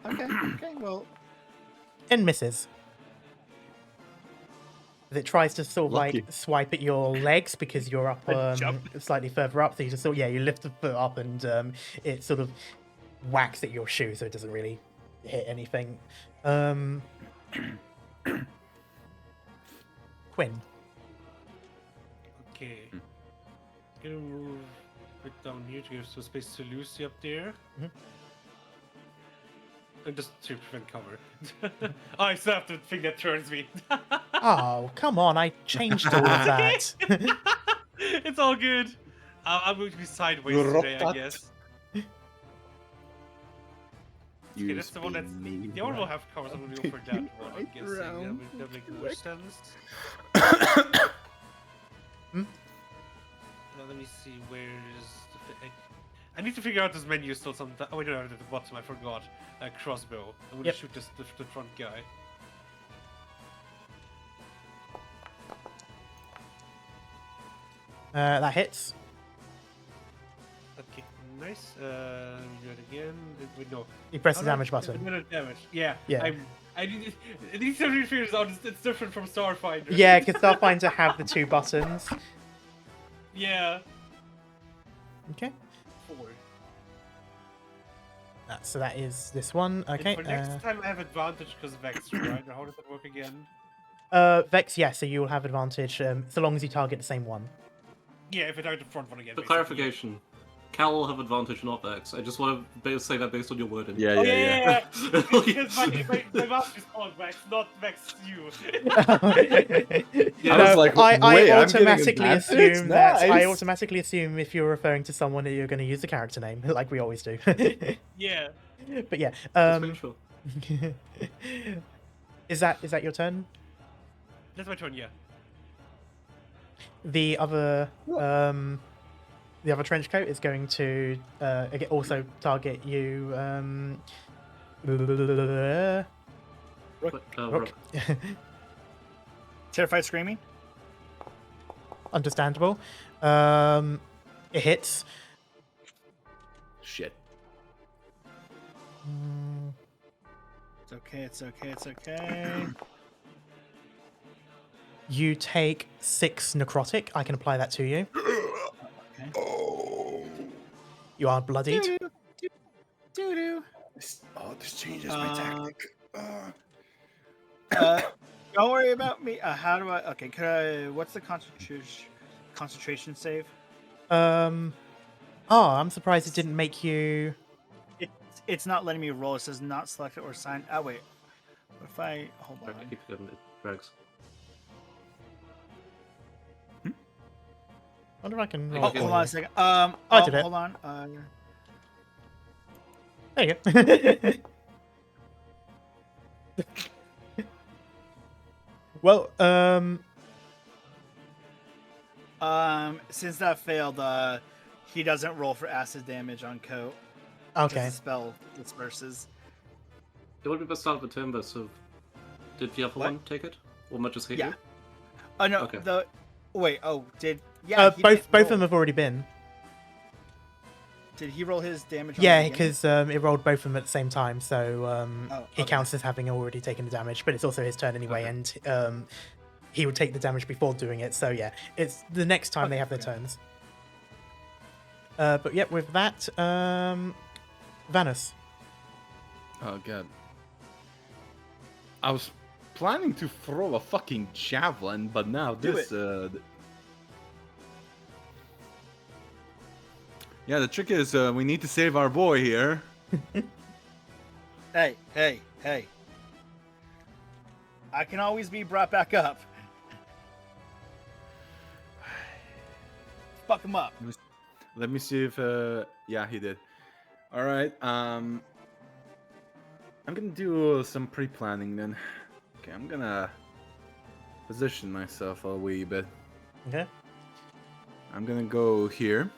Okay, well. And misses. As it tries to sort of Lucky. like swipe at your legs because you're up Jump. slightly further up. So you just sort you lift the foot up and it sort of whacks at your shoe, so it doesn't really hit anything. Quinn. Okay. Gonna move a bit down here to give some space to Lucy up there. Mhm. And just to prevent cover. I still have the thing that turns me. Oh, come on! I changed all of that. It's all good. I'm going to be sideways You today, rocked I that. guess. You that's the one that's- The one will have covers. I'm going to go for that one, I'm Right guessing. That round. would make more sense. Hmm? Now let me see, where is the... I need to figure out this menu still sometime. Oh, wait, no, at the bottom, I forgot. Crossbow. I'm gonna Yep. shoot the front guy. That hits. Okay, nice. Do it again. Wait, no. You press Oh, the no, damage it's a button. minute damage. Yeah. Yeah. I need somebody to figure this out. It's different from Starfinder. Yeah, because Starfinder have the two buttons. Yeah. Okay. 4. So that is this one. Okay. And for next time, I have advantage because of Vex, right? Or how does that work again? Vex, yeah, so you will have advantage so long as you target the same one. Yeah, if I target the front one again. For basically. clarification, Cal will have advantage, not Vex. I just want to say that based on your wording. Yeah, Oh, yeah, yeah. Because my master is called Vex, not Vex you. Yeah, I was like, I wait, I'm getting automatically advantage? assume that I Nice. automatically assume if you're referring to someone that you're going to use the character name, like we always do. Yeah. But yeah, Just making sure. is that your turn? That's my turn, yeah. The other trench coat is going to also target you. But, Rook. Terrified screaming? Understandable. It hits. Shit. It's okay, it's okay, it's okay. You take 6 necrotic. I can apply that to you. Okay. Oh. You are bloodied. Doo-doo. This changes my tactic. Don't worry about me. How do I? Okay, what's the concentration save? Oh, I'm surprised it didn't make you. It's not letting me roll. It says not selected or signed. Oh wait, what if I hold I on? keep forgetting it drags. I wonder if I can Oh, roll. Oh, it hold for on you. a second. I did it. Hold on. There you go. Well, Since that failed, he doesn't roll for acid damage on coat. okay. The spell disperses. It would be the start of the turn, though, so did the other What? one take it? Or might just hit Yeah. you? Oh no. Okay. Wait. Oh, did yeah? He Both didn't of them roll. have already been. Did he roll his damage? Yeah, on the beginning? because it rolled both of them at the same time, so he okay. counts as having already taken the damage. But it's also his turn anyway, Okay. and he would take the damage before doing it. So yeah, it's the next time they Okay, have their okay. turns. But yeah, with that, Vanus. Oh god. I was planning to throw a fucking javelin, but now Do this Yeah, the trick is we need to save our boy here. Hey. I can always be brought back up. Fuck him up. Let me see if yeah, he did. All right. I'm going to do some pre-planning then. Okay, I'm going to position myself a wee bit. Okay. I'm going to go here.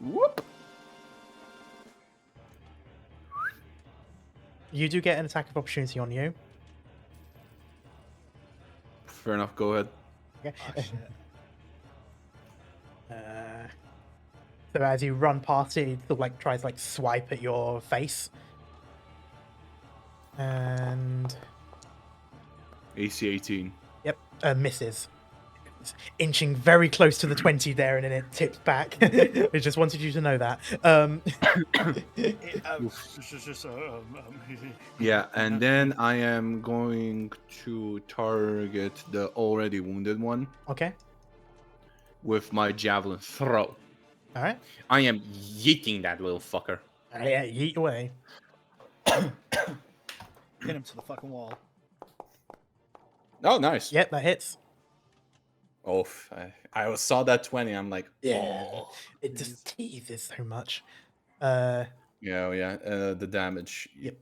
Whoop. You do get an attack of opportunity on you. Fair enough, go ahead. Okay. Oh, shit. So as you run past it, it sort of like tries like swipe at your face, and AC 18. yep, misses. It's inching very close to the 20 there, and then it tips back. I just wanted you to know that. Yeah, and then I am going to target the already wounded one Okay. with my javelin throw. All right. I am yeeting that little fucker. Yeah, yeet away. Hit him to the fucking wall. Oh, nice. Yep, that hits. Oh, I saw that 20. I'm like, Yeah. oh. It just teases so much. Yeah, the damage. Yep.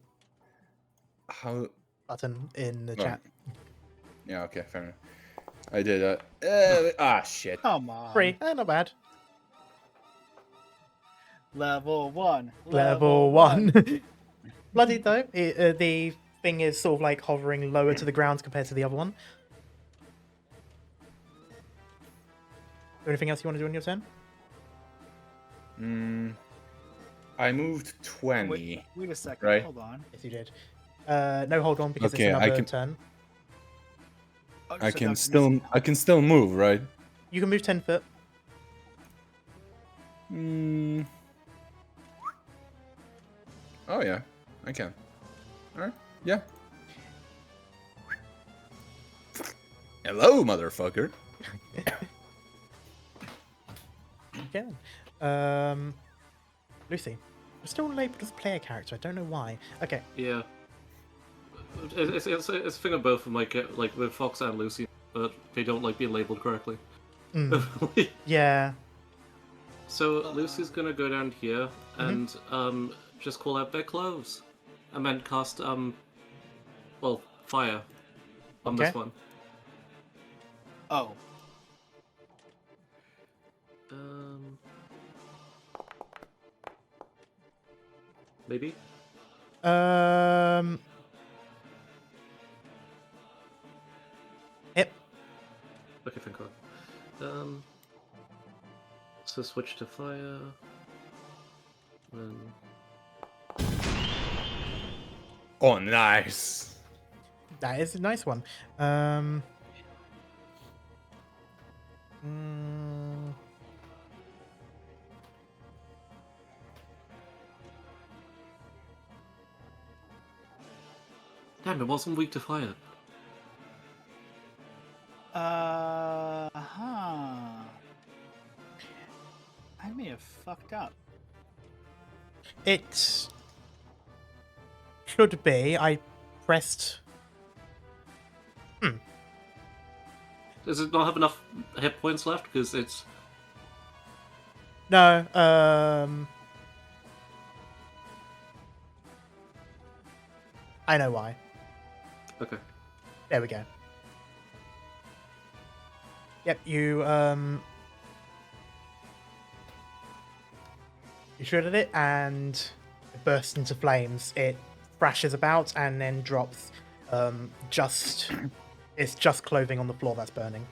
How? Button in the Oh. chat. Yeah, okay, fair enough. I did that. Shit. Come on. 3. Not bad. Level 1. Level 1. Bloody though. The thing is sort of like hovering lower to the ground compared to the other one. Anything else you want to do on your turn? I moved 20. Wait a second. Right. Hold on. Yes, you did. No, hold on, because Okay, it's I another can- turn. Oh, I so can Dr. still move, right? You can move 10 foot. Oh yeah, I can. All right. Yeah. Hello, motherfucker. Okay. Lucy. You're still labeled as a player character. I don't know why. Okay. Yeah. It's a thing of both of them, like with Fox and Lucy, but they don't like being labeled correctly. Mm. Yeah. So Lucy's gonna go down here and just call out their clothes, and then cast well, fire on this Okay. one. Oh. Maybe. Yep. Okay, thank God. So switch to fire. Then Oh, nice. That is a nice one. mm, damn, it wasn't weak to fire. Huh. I may have fucked up. It should be. I pressed. Does it not have enough hit points left? Because it's No. I know why. okay. There we go. Yep, you shredded it and it bursts into flames. It thrashes about and then drops. It's just clothing on the floor that's burning.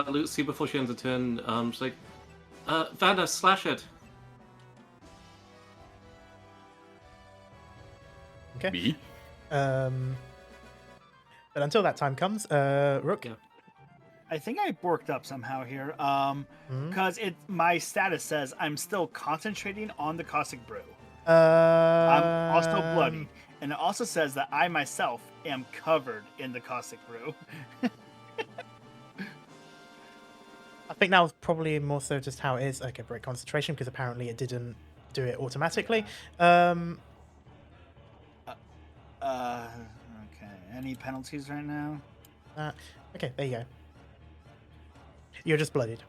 Lucy, before she ends her turn, she's like, Vanda, slash it. Okay. Me? But until that time comes, Rook. Yeah. I think I borked up somehow here. Mhm. Because my status says I'm still concentrating on the caustic brew. I'm I'm also bloodied, and it also says that I myself am covered in the caustic brew. I think that was probably more so just how it is. Okay, break concentration because apparently it didn't do it automatically. Okay. Any penalties right now? Okay, there you go. You're just bloodied.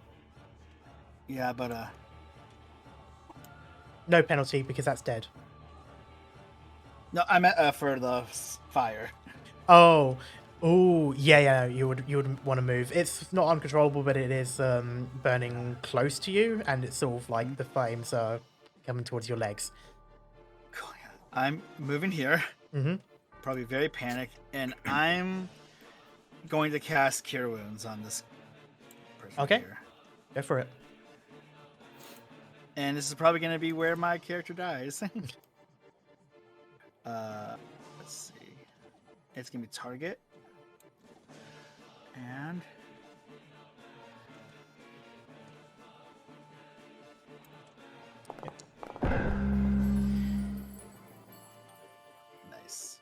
Yeah, but No penalty because that's dead. no, I meant for the fire. Oh, yeah. You would want to move. It's not uncontrollable, but it is burning close to you, and it's sort of like the flames are coming towards your legs. I'm moving here. Mm-hmm. Probably very panicked, and I'm going to cast Cure Wounds on this person Okay. here. Go for it. And this is probably going to be where my character dies. Let's see. It's going to be target. And nice.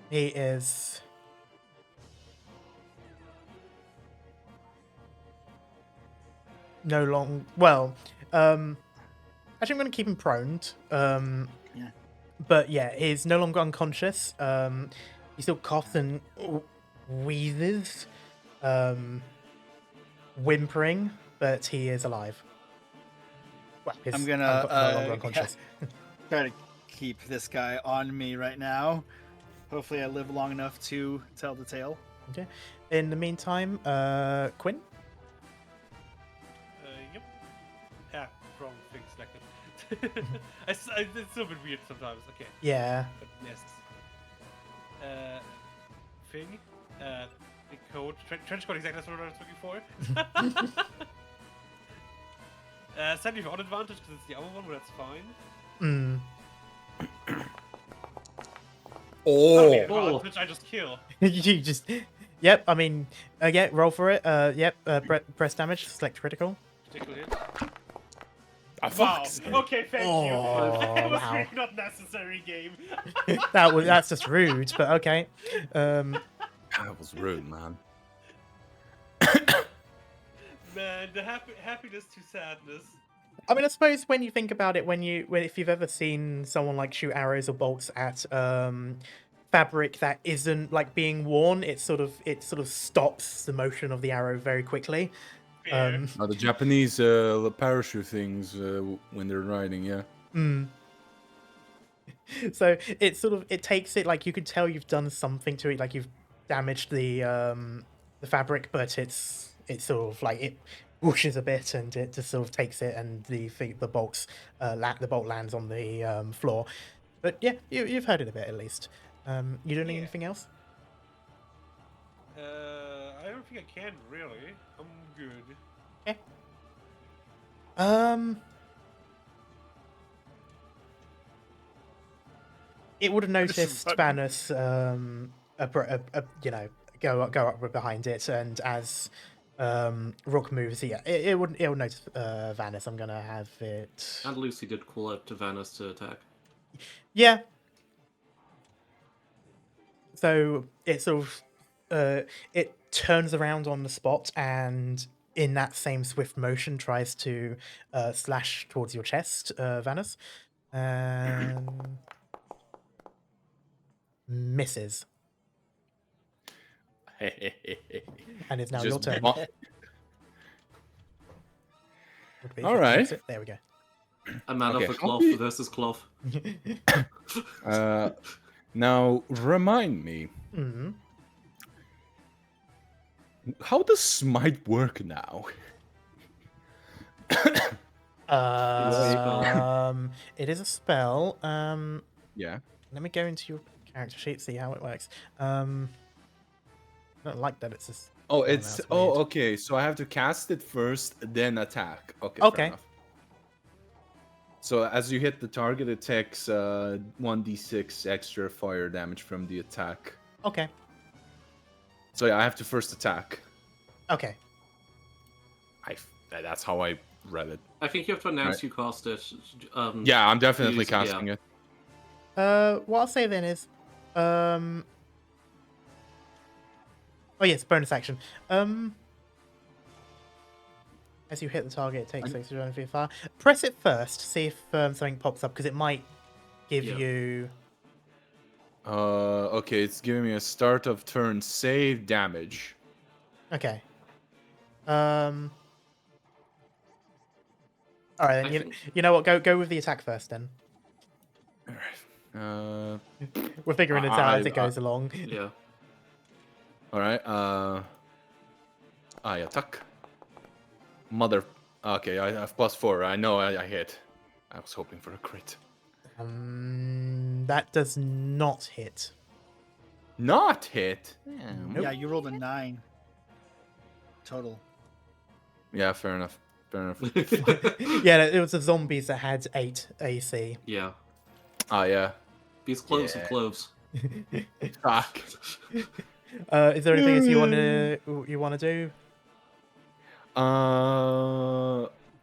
He is no long. Well, actually, I'm going to keep him prone. Yeah. But yeah, he's no longer unconscious. He still coughs and wheezes, whimpering, but he is alive. Well, he's I'm gonna no longer unconscious. try to keep this guy on me right now. Hopefully, I live long enough to tell the tale. Okay. In the meantime, Quinn. Yep. Yeah, wrong thing selected. It's a bit weird sometimes. Okay. Yeah. But yes. Thing. The coat. Trench coat, exactly that's what I was looking for. Sadly, for advantage because it's the other one, but that's fine. Oh! Advantage, I just kill. You just. Yep. I mean, yeah. Roll for it. Yep. Press damage. Select critical. Critical hit. I Wow. fucked. Okay, thank Oh, you. That was wow. really not necessary, game. That's just rude, but okay. That was rude, man. Man, the happiness to sadness. I mean, I suppose when you think about it, if you've ever seen someone like shoot arrows or bolts at fabric that isn't like being worn, it sort of stops the motion of the arrow very quickly. Fair. The Japanese parachute things when they're riding, yeah. So it takes it, like you could tell you've done something to it, like you've damaged the fabric, but it's sort of like it whooshes a bit and it just sort of takes it, and the bolt lands on the floor. But yeah, you've heard it a bit at least. You doing Yeah. anything else? I don't think I can really. I'm good. Okay. It would have noticed Vanus, go up behind it, and as Rook moves, yeah, it would notice Vanus. I'm gonna have it. And Lucy did call out to Vanis to attack. Yeah. So it sort of it turns around on the spot and in that same swift motion tries to slash towards your chest, Vanus. Misses. And it's now your Just turn. bu- Would be if All it right. makes it. There we go. A man Okay, of the how cloth do you- versus cloth. Now remind me, Mhm. how does smite work now? It is a spell. Yeah. Let me go into your character sheet, see how it works. I don't like that it's just. Oh, now, it's weird. okay. So I have to cast it first, then attack. Okay. Okay. Fair enough. So as you hit the target, it takes 1d6 extra fire damage from the attack. Okay. So yeah, I have to first attack. Okay. That's how I read it. I think you have to announce Right. you cast it. Yeah, I'm definitely use- yeah. casting it. What I'll say then is, oh yes, bonus action. As you hit the target, it takes 6 to feet far. Press it first, see if something pops up because it might give Yeah. you. Okay, it's giving me a start of turn save damage. Okay. All right, then you know what? Go with the attack first. Then we're figuring it out as it goes along. Yeah. All right. I attack. Mother. Okay, I have +4. I know I hit. I was hoping for a crit. That does not hit. Not hit. Nope. Yeah, you rolled a 9 total. Yeah, fair enough. Fair enough. Yeah, it was the zombies that had 8 AC. Yeah. Ah, yeah. These cloves Yeah. of cloves. Fuck. Is there anything else you want to do?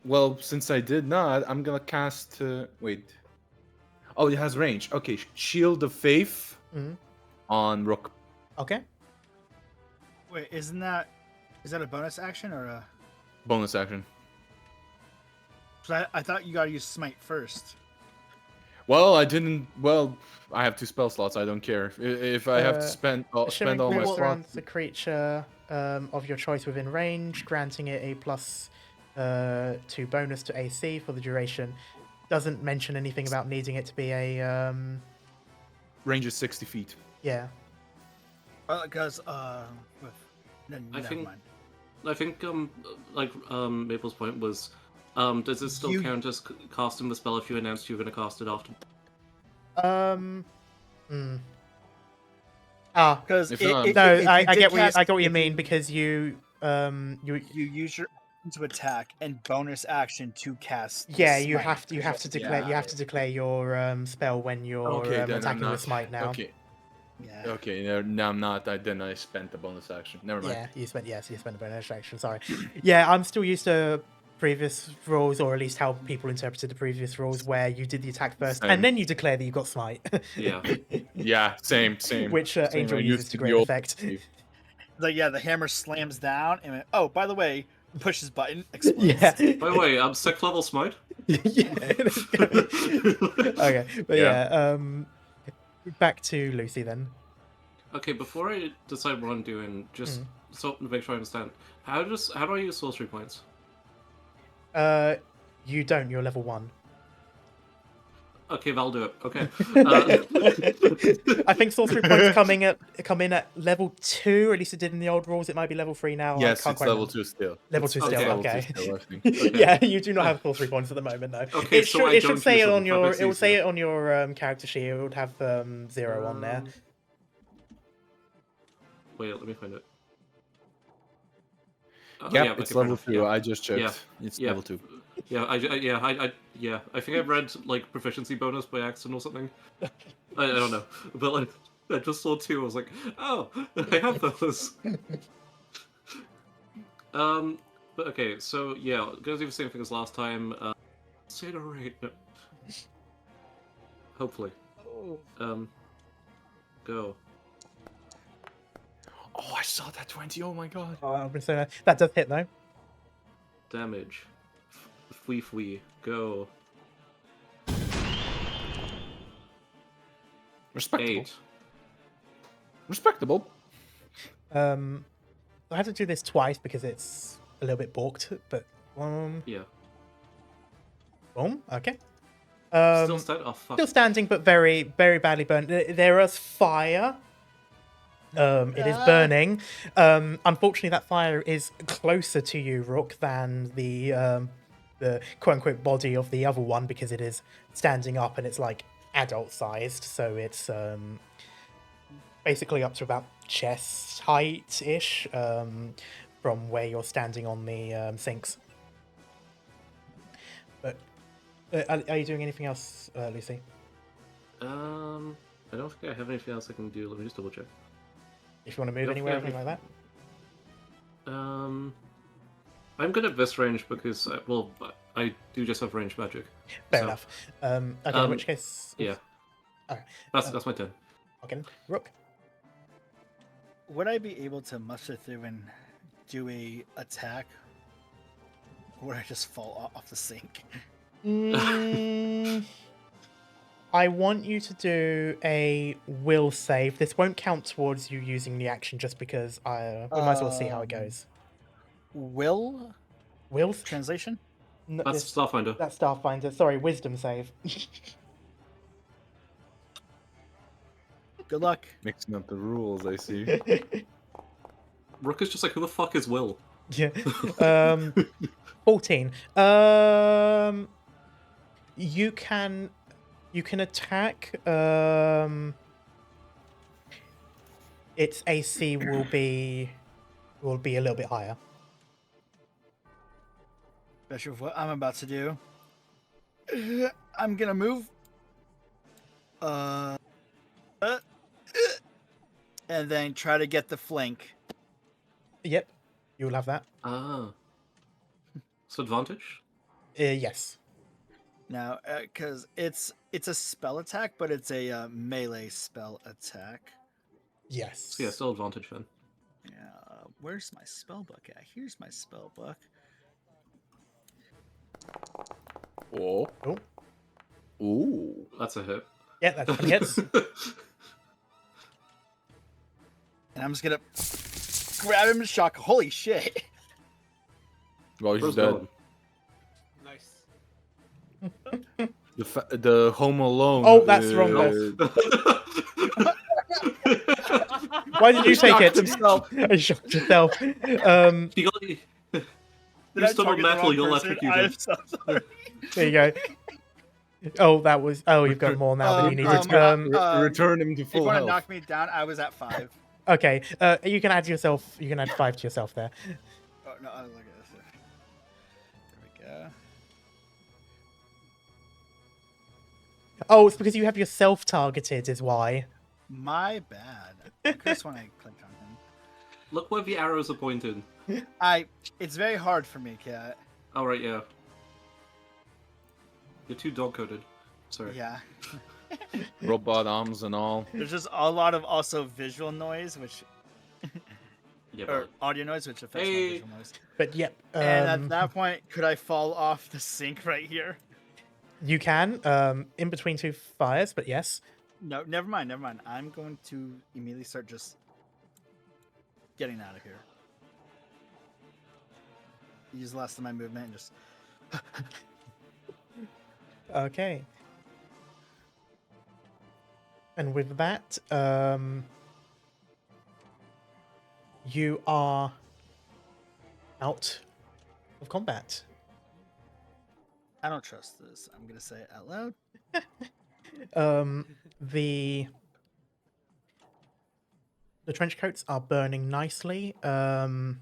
Well, since I did not, I'm gonna cast. Wait. Oh, it has range. Okay, Shield of Faith Mhm. on Rook. Okay. Wait, is that a bonus action or a? Bonus action. 'Cause I thought you gotta use smite first. Well, I didn't. Well, I have 2 spell slots. I don't care if I have to spend Shimmering all my Cloak surrounds slots. the creature of your choice within range, granting it a +2 bonus to AC for the duration. Doesn't mention anything about needing it to be a Range is 60 feet. yeah. Because never think- mind. I think Maple's point was, does it still You- count as casting the spell if you announced you were going to cast it after? Because If not- No, I get what you mean because you use your to attack and bonus action to cast. the yeah you smite. have to declare your spell when you're Okay, then I'm attacking not. with smite now. Okay, Yeah. okay. No, I'm not. Then I spent the bonus action. Never mind. Yeah, you spent a bonus action. Sorry. Yeah, I'm still used to previous rules, or at least how people interpreted the previous rules, where you did the attack first Same. and then you declare that you got smite. Yeah. Yeah, same. Which Same. Angel I uses used to the great old effect. save. The hammer slams down and oh, by the way, pushes button explodes. Yeah. By the way, 6th level smite. Yeah. Okay, but Yeah. back to Lucy then. Okay, before I decide what I'm doing, just so to make sure I understand, how do I use sorcery points? You don't. You're level 1. Okay, that'll do it. Okay. I think sorcery points come in at level 2, or at least it did in the old rules. It might be level 3 now. Yes, I can't it's quite level remember. 2 still. Level 2 Okay. still. Level 2 Okay. still, I think. Okay. Yeah, you do not have sorcery points at the moment, though. Okay, it so should, I it don't should say use it them. on your That makes it will say easier. it on your character sheet. It would have 0 on there. Wait, let me find it. Yep, okay, it's fair level enough, 2. yeah. I just checked. Yeah. It's Yeah. level 2. Yeah, I think I read like proficiency bonus by accident or something. I don't know, but like I just saw 2. I was like, oh, I have those. But okay, so yeah, gonna do the same thing as last time. Say the rate. No. Hopefully. Go. Oh, I saw that 20. Oh my god. So that does hit though. Damage. Fwee, go. Respectable. 8. Respectable. I had to do this twice because it's a little bit balked, but Yeah. boom. Okay. Still stand. Oh fuck. Still standing, but very, very badly burned. There is fire. It is burning. Unfortunately, that fire is closer to you, Rook, than the quote-unquote body of the other one because it is standing up and it's like adult-sized, so it's basically up to about chest height-ish from where you're standing on the sinks. But are you doing anything else, Lucy? I don't think I have anything else I can do. Let me just double check. If you want to move anywhere, anything like that? I'm good at this range because I do just have range magic. Fair So, enough. Okay, in which case... Yeah. Alright. That's my turn. Okay, Rook. Would I be able to muster through and do a attack? Or would I just fall off the sink? I want you to do a will save. This won't count towards you using the action just because we might as well see how it goes. Will? Wills? Translation? No, That's Starfinder. that's Starfinder. Sorry, wisdom save. Good luck. Mixing up the rules, I see. Rook is just like, who the fuck is Will? Yeah. 14. You can attack. Its AC will be a little bit higher. Especially with what I'm about to do. I'm gonna move. And then try to get the flank. Yep, you will have that. Ah. So advantage? Yes. Now, because it's a spell attack, but it's a melee spell attack. Yes. So yeah, still advantage then. Yeah, where's my spell book at? Here's my spell book. Oh. Oh. Ooh. That's a hit. Yeah, that definitely hits. And I'm just gonna grab him and shock. Holy shit! Well, he's Bro's dead. gone. Nice. The Home Alone. Oh, that's wrong, Why did you take it? Himself. I shocked yourself. You got Did You I stood on target the metal, wrong you're person? electrocuted. I am so sorry. There you go. Oh, you've got more now than you needed. Return him to If you full want to health. knock me down, I was at 5. Okay, you can add 5 to yourself there. Oh no! Look at this. There we go. Oh, it's because you have yourself targeted, is why. My bad. I just when I clicked on him. Look where the arrows are pointed. It's very hard for me, Cat. Oh right, yeah. You're too dog coded. Sorry. Yeah. Robot arms and all. There's just a lot of also visual noise, which Yeah, or but audio noise, which affects my Hey. visual noise. But yep. And at that point, could I fall off the sink right here? You can, in between two fires, but yes. No, never mind. I'm going to immediately start just getting out of here. Use the last of my movement and just. Okay. And with that, you are out of combat. I don't trust this. I'm gonna say it out loud. The trench coats are burning nicely. it's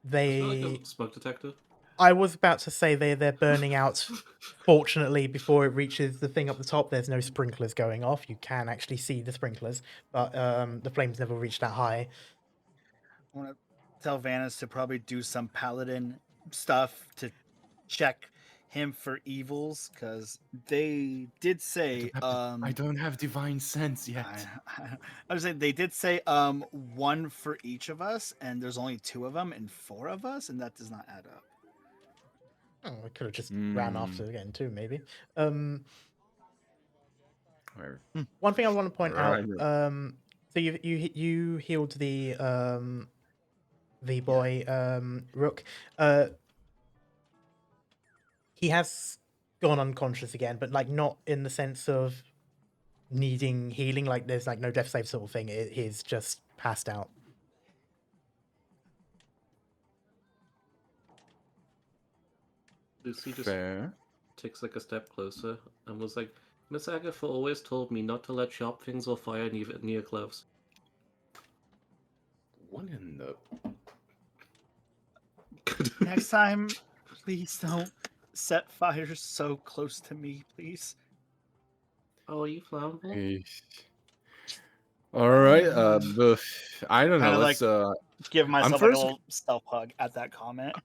They. like a smoke detector. I was about to say they're burning out. Fortunately, before it reaches the thing up the top, there's no sprinklers going off. You can actually see the sprinklers, but the flames never reach that high. I want to tell Vanis to probably do some paladin stuff to check him for evils because they did say I don't have divine sense yet. I was saying they did say one for each of us, and there's only 2 of them and 4 of us, and that does not add up. Oh, I could have just ran after again too, maybe. One thing I want to point out. So you healed the boy Rook. He has gone unconscious again, but like not in the sense of needing healing. Like there's like no death save sort of thing. He's just passed out. Lucy just Fair. takes like a step closer and was like, Miss Agatha always told me not to let sharp things or fire near gloves. What in the... Next time, please don't set fires so close to me, please. Oh, are you flammable? All right. I don't know. Kinda Let's. Give myself like a little stealth hug at that comment.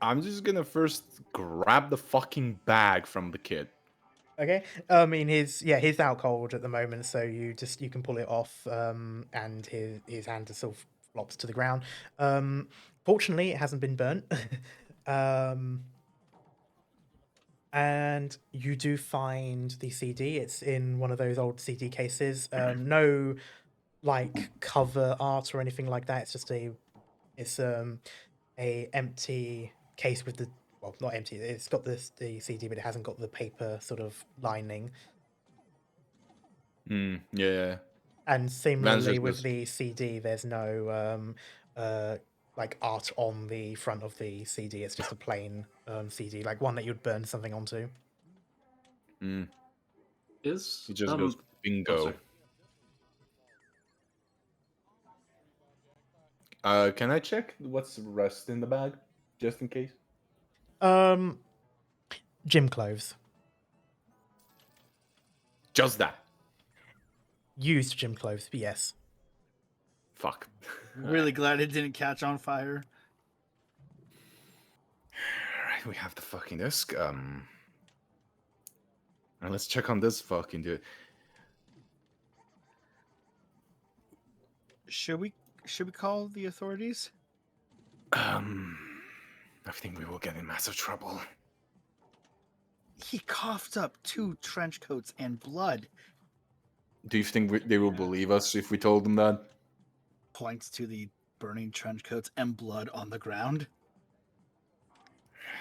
I'm just gonna first grab the fucking bag from the kid. Okay. I mean, he's out cold at the moment, so you can pull it off, and his hand just sort of flops to the ground. Fortunately, it hasn't been burnt. And you do find the CD. It's in one of those old CD cases. No, like cover art or anything like that. It's just a empty case with the, well, not empty. It's got the CD, but it hasn't got the paper sort of lining. Yeah. And similarly with the CD, there's no like art on the front of the CD. It's just a plain CD, like one that you'd burn something onto. He Is just goes bingo. Can I check what's the rest in the bag, just in case? Gym clothes. Just that. Used gym clothes, but yes. Fuck. Really glad it didn't catch on fire. Alright, we have the fucking disc. Let's check on this fucking dude. Should we call the authorities? I think we will get in massive trouble. He coughed up 2 trench coats and blood. Do you think they will believe us if we told them that? Points to the burning trench coats and blood on the ground.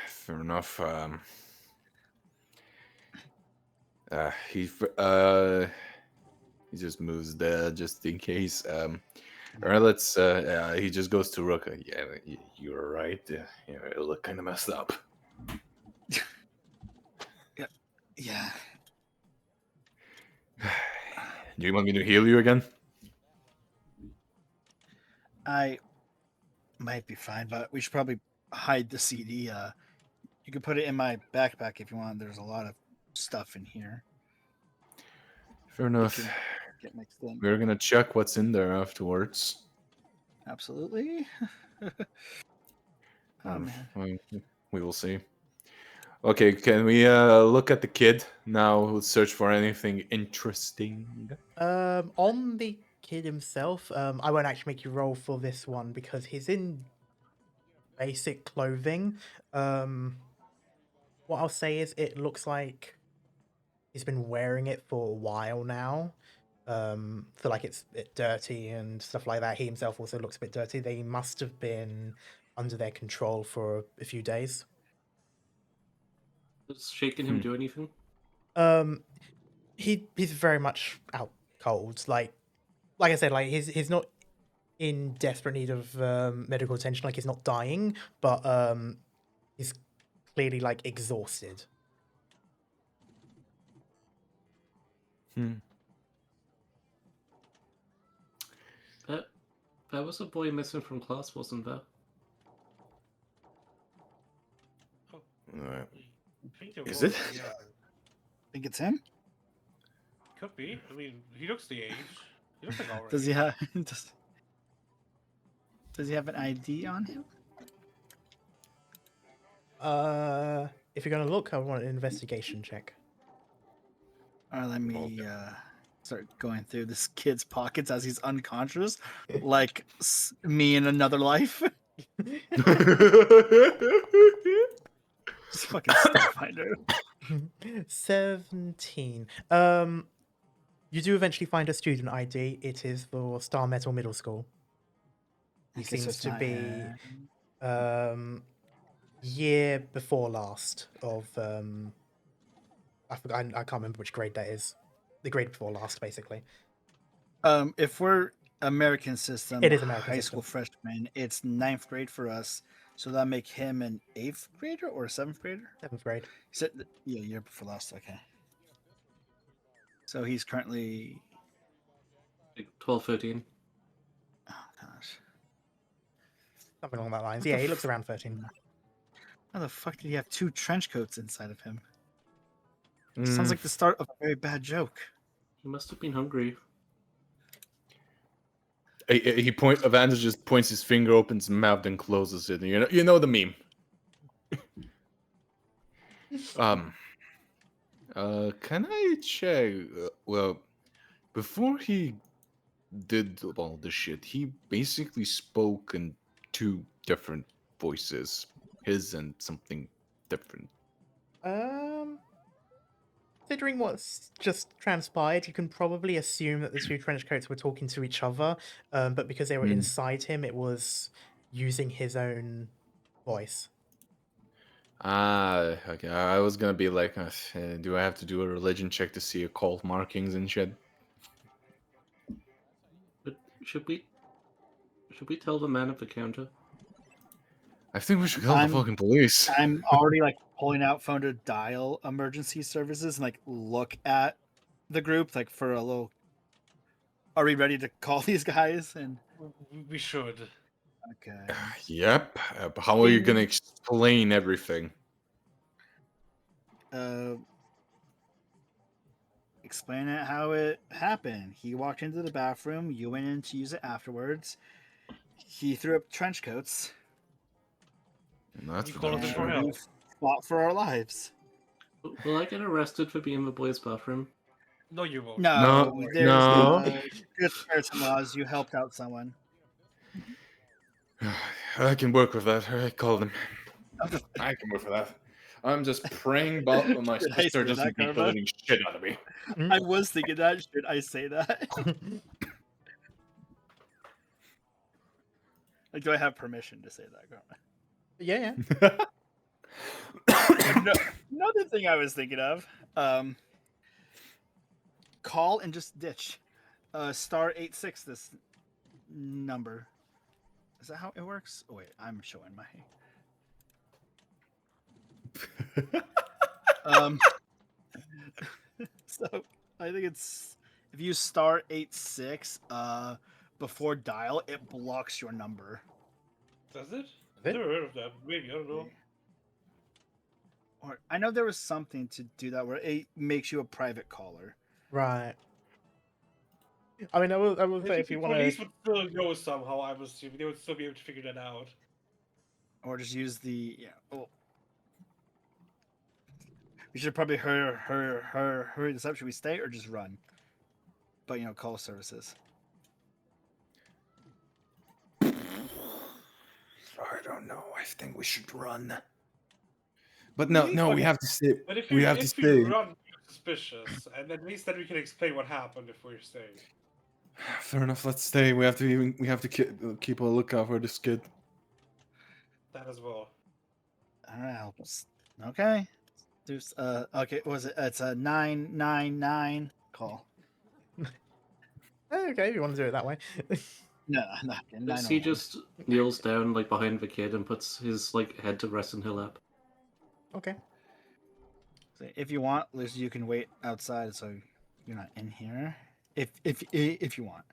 Fair enough. He just moves there just in case. Alright, let's. He just goes to Rook. Yeah, you're right. Yeah, it looked kind of messed up. Yeah. Do you want me to heal you again? I might be fine, but we should probably hide the CD. You can put it in my backpack if you want. There's a lot of stuff in here. Fair enough. Get mixed in. We're gonna check what's in there afterwards. Absolutely. Oh man. We will see. Okay, can we look at the kid now? Let's search for anything interesting. On the kid himself, I won't actually make you roll for this one because he's in basic clothing. What I'll say is it looks like he's been wearing it for a while now. So like it's a bit dirty and stuff like that. He himself also looks a bit dirty. They must have been under their control for a few days. Does shaking him do anything? He's very much out cold. Like I said, like he's not in desperate need of medical attention. Like he's not dying, but he's clearly like exhausted. There was a boy missing from class, wasn't there? Alright. There Is was, it? yeah. Think it's him? Could be. I mean, he looks the age. He looks like already. Does he have does he have an ID on him? If you're gonna look, I want an investigation check. All right, let me start going through this kid's pockets as he's unconscious, like me in another life. Just fucking stuff finder. 17. You do eventually find a student ID. It is for Star Metal Middle School. He Okay, so seems it's to not be him. year before last of I forgot. I can't remember which grade that is. The grade before last, basically. If we're American system, It is American high system. school freshman, it's 9th grade for us. So that make him an 8th grader or a 7th grader? 7th grade. He said, yeah, year before last. Okay. So he's currently, Like 12, 13. oh gosh, Something along that lines. What Yeah, the he looks around 13. how the fuck did he have 2 trench coats inside of him? Mm, Sounds like the start of a very bad joke. He must have been hungry. Evander just points his finger, opens his mouth, and closes it. You know the meme. Can I check? Well, before he did all this shit, he basically spoke in 2 different voices, his and something different. Considering what's just transpired, you can probably assume that the 2 trench coats were talking to each other, but because they were Hmm. inside him, it was using his own voice. Ah, okay. I was gonna be like, do I have to do a religion check to see occult markings and shit? But should we tell the man at the counter? I think we should call the I'm- fucking police. I'm already like pulling out phone to dial emergency services and like look at the group like for a little. Are we ready to call these guys? And We should. okay, Yep. But how are you gonna explain everything? Explain it how it happened. He walked into the bathroom. You went in to use it afterwards. He threw up trench coats. That's You for call damn it sure. for and help. we fought for our lives. Will I get arrested for being in the boys' bathroom? No, you won't. No, No, there's no. good Samaritan laws. You helped out someone. I can work with that. I called him. I can work with that. I'm just praying about my Did I sister say doesn't that, beat the Karma? living shit out of me. I was thinking that. Should I say that? Like, do I have permission to say that, Karma? Yeah. No, another thing I was thinking of, call and just ditch. Star 86 this number. Is that how it works? Oh wait, I'm showing my so I think it's if you star 86 before dial, it blocks your number. Does it? it? Never heard of that. Maybe, I don't know. Or I know there was something to do that where it makes you a private caller. Right. I mean, I will I say think if you the want police to. would still know somehow. I was assuming they would still be able to figure that out. Or just use the oh. We should probably hurry this up. Should we stay or just run? But call services. I don't know. I think we should run. But no, we Okay. have to stay. But if We have to stay. run, we're suspicious, and at least then we can explain what happened if we're staying. Fair enough. Let's stay. We have to keep a lookout for this kid. That as well. All right. Okay. There's okay. What was it? It's a 999 call. Okay, if you want to do it that way. No. He just kneels down like behind the kid and puts his like head to rest in her lap. Okay. So if you want, Liz, you can wait outside, so you're not in here. If you want.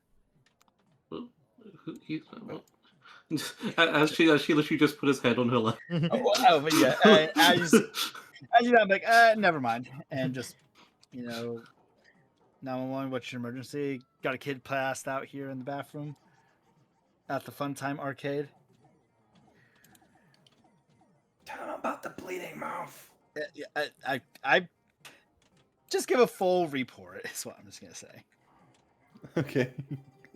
As she literally just put his head on her lap. Oh, but yeah. As you know, I'm like, never mind, and just 911. What's your emergency? Got a kid passed out here in the bathroom at the Fun Time Arcade. Tell him about the bleeding mouth. I just give a full report. Is what I'm just gonna say. Okay.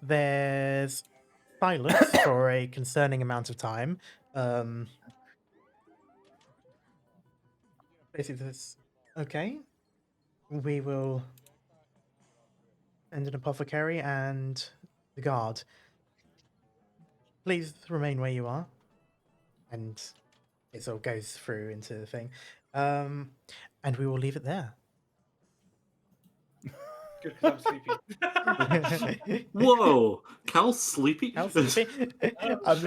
There's silence for a concerning amount of time. Basically, this. Okay. We will send an apothecary and the guard. Please remain where you are. And it sort of goes through into the thing. And we will leave it there. Good, because I'm sleepy. Whoa, Cal's sleepy. How's sleeping? Oh, I'm